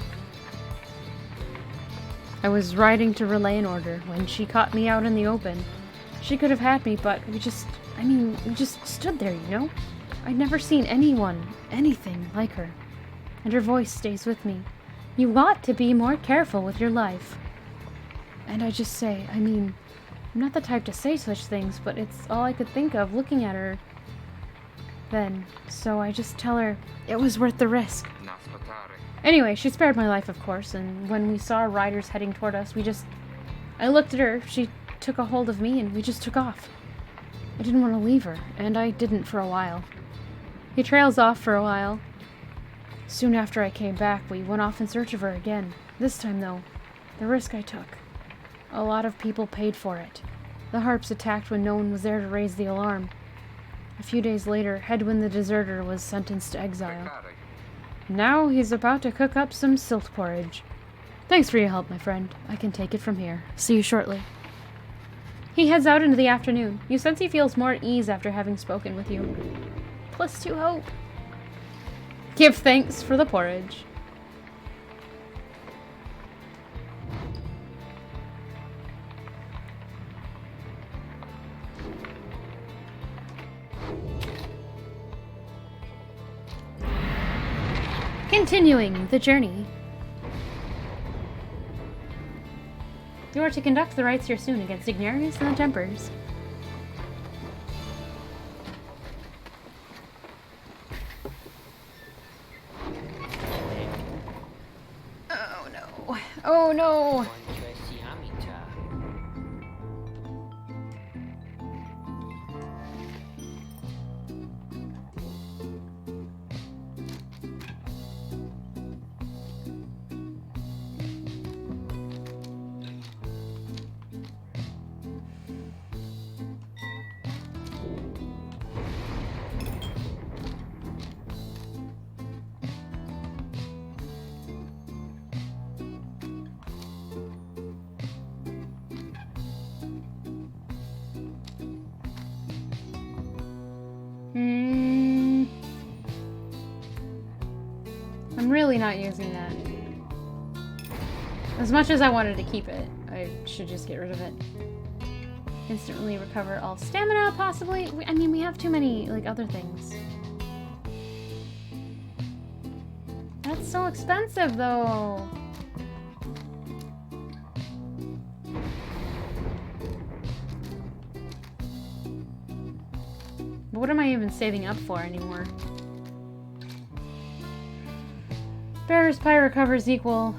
S1: I was riding to relay an order when she caught me out in the open. She could have had me, but we just stood there, you know? I'd never seen anything like her. And her voice stays with me. You ought to be more careful with your life. And I just say, I'm not the type to say such things, but it's all I could think of looking at her then. So I just tell her it was worth the risk. Anyway, she spared my life, of course, and when we saw riders heading toward us, I looked at her, she took a hold of me, and we just took off. I didn't want to leave her, and I didn't for a while. He trails off for a while. Soon after I came back, we went off in search of her again. This time, though, the risk I took. A lot of people paid for it. The Harps attacked when no one was there to raise the alarm. A few days later, Headwind the Deserter was sentenced to exile. Now he's about to cook up some silt porridge. Thanks for your help, my friend. I can take it from here. See you shortly. He heads out into the afternoon. You sense he feels more at ease after having spoken with you. +2 hope. Give thanks for the porridge. Continuing the journey. You are to conduct the rites here soon against Ignarius and the Tempers. Oh no. Oh no! I'm really not using that. As much as I wanted to keep it, I should just get rid of it. Instantly recover all stamina, possibly? We have too many, other things. That's so expensive, though! But what am I even saving up for anymore? Bearer's Pyre recovers equal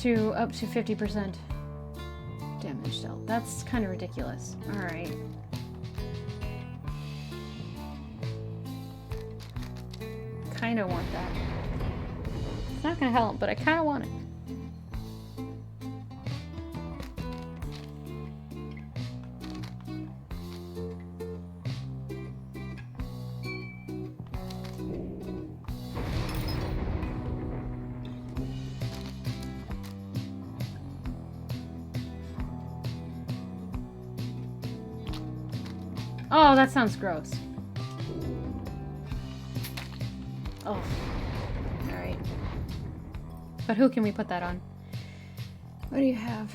S1: to up to 50% damage dealt. That's kind of ridiculous. Alright. kind of want that. It's not gonna help, but I kind of want it. Oh, that sounds gross. Oh. Alright. But who can we put that on? What do you have?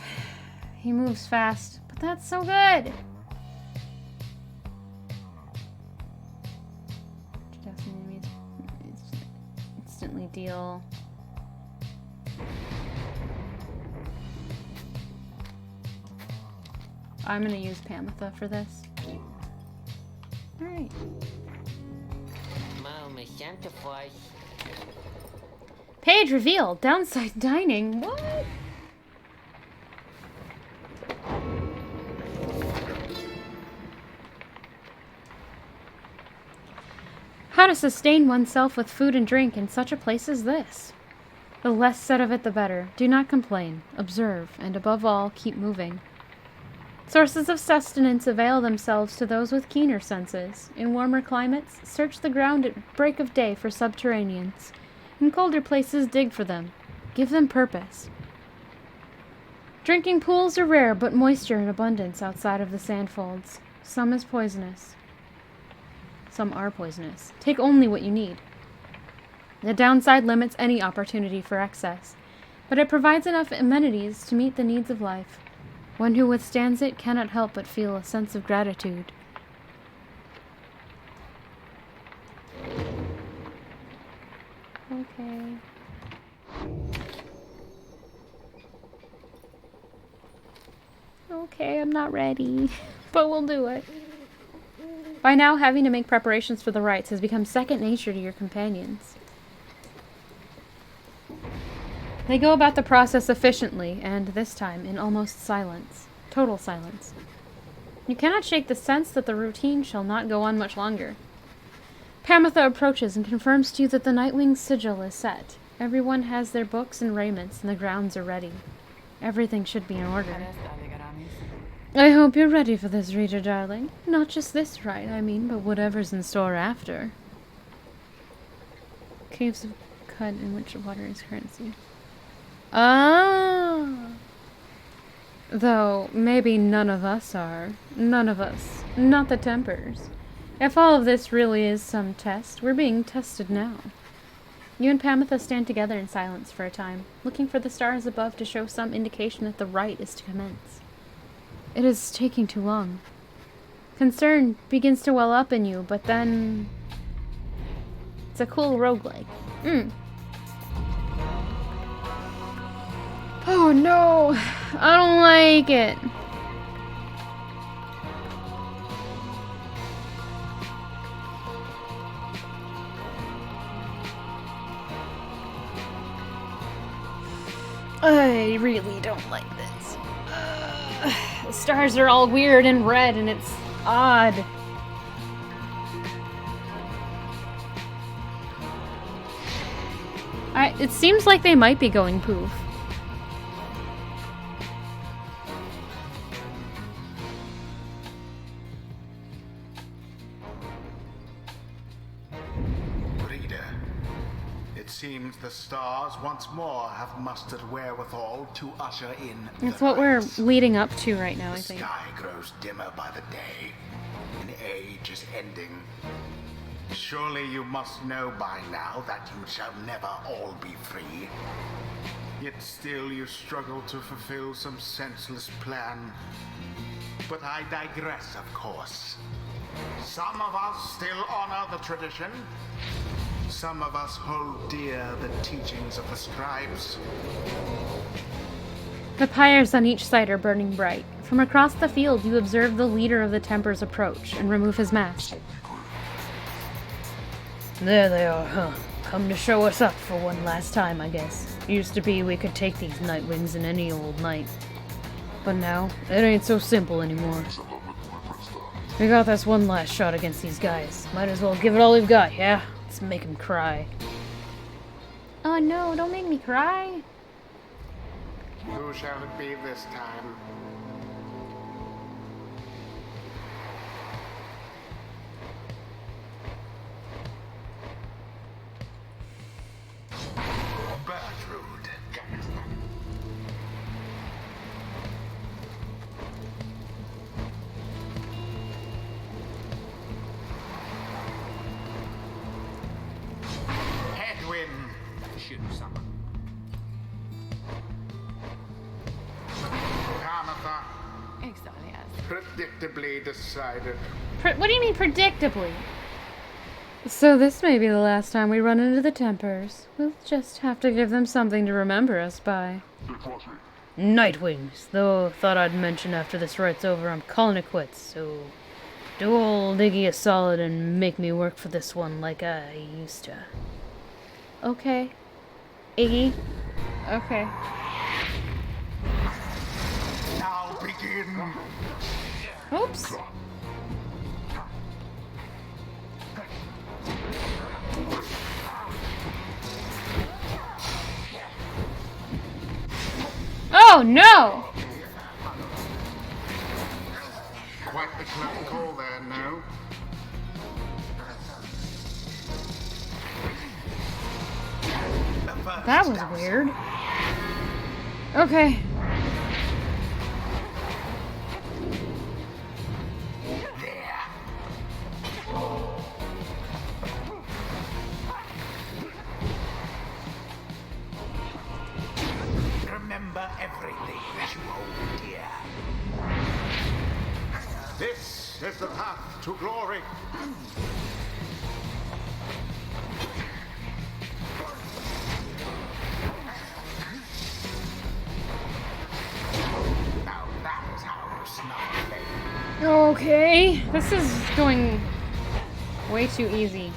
S1: He moves fast, but that's so good! Instantly deal. I'm gonna use Pamitha for this. Alright. Page reveal. Downside dining. What? How to sustain oneself with food and drink in such a place as this. The less said of it, the better. Do not complain. Observe, and above all, keep moving. Sources of sustenance avail themselves to those with keener senses. In warmer climates, search the ground at break of day for subterraneans. In colder places, dig for them. Give them purpose. Drinking pools are rare, but moisture in abundance outside of the sandfolds. Some is poisonous. Some are poisonous. Take only what you need. The downside limits any opportunity for excess, but it provides enough amenities to meet the needs of life. One who withstands it cannot help but feel a sense of gratitude. Okay. Okay, I'm not ready, but we'll do it. By now, having to make preparations for the rites has become second nature to your companions. They go about the process efficiently, and this time in almost silence. Total silence. You cannot shake the sense that the routine shall not go on much longer. Pamitha approaches and confirms to you that the Nightwing's sigil is set. Everyone has their books and raiments, and the grounds are ready. Everything should be in order. I hope you're ready for this, reader darling. Not just this rite, I mean, but whatever's in store after. Caves of cut in which water is currency. Ah! Though, maybe none of us are. None of us. Not the Tempers. If all of this really is some test, we're being tested now. You and Pamitha stand together in silence for a time, looking for the stars above to show some indication that the rite is to commence. It is taking too long. Concern begins to well up in you, but then... It's a cool roguelike. Oh no! I don't like it! I really don't like this. The stars are all weird and red and it's odd. It seems like they might be going poof.
S2: Seems the stars once more have mustered wherewithal to usher in
S1: That's what we're leading up to right now, I think.
S2: The sky grows dimmer by the day. An age is ending. Surely you must know by now that you shall never all be free. Yet still you struggle to fulfill some senseless plan. But I digress, of course. Some of us still honor the tradition. Some of us hold dear the teachings of the scribes.
S1: The pyres on each side are burning bright. From across the field, you observe the leader of the Tempers approach and remove his mask.
S5: There they are, huh? Come to show us up for one last time, I guess. Used to be we could take these Nightwings in any old night. But now, it ain't so simple anymore. We got this one last shot against these guys. Might as well give it all we've got, yeah? Let's make them cry.
S1: Oh no, don't make me cry.
S2: Who shall it be this time? Bertrude. Headwind.
S6: Shoot someone.
S2: Kamatha.
S7: Exactly as.
S2: Predictably decided.
S1: What do you mean predictably? So this may be the last time we run into the Tempers. We'll just have to give them something to remember us by.
S5: Nightwings, though thought I'd mention after this right's over I'm calling it quits, so do old Iggy a solid and make me work for this one like I used to.
S1: Okay. Iggy. Okay.
S2: Now begin.
S1: Oops. Oh no!
S2: Quite the close call there, no?
S1: That was weird. Okay.
S2: Remember everything that you hold dear. This is the path to glory. Now that is how you snuff flame.
S1: Okay. This is going way too easy.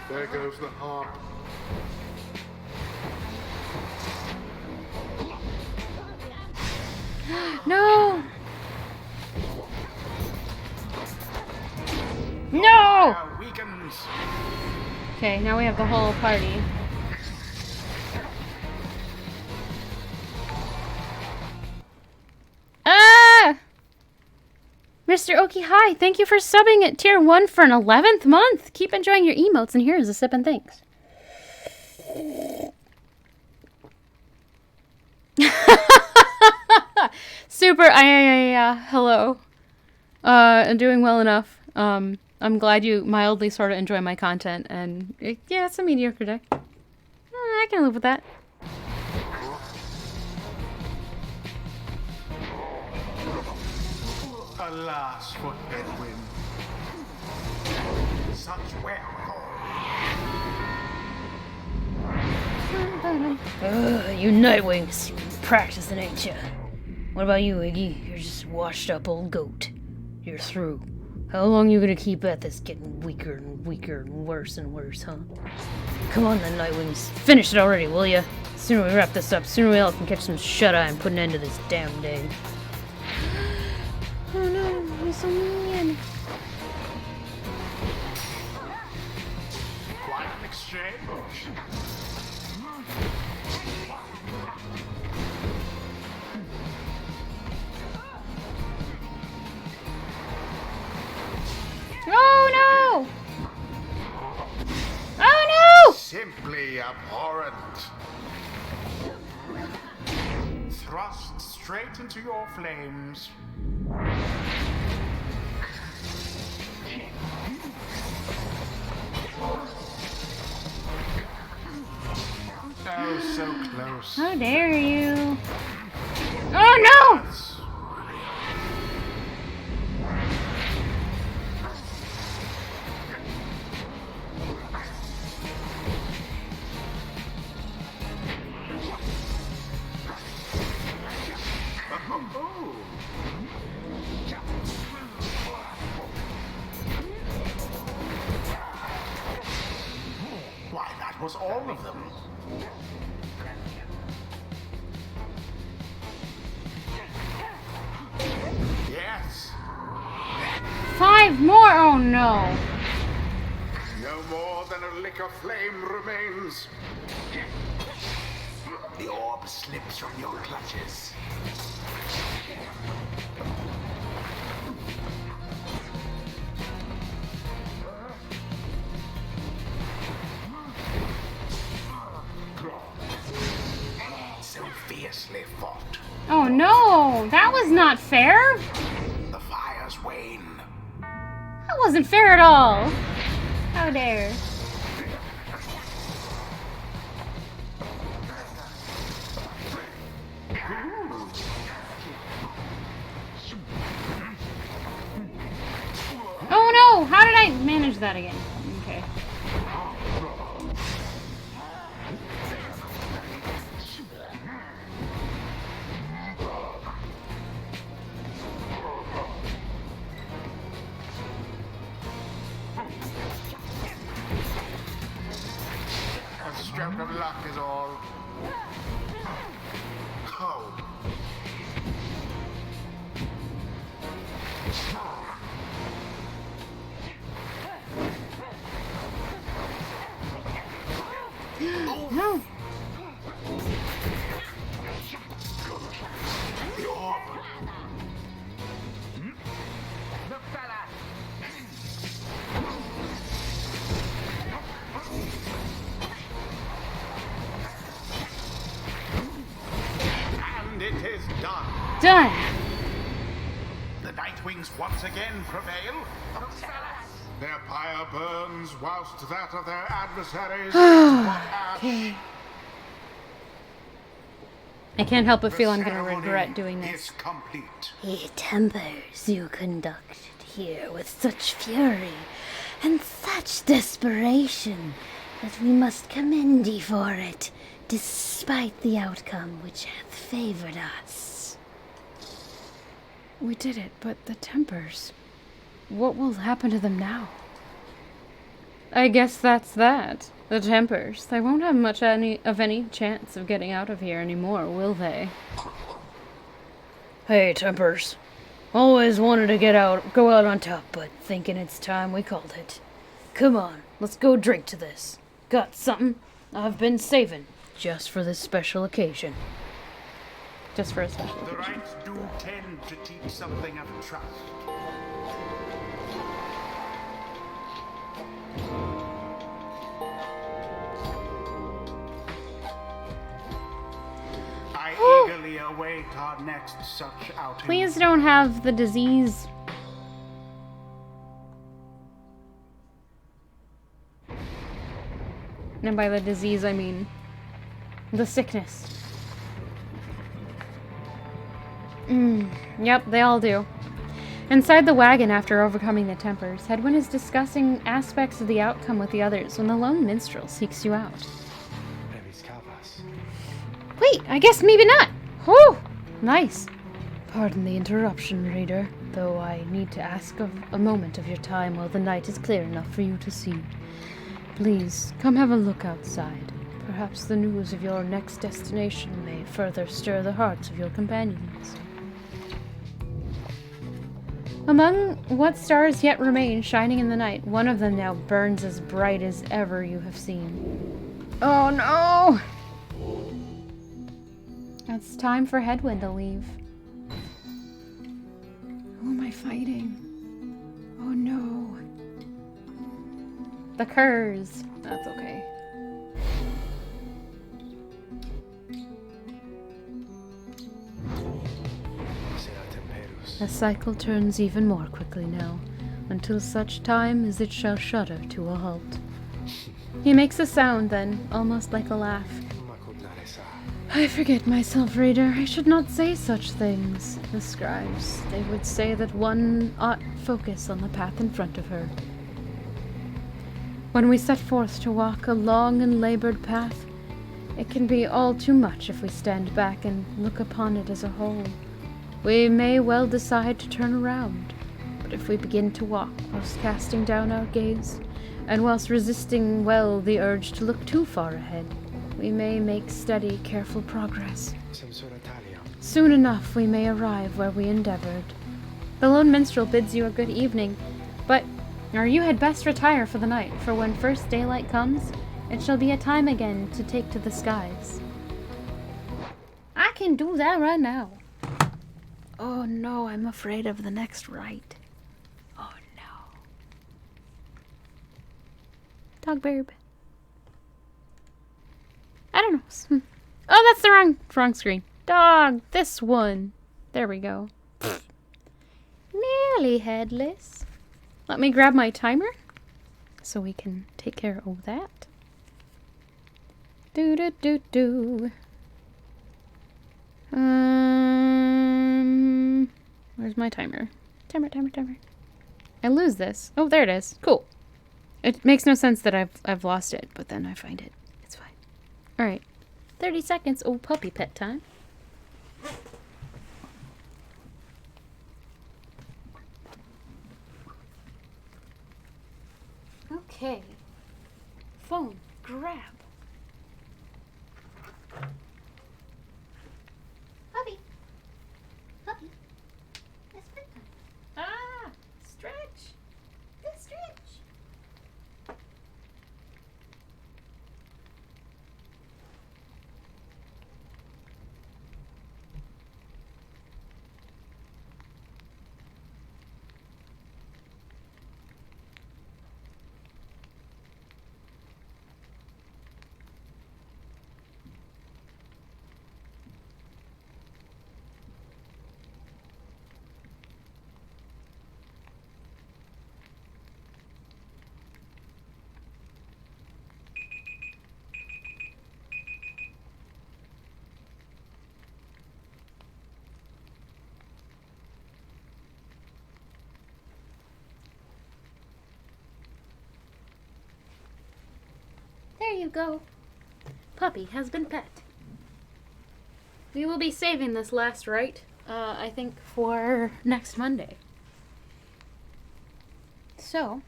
S2: There goes the harp.
S1: No! No!
S2: Weakens.
S1: Okay, now we have the whole party. Ah! Mr. Oki, hi. Thank you for subbing at tier 1 for an 11th month. Keep enjoying your emotes, and here's a sip and thanks. Super. Hello. I'm doing well enough. I'm glad you mildly sort of enjoy my content, and yeah, it's a mediocre day. I can live with that.
S2: Alas for Edwin. Such wherewithal.
S5: You Nightwings, you're practicing, ain't ya? What about you, Iggy? You're just washed up old goat. You're through. How long you gonna keep at this, getting weaker and weaker and worse, huh? Come on then, Nightwings. Finish it already, will ya? Sooner we wrap this up, sooner we all can catch some shut-eye and put an end to this damn day.
S1: Oh no, you're so mean.
S2: Quite an exchange.
S1: Oh no! Oh no!
S2: Simply abhorrent. Thrust straight into your flames. Oh, so close.
S1: How dare you? Oh no!
S2: Why, that was all of them.
S1: 5 more? Oh no.
S2: No more than a lick of flame remains. The orb slips from your clutches. So fiercely fought.
S1: Oh no, that was not fair.
S2: The fires wane.
S1: That wasn't fair at all. How dare. Oh no, how did I manage that again? Okay.
S2: A stroke of luck is all. Oh.
S1: No.
S2: The orb. And it is done.
S1: Done.
S2: The Nightwings once again prevail. Their pyre burns whilst that of their adversaries is what ash.
S1: Okay. I can't help but
S2: The
S1: feel I'm gonna
S2: ceremony
S1: regret doing this.
S2: is complete.
S4: Ye tempers you conducted here with such fury and such desperation that we must commend ye for it, despite the outcome which hath favored us.
S1: We did it, but the Tempers. What will happen to them now? I guess that's that. The Tempers. They won't have much of any chance of getting out of here anymore, will they?
S5: Hey, Tempers. Always wanted to go out on top, but thinking it's time we called it. Come on, let's go drink to this. Got something I've been saving just for this special occasion.
S1: Just for a special.
S2: The rites do tend to teach something of trust. I eagerly await our next such outing.
S1: Please don't have the disease. And by the disease, I mean the sickness. Yep, they all do. Inside the wagon, after overcoming the Tempers, Hedwyn is discussing aspects of the outcome with the others when the lone minstrel seeks you out. Wait, I guess maybe not. Whew, nice.
S5: Pardon the interruption, reader, though I need to ask of a moment of your time while the night is clear enough for you to see. Please, come have a look outside. Perhaps the news of your next destination may further stir the hearts of your companions.
S1: Among what stars yet remain shining in the night, one of them now burns as bright as ever you have seen. Oh no! It's time for Hedwyn to leave. Who am I fighting? Oh no. The Curs. That's okay.
S5: The cycle turns even more quickly now, until such time as it shall shudder to a halt.
S1: He makes a sound then, almost like a laugh.
S5: I forget myself, reader. I should not say such things. The scribes, they would say that one ought focus on the path in front of her.
S1: When we set forth to walk a long and labored path, it can be all too much if we stand back and look upon it as a whole. We may well decide to turn around, but if we begin to walk whilst casting down our gaze, and whilst resisting well the urge to look too far ahead, we may make steady, careful progress. Soon enough we may arrive where we endeavored. The lone minstrel bids you a good evening, but you had best retire for the night, for when first daylight comes, it shall be a time again to take to the skies.
S3: I can do that right now.
S1: Oh no, I'm afraid of the next rite. Oh no. Dog burb. I don't know. Oh, that's the wrong screen. Dog, this one. There we go. Nearly headless. Let me grab my timer so we can take care of that. Do. Where's my timer? Timer. I lose this. Oh, there it is. Cool. It makes no sense that I've lost it, but then I find it. It's fine. All right. 30 seconds. Oh, puppy pet time. Okay. Phone, grab.
S3: Puppy. It's bedtime.
S1: Ah, stretch.
S3: Good stretch. There you go. Puppy has been pet.
S1: We will be saving this last rite, I think, for next Monday. So,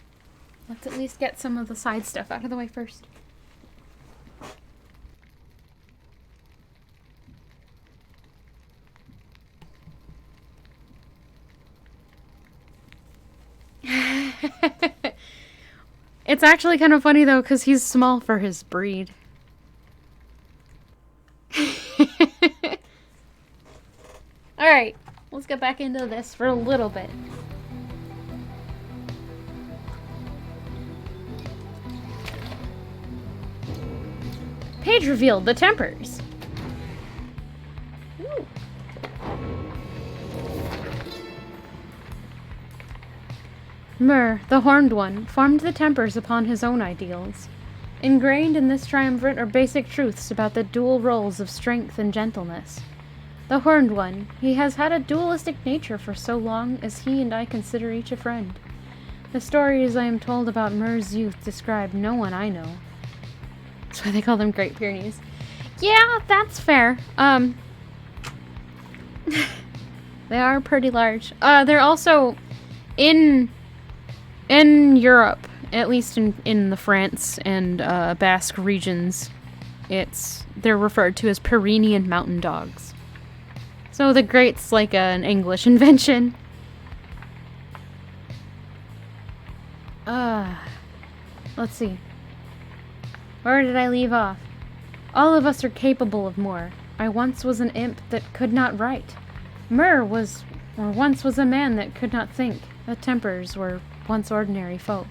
S1: let's at least get some of the side stuff out of the way first. It's actually kind of funny, though, because he's small for his breed. Alright, let's get back into this for a little bit. Page revealed the Tempers. Ooh. Myr, the Horned One, formed the Tempers upon his own ideals. Ingrained in this triumvirate are basic truths about the dual roles of strength and gentleness. The Horned One, he has had a dualistic nature for so long as he and I consider each a friend. The stories I am told about Myr's youth describe no one I know. That's why they call them Great Pyrenees. Yeah, that's fair. They are pretty large. They're also in Europe, at least in the France and Basque regions, they're referred to as Pyrenean mountain dogs. So the Great's like an English invention. Let's see. Where did I leave off? All of us are capable of more. I once was an imp that could not write. Myr once was a man that could not think. The Tempers were once ordinary folk.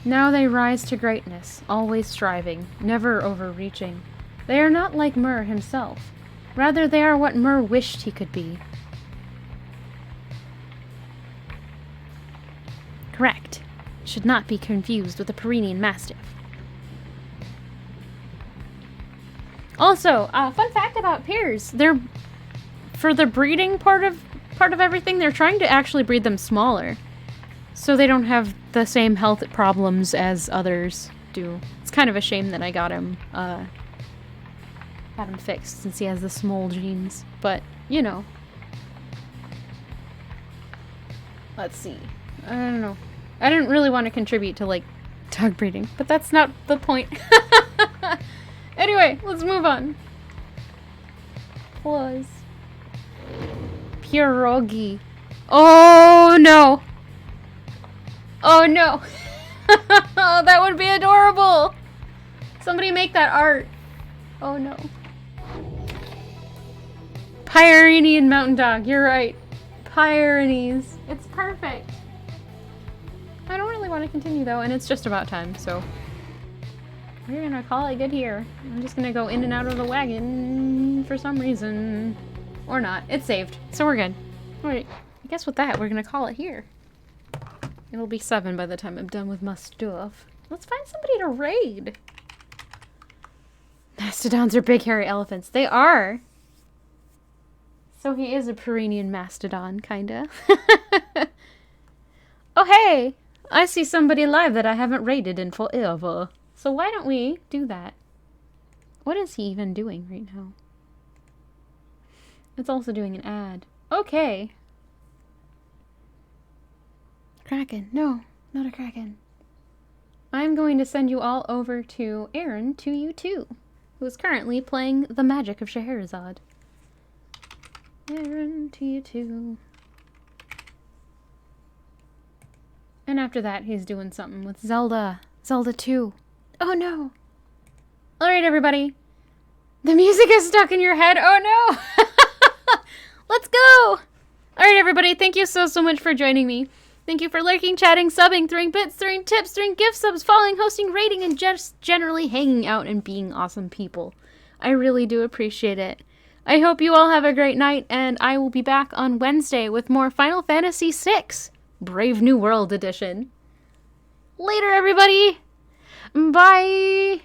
S1: Now they rise to greatness, always striving, never overreaching. They are not like Myr himself. Rather, they are what Myr wished he could be. Correct. Should not be confused with a Pyrenean Mastiff. Also, fun fact about Pyres, they're, for the breeding part of everything, they're trying to actually breed them smaller, so they don't have the same health problems as others do. It's kind of a shame that I got him fixed since he has the small genes, but you know. Let's see. I don't know. I didn't really want to contribute to like dog breeding, but that's not the point. Anyway, let's move on. Plus, pierogi. Oh no! Oh no! Oh, that would be adorable! Somebody make that art. Oh no. Pyrenean mountain dog, you're right. Pyrenees. It's perfect. I don't really want to continue though, and it's just about time, so we're gonna call it good here. I'm just gonna go in and out of the wagon for some reason. Or not. It's saved, so we're good. Alright, I guess with that, we're gonna call it here. It'll be 7 by the time I'm done with my stuff. Let's find somebody to raid. Mastodons are big hairy elephants. They are! So he is a Pyrenean mastodon, kinda. Oh hey! I see somebody live that I haven't raided in forever. So why don't we do that? What is he even doing right now? It's also doing an ad. Okay. Kraken. No, not a kraken. I'm going to send you all over to Aaron, to you too, who is currently playing the magic of Scheherazade. Aaron, to you too. And after that, he's doing something with Zelda. Zelda 2. Oh no! Alright, everybody. The music is stuck in your head. Oh no! Let's go! Alright, everybody. Thank you so much for joining me. Thank you for lurking, chatting, subbing, throwing bits, throwing tips, throwing gift subs, following, hosting, rating, and just generally hanging out and being awesome people. I really do appreciate it. I hope you all have a great night, and I will be back on Wednesday with more Final Fantasy VI, Brave New World Edition. Later, everybody! Bye!